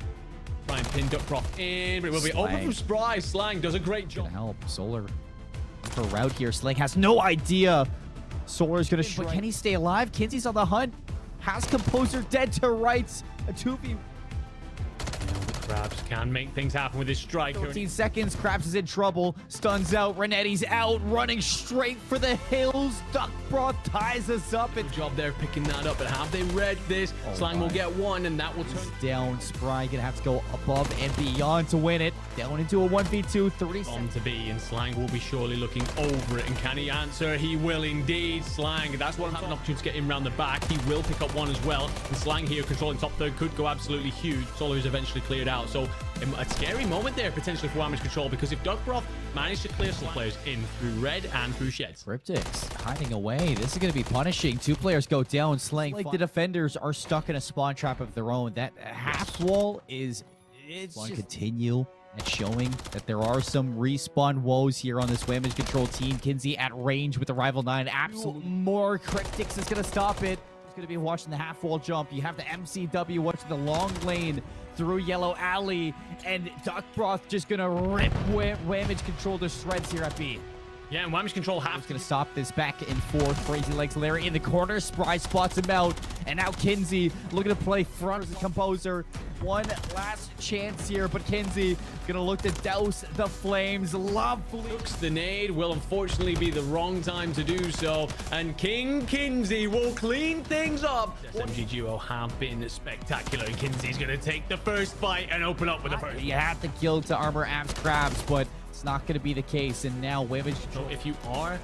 try and pin Duckcroft in, but it will be over from Spry. Slang does a great job. Gonna help. Solar for route here. Slang has no idea. Solar's gonna strike. But can he stay alive? Kinsey's on the hunt. Has Composer dead to rights. A 2v. Krabs can make things happen with his strike. 13 seconds. Krabs is in trouble. Stuns out. Renetti's out. Running straight for the hills. Duckbroth ties us up. Good job there picking that up. But have they read this? Slang will get one, and that will turn down. Spry gonna have to go above and beyond to win it. Down into a 1v2. 30 on to be, and Slang will be surely looking over it. And can he answer? He will indeed. Slang, that's what I'm having an opportunity to get him around the back. He will pick up one as well. And Slang here controlling top third could go absolutely huge. Solar is eventually cleared out. So a scary moment there potentially for Whamage Control, because if Duckbroth managed to clear some players in through red and through sheds. Cryptics hiding away. This is going to be punishing. 2 players go down. Slang, like the defenders are stuck in a spawn trap of their own. That half wall is it's just continue and showing that there are some respawn woes here on this Whamage Control team. Kinsey at range with the Rival 9. Absolute more Cryptics is going to stop it. He's going to be watching the half wall jump. You have the MCW watching the long lane through Yellow Alley, and Duckbroth just gonna rip Whamage Control to shreds here at B. Yeah, and Whamage Control half gonna stop this back and forth. Crazy Legs Larry in the corner. Spry spots him out, and now Kinsey looking to play front of the Composer. One last chance here, but Kinsey gonna look to douse the flames. Lovely. The nade will unfortunately be the wrong time to do so, and King Kinsey will clean things up. SMG duo have been spectacular, and Kinsey's gonna take the first fight and open up with the first. You have to kill to armor Abs Krabs, but it's not going to be the case. And now Whamage Control. So if you are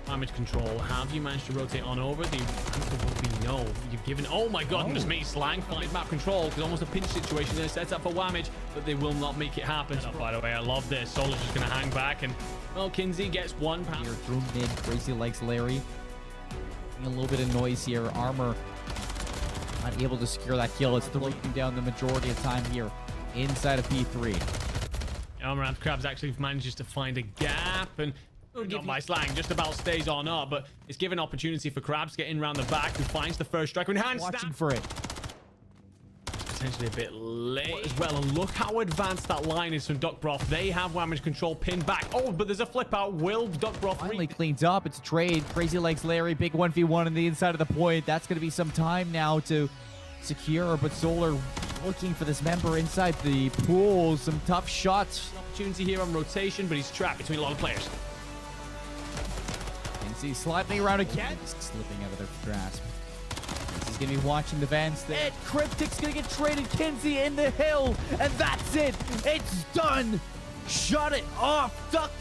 Whamage Control, have you managed to rotate on over? The answer will be no. You've given, oh my god, just me. Slang find map control. It's almost a pinch situation there, set up for Whamage, but they will not make it happen. By the way, I love this. Solar's just going to hang back, and well, Kinsey gets one pound. Here through mid. Crazy Legs Larry. A little bit of noise here. Armor not able to secure that kill. It's throwing down the majority of time here inside of P3. Armor Krabs actually manages to find a gap, and not by Slang, just about stays on up, but it's given opportunity for Krabs getting around the back, who finds the first strike in hand. Watching for it. Potentially a bit late as well, and look how advanced that line is from Duckbroth. They have Whamage Control pinned back. Oh, but there's a flip out. Will Duckbroth finally cleans up? It's a trade. Crazy Legs Larry, big 1v1 on the inside of the point. That's going to be some time now to secure, but Solar looking for this member inside the pool. Some tough shots. Opportunity here on rotation, but he's trapped between a lot of players. Kinsey sliding around again, slipping out of their grasp. He's gonna be watching the Vans there. And Cryptic's gonna get traded. Kinsey in the hill, and that's it. It's done. Shut it off, Duck.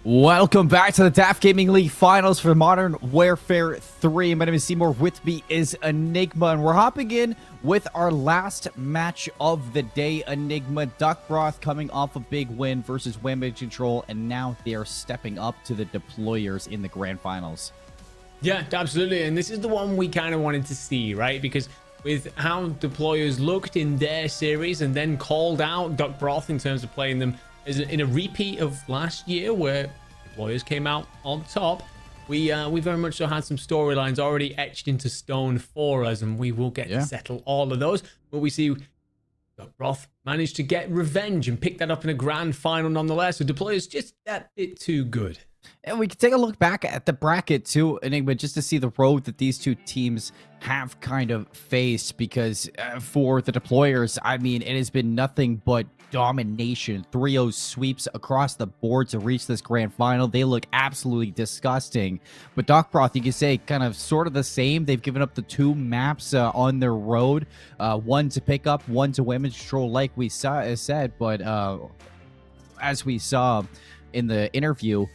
Welcome back to the DAF Gaming League Finals for Modern Warfare 3. My name is Seymour. With me is Enigma, and we're hopping in with our last match of the day. Enigma, Duckbroth coming off a big win versus Whamage Control, and now they are stepping up to the deployers in the grand finals. Yeah, absolutely, and this is the one we kind of wanted to see, right? Because with how deployers looked in their series and then called out Duckbroth in terms of playing them in a repeat of last year where deployers came out on top, we very much so had some storylines already etched into stone for us, and we will get to settle all of those. But we see Duckbroth managed to get revenge and pick that up in a grand final nonetheless. So deployers just that bit too good. And we can take a look back at the bracket too, Enigma, just to see the road that these two teams have kind of faced, because for the deployers, I mean, it has been nothing but domination. 3-0 sweeps across the board to reach this grand final. They look absolutely disgusting. But Duckbroth, you can say kind of sort of the same. They've given up the 2 maps on their road, one to pick up, one to Whamage Control, like we said. But as we saw in the interview,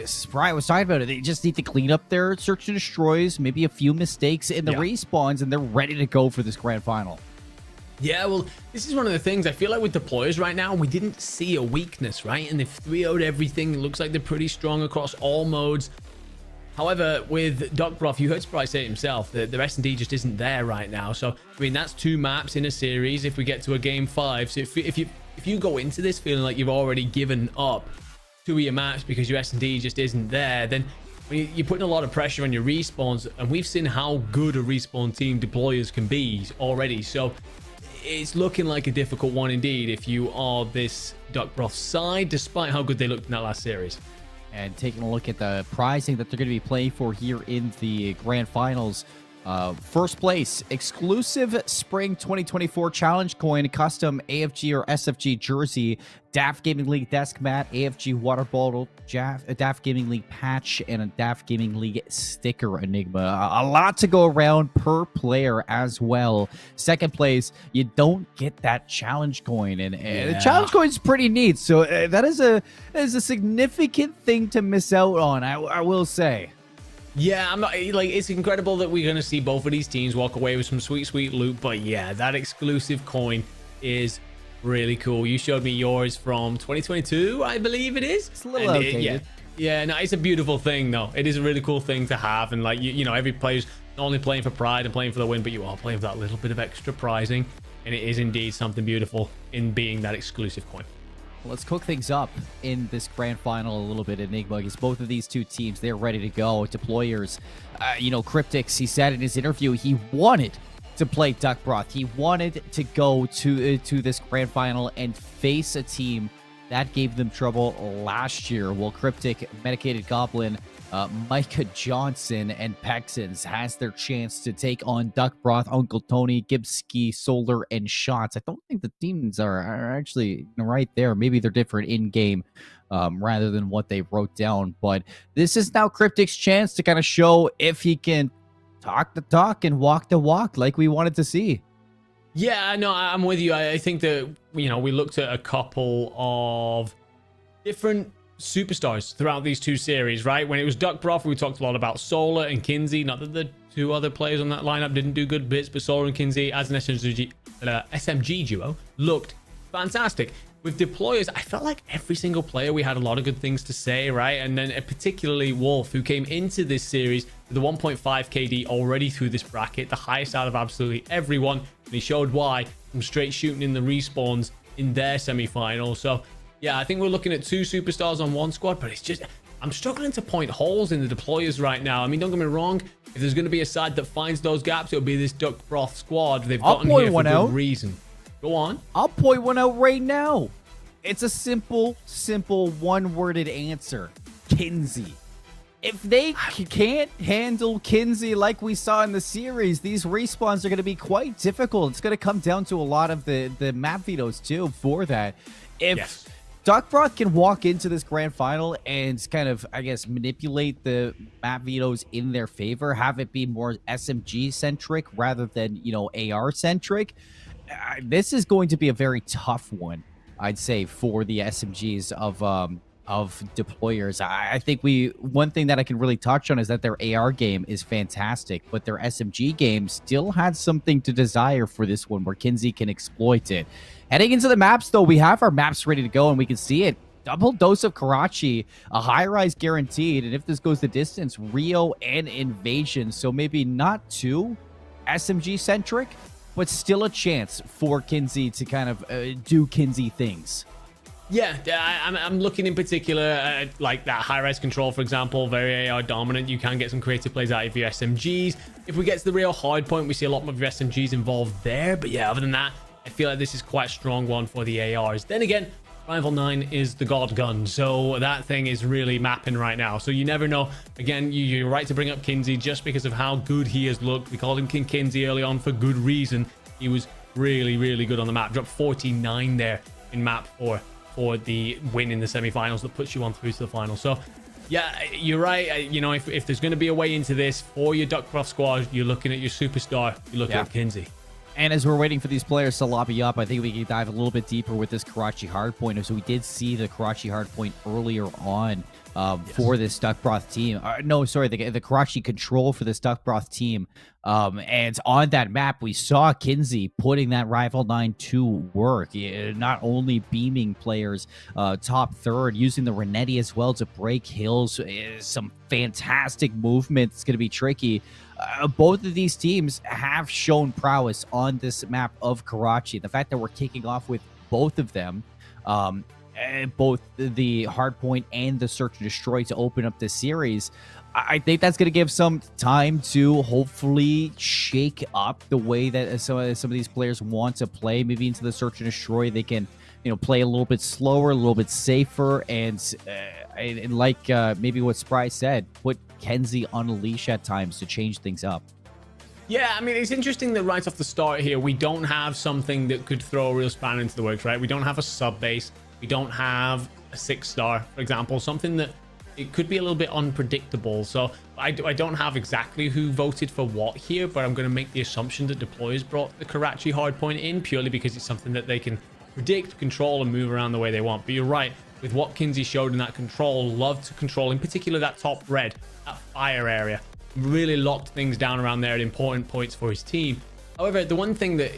Spry was talking about it. They just need to clean up their search and destroys, maybe a few mistakes in the respawns, and they're ready to go for this grand final. Yeah, well, this is one of the things I feel like with deployers right now, we didn't see a weakness, right? And they've 3-0'd everything. It looks like they're pretty strong across all modes. However, with Duckbroth, you heard Sprite say it himself, that the S&D just isn't there right now. So, I mean, that's 2 maps in a series if we get to a game 5. So if you go into this feeling like you've already given up 2 of your maps because your S&D just isn't there, then you're putting a lot of pressure on your respawns. And we've seen how good a respawn team deployers can be already. So it's looking like a difficult one indeed if you are this Duckbroth side, despite how good they looked in that last series. And taking a look at the pricing that they're going to be playing for here in the grand finals. First place, exclusive Spring 2024 Challenge Coin, custom AFG or SFG jersey, DAF Gaming League desk mat, AFG water bottle, a DAF Gaming League patch, and a DAF Gaming League sticker Enigma. A lot to go around per player as well. Second place, you don't get that challenge coin, and the challenge coin is pretty neat. So that is a significant thing to miss out on, I will say. Yeah, I'm not like, it's incredible that we're going to see both of these teams walk away with some sweet loot, but yeah, that exclusive coin is really cool. You showed me yours from 2022, I believe it is. It's a little outdated. Yeah, no, it's a beautiful thing though. It is a really cool thing to have, and like you know, every player's not only playing for pride and playing for the win, but you are playing for that little bit of extra prizing, and it is indeed something beautiful in being that exclusive coin. Let's cook things up in this grand final a little bit, Enigma, because both of these 2 teams, they're ready to go. Deployers, you know, Cryptix, he said in his interview he wanted to play Duckbroth. He wanted to go to this grand final and face a team that gave them trouble last year. Well, Cryptic, Medicated Goblin, Micah Johnson, and Pexins has their chance to take on Duckbroth, Uncle Tony, Gibski, Solar, and Shots. I don't think the teams are actually right there. Maybe they're different in-game rather than what they wrote down. But this is now Cryptic's chance to kind of show if he can talk the talk and walk the walk like we wanted to see. Yeah, no, I'm with you. I think that, you know, we looked at a couple of different superstars throughout these 2 series, right? When it was Duckbroth, we talked a lot about Solar and Kinsey. Not that the 2 other players on that lineup didn't do good bits, but Solar and Kinsey as an SMG duo looked fantastic. With deployers, I felt like every single player we had a lot of good things to say, right? And then particularly Wolf, who came into this series with a 1.5 KD already through this bracket, the highest out of absolutely everyone, and he showed why from straight shooting in the respawns in their semi-final. So yeah, I think we're looking at 2 superstars on 1 squad, but it's just, I'm struggling to point holes in the deployers right now. I mean, don't get me wrong, if there's going to be a side that finds those gaps, it'll be this Duckbroth squad. They've gotten here for good reason. Go on. I'll point one out right now. It's a simple one-worded answer. Kinsey. If they can't handle Kinsey like we saw in the series, these respawns are going to be quite difficult. It's going to come down to a lot of the map vetoes, too, for that. If Duckbroth can walk into this grand final and kind of, I guess, manipulate the map vetoes in their favor, have it be more SMG-centric rather than, you know, AR-centric, this is going to be a very tough one, I'd say, for the SMGs of deployers. I think one thing that I can really touch on is that their AR game is fantastic, but their SMG game still had something to desire for this one where Kinsey can exploit it. Heading into the maps, though, we have our maps ready to go, and we can see it. Double dose of Karachi, a high-rise guaranteed, and if this goes the distance, Rio and Invasion. So maybe not too SMG-centric, but still a chance for Kinsey to kind of do Kinsey things. Yeah, I'm looking in particular at like that high-res control, for example, very AR dominant. You can get some creative plays out of your SMGs. If we get to the real hard point, we see a lot more of your SMGs involved there. But yeah, other than that, I feel like this is quite a strong one for the ARs. Then again, Rival 9 is the god gun, so that thing is really mapping right now. So you never know. Again, you're right to bring up Kinsey just because of how good he has looked. We called him King Kinsey early on for good reason. He was really good on the map. Dropped 49 there in map 4 for the win in the semifinals that puts you on through to the final. So yeah, you're right. You know, if there's going to be a way into this for your Duckbroth squad, you're looking at your superstar. You're looking at Kinsey. And as we're waiting for these players to lobby up, I think we can dive a little bit deeper with this Karachi hardpoint. So we did see the Karachi hardpoint earlier on for this Duck Broth team. No, sorry, the Karachi control for this Duck Broth team. And on that map, we saw Kinsey putting that Rival 9 to work, not only beaming players top third, using the Renetti as well to break hills, some fantastic movement. It's going to be tricky. Both of these teams have shown prowess on this map of Karachi. The fact that we're kicking off with both of them, both the Hardpoint and the Search and Destroy to open up this series, I think that's going to give some time to hopefully shake up the way that some of these players want to play. Maybe into the Search and Destroy, they can, play a little bit slower, a little bit safer, and like maybe what Spry said, put Kenzie on a leash at times to change things up. Yeah, I mean, it's interesting that right off the start here, we don't have something that could throw a real spanner into the works, right? We don't have a sub base. We don't have a 6-star, for example, something that it could be a little bit unpredictable. So I don't have exactly who voted for what here, but I'm going to make the assumption that deployers brought the Karachi hardpoint in purely because it's something that they can predict, control, and move around the way they want. But you're right, with what Kinsey showed in that control, love to control, in particular that top red, that fire area, really locked things down around there at important points for his team. However, the one thing that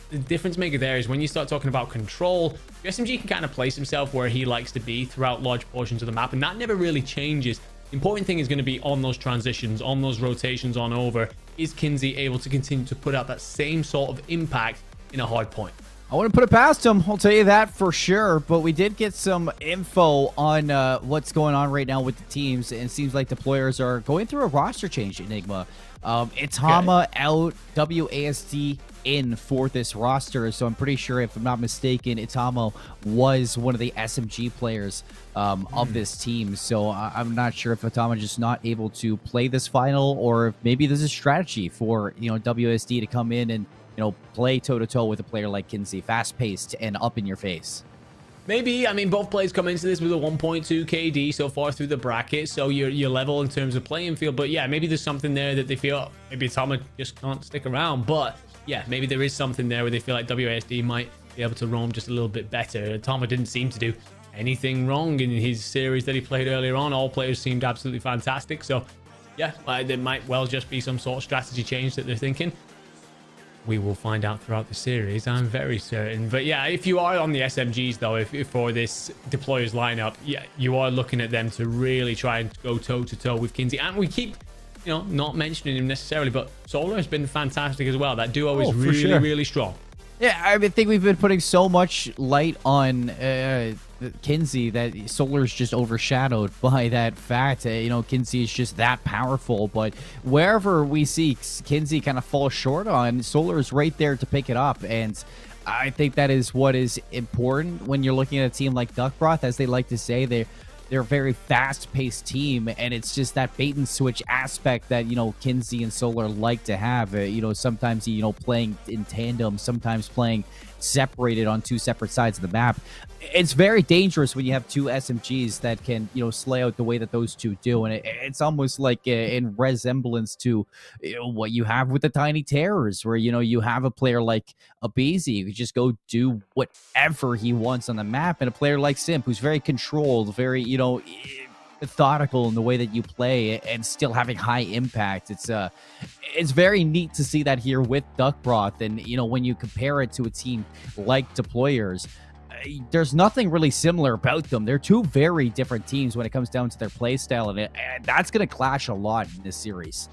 the difference maker there is when you start talking about control, SMG can kind of place himself where he likes to be throughout large portions of the map, and that never really changes. The important thing is going to be on those transitions, on those rotations on over. Is Kinsey able to continue to put out that same sort of impact in a hard point? I wouldn't put it past him, I'll tell you that for sure. But we did get some info on what's going on right now with the teams, and it seems like deployers are going through a roster change, Enigma. Itama out, WASD in for this roster, so I'm pretty sure, if I'm not mistaken, Itama was one of the SMG players of this team. So I'm not sure if Itama just not able to play this final, or if maybe there's a strategy for WASD to come in and play toe-to-toe with a player like Kinsey, fast-paced and up in your face. Maybe. I mean, both players come into this with a 1.2 KD so far through the bracket, so you're level in terms of playing field. But yeah, maybe there's something there that they feel maybe Tama just can't stick around. But yeah, maybe there is something there where they feel like WASD might be able to roam just a little bit better. Tama didn't seem to do anything wrong in his series that he played earlier on. All players seemed absolutely fantastic. So yeah, there might well just be some sort of strategy change that they're thinking. We will find out throughout the series, I'm very certain. But yeah, if you are on the SMGs though, if for this deployers lineup, yeah, you are looking at them to really try and go toe-to-toe with Kinsey. And we keep, not mentioning him necessarily, but Solar has been fantastic as well. That duo is really, really strong. Yeah, I think we've been putting so much light on Kinsey that Solar's just overshadowed by that fact. Kinsey is just that powerful, but wherever we see Kinsey kind of fall short on, Solar is right there to pick it up. And I think that is what is important when you're looking at a team like Duckbroth. As they like to say, they're a very fast-paced team, and it's just that bait and switch aspect that Kinsey and Solar like to have. Sometimes playing in tandem, sometimes playing separated on two separate sides of the map. It's very dangerous when you have two SMGs that can slay out the way that those two do, and it's almost like in resemblance to what you have with the Tiny Terrors, where you have a player like Abizi who just go do whatever he wants on the map, and a player like Simp who's very controlled, very methodical in the way that you play, and still having high impact. It's very neat to see that here with Duckbroth. And when you compare it to a team like Deployers, there's nothing really similar about them. They're two very different teams when it comes down to their play style, and that's going to clash a lot in this series.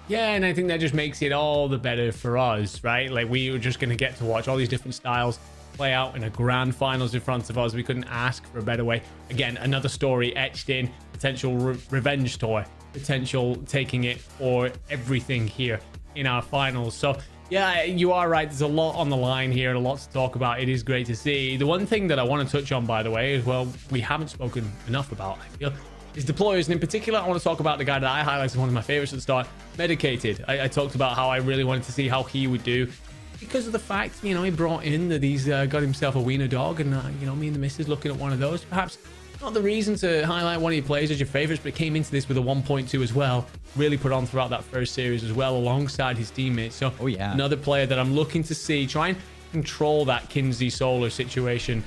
Yeah, and I think that just makes it all the better for us, right? Like, we were just going to get to watch all these different styles play out in a grand finals in front of us. We couldn't ask for a better way. Again, another story etched in, potential revenge tour, potential taking it for everything here in our finals. So yeah, you are right, there's a lot on the line here and a lot to talk about. It is great to see. The one thing that I want to touch on, by the way, is, well, we haven't spoken enough about, I feel, is deployers. And in particular, I want to talk about the guy that I highlighted as one of my favorites at the start, Medicated. I talked about how I really wanted to see how he would do, because of the fact, he brought in that he's got himself a wiener dog, and me and the missus looking at one of those. Perhaps not the reason to highlight one of your players as your favorites, but came into this with a 1.2 as well. Really put on throughout that first series as well, alongside his teammates. So another player that I'm looking to see try and control that Kinsey Solar situation.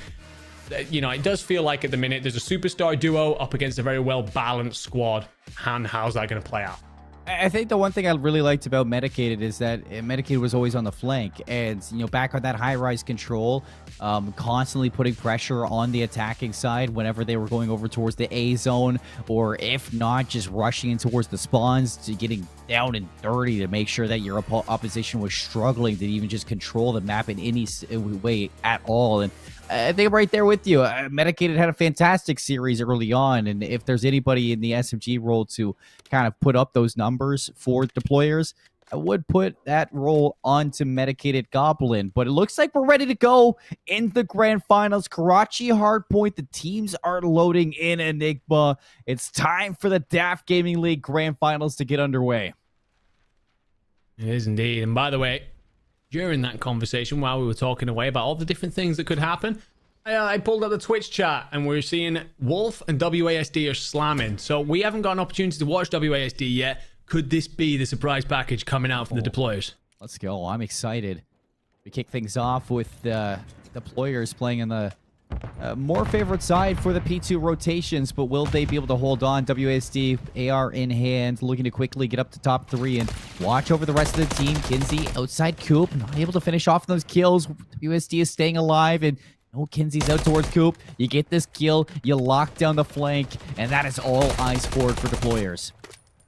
you know, it does feel like at the minute there's a superstar duo up against a very well-balanced squad. And how's that going to play out? I think the one thing I really liked about Medicated is that Medicated was always on the flank, and you know, back on that high-rise control, constantly putting pressure on the attacking side whenever they were going over towards the A zone, or if not, just rushing in towards the spawns, to getting down and dirty to make sure that your opposition was struggling to even just control the map in any way at all. And I think I'm right there with you. Medicated had a fantastic series early on, and if there's anybody in the SMG role to kind of put up those numbers for deployers, I would put that role onto Medicated Goblin. But it looks like we're ready to go in the grand finals. Karachi Hardpoint, the teams are loading in Enigma. It's time for the DAF Gaming League grand finals to get underway. It is indeed. And by the way, during that conversation, while we were talking away about all the different things that could happen, I pulled up the Twitch chat and we're seeing Wolf and WASD are slamming. So we haven't got an opportunity to watch WASD yet. Could this be the surprise package coming out from the deployers? Let's go. I'm excited. We kick things off with the deployers playing in the more favorite side for the P2 rotations, but will they be able to hold on? WASD, AR in hand, looking to quickly get up to top 3 and watch over the rest of the team. Kinsey outside Coop, not able to finish off those kills. WASD is staying alive, and no, Kinsey's out towards Coop. You get this kill, you lock down the flank, and that is all eyes forward for deployers.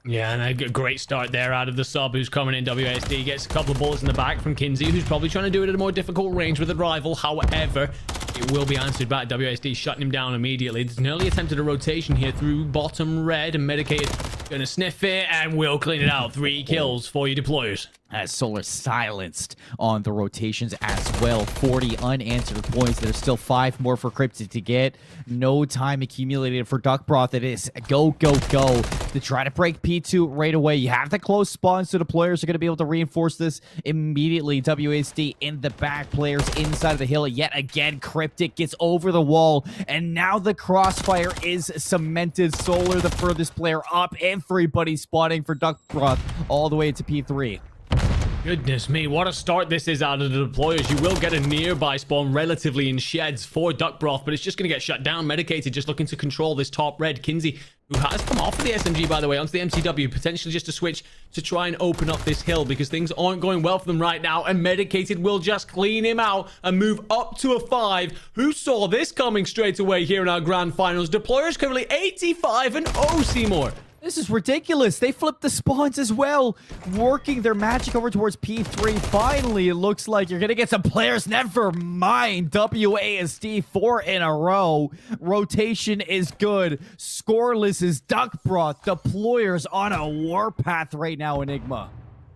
Yeah, and a great start there out of the sub who's coming in. WASD gets a couple of bullets in the back from Kinsey, who's probably trying to do it at a more difficult range with a rival. However, it will be answered back. WASD shutting him down immediately. There's an early attempt at a rotation here through bottom red, and Medicated gonna sniff it and will clean it out. 3 kills for you deployers. As Solar silenced on the rotations as well. 40 unanswered points. There's still 5 more for Cryptic to get. No time accumulated for Duck Broth. It is go, go, go to try to break P2 right away. You have the close spawns, so deployers are going to be able to reinforce this immediately. WASD in the back, players inside of the hill. Yet again, Cryptic gets over the wall, and now the crossfire is cemented. Solar, the furthest player up. Everybody spawning for Duck Broth all the way to P3. Goodness me, what a start this is out of the deployers. You will get a nearby spawn relatively in sheds for Duck Broth, but it's just going to get shut down. Medicated just looking to control this top red. Kinsey, who has come off of the SMG, by the way, onto the MCW, potentially just to switch to try and open up this hill because things aren't going well for them right now, and Medicated will just clean him out and move up to a 5. Who saw this coming straight away here in our grand finals? Deployers currently 85-0, Seymour. This is ridiculous. They flipped the spawns as well, working their magic over towards P3. Finally, it looks like you're going to get some players. Never mind. WASD 4 in a row. Rotation is good. Scoreless is Duck Broth. Deployers on a warpath right now, Enigma.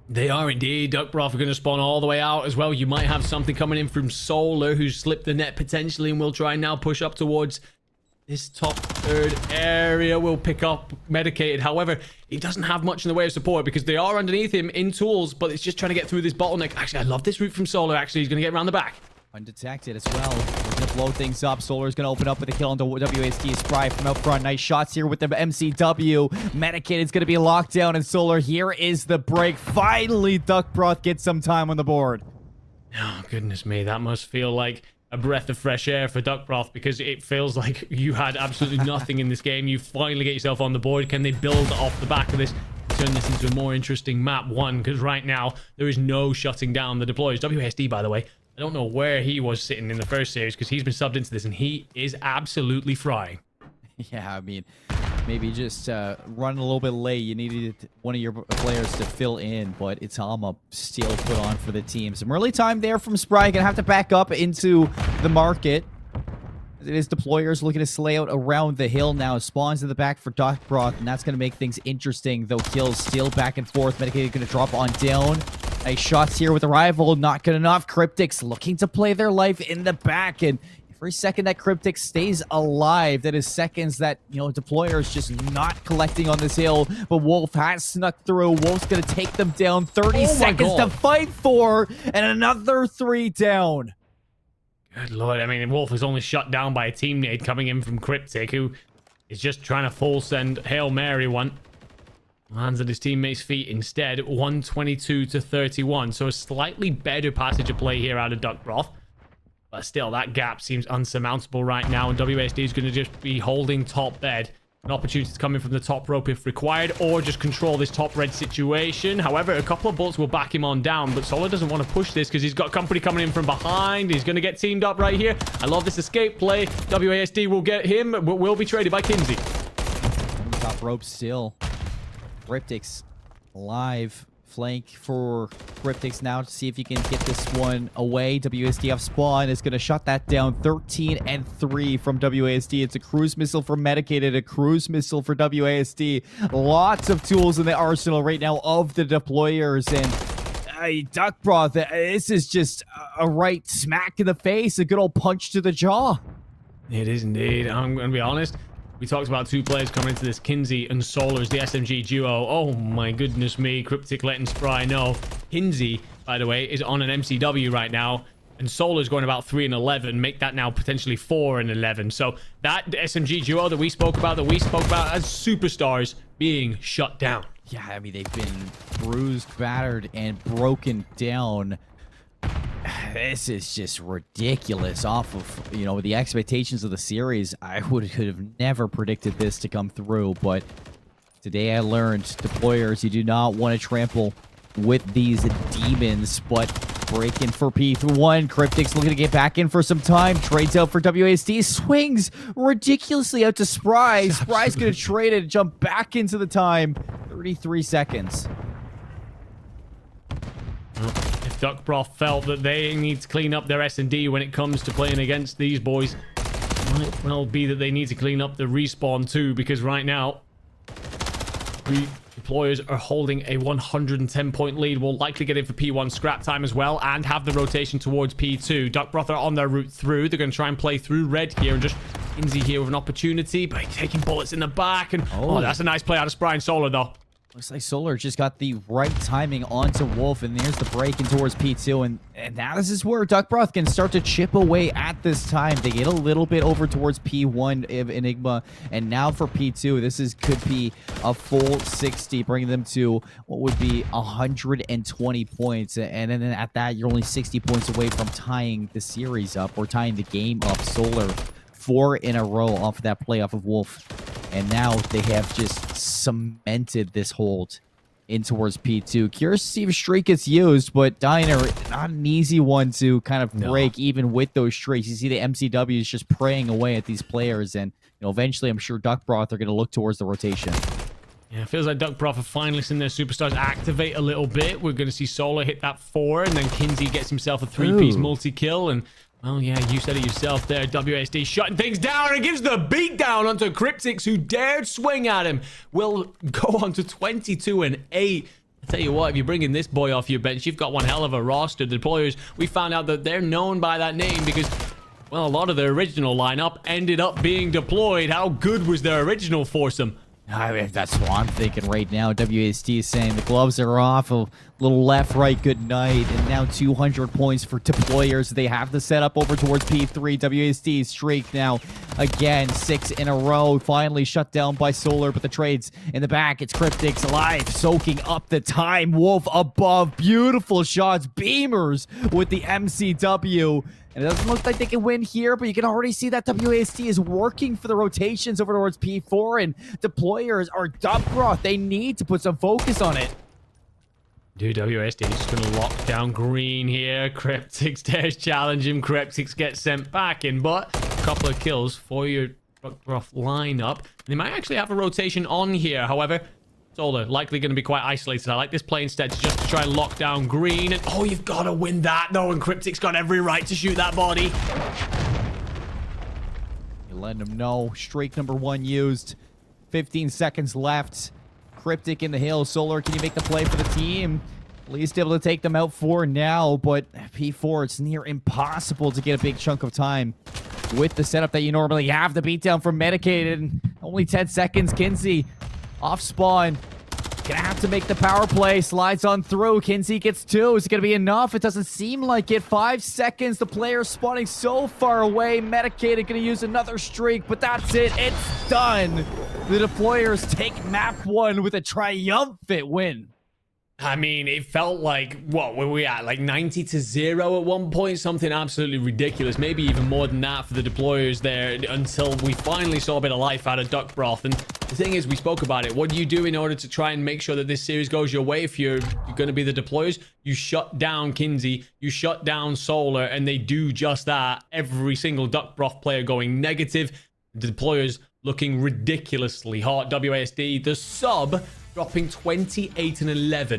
They are indeed. Duck Broth are going to spawn all the way out as well. You might have something coming in from Solar, who's slipped the net potentially and will try and now push up towards this top 3rd area. Will pick up Medicated. However, he doesn't have much in the way of support because they are underneath him in tools, but it's just trying to get through this bottleneck. Actually, I love this route from Solar. Actually, he's going to get around the back. Undetected as well. We're going to blow things up. Solar's going to open up with a kill on the WASD. Spry from out front. Nice shots here with the MCW. Medicated's going to be locked down, and Solar, here is the break. Finally, Duck Broth gets some time on the board. Oh, goodness me. That must feel like a breath of fresh air for Duck Broth because it feels like you had absolutely nothing in this game. You finally get yourself on the board. Can they build off the back of this, turn this into a more interesting map 1? Because right now, there is no shutting down the deployers. WASD, by the way, I don't know where he was sitting in the first series because he's been subbed into this and he is absolutely frying. Yeah, I mean, maybe just run a little bit late. You needed one of your players to fill in, but it's Alma still put on for the team. Some early time there from Spry. Gonna have to back up into the market. It is deployers looking to slay out around the hill now. Spawns in the back for Duck Broth, and that's going to make things interesting, though. Kills still back and forth. Medicated going to drop on down. Nice shots here with the rival. Not good enough. Cryptics looking to play their life in the back, and every second that Cryptic stays alive, that is seconds that, you know, deployers just not collecting on this hill. But Wolf has snuck through. Wolf's going to take them down. 30 seconds to fight for, and another 3 down. Good lord. I mean, Wolf is only shut down by a teammate coming in from Cryptic, who is just trying to full send Hail Mary one. Lands at his teammate's feet instead. 122 to 31. So a slightly better passage of play here out of Duck Broth. But still, that gap seems unsurmountable right now, and WASD is going to just be holding top bed. An opportunity to come in from the top rope if required, or just control this top red situation. However, a couple of bullets will back him on down, but Solar doesn't want to push this because he's got company coming in from behind. He's going to get teamed up right here. I love this escape play. WASD will get him, but will be traded by Kinsey. Top rope still. Cryptics alive. Flank for Cryptics now to see if you can get this one away. WASD off spawn is going to shut that down. 13-3 from WASD. It's a cruise missile for Medicated, a cruise missile for WASD. Lots of tools in the arsenal right now of the deployers. And Duck Broth, this is just a right smack in the face, a good old punch to the jaw. It is indeed. I'm going to be honest. We talked about two players coming into this, Kinsey and Solar as the SMG duo. Oh my goodness me, Cryptic letting Spry know. Kinsey, by the way, is on an MCW right now, and Solar's going about 3-11. Make that now potentially 4-11. So that SMG duo that we spoke about as superstars being shut down. Yeah, I mean, they've been bruised, battered, and broken down. This is just ridiculous off of, you know, the expectations of the series. I could have never predicted this to come through, but today I learned, deployers, you do not want to trample with these demons, but breaking for P1. Cryptics looking to get back in for some time. Trades out for WASD. Swings ridiculously out to Spry. Spry's going to trade it and jump back into the time. 33 seconds. If Duck Broth felt that they need to clean up their S&D when it comes to playing against these boys, it might well be that they need to clean up the respawn too, because right now, deployers are holding a 110-point lead. Will likely get in for P1 scrap time as well, and have the rotation towards P2. Duck Broth are on their route through. They're going to try and play through red here, and just Kinsey here with an opportunity, but taking bullets in the back, and oh that's a nice play out of Spry and Solar though. Looks like Solar just got the right timing onto Wolf, and there's the break in towards P2, and now this is where Duck Broth can start to chip away at this time. They get a little bit over towards P1 Enigma, and now for P2, this could be a full 60, bringing them to what would be 120 points, and then at that, you're only 60 points away from tying the series up, or tying the game up. Solar 4 in a row off of that play off of Wolf. And now they have just cemented this hold in towards P2. Curious to see if a streak gets used, but Diner, not an easy one to kind of break, even with those streaks. You see the MCWs just praying away at these players, and eventually I'm sure Duck Broth are going to look towards the rotation. Yeah, it feels like Duck Broth are finally seeing their superstars activate a little bit. We're going to see Solar hit that 4, and then Kinsey gets himself a 3-piece multi-kill, and well, yeah, you said it yourself there. WASD shutting things down and gives the beat down onto Cryptics, who dared swing at him. Will go on to 22-8. I tell you what, if you're bringing this boy off your bench, you've got one hell of a roster. The deployers, we found out that they're known by that name because, well, a lot of their original lineup ended up being deployed. How good was their original foursome? I mean, that's what I'm thinking right now. WASD is saying the gloves are off, a little left, right, good night, and now 200 points for deployers. They have the setup over towards P3. WASD streak now again, 6 in a row, finally shut down by Solar, but the trades in the back. It's Cryptics alive, soaking up the time. Wolf above, beautiful shots, beamers with the MCW. And it doesn't look like they can win here, but you can already see that WASD is working for the rotations over towards P4, and deployers are Duck Broth. They need to put some focus on it. Dude, WASD is just going to lock down green here. Cryptics dares challenge him. Cryptics get sent back in, but a couple of kills for your Duck Broth lineup. They might actually have a rotation on here, however. Solar likely going to be quite isolated. I like this play instead to just try and lock down green. And oh, you've got to win that though. And Cryptic's got every right to shoot that body. You're letting them know. Streak number 1 used. 15 seconds left. Cryptic in the hill. Solar, can you make the play for the team? At least able to take them out for now. But P4, it's near impossible to get a big chunk of time with the setup that you normally have. The beatdown from Medicated. Only 10 seconds. Kinsey off spawn. Gonna have to make the power play. Slides on through. Kinsey gets 2. Is it gonna be enough? It doesn't seem like it. 5 seconds. The player's spawning so far away. Medicated gonna use another streak, but that's it. It's done. The deployers take map 1 with a triumphant win. I mean, it felt like, what were we at? Like 90-0 at one point? Something absolutely ridiculous. Maybe even more than that for the deployers there until we finally saw a bit of life out of Duck Broth. And the thing is, we spoke about it. What do you do in order to try and make sure that this series goes your way if you're going to be the deployers? You shut down Kinsey, you shut down Solar, and they do just that. Every single Duck Broth player going negative. The deployers looking ridiculously hot. WASD, the sub, dropping 28-11. I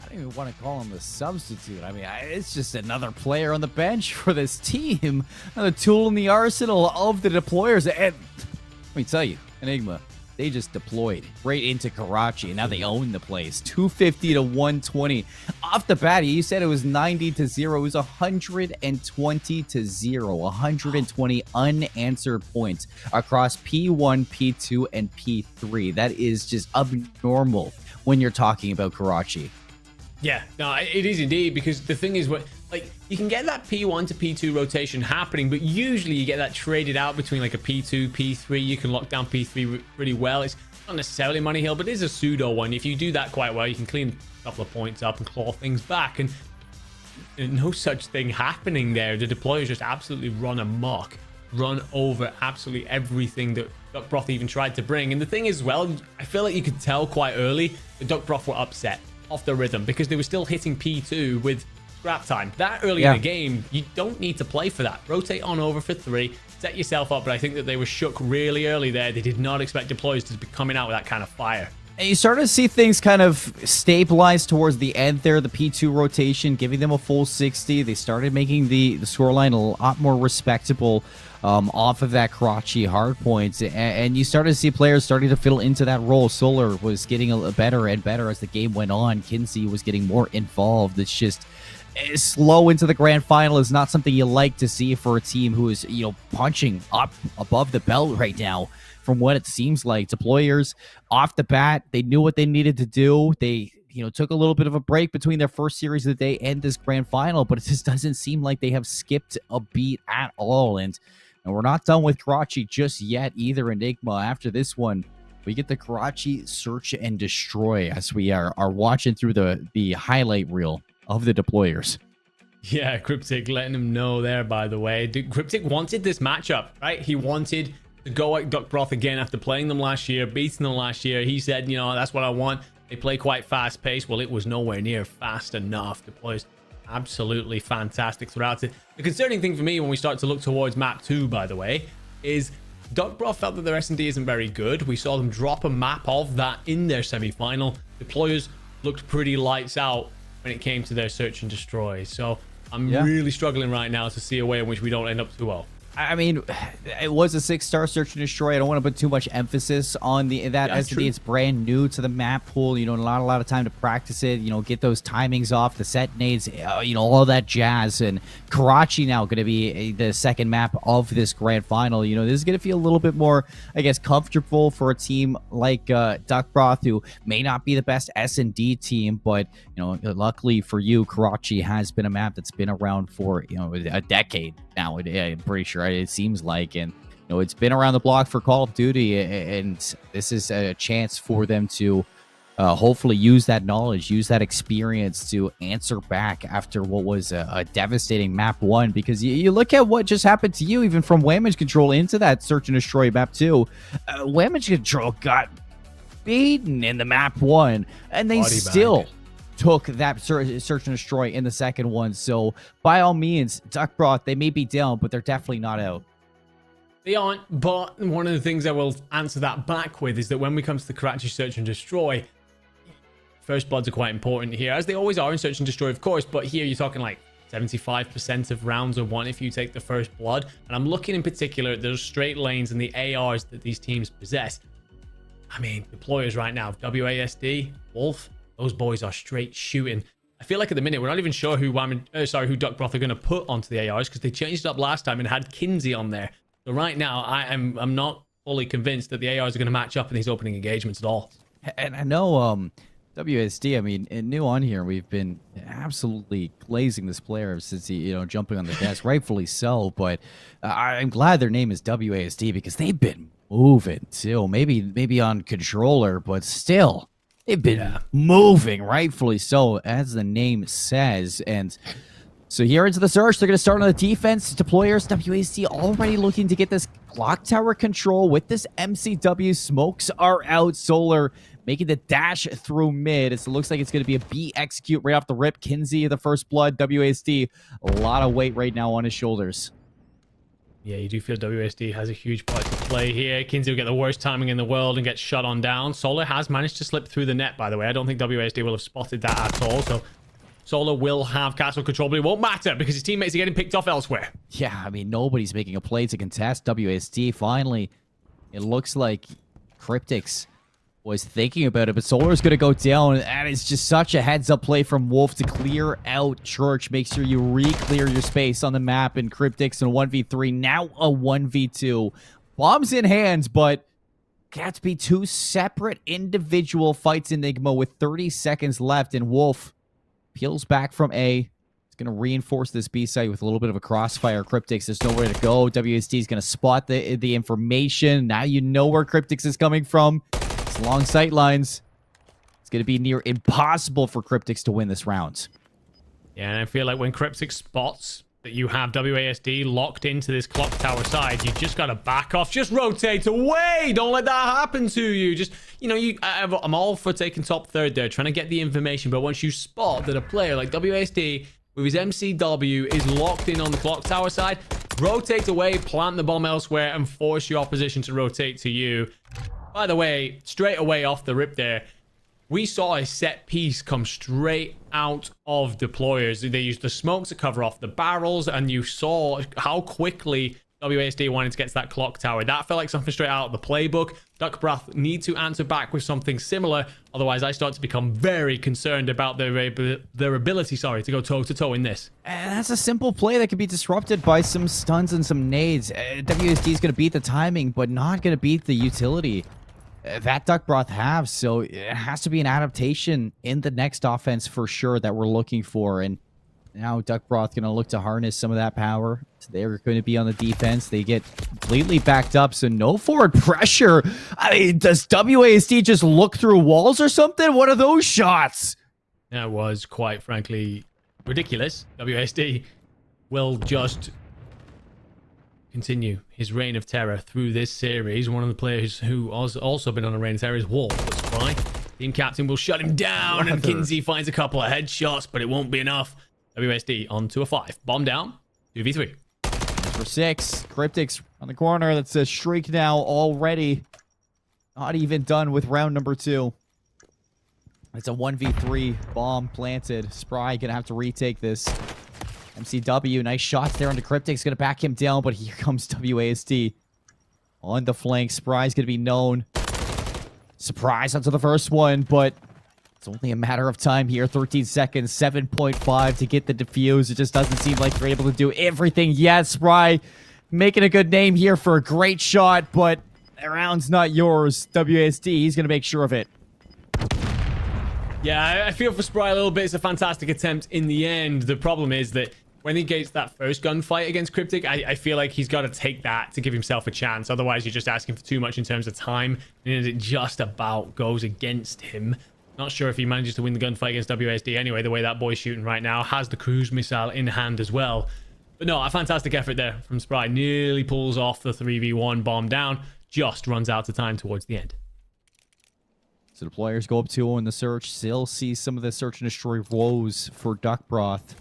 don't even want to call him a substitute. I mean, it's just another player on the bench for this team. Another tool in the arsenal of the deployers. And let me tell you, Enigma, they just deployed right into Karachi, and now they own the place. 250 to 120. Off the bat, you said it was 90-0. It was 120-0. 120 unanswered points across P1, P2, and P3. That is just abnormal when you're talking about Karachi. Yeah, no, it is indeed, because the thing is, like, you can get that P1 to P2 rotation happening, but usually you get that traded out between like a P2, P3. You can lock down P3 really well. It's not necessarily money hill, but it is a pseudo one. If you do that quite well, you can clean a couple of points up and claw things back, and no such thing happening there. The deployers just absolutely run amok, run over absolutely everything that Duck Broth even tried to bring. And the thing is, well, I feel like you could tell quite early that Duck Broth were upset off the rhythm because they were still hitting P2 with scrap time. That early in the game, you don't need to play for that. Rotate on over for 3, set yourself up. But I think that they were shook really early there. They did not expect deployers to be coming out with that kind of fire. And you start to see things kind of stabilize towards the end there, the P2 rotation, giving them a full 60. They started making the scoreline a lot more respectable off of that Karachi hard points. And you started to see players starting to fill into that role. Solar was getting a better and better as the game went on. Kinsey was getting more involved. It's just slow into the grand final is not something you like to see for a team who is, punching up above the belt right now. From what it seems like, deployers off the bat, they knew what they needed to do. They, took a little bit of a break between their first series of the day and this grand final, but it just doesn't seem like they have skipped a beat at all. And we're not done with Karachi just yet either, Enigma. After this one, we get the Karachi Search and Destroy as we are watching through the highlight reel of the deployers. Yeah, Cryptic letting him know there, by the way. Cryptic wanted this matchup, right? He wanted to go at Duck Broth again after playing them last year, beating them last year. He said, that's what I want. They play quite fast paced. Well, it was nowhere near fast enough. Deploys absolutely fantastic throughout it. The concerning thing for me when we start to look towards map 2, by the way, is Duck Broth felt that their S&D isn't very good. We saw them drop a map of that in their semi-final. Deployers looked pretty lights out when it came to their Search and Destroy. So I'm really struggling right now to see a way in which we don't end up too well. I mean, it was a 6-star Search and Destroy. I don't want to put too much emphasis on that SD. It's brand new to the map pool. Not a lot of time to practice it. Get those timings off, the set nades, all that jazz. And Karachi now going to be the second map of this grand final. This is going to feel a little bit more, I guess, comfortable for a team like Duck Broth, who may not be the best S&D team, but luckily for you, Karachi has been a map that's been around for a decade now. I'm pretty sure it seems like, and it's been around the block for Call of Duty, and this is a chance for them to hopefully use that knowledge, use that experience to answer back after what was a devastating map 1. Because you look at what just happened to you, even from Whamage Control into that Search and Destroy map 2. Whamage Control got beaten in the map 1, and they still took that Search and Destroy in the second one. So by all means, Duck Broth, they may be down, but they're definitely not out. They aren't, but one of the things I will answer that back with is that when we come to the Karachi Search and Destroy, first bloods are quite important here, as they always are in Search and Destroy, of course, but here you're talking like 75% of rounds are won if you take the first blood. And I'm looking in particular at those straight lanes and the ARs that these teams possess. I mean, deployers right now, WASD, Wolf, those boys are straight shooting. I feel like at the minute, we're not even sure who Duck Broth are going to put onto the ARs, because they changed it up last time and had Kinsey on there. So right now, I'm not fully convinced that the ARs are going to match up in these opening engagements at all. And I know WSD, I mean, new on here, we've been absolutely glazing this player since he, jumping on the desk, rightfully so. But I'm glad their name is WASD, because they've been moving too. Maybe on controller, but still. They've been moving, rightfully so, as the name says. And so here into the search, they're going to start on the defense. Deployers, WAC already looking to get this clock tower control with this MCW. Smokes are out. Solar making the dash through mid. It looks like it's going to be a B execute right off the rip. Kinsey, the first blood. WASD, a lot of weight right now on his shoulders. Yeah, you do feel WSD has a huge part to play here. Kinsey will get the worst timing in the world and get shut on down. Solar has managed to slip through the net, by the way. I don't think WSD will have spotted that at all. So Solar will have castle control, but it won't matter because his teammates are getting picked off elsewhere. Yeah, I mean, nobody's making a play to contest WSD. Finally, it looks like Cryptics was thinking about it, but Solar's going to go down, and it's just such a heads-up play from Wolf to clear out Church. Make sure you re-clear your space on the map, and Cryptics in 1v3, now a 1v2. Bombs in hands, but got to be two separate individual fights. Enigma with 30 seconds left, and Wolf peels back from A. He's going to reinforce this B site with a little bit of a crossfire. Cryptics, there's nowhere to go. WSD is going to spot the information. Now you know where Cryptics is coming from. Long sight lines. It's going to be near impossible for Cryptics to win this round. Yeah, and I feel like when Cryptics spots that you have WASD locked into this clock tower side, you just got to back off. Just rotate away. Don't let that happen to you. Just, you know, I'm all for taking top third there, trying to get the information. But once you spot that a player like WASD with his MCW is locked in on the clock tower side, rotate away, plant the bomb elsewhere, and force your opposition to rotate to you. By the way, straight away off the rip there, we saw a set piece come straight out of deployers. They used the smoke to cover off the barrels, and you saw how quickly WASD wanted to get to that clock tower. That felt like something straight out of the playbook. Duckbreath need to answer back with something similar. Otherwise, I start to become very concerned about their ability, to go toe-to-toe in this. And that's a simple play that can be disrupted by some stuns and some nades. WSD is going to beat the timing, but not going to beat the utility that Duckbreath have. So it has to be an adaptation in the next offense for sure that we're looking for. And now Duckbreath going to look to harness some of that power. So they're going to be on the defense. They get completely backed up, so no forward pressure. I mean, does WASD just look through walls or something? What are those shots? That was, quite frankly, ridiculous. WASD will just continue his reign of terror through this series. One of the players who has also been on a reign of terror is Wolf. That's right. Team captain will shut him down, and Kinsey finds a couple of headshots, but it won't be enough. WSD onto a 5. Bomb down. 2v3. For 6. Cryptics on the corner. That's a shriek now already. Not even done with round number 2. It's a 1v3. Bomb planted. Spry gonna have to retake this. MCW, nice shots there on the Cryptics. Gonna back him down, but here comes WASD. On the flank. Spry's gonna be known. Surprise onto the first one, but it's only a matter of time here. 13 seconds, 7.5 to get the defuse. It just doesn't seem like they're able to do everything yet. Spry making a good name here for a great shot, but the round's not yours. WASD, he's going to make sure of it. Yeah, I feel for Spry a little bit. It's a fantastic attempt in the end. The problem is that when he gets that first gunfight against Cryptic, I feel like he's got to take that to give himself a chance. Otherwise, you're just asking for too much in terms of time, and it just about goes against him. Not sure if he manages to win the gunfight against WSD anyway, the way that boy's shooting right now. Has the cruise missile in hand as well. But no, a fantastic effort there from Spry. Nearly pulls off the 3v1 bomb down. Just runs out of time towards the end. So the players go up 2-0 in the search. Still see some of the search and destroy woes for Duckbreath.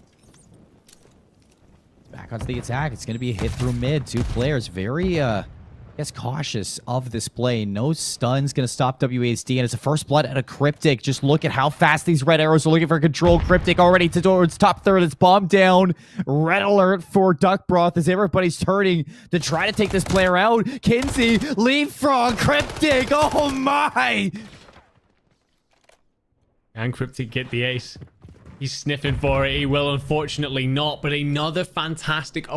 Back onto the attack. It's going to be a hit through mid. 2 players very, I guess, cautious of this play. No stun's going to stop WASD, and it's a first blood at a Cryptic. Just look at how fast these red arrows are looking for control. Cryptic already towards top third. It's bombed down. Red alert for Duckbreath as everybody's turning to try to take this player out. Kinsey, leapfrog, Cryptic. Oh my! And Cryptic get the ace. He's sniffing for it. He will unfortunately not, but another fantastic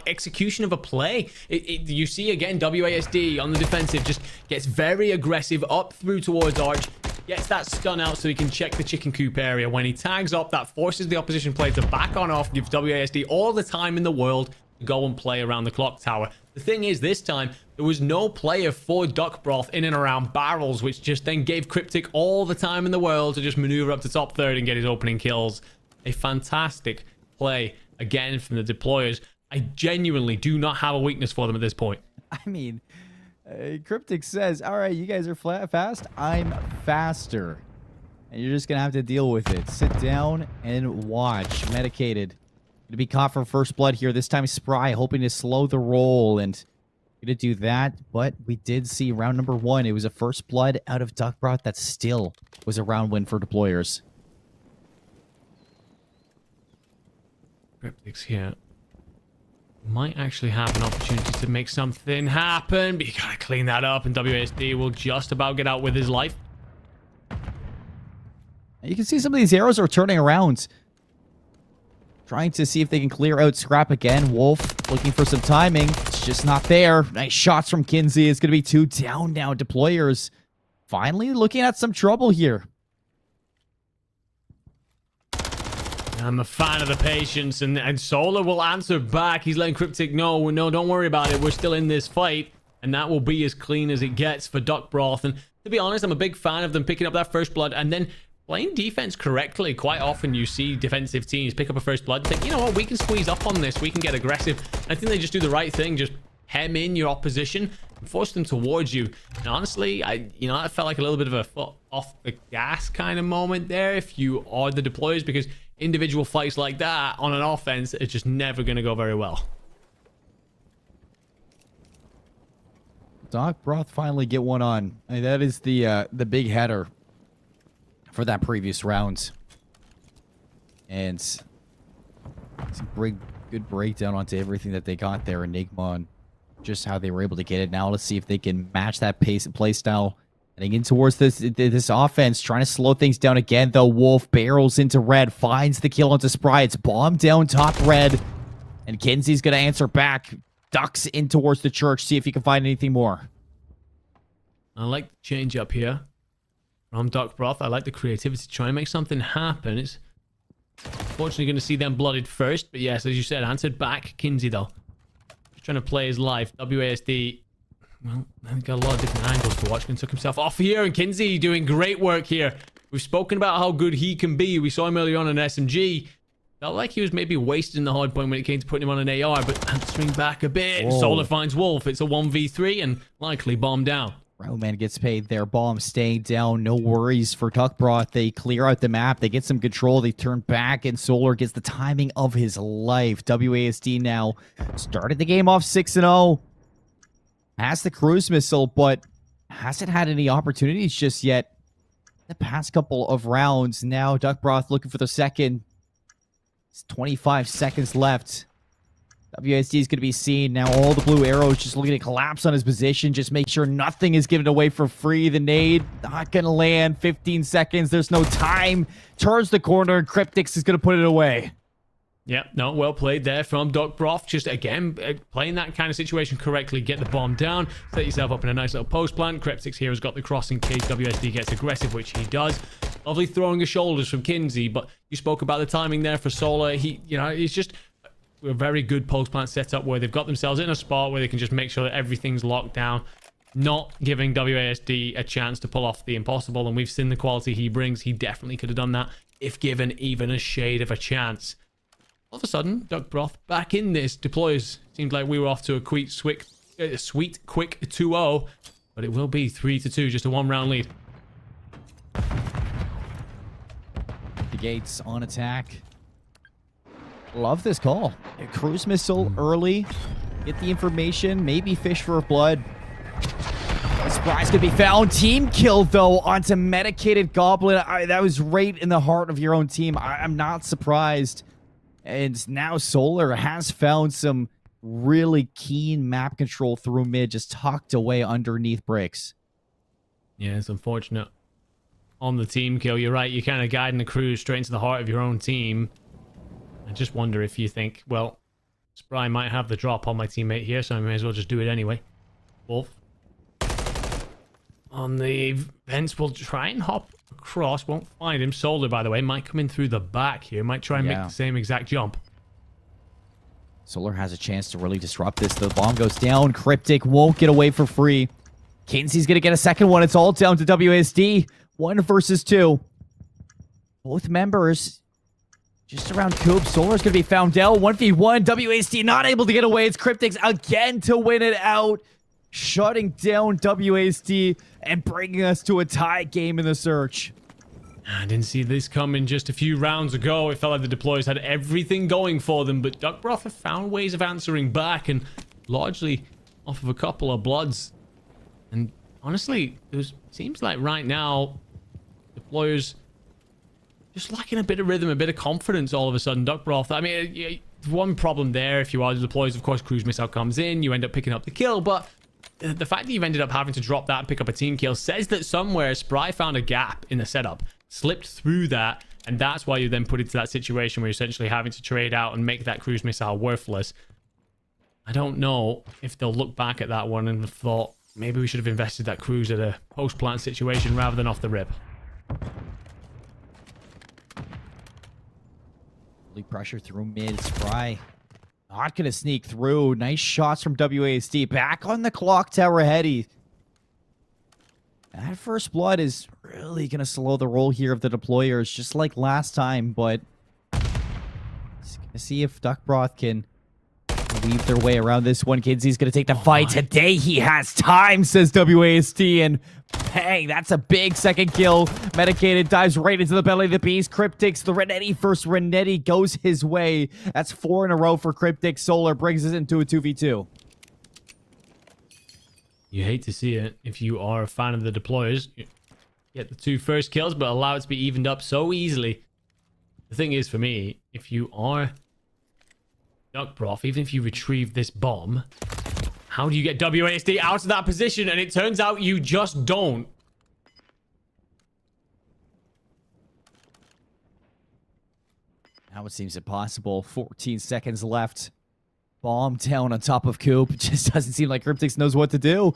execution of a play. You see again, WASD on the defensive just gets very aggressive up through towards Arch, gets that stun out so he can check the chicken coop area. When he tags up, that forces the opposition player to back on off, gives WASD all the time in the world to go and play around the clock tower. The thing is, this time, there was no player for Duckbroth in and around barrels, which just then gave Cryptic all the time in the world to just maneuver up to top third and get his opening kills. A fantastic play, again, from the deployers. I genuinely do not have a weakness for them at this point. I mean, Cryptic says, all right, you guys are fast. I'm faster. And you're just going to have to deal with it. Sit down and watch. Medicated. Going to be caught for first blood here. This time Spry hoping to slow the roll and going to do that. But we did see round number 1. It was a first blood out of Duckbroth that still was a round win for deployers. Cryptic's here. Might actually have an opportunity to make something happen, but you gotta clean that up, and WASD will just about get out with his life. You can see some of these arrows are turning around. Trying to see if they can clear out Scrap again. Wolf looking for some timing. It's just not there. Nice shots from Kinsey. It's going to be 2 down now. Deployers finally looking at some trouble here. I'm a fan of the patience, and Solar will answer back. He's letting Cryptic know, no, don't worry about it. We're still in this fight, and that will be as clean as it gets for Duckbroth. And to be honest, I'm a big fan of them picking up that first blood and then playing defense correctly. Quite often you see defensive teams pick up a first blood and think, you know what, we can squeeze up on this, we can get aggressive. And I think they just do the right thing, just hem in your opposition and force them towards you. And honestly, I felt like a little bit of a foot off the gas kind of moment there if you are the deployers, because individual fights like that on an offense is just never going to go very well. Duckbroth finally get one on. I mean, that is the big header for that previous round. And it's a good breakdown onto everything that they got there. Enigma and just how they were able to get it. Now let's see if they can match that pace and play style. Heading in towards this offense, trying to slow things down again, though. Wolf barrels into red, finds the kill onto Spry. It's bombed down top red. And Kinsey's going to answer back. Ducks in towards the church, see if he can find anything more. I like the change up here from Duckbroth. I like the creativity to try and make something happen. It's unfortunately going to see them blooded first. But yes, as you said, answered back. Kinsey, though, just trying to play his life. WASD, well, they've got a lot of different angles to watch. And took himself off here. And Kinsey doing great work here. We've spoken about how good he can be. We saw him earlier on in SMG. Felt like he was maybe wasting the hard point when it came to putting him on an AR, but had to swing back a bit. Whoa. Solar finds Wolf. It's a 1v3 and likely bomb down. Roman gets paid there. Bomb staying down. No worries for Duckbroth. They clear out the map. They get some control. They turn back, and Solar gets the timing of his life. WASD now started the game off 6-0. Has the cruise missile, but hasn't had any opportunities just yet. The past couple of rounds. Now Duckbroth looking for the second. 25 seconds left. WSD is going to be seen. Now all the blue arrows just looking to collapse on his position. Just make sure nothing is given away for free. The nade not going to land. 15 seconds. There's no time. Turns the corner and Cryptix is going to put it away. Yeah, no, well played there from Duckbroth. Just, again, playing that kind of situation correctly. Get the bomb down. Set yourself up in a nice little post plant. Cryptix here has got the cross in case WSD gets aggressive, which he does. Lovely throwing of shoulders from Kinsey, but you spoke about the timing there for Solar. It's just a very good post plant setup where they've got themselves in a spot where they can just make sure that everything's locked down, not giving WASD a chance to pull off the impossible. And we've seen the quality he brings. He definitely could have done that if given even a shade of a chance. All of a sudden, Duckbroth back in this. Deploys. Seemed like we were off to a sweet, quick 2-0, but it will be 3-2, just a 1-round lead. The Gates on attack. Love this call. A cruise missile early. Get the information. Maybe fish for blood. Surprise could be found. Team kill, though, onto Medicated Goblin. That was right in the heart of your own team. I'm not surprised. And now Solar has found some really keen map control through mid, just tucked away underneath bricks. Yeah, it's unfortunate. On the team kill, you're right. You're kind of guiding the crew straight into the heart of your own team. I just wonder if you think, well, Spry might have the drop on my teammate here, so I may as well just do it anyway. Wolf. On the vents, we'll try and hop across. Won't find him. Solar, by the way, might come in through the back here. Might try and make the same exact jump. Solar has a chance to really disrupt this. The bomb goes down. Cryptic won't get away for free. Kinsey's going to get a second one. It's all down to WASD. 1 versus 2. Both members just around Coop. Solar's going to be found out. 1v1. WASD not able to get away. It's Cryptics again to win it out. Shutting down WASD and bringing us to a tie game in the search. I didn't see this coming just a few rounds ago. It felt like the deployers had everything going for them, but Duckbroth have found ways of answering back, and largely off of a couple of bloods. And honestly, it seems like right now, deployers just lacking a bit of rhythm, a bit of confidence all of a sudden. Duckbroth, I mean, one problem there, if you are the deployers, of course, cruise missile comes in, you end up picking up the kill, but the fact that you've ended up having to drop that and pick up a team kill says that somewhere Spry found a gap in the setup, slipped through that, and that's why you then put into that situation where you're essentially having to trade out and make that cruise missile worthless. I don't know if they'll look back at that one and have thought, maybe we should have invested that cruise at a post-plant situation rather than off the rip. Pressure through mid. Spry not gonna sneak through. Nice shots from WASD. Back on the clock tower heady. That first blood is really gonna slow the roll here of the deployers, just like last time, but just gonna see if Duckbroth can weave their way around this one. Kinsey's gonna take the fight. Today he has time, says WASD, and bang, that's a big second kill. Medicated dives right into the belly of the beast. Cryptics, the Renetti first. Renetti goes his way. That's 4 in a row for Cryptic. Solar brings us into a 2v2. You hate to see it if you are a fan of the deployers. You get the 2 first kills, but allow it to be evened up so easily. The thing is, for me, if you are Duckbroth, even if you retrieve this bomb, how do you get WASD out of that position? And it turns out you just don't. Now it seems impossible. 14 seconds left. Bomb down on top of Coop. It just doesn't seem like Cryptics knows what to do.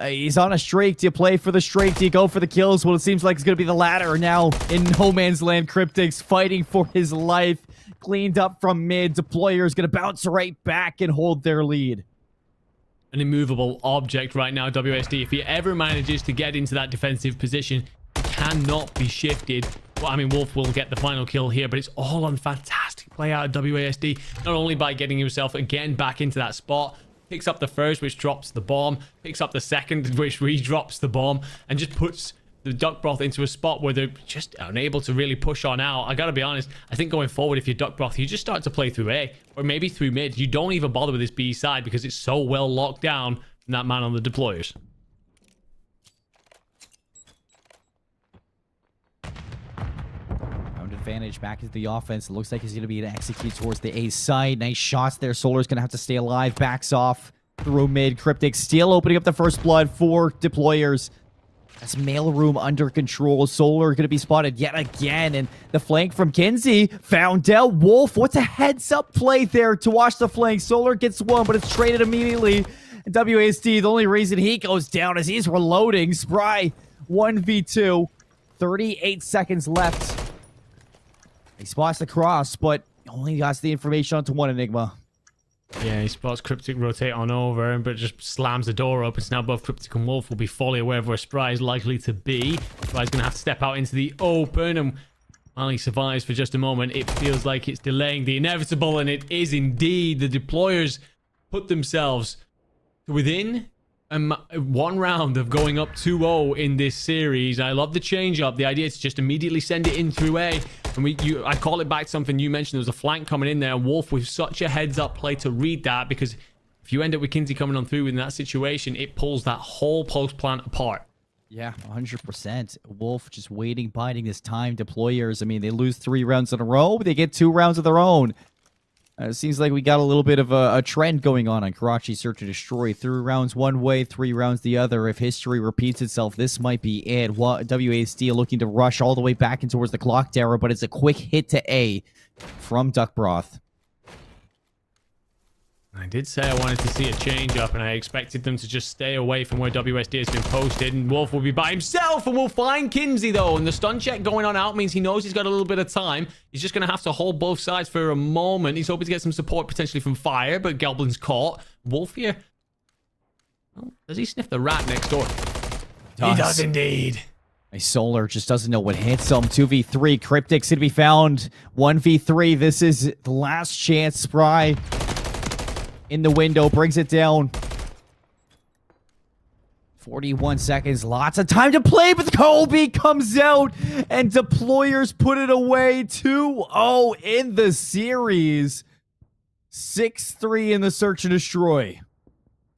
He's on a streak. Do you play for the streak? Do you go for the kills? Well, it seems like it's going to be the latter now in no man's land. Cryptics fighting for his life. Cleaned up from mid. Deployer is going to bounce right back and hold their lead. An immovable object right now, WASD. If he ever manages to get into that defensive position, he cannot be shifted. Well, I mean, Wolf will get the final kill here, but it's all on fantastic play out of WASD. Not only by getting himself again back into that spot, picks up the first, which drops the bomb, picks up the second, which re-drops the bomb, and just puts the Duckbroth into a spot where they're just unable to really push on out. I gotta be honest, I think going forward, if you're Duckbroth, you just start to play through A, or maybe through mid. You don't even bother with this B side because it's so well locked down from that man on the deployers. Round advantage back into the offense. It looks like he's going to be able to execute towards the A side. Nice shots there. Solar's going to have to stay alive. Backs off through mid. Cryptic still opening up the first blood for deployers. That's mailroom under control. Solar going to be spotted yet again. And the flank from Kinsey found out. Wolf, what's a heads-up play there to watch the flank? Solar gets one, but it's traded immediately. And WASD, the only reason he goes down is he's reloading. Spry, 1v2. 38 seconds left. He spots the cross, but only got the information onto one Enigma. Yeah, he spots Cryptic rotate on over, but just slams the door open. So now both Cryptic and Wolf will be fully aware of where Spry is likely to be. Spry's going to have to step out into the open, and while he survives for just a moment, it feels like it's delaying the inevitable, and it is indeed. The deployers put themselves within one round of going up 2-0 in this series. I love the change up. The idea is to just immediately send it in through A. And I call it back to something you mentioned. There was a flank coming in there. Wolf with such a heads-up play to read that, because if you end up with Kinsey coming on through in that situation, it pulls that whole post-plant apart. Yeah, 100%. Wolf just waiting, biding this time. Deployers, I mean, they lose 3 rounds in a row, but they get 2 rounds of their own. It seems like we got a little bit of a trend going on Karachi Search and Destroy. 3 rounds one way, 3 rounds the other. If history repeats itself, this might be it. WASD looking to rush all the way back in towards the clock tower, but it's a quick hit to A from Duckbroth. I did say I wanted to see a change up, and I expected them to just stay away from where WSD has been posted, and Wolf will be by himself, and we'll find Kinsey, though. And the stun check going on out means he knows he's got a little bit of time. He's just going to have to hold both sides for a moment. He's hoping to get some support potentially from Fire, but Goblin's caught. Wolf here. Oh, does he sniff the rat next door? He does indeed. My Solar just doesn't know what hits him. 2v3. Cryptic's gonna be found. 1v3. This is the last chance. Spry in the window, brings it down. 41 seconds, lots of time to play, but Kobe comes out and Deployers put it away. 2-0 in the series. 6-3 in the search and destroy.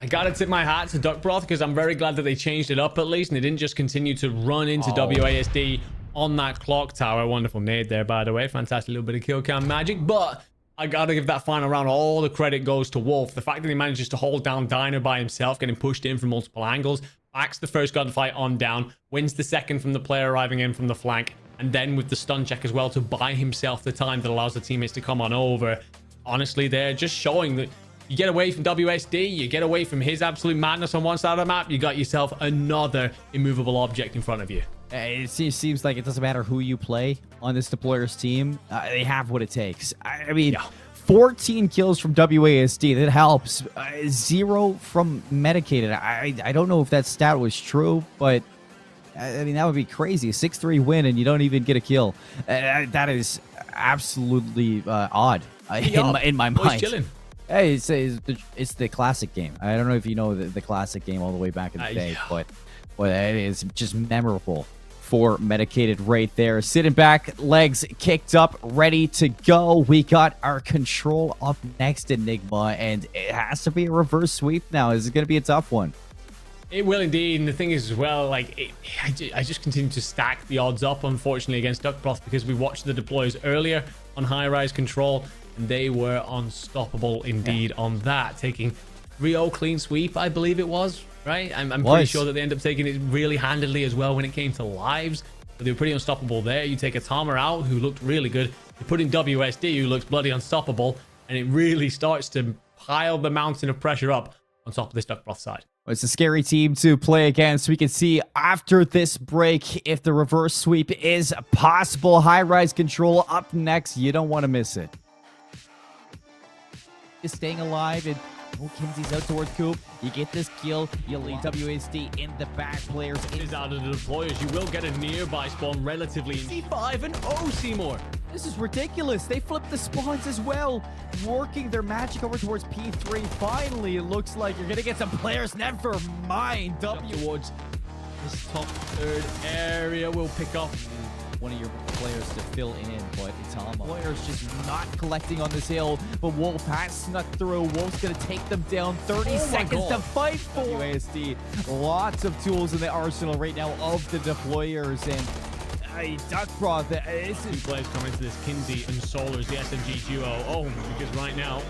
I gotta tip my hat to Duck Broth because I'm very glad that they changed it up at least, and they didn't just continue to run into WASD on that clock tower. Wonderful nade there, by the way. Fantastic little bit of kill cam magic, but I gotta give that final round all the credit goes to Wolf. The fact that he manages to hold down Dino by himself, getting pushed in from multiple angles, backs the first gunfight on down, wins the second from the player arriving in from the flank, and then with the stun check as well to buy himself the time that allows the teammates to come on over. Honestly, they're just showing that you get away from WSD, you get away from his absolute madness on one side of the map, you got yourself another immovable object in front of you. It seems like it doesn't matter who you play on this Deployers team. They have what it takes. I mean, 14 kills from WASD. That helps. 0 from Medicated. I don't know if that stat was true, but I mean, that would be crazy. A 6-3 win and you don't even get a kill. That is absolutely odd in my mind. Chilling. Hey, it's the classic game. I don't know if you know the classic game all the way back in the day, but it is just memorable for Medicated right there. Sitting back, legs kicked up, ready to go. We got our control up next, Enigma, and it has to be a reverse sweep now. Is it going to be a tough one? It will indeed, and the thing is as well, like, I just continue to stack the odds up, unfortunately, against Duckbroth because we watched the Deployers earlier on high-rise control, and they were unstoppable indeed on that, taking 3-0 clean sweep, I believe it was, right? I'm pretty sure that they end up taking it really handily as well when it came to lives, but they were pretty unstoppable there. You take a Tama out, who looked really good, you put in WSD, who looks bloody unstoppable, and it really starts to pile the mountain of pressure up on top of this Duckbroth side. It's a scary team to play against. We can see after this break if the reverse sweep is possible. High-rise control up next. You don't want to miss it. Is staying alive, and Kinsey's out towards Coop. You get this kill, you lead WASD in the back. Players is out of the Deployers. You will get a nearby spawn relatively. C5 and Seymour. This is ridiculous. They flipped the spawns as well, working their magic over towards P3. Finally, it looks like you're gonna get some players. Never mind. Towards this top third area, will pick up one of your players to fill in, but Itama. Players just not collecting on this hill, but Wolf has snuck through. Wolf's gonna take them down. 30 seconds to fight for WASD. Lots of tools in the arsenal right now of the Deployers, and Duckbroth, this is... Two players come into this, Kinsey and Solar's the SMG duo. Oh, because right now,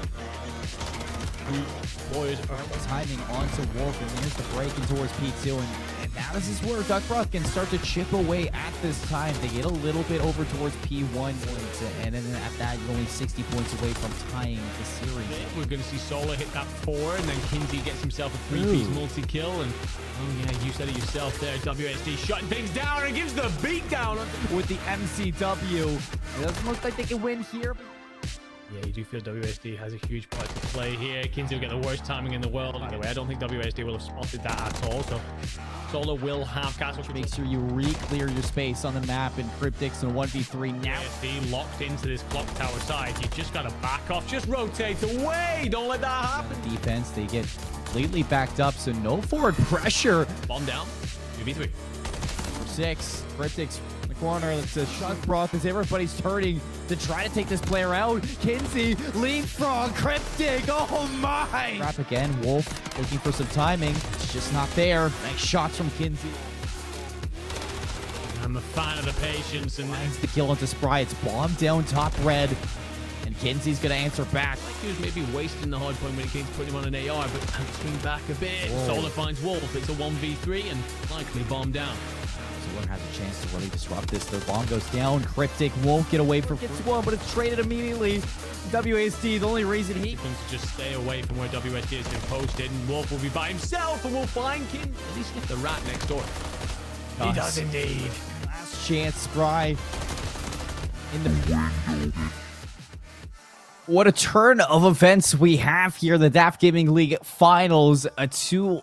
Deployers are timing onto Wolf, and there's the break in towards P2, and now this is where Duckbroth can start to chip away at this time. They get a little bit over towards P1, and then at that, you're only 60 points away from tying the series. We're going to see Solar hit that 4, and then Kinsey gets himself a 3-piece multi-kill, and oh yeah, you said it yourself there, WSD shutting things down and gives the beatdown with the MCW. It doesn't look like they can win here, but yeah, you do feel WSD has a huge part to play here. Kinsey will get the worst timing in the world. By the way, I don't think WSD will have spotted that at all. So Solar will have castle. Make sure you re-clear your space on the map, and Cryptics in 1v3 now. WSD locked into this clock tower side. You just got to back off. Just rotate away. Don't let that happen. Defense, they get completely backed up, so no forward pressure. Bomb down. 2v3. 6. Cryptics in the corner. It's a Duckbroth as everybody's turning to try to take this player out. Kinsey, leapfrog, Cryptic, oh my! Trap again, Wolf looking for some timing. It's just not there. Nice shots from Kinsey. I'm a fan of the patience, and finds the kill onto Spry. It's bomb down top red, and Kinsey's gonna answer back. He was maybe wasting the hard point when it came to putting him on an AR, but swing back a bit. Whoa. Solar finds Wolf. It's a 1v3 and likely bomb down. Solar has a chance to really disrupt this. Their bomb goes down. Cryptic won't get away from gets one, but it's traded immediately. WASD, the only reason he can just stay away from where WSD has been posted, and Wolf will be by himself, and we'll find Kin. At least get the rat next door. He does indeed. Last chance, Spry. In the What a turn of events we have here. The DAF Gaming League Finals, a 2-0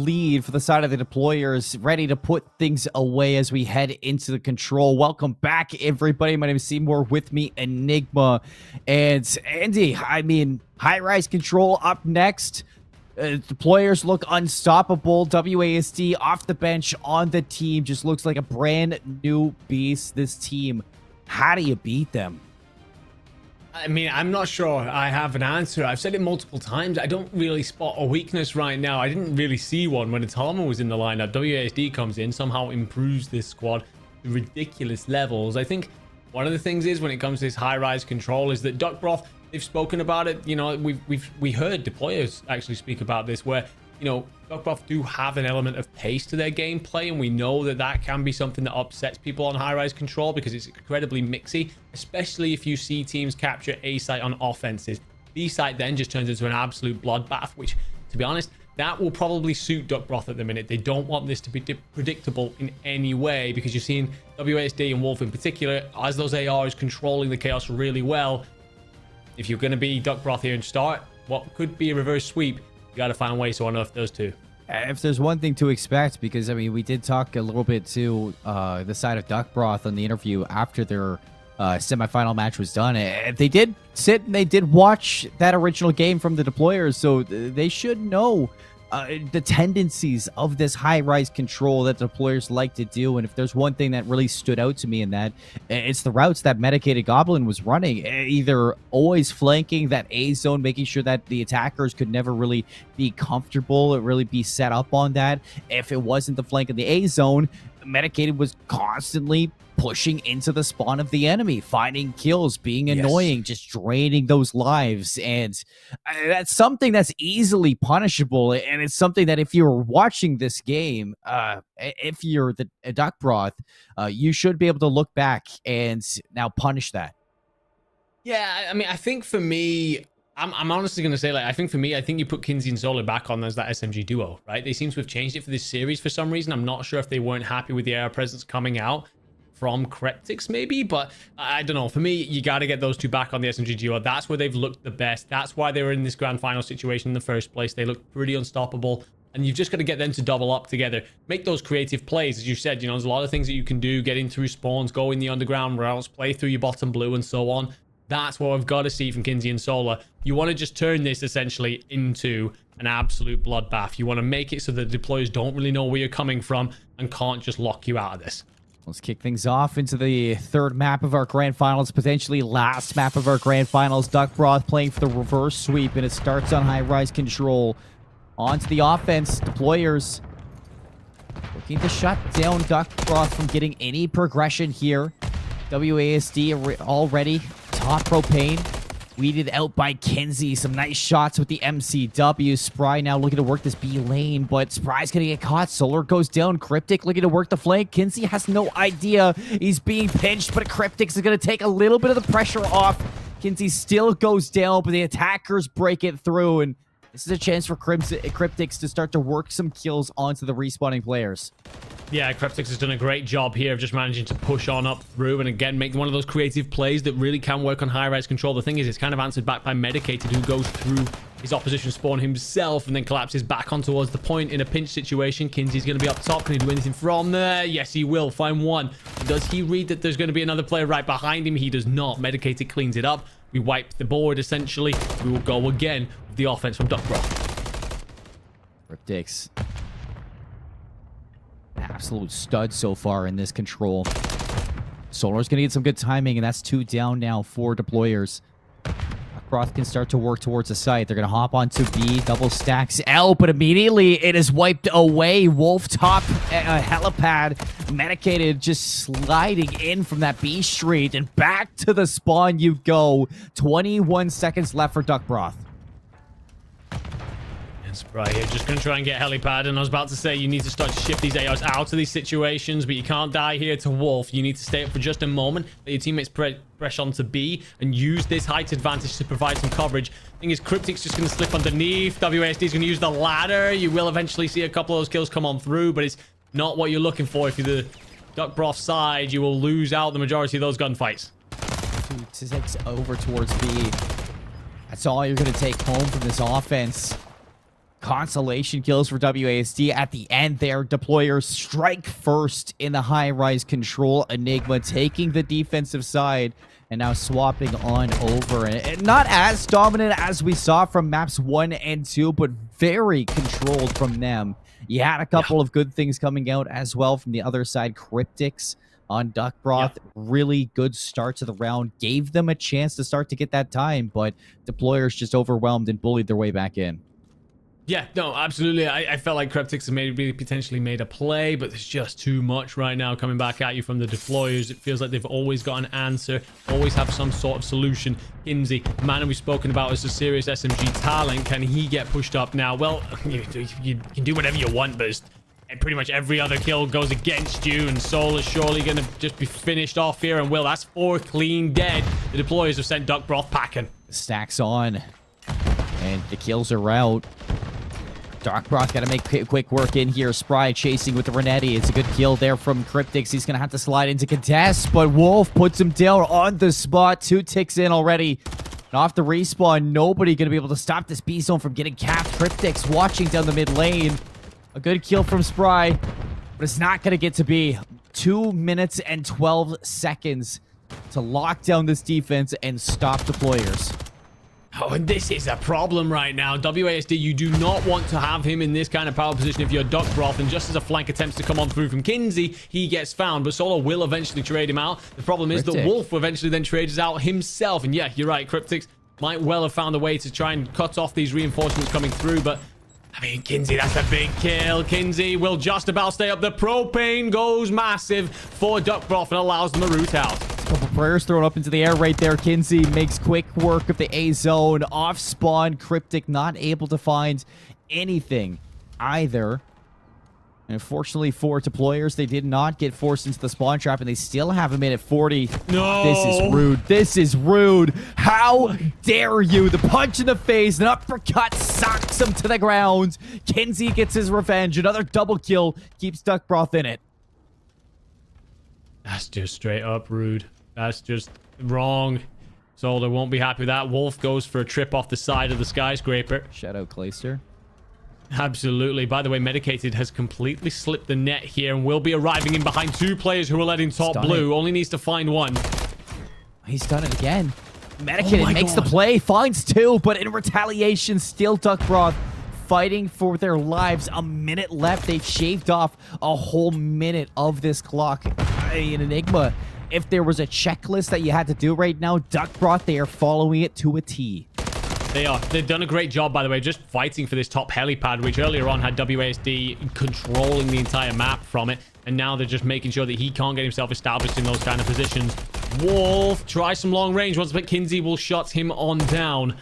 lead for the side of the deployers, ready to put things away as we head into the control. Welcome back, everybody. My name is Seymour, with me, Enigma. And Andy, I mean, high-rise control up next. Deployers look unstoppable. WASD off the bench on the team. Just looks like a brand new beast, this team. How do you beat them? I mean, I'm not sure I have an answer. I've said it multiple times. I don't really spot a weakness right now. I didn't really see one when Atama was in the lineup. WASD comes in, somehow improves this squad to ridiculous levels. I think one of the things is when it comes to this high-rise control is that Duckbroth, they've spoken about it. You know, we heard deployers actually speak about this, where, you know, Duckbroth do have an element of pace to their gameplay, and we know that that can be something that upsets people on high-rise control because it's incredibly mixy, especially if you see teams capture A site on offenses. B site then just turns into an absolute bloodbath, which, to be honest, that will probably suit Duckbroth at the minute. They don't want this to be predictable in any way, because you're seeing WASD and Wolf in particular, as those ARs controlling the chaos really well. If you're going to be Duckbroth here and start what could be a reverse sweep, you got to find ways to unearth those two. If there's one thing to expect, because I mean, we did talk a little bit to the side of Duckbroth on the interview after their semifinal match was done. They did sit and they did watch that original game from the deployers, so they should know the tendencies of this high-rise control that deployers like to do. And if there's one thing that really stood out to me in that, it's the routes that Medicated Goblin was running, either always flanking that A zone, making sure that the attackers could never really be comfortable or really be set up on that. If it wasn't the flank of the A zone, Medicated was constantly pushing into the spawn of the enemy, finding kills, being annoying, just draining those lives. And that's something that's easily punishable. And it's something that if you're watching this game, if you're the Duckbroth, you should be able to look back and now punish that. Yeah, I mean, I think for me, I'm honestly going to say, like, I think for me, I think you put Kinsey and Solar back on as that SMG duo, right? They seem to have changed it for this series for some reason. I'm not sure if they weren't happy with the AR presence coming out from Cryptics maybe, but I don't know. For me, you got to get those two back on the SMG duo. That's where they've looked the best. That's why they were in this grand final situation in the first place. They look pretty unstoppable, and you've just got to get them to double up together, make those creative plays. As you said, you know, there's a lot of things that you can do, getting through spawns, go in the underground routes, play through your bottom blue and so on. That's what I've got to see from Kinsey and Solar. You want to just turn this essentially into an absolute bloodbath. You want to make it so that the deployers don't really know where you're coming from and can't just lock you out of this. Let's kick things off into the third map of our grand finals, potentially last map of our grand finals. Duckbroth playing for the reverse sweep, and it starts on high-rise control. Onto the offense, deployers looking to shut down Duckbroth from getting any progression here. WASD already top propane, weeded out by Kinsey. Some nice shots with the MCW. Spry now looking to work this B lane, but Spry's gonna get caught. Solar goes down. Cryptic looking to work the flank. Kinsey has no idea he's being pinched, but Cryptic's gonna take a little bit of the pressure off. Kinsey still goes down, but the attackers break it through, and this is a chance for Cryptics to start to work some kills onto the respawning players. Yeah, Cryptics has done a great job here of just managing to push on up through and again make one of those creative plays that really can work on high-rise control. The thing is, it's kind of answered back by Medicated, who goes through his opposition spawn himself and then collapses back on towards the point in a pinch situation. Kinsey's going to be up top. Can he do anything from there? Yes, he will. Find one. Does he read that there's going to be another player right behind him? He does not. Medicated cleans it up. We wipe the board, essentially. We will go again with the offense from Duckbroth. Cryptics. Absolute stud so far in this control. Solar's going to get some good timing, and that's 2 down now for deployers. Duckbroth can start to work towards the site. They're going to hop onto B, double stacks L, but immediately it is wiped away. Wolf top helipad. Medicated just sliding in from that B street, and back to the spawn you go. 21 seconds left for Duckbroth. Right here, just going to try and get helipad. And I was about to say, you need to start to shift these ARs out of these situations, but you can't die here to Wolf. You need to stay up for just a moment, let your teammates press on to B, and use this height advantage to provide some coverage. Thing is, Cryptic's just going to slip underneath. WASD is going to use the ladder. You will eventually see a couple of those kills come on through, but it's not what you're looking for. If you're the Duck Broth side, you will lose out the majority of those gunfights. 2-6 over towards B. That's all you're going to take home from this offense. Consolation kills for WASD at the end there. Deployers strike first in the high-rise control. Enigma taking the defensive side and now swapping on over. And not as dominant as we saw from maps 1 and 2, but very controlled from them. You had a couple of good things coming out as well from the other side. Cryptics on Duck Broth. Really good start to the round. Gave them a chance to start to get that time, but Deployers just overwhelmed and bullied their way back in. Yeah, no, absolutely. I felt like Cryptics have maybe potentially made a play, but there's just too much right now coming back at you from the Deployers. It feels like they've always got an answer, always have some sort of solution. Kinsey, man we've spoken about as a serious SMG talent. Can he get pushed up now? Well, you can do whatever you want, but pretty much every other kill goes against you, and Soul is surely going to just be finished off here. And Will, that's 4 clean dead. The Deployers have sent Duck Broth packing. Stacks on, and the kills are out. Duck Broth got to make quick work in here. Spry chasing with the Renetti. It's a good kill there from Cryptics. He's going to have to slide into contest, but Wolf puts him down on the spot. 2 ticks in already. And off the respawn, nobody going to be able to stop this B zone from getting capped. Cryptics watching down the mid lane. A good kill from Spry, but it's not going to get to be 2 minutes and 12 seconds to lock down this defense and stop Deployers. Oh, and this is a problem right now. WASD, you do not want to have him in this kind of power position if you're Duck Broth, and just as a flank attempts to come on through from Kinsey, he gets found, but Solo will eventually trade him out. The problem is that Wolf eventually then trades out himself, and yeah, you're right, Cryptics might well have found a way to try and cut off these reinforcements coming through, but I mean, Kinsey, that's a big kill. Kinsey will just about stay up. The propane goes massive for Duck Broth and allows them to root out. A couple prayers thrown up into the air right there. Kinsey makes quick work of the A zone. Off spawn, Cryptic not able to find anything either. And unfortunately for Deployers, they did not get forced into the spawn trap, and they still have a minute 40. No! This is rude. This is rude. How dare you? The punch in the face, an uppercut socks him to the ground. Kinsey gets his revenge. Another double kill keeps Duck Broth in it. That's just straight up rude. That's just wrong. Solder won't be happy with that. Wolf goes for a trip off the side of the skyscraper. Shadow Clayster. Absolutely. By the way, Medicated has completely slipped the net here and will be arriving in behind 2 players who are led in top blue. Only needs to find 1. He's done it again. Medicated makes the play, finds 2, but in retaliation, still Duck Broth fighting for their lives. A minute left. They've shaved off a whole minute of this clock. In Enigma, if there was a checklist that you had to do right now, Duck Broth, they are following it to a T. They are. They've done a great job, by the way, just fighting for this top helipad, which earlier on had WASD controlling the entire map from it. And now they're just making sure that he can't get himself established in those kind of positions. Wolf tries some long range once, but Kinsey will shut him on down.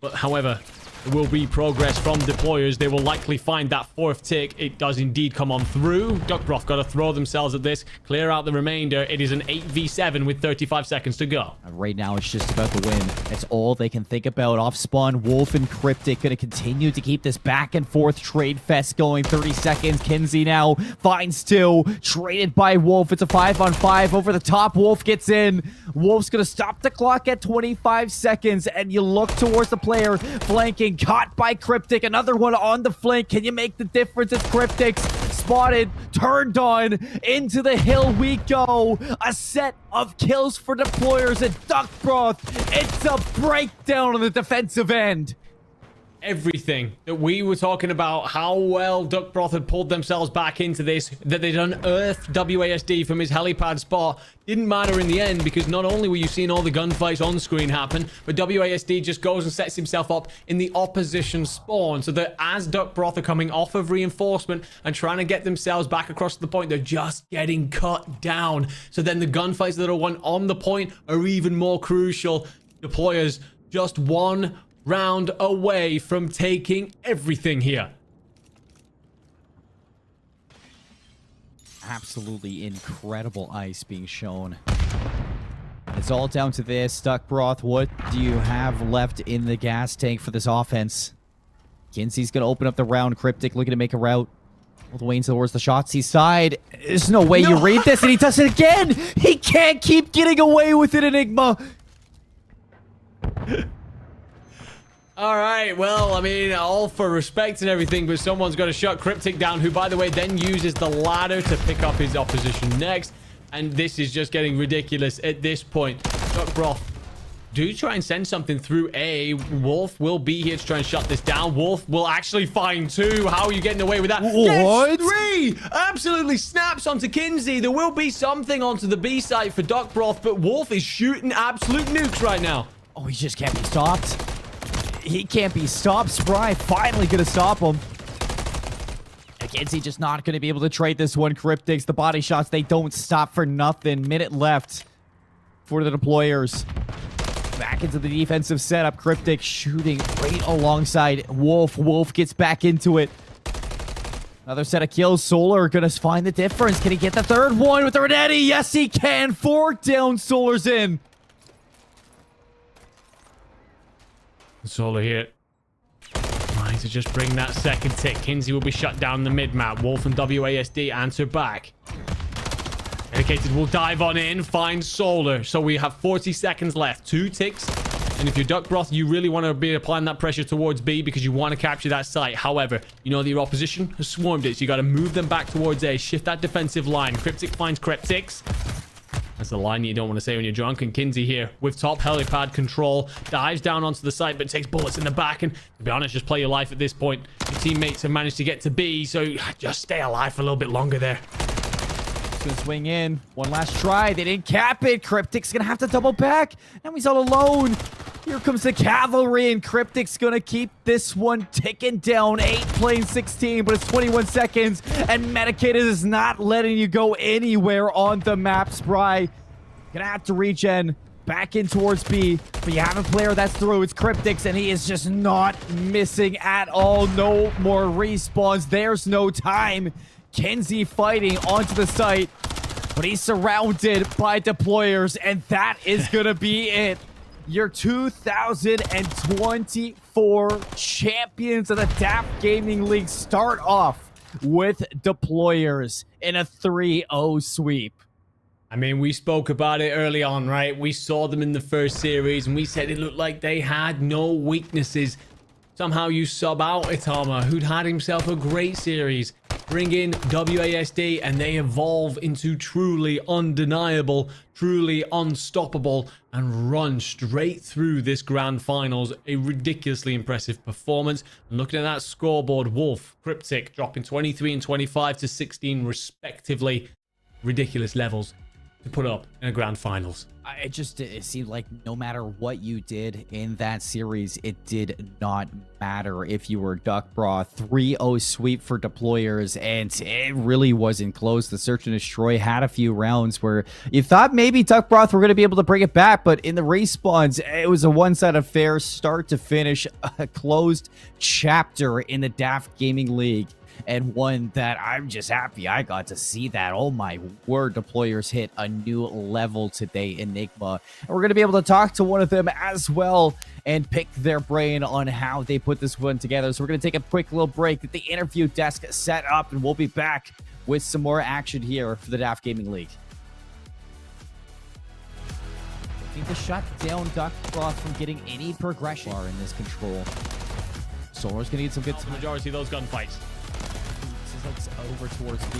But however, there will be progress from Deployers. They will likely find that 4th tick. It does indeed come on through. Duck Broth got to throw themselves at this, clear out the remainder. It is an 8v7 with 35 seconds to go. Right now, it's just about the win. That's all they can think about. Off spawn, Wolf and Cryptic going to continue to keep this back and forth trade fest going. 30 seconds. Kinsey now finds 2. Traded by Wolf. It's a 5-on-5 over the top. Wolf gets in. Wolf's going to stop the clock at 25 seconds, and you look towards the player flanking. Caught by Cryptic. Another one on the flank. Can you make the difference? It's Cryptic's spotted, turned on, into the hill we go. A set of kills for Deployers and Duck Broth. It's a breakdown on the defensive end. Everything that we were talking about, how well Duck Broth had pulled themselves back into this, that they'd unearthed WASD from his helipad spot, didn't matter in the end, because not only were you seeing all the gunfights on screen happen, but WASD just goes and sets himself up in the opposition spawn, so that as Duck Broth are coming off of reinforcement and trying to get themselves back across the point, they're just getting cut down. So then the gunfights that are won on the point are even more crucial. Deployers just 1 round away from taking everything here. Absolutely incredible ice being shown. It's all down to this. Duck Broth, what do you have left in the gas tank for this offense? Kinsey's going to open up the round. Cryptic looking to make a route. All the way towards the Shotzzy side. There's no way you read this, and he does it again! He can't keep getting away with it, Enigma! All right, well, I mean, all for respect and everything, but someone's got to shut Cryptic down, who, by the way, then uses the ladder to pick up his opposition next. And this is just getting ridiculous at this point. Duck Broth, do try and send something through A. Wolf will be here to try and shut this down. Wolf will actually find 2. How are you getting away with that? What? Gets 3! Absolutely snaps onto Kinsey. There will be something onto the B side for Duck Broth, but Wolf is shooting absolute nukes right now. Oh, he just can't be stopped. He can't be stopped. Spry finally going to stop him. Kinsey just not going to be able to trade this one. Cryptics, the body shots, they don't stop for nothing. Minute left for the deployers. Back into the defensive setup. Cryptic shooting right alongside Wolf. Wolf gets back into it. Another set of kills. Solar going to find the difference. Can he get the third one with the Renetti? Yes, he can. 4 down. Solar's in. Solar here. Trying to just bring that second tick. Kinsey will be shut down the mid-map. Wolf and WASD answer back. Dedicated will dive on in, find Solar. So we have 40 seconds left. 2 ticks. And if you're Duck Broth, you really want to be applying that pressure towards B because you want to capture that site. However, you know that your opposition has swarmed it, so you got to move them back towards A. Shift that defensive line. Cryptic finds Cryptics. That's the line you don't want to say when you're drunk. And Kinsey here with top helipad control. Dives down onto the site, but takes bullets in the back. And to be honest, just play your life at this point. Your teammates have managed to get to B, so just stay alive for a little bit longer there. Gonna swing in. One last try. They didn't cap it. Cryptic's gonna have to double back. Now he's all alone. Here comes the cavalry, and Cryptic's gonna keep this one ticking down. 8 playing 16, but it's 21 seconds, and Medicated is not letting you go anywhere on the map. Spry gonna have to regen back in towards B, but you have a player that's through. It's Cryptic's, and he is just not missing at all. No more respawns. There's no time. Kinsey fighting onto the site, but he's surrounded by deployers, and that is gonna be it. Your 2024 champions of the DAF Gaming League start off with deployers in a 3-0 sweep. I mean, we spoke about it early on, right? We saw them in the first series, and we said it looked like they had no weaknesses. Somehow you sub out Itama, who'd had himself a great series. Bring in WASD, and they evolve into truly undeniable, truly unstoppable, and run straight through this grand finals. A ridiculously impressive performance. And looking at that scoreboard, Wolf, Cryptic dropping 23 and 25 to 16 respectively. Ridiculous levels to put up in a grand finals. It seemed like no matter what you did in that series, it did not matter if you were Duck Broth. 3-0 sweep for deployers, and it really wasn't close. The Search and Destroy had a few rounds where you thought maybe Duck Broth were going to be able to bring it back, but in the respawns, it was a one-sided affair, start to finish, a closed chapter in the DAF Gaming League. And one that I'm just happy I got to see that. Oh my word, deployers hit a new level today, Enigma. And we're going to be able to talk to one of them as well and pick their brain on how they put this one together. So we're going to take a quick little break, get the interview desk set up, and we'll be back with some more action here for the DAF Gaming League. Looking to shut down Duck Broth from getting any progression in this control. Solar's going to get some good The majority of those gunfights. Looks over towards B.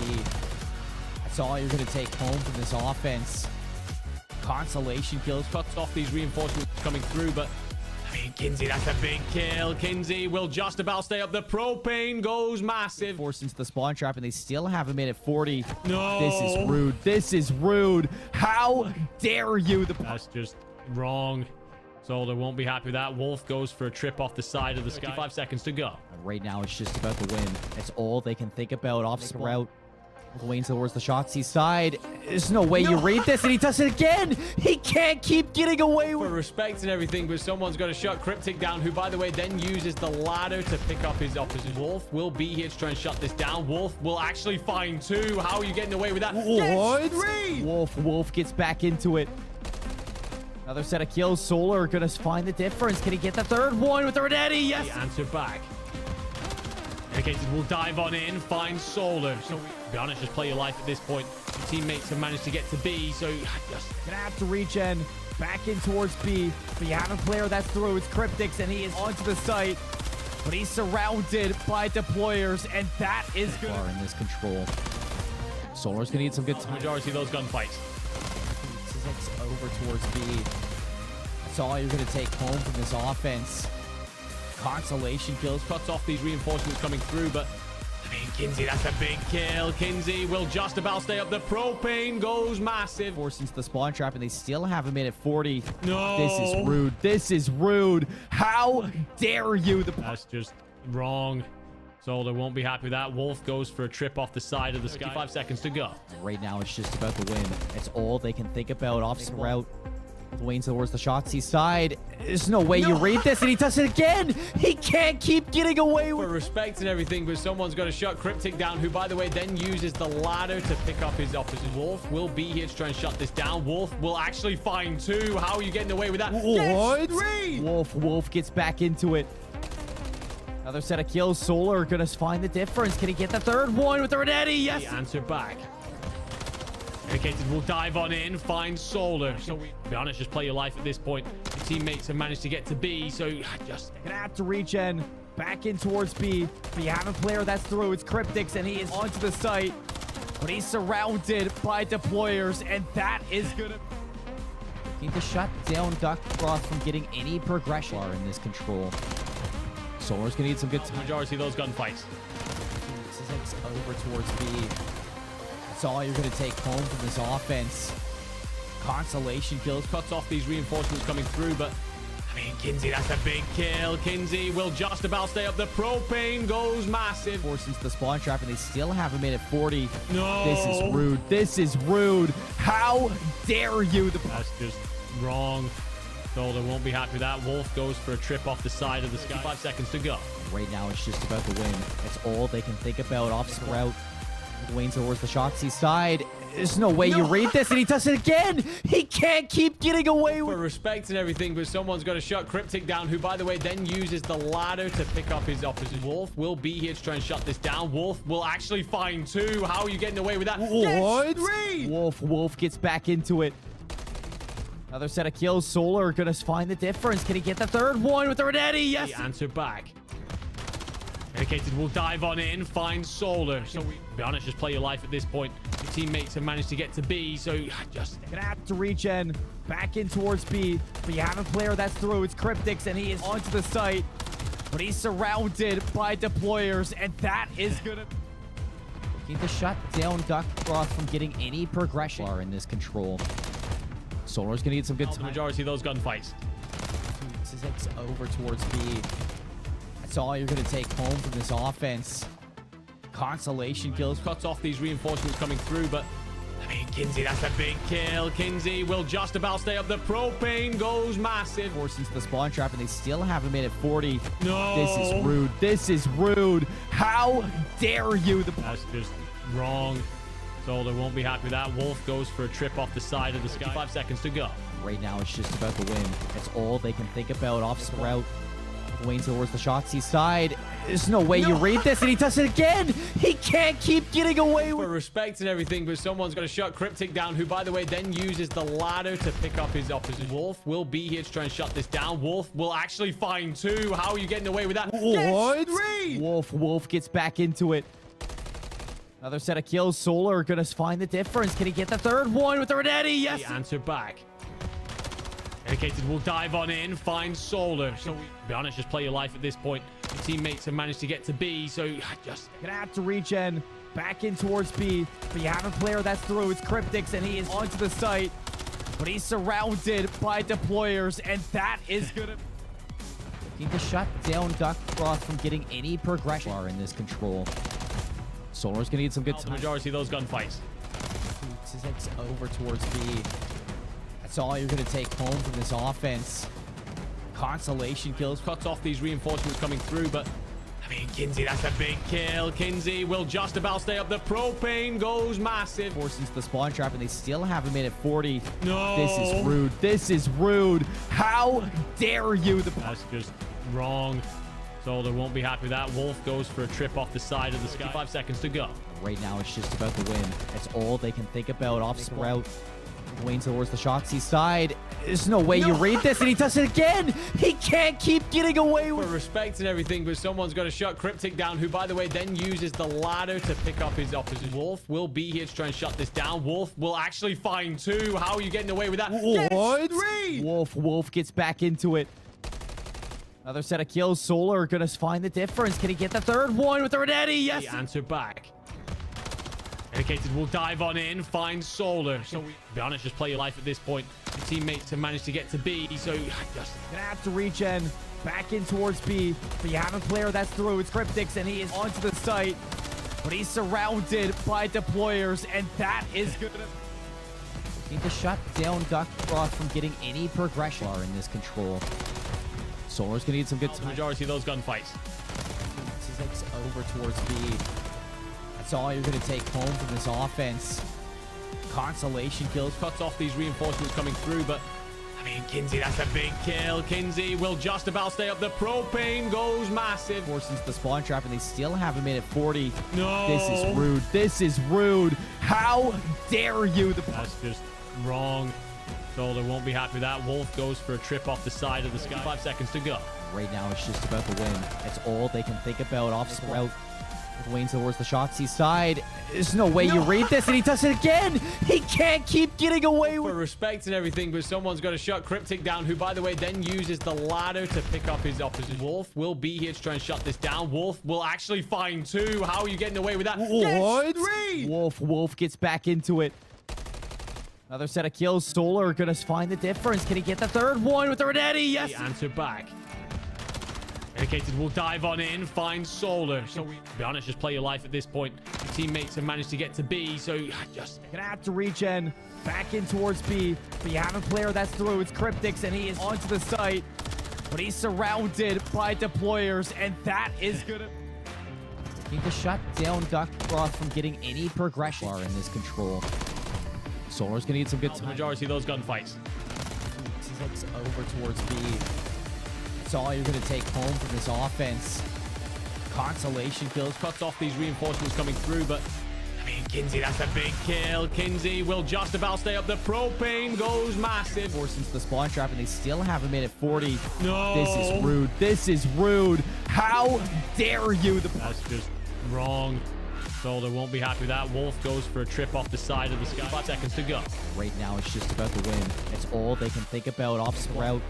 That's all you're going to take home from this offense. Consolation kills. Cuts off these reinforcements coming through, but I mean, Kinsey, that's a big kill. Kinsey will just about stay up. The propane goes massive. Forced into the spawn trap, and they still have him in at 40. No. This is rude. This is rude. How dare you? That's just wrong. Solar won't be happy with that. Wolf goes for a trip off the side of the sky. 5 seconds to go. Right now, it's just about the win. That's all they can think about. Off the route. Wayne's towards the Shotzzy side. There's no way you read this, and he does it again. He can't keep getting away For with respect and everything, but someone's got to shut Cryptic down, who, by the way, then uses the ladder to pick up his opposite. Wolf will be here to try and shut this down. Wolf will actually find 2. How are you getting away with that? What? Wolf gets back into it. Another set of kills. Solar gonna find the difference. Can he get the 3rd one with the Renetti? Yes. The answer back. Dedicated will dive on in, find Solar. So, to be honest, just play your life at this point. Your teammates have managed to get to B, so just gonna have to regen. Back in towards B. But you have a player that's through. It's Cryptics, and he is onto the site. But he's surrounded by deployers, and that is good. Far in this control. Solar's gonna need some good time. Majority of those gunfights. It's over towards B. That's all you're gonna take home from this offense. Consolation kills. Cuts off these reinforcements coming through, but I mean, Kinsey, that's a big kill. Kinsey will just about stay up. The propane goes massive. Forced into the spawn trap, and they still have him in at 40. No. This is rude. This is rude. How dare you? That's just wrong. Solar won't be happy with that. Wolf goes for a trip off the side of the sky. 5 seconds to go. Right now, it's just about the win. It's all they can think about. Off route. Wayne towards the Shotzzy side. There's no way you read this, and he does it again. He can't keep getting away with. For respect and everything, but someone's got to shut Cryptic down, who, by the way, then uses the ladder to pick up his opposite. Wolf will be here to try and shut this down. Wolf will actually find 2. How are you getting away with that? What? Wolf gets back into it. Another set of kills. Solar gonna find the difference. Can he get the 3rd one with the Renetti? Yes. The answer back. Dedicated will dive on in, find Solar. So, to be honest, just play your life at this point. Your teammates have managed to get to B, so just gonna have to regen. Back in towards B. But you have a player that's through. It's Cryptics, and he is onto the site. But he's surrounded by deployers, and that is gonna need to shut down Duck Frost from getting any progression in this control. Solar's gonna need some good time. Majority of those gunfights. It's over towards B. That's all you're gonna take home from this offense. Consolation kills. Cuts off these reinforcements coming through, but I mean, Kinsey, that's a big kill. Kinsey will just about stay up. The propane goes massive. Forced into the spawn trap, and they still have him in at 40. No. This is rude. This is rude. How dare you? That's just wrong. Solar won't be happy with that. Wolf goes for a trip off the side of the sky. 5 seconds to go. Right now, it's just about the win. It's all they can think about. Off sprout. Wayne towards the Shotzzy side. There's no way you read this, and he does it again. He can't keep getting away with. For respect and everything, but someone's got to shut Cryptic down, who, by the way, then uses the ladder to pick up his opposite. Wolf will be here to try and shut this down. Wolf will actually find 2. How are you getting away with that? What? Wolf gets back into it. Another set of kills. Solar gonna find the difference. Can he get the 3rd one with the Renetti? Yes. The answer back. Dedicated will dive on in, find Solar. So, to be honest, just play your life at this point. Your teammates have managed to get to B, so just gonna have to regen. Back in towards B. But you have a player that's through. It's Cryptics, and he is onto the site. But he's surrounded by deployers, and that is gonna need to shut down Duck Frost from getting any progression in this control. Solar's gonna need some good time. The majority of those gunfights. It's over towards B. That's all you're gonna take home from this offense. Consolation kills. Cuts off these reinforcements coming through, but I mean, Kinsey, that's a big kill. Kinsey will just about stay up. The propane goes massive. Forced into the spawn trap, and they still have him in at 40. No. This is rude. This is rude. How dare you? That's just wrong. Solar won't be happy with that. Wolf goes for a trip off the side of the sky. 5 seconds to go. Right now, it's just about the win. It's all they can think about. Off sprout. Wayne towards the Shotzzy side. There's no way you read this, and he does it again. He can't keep getting away with. For respect and everything, but someone's got to shut Cryptic down, who, by the way, then uses the ladder to pick up his opposite. Wolf will be here to try and shut this down. Wolf will actually find 2. How are you getting away with that? What? Wolf gets back into it. Another set of kills. Solar gonna find the difference. Can he get the 3rd one with the Renetti? Yes. The answer back. Dedicated will dive on in, find Solar. So, to be honest, just play your life at this point. Your teammates have managed to get to B, so just gonna have to regen. Back in towards B. But you have a player that's through. It's Cryptics, and he is onto the site. But he's surrounded by deployers, and that is gonna need to shut down Duck Frost from getting any progression in this control. Solar's gonna need some good The time. majority of those gunfights. 6 over towards B. That's all you're gonna take home from this offense. Consolation kills. Cuts off these reinforcements coming through, but I mean, Kinsey, that's a big kill. Kinsey will just about stay up. The propane goes massive. Forced into the spawn trap, and they still have him in at 40. No. This is rude. This is rude. How dare you? That's just wrong. Solder won't be happy with that. Wolf goes for a trip off the side of the sky. 5 seconds to go. Right now, it's just about the win. That's all they can think about. Off sprout. Going towards the Shotzzy side. There's no way you read this, and he does it again. He can't keep getting away with For respect and everything, but someone's got to shut Cryptic down, who, by the way, then uses the ladder to pick up his opposition. Wolf will be here to try and shut this down. Wolf will actually find 2. How are you getting away with that? What? 3! Wolf gets back into it. Another set of kills. Solar gonna find the difference. Can he get the third one with the Renetti? Yes. The answer back. Dedicated will dive on in, find Solar. So, be honest, just play your life at this point. Your teammates have managed to get to B, so just gonna have to regen. Back in towards B. But you have a player that's through. It's Cryptix, and he is onto the site. But he's surrounded by deployers, and that is gonna need to shut down Duckfrost from getting any progression in this control. Solar's gonna need some good the time. majority of those gunfights. 6 over towards B. That's all you're gonna take home from this offense. Consolation kills. Cuts off these reinforcements coming through, but I mean, Kinsey, that's a big kill. Kinsey will just about stay up. The propane goes massive. Forced into the spawn trap, and they still have him in at 40. No. This is rude. This is rude. How dare you? That's just wrong. Solder won't be happy with that. Wolf goes for a trip off the side of the sky. 5 seconds to go. Right now, it's just about the win. That's all they can think about. Off sprout. Wayne towards the Shotzzy side. There's no way you read this, and he does it again. He can't keep getting away with For respect and everything, but someone's got to shut Cryptic down, who, by the way, then uses the ladder to pick up his opposition. Wolf will be here to try and shut this down. Wolf will actually find 2. How are you getting away with that? What? 3! Wolf gets back into it. Another set of kills. Solar gonna find the difference. Can he get the third one with the Renetti? Yes. The answer back. Dedicated will dive on in, find Solar. So, be honest, just play your life at this point. Your teammates have managed to get to B, so just gonna have to regen. Back in towards B. But you have a player that's through. It's Cryptix, and he is onto the site. But he's surrounded by deployers, and that is gonna need to shut down Duckfrost from getting any progression in this control. Solar's gonna need some good the time. majority of those gunfights. 6 over towards B. That's all you're gonna take home from this offense. Consolation kills. Cuts off these reinforcements coming through, but I mean, Kinsey, that's a big kill. Kinsey will just about stay up. The propane goes massive. Forced into the spawn trap, and they still have him in at 40. No. This is rude. This is rude. How dare you? That's just wrong. Solder won't be happy with that. Wolf goes for a trip off the side of the sky. 5 seconds to go. Right now, it's just about the win. That's all they can think about. Off sprout.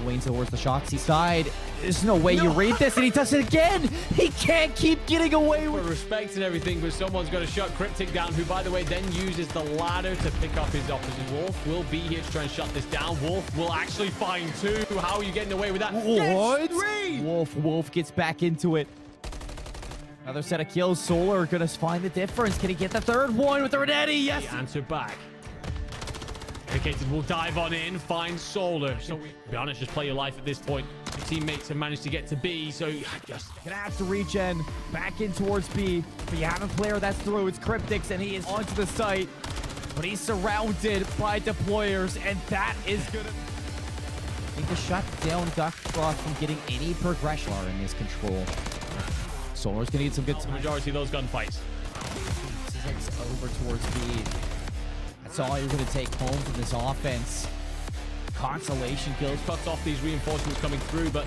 Wayne towards the Shotzzy side. There's no way you read this, and he does it again. He can't keep getting away with For respect and everything, but someone's got to shut Cryptic down, who, by the way, then uses the ladder to pick up his opposition. Wolf will be here to try and shut this down. Wolf will actually find 2. How are you getting away with that? What? 3! Wolf gets back into it. Another set of kills. Solar gonna find the difference. Can he get the third one with the Renetti? Yes. The answer back. Dedicated will dive on in, find Solar. So, be honest, just play your life at this point. Your teammates have managed to get to B, so just gonna have to regen. Back in towards B. But you have a player that's through. It's Cryptix, and he is onto the site. But he's surrounded by deployers, and that is gonna need to shut down Duckfrost from getting any progression in this control. Solar's gonna need some good the time. majority of those gunfights. 6 over towards B. That's all you're gonna take home from this offense. Consolation kills. Cuts off these reinforcements coming through, but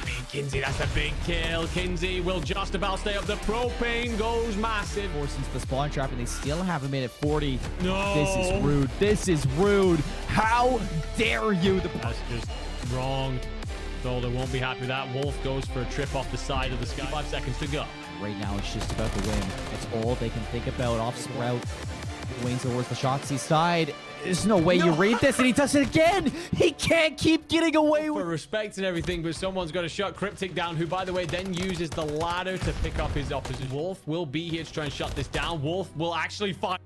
I mean, Kinsey, that's a big kill. Kinsey will just about stay up. The propane goes massive. Forced into the spawn trap, and they still have him in at 40. No. This is rude. This is rude. How dare you? That's just wrong. Solder won't be happy with that. Wolf goes for a trip off the side of the sky. 5 seconds to go. Right now, it's just about the win. That's all they can think about. Off sprout. Wayne towards the Shotzzy side. There's no way you read this, and he does it again. He can't keep getting away with... For respect and everything, but someone's got to shut Cryptic down, who, by the way, then uses the ladder to pick up his opposition. Wolf will be here to try and shut this down. Wolf will actually fight.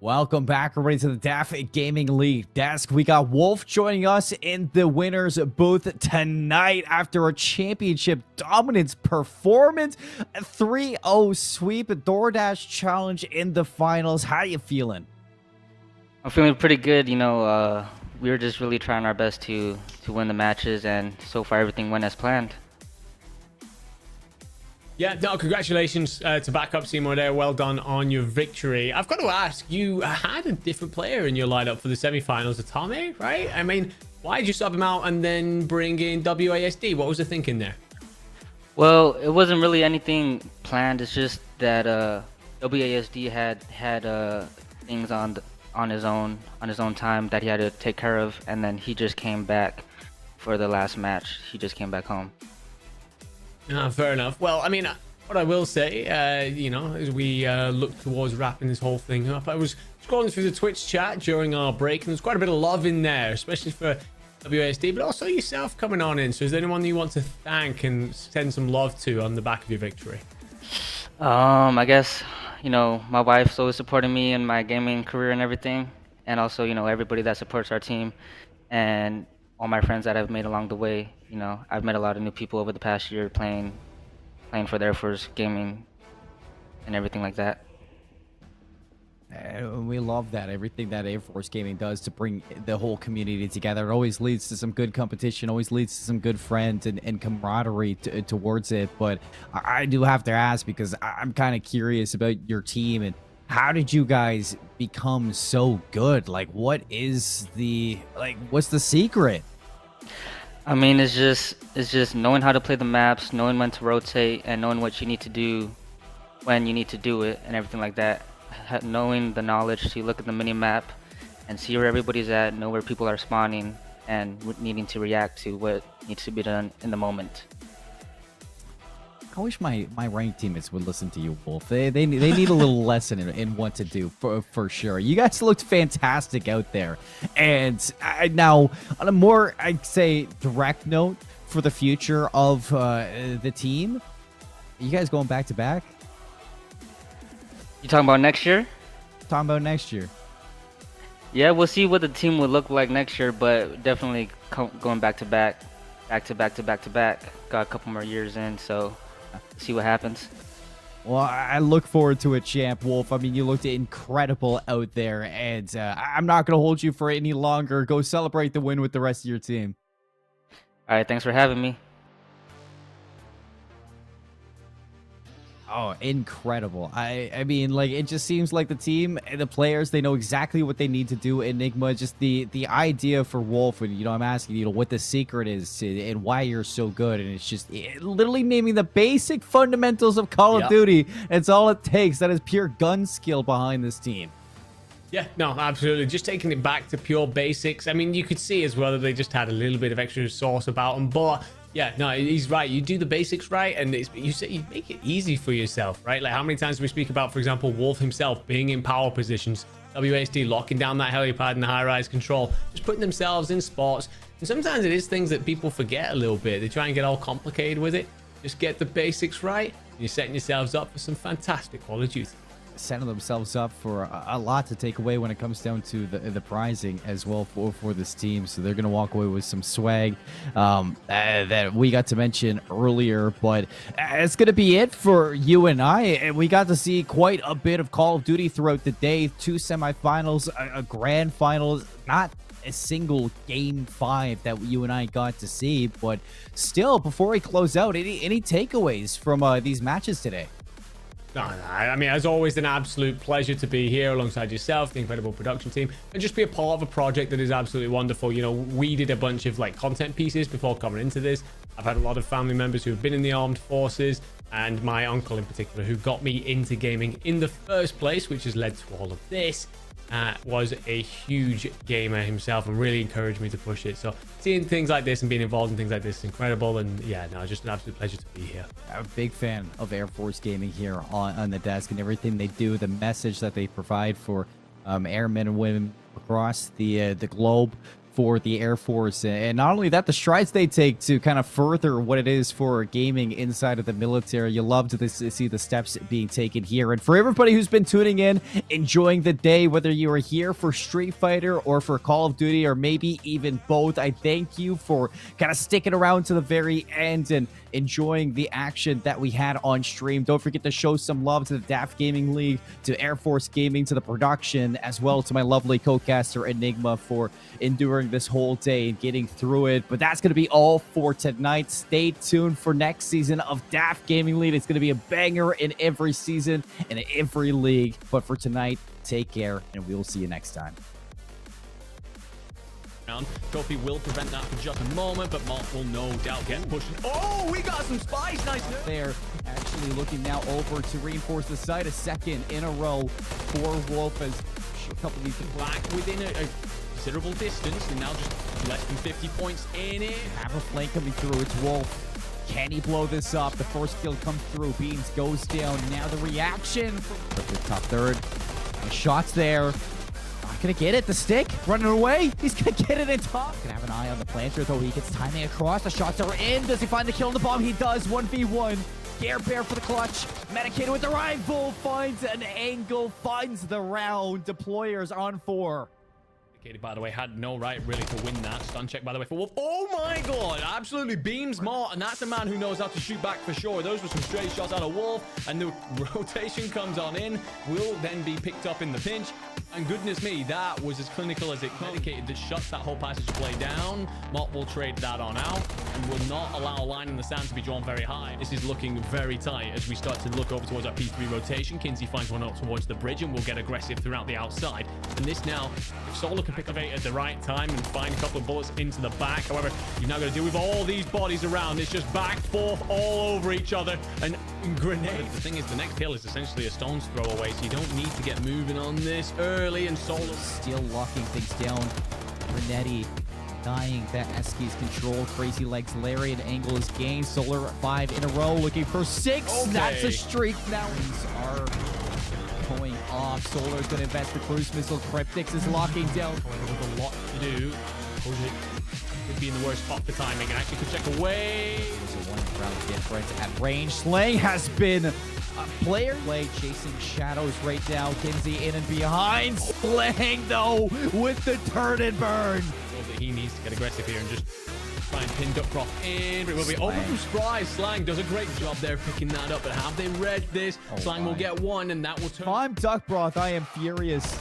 Welcome back, everybody, to the DAF Gaming League desk. We got Wolf joining us in the winner's booth tonight after a championship dominance performance. A 3-0 sweep, a DoorDash challenge in the finals. How you feeling? I'm feeling pretty good. You know, we were just really trying our best to win the matches, and so far everything went as planned. Yeah, no, congratulations to backup Seymour there. Well done on your victory. I've got to ask, you had a different player in your lineup for the semifinals, Atame, right? I mean, why did you sub him out and then bring in WASD? What was the thinking there? Well, it wasn't really anything planned. It's just that WASD had things on his own time that he had to take care of, and then he just came back for the last match. He just came back home. Fair enough. Well, I mean, what I will say, you know, as we look towards wrapping this whole thing up, I was scrolling through the Twitch chat during our break, and there's quite a bit of love in there, especially for WASD, but also yourself coming on in. So is there anyone that you want to thank and send some love to on the back of your victory? I guess, you know, my wife's always supporting me in my gaming career and everything, and also, you know, everybody that supports our team, and all my friends that I've made along the way. You know, I've met a lot of new people over the past year playing for the Air Force Gaming and everything like that. We love that. Everything that Air Force Gaming does to bring the whole community together. It always leads to some good competition, always leads to some good friends and camaraderie towards it. But I do have to ask, because I'm kind of curious about your team, and how did you guys become so good? Like, what's the secret? I mean, it's just knowing how to play the maps, knowing when to rotate, and knowing what you need to do when you need to do it, and everything like that. Knowing the knowledge to look at the mini map and see where everybody's at, know where people are spawning, and needing to react to what needs to be done in the moment. I wish my ranked teammates would listen to you, Wolf. They need a little lesson in what to do for sure. You guys looked fantastic out there. And now, on a more, I'd say, direct note for the future of the team, are you guys going back to back? You talking about next year? Talking about next year. Yeah, we'll see what the team will look like next year, but definitely going back to back. Got a couple more years in, so see what happens. Well, I look forward to it, Champ Wolf. I mean, you looked incredible out there, and I'm not going to hold you for any longer. Go celebrate the win with the rest of your team. All right, thanks for having me. Oh, incredible. I mean, like, it just seems like the team and the players, they know exactly what they need to do. Enigma, just the idea for Wolf, and, you know, I'm asking, you know, what the secret is and why you're so good. And it's just literally naming the basic fundamentals of Call of Duty. It's all it takes. That is pure gun skill behind this team. Yeah, no, absolutely. Just taking it back to pure basics. I mean, you could see as well that they just had a little bit of extra sauce about them, but yeah, no, he's right. You do the basics right, and you make it easy for yourself, right? Like, how many times do we speak about, for example, Wolf himself being in power positions, WASD locking down that helipad and the high-rise control, just putting themselves in spots. And sometimes it is things that people forget a little bit. They try and get all complicated with it. Just get the basics right, and you're setting yourselves up for some fantastic Call of Duty. Setting themselves up for a lot to take away when it comes down to the prizing as well for this team. So they're going to walk away with some swag that we got to mention earlier. But it's going to be it for you and I. And we got to see quite a bit of Call of Duty throughout the day. 2 semifinals, a grand final, not a single game 5 that you and I got to see. But still, before we close out, any takeaways from these matches today? No, I mean, as always, an absolute pleasure to be here alongside yourself, the incredible production team, and just be a part of a project that is absolutely wonderful. You know, we did a bunch of like content pieces before coming into this. I've had a lot of family members who have been in the armed forces, and my uncle in particular, who got me into gaming in the first place, which has led to all of this. Was a huge gamer himself and really encouraged me to push it. So seeing things like this and being involved in things like this is incredible. And yeah, no, just an absolute pleasure to be here. I'm a big fan of Air Force Gaming here on the desk and everything they do, the message that they provide for airmen and women across the globe for the Air Force. And not only that, the strides they take to kind of further what it is for gaming inside of the military. You love to see the steps being taken here. And for everybody who's been tuning in, enjoying the day, whether you are here for Street Fighter or for Call of Duty, or maybe even both, I thank you for kind of sticking around to the very end and enjoying the action that we had on stream. Don't forget to show some love to the DAF Gaming League, to Air Force Gaming, to the production, as well to my lovely co-caster Enigma for enduring this whole day and getting through it. But that's going to be all for tonight. Stay tuned for next season of DAF Gaming League. It's going to be a banger in every season and in every league. But for tonight, take care, and we will see you next time. Trophy will prevent that for just a moment, but Mark will no doubt get pushing. Oh, we got some spice. Nice. They're actually looking now over to reinforce the site. A second in a row for Wolf as a couple of these back within a considerable distance, and now just less than 50 points in it. Have a flank coming through. It's Wolf. Can he blow this up? The first kill comes through. Beans goes down. Now the reaction. The top third. The shots there. Not gonna get it. The stick running away. He's gonna get it in top. Gonna have an eye on the planter though. He gets timing across. The shots are in. Does he find the kill on the bomb? He does. 1v1. Gare Bear for the clutch. Medicated with the rifle. Finds an angle. Finds the round. Deployers on 4. By the way, had no right really to win that. Stun check, by the way, for Wolf. Oh my god, absolutely beams Mart, and that's a man who knows how to shoot back for sure. Those were some straight shots out of Wolf, and the rotation comes on in, will then be picked up in the pinch, and goodness me, that was as clinical as it medicated. That shuts that whole passage play down. Mart will trade that on out, and will not allow a line in the sand to be drawn very high. This is looking very tight as we start to look over towards our P3 rotation. Kinsey finds one up towards the bridge, and will get aggressive throughout the outside. And this now, if Solar can pick up at the right time and find a couple of bullets into the back. However, you've now got to deal with all these bodies around. It's just back, forth, all over each other, and grenades. The thing is, the next kill is essentially a stone's throw away, so you don't need to get moving on this early. And Solar still locking things down. Renetti dying. That Eski's control. Crazy Legs Lariat angle is gained. Solar 5 in a row, looking for 6. Okay. That's a streak. Now these are going off. Solar's going to invest the cruise missile. Cryptix is locking down. With a lot to do. Could be in the worst spot for timing, and actually could check away. There's a 1 round difference at range. Slang has been a player. Play chasing shadows right now. Kinsey in and behind. Slang though with the turn and burn. He needs to get aggressive here and just try and pin Duckcroft in. It will be over from Spry. Slang does a great job there picking that up, but have they read this? Slang will get 1, and that will turn. If I'm Duckbroth, I am furious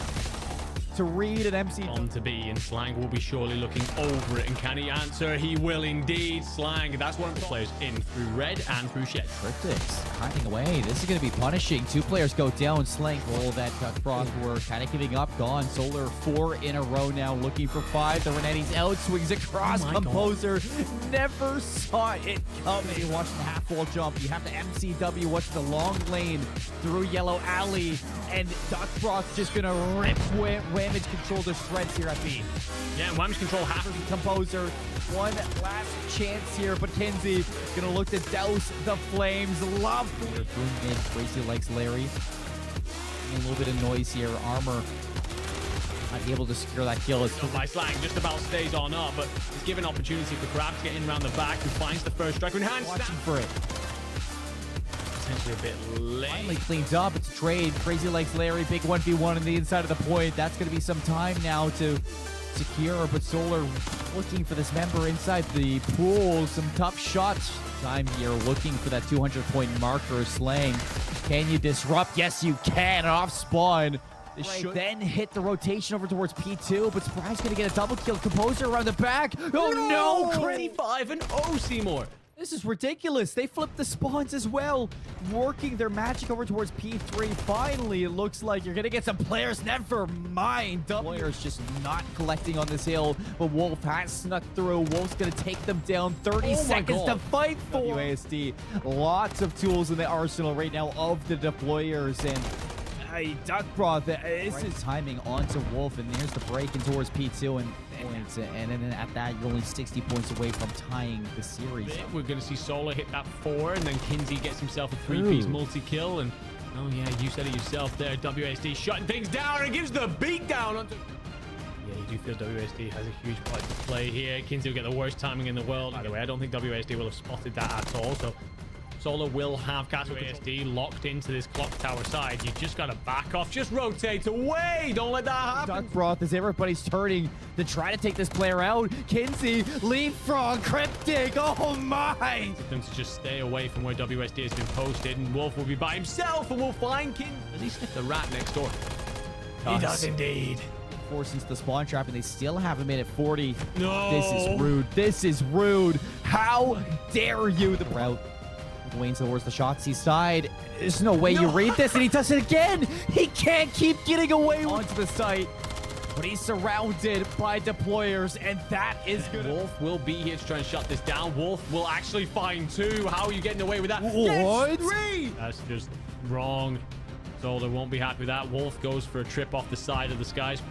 to read an MC on to be, and Slang will be surely looking over it. And can he answer? He will indeed. Slang, that's one of the players in through red and through shed. Cryptix hiding away. This is going to be punishing. 2 players go down. Slang, all that Duckbroth were kind of giving up. Gone. Solar 4 in a row now, looking for 5. The Renetti's out, swings across. Composer never saw it coming. You're watching the half wall jump. You have the MCW watching the long lane through Yellow Alley, and Duckbroth just going to rip Whamage control their shreds here at B. Yeah, Whamage control half of the Composer. One last chance here, but Kinsey gonna look to douse the flames. Love. Boom in. Crazy Legs Larry. A little bit of noise here. Armor not able to secure that kill. So by Slang just about stays on up, but it's given opportunity for Crab to get in around the back, who finds the first strike. Watching for it. Potentially a bit late. Finally cleans up. It's a trade. Crazy Legs Larry, big 1v1 on the inside of the point. That's going to be some time now to secure, but Solar looking for this member inside the pool. Some tough shots. Time here looking for that 200-point marker. Slang, can you disrupt? Yes, you can. Off spawn. This should then hit the rotation over towards P2, but Spry's going to get a double kill. Composer around the back. Oh no! Crazy 5 and Seymour. This is ridiculous. They flipped the spawns as well, working their magic over towards P3. Finally, it looks like you're going to get some players. Never mind. Players just not collecting on this hill, but Wolf has snuck through. Wolf's going to take them down. 30 seconds to fight for WASD. Lots of tools in the arsenal right now of the deployers, and Duckbroth, this is timing onto Wolf, and there's the break in towards P2, and then at that, you're only 60 points away from tying the series. We're going to see Solar hit that 4, and then Kinsey gets himself a 3-piece multi-kill, and Oh, yeah, you said it yourself there. WSD shutting things down and gives the beat down onto... Yeah, you do feel WSD has a huge part to play here. Kinsey will get the worst timing in the world. By the way, I don't think WSD will have spotted that at all. So Solar will have Castle WSD locked into this clock tower side. You just got to back off. Just rotate away. Don't let that happen. Duck Broth as everybody's turning to try to take this player out. Kinsey, leapfrog, cryptic. Oh my! Them to just stay away from where WSD has been posted, and Wolf will be by himself, and we'll find Kinsey. Does he sniff the rat next door? He does indeed. Forced into the spawn trap, and they still have him in at 40. No. This is rude. This is rude. How dare you? The route. Wayne towards the Shotzi side. There's no way you read this, and he does it again. He can't keep getting away onto the site, but he's surrounded by deployers, and that is good. Wolf will be here to try and shut this down. Wolf will actually find 2. How are you getting away with that? What? 3. That's just wrong. Solar won't be happy with that. Wolf goes for a trip off the side of the skies.